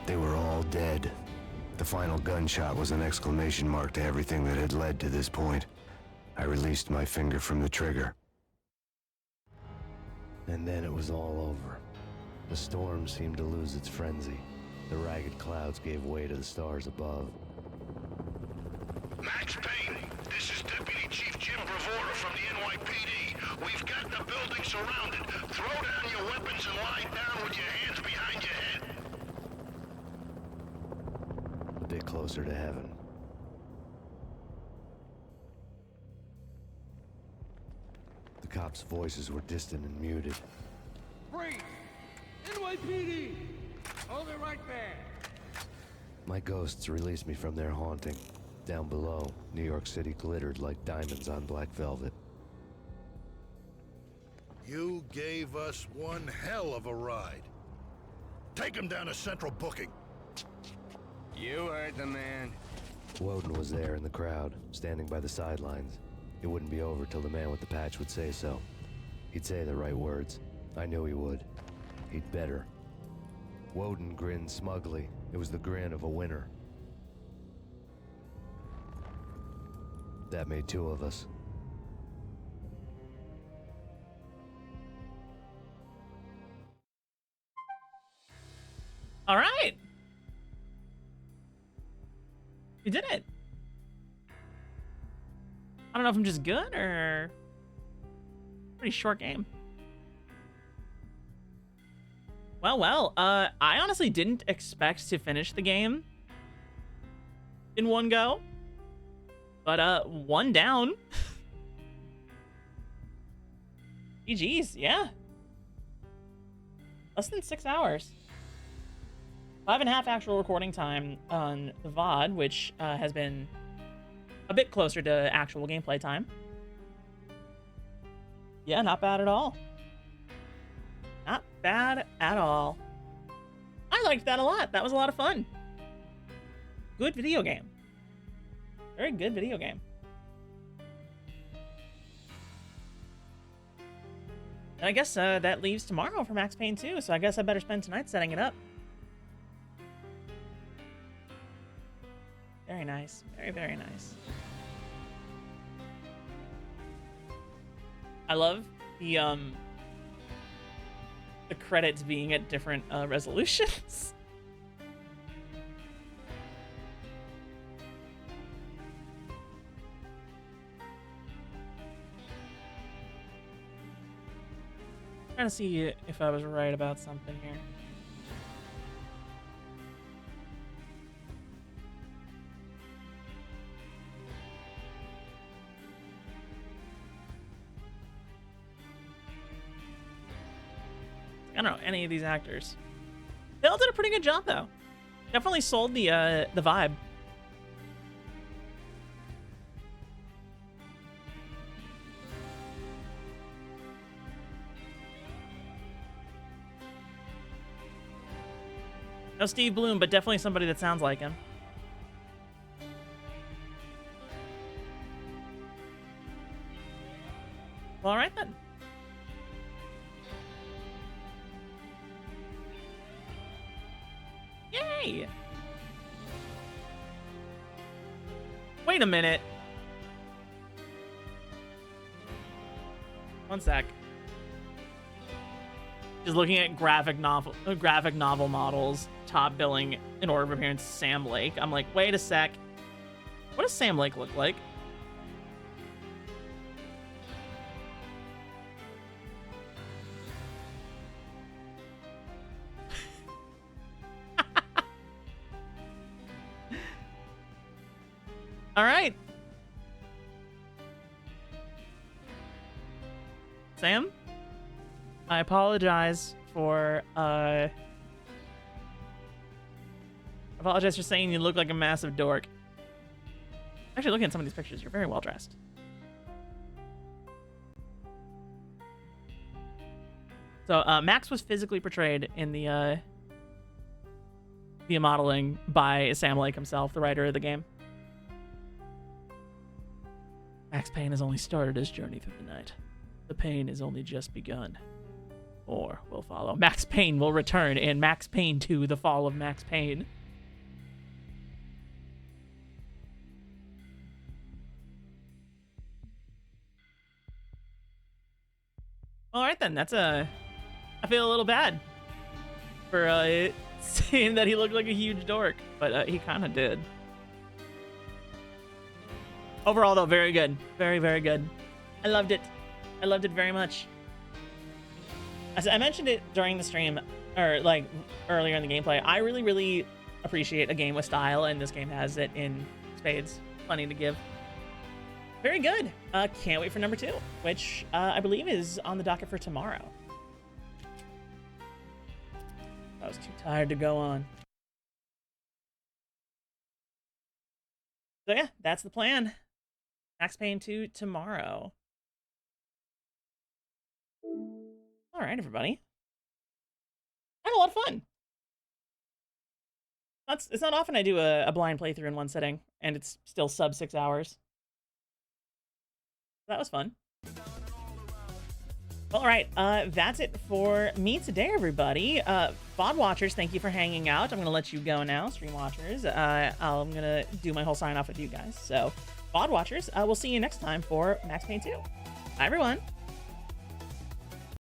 They were all dead. The final gunshot was an exclamation mark to everything that had led to this point. I released my finger from the trigger. And then it was all over. The storm seemed to lose its frenzy. The ragged clouds gave way to the stars above. Max Payne, this is Deputy Chief Jim NYPD. We've got the building surrounded. Throw down your weapons and lie down with your hands behind your head. A bit closer to heaven. The cops' voices were distant and muted. Freeze! NYPD! Hold it right there! My ghosts released me from their haunting. Down below, New York City glittered like diamonds on black velvet. You gave us one hell of a ride. Take him down to Central Booking. You heard the man. Woden was there in the crowd, standing by the sidelines. It wouldn't be over till the man with the patch would say so. He'd say the right words. I knew he would. He'd better. Woden grinned smugly. It was the grin of a winner. That made two of us. All right. We did it. I don't know if I'm just good or pretty short game. Well, I honestly didn't expect to finish the game in one go. But, one down. GG's, yeah. Less than 6 hours. 5.5 actual recording time on the VOD, which has been a bit closer to actual gameplay time. Yeah, not bad at all. Not bad at all. I liked that a lot. That was a lot of fun. Good video game. Very good video game. And I guess that leaves tomorrow for Max Payne 2, so I guess I better spend tonight setting it up. Very nice. Very, very nice. I love the credits being at different resolutions. Trying to see if I was right about something here. I don't know any of these actors. They all did a pretty good job, though. Definitely sold the vibe. No Steve Bloom, but definitely somebody that sounds like him. Well, all right then. Yay! Wait a minute. One sec. Just looking at graphic novel models, top billing in order of appearance, Sam Lake. I'm like, wait a sec. What does Sam Lake look like? All right. Sam? I apologize for saying you look like a massive dork. Actually, looking at some of these pictures, you're very well dressed. So Max was physically portrayed in the modeling by Sam Lake himself, the writer of the game. Max Payne has only started his journey through the night. The pain has only just begun. More will follow. Max Payne will return in Max Payne 2, The Fall of Max Payne. All right then, that's I feel a little bad for saying that he looked like a huge dork, but he kind of did. Overall, though, very good. Very, very good. I loved it. I loved it very much. As I mentioned it during the stream, or like earlier in the gameplay, I really, really appreciate a game with style, and this game has it in spades. Plenty to give. Very good. Can't wait for number 2, which I believe is on the docket for tomorrow. I was too tired to go on. So yeah, that's the plan. Max Payne 2 tomorrow. All right, everybody. I had a lot of fun. It's not often I do a blind playthrough in one sitting, and it's still sub 6 hours. That was fun. All right, that's it for me today, everybody. VOD watchers, thank you for hanging out. I'm gonna let you go now, stream watchers. I'm gonna do my whole sign off with you guys. So, VOD watchers, we'll see you next time for Max Payne 2. Bye, everyone.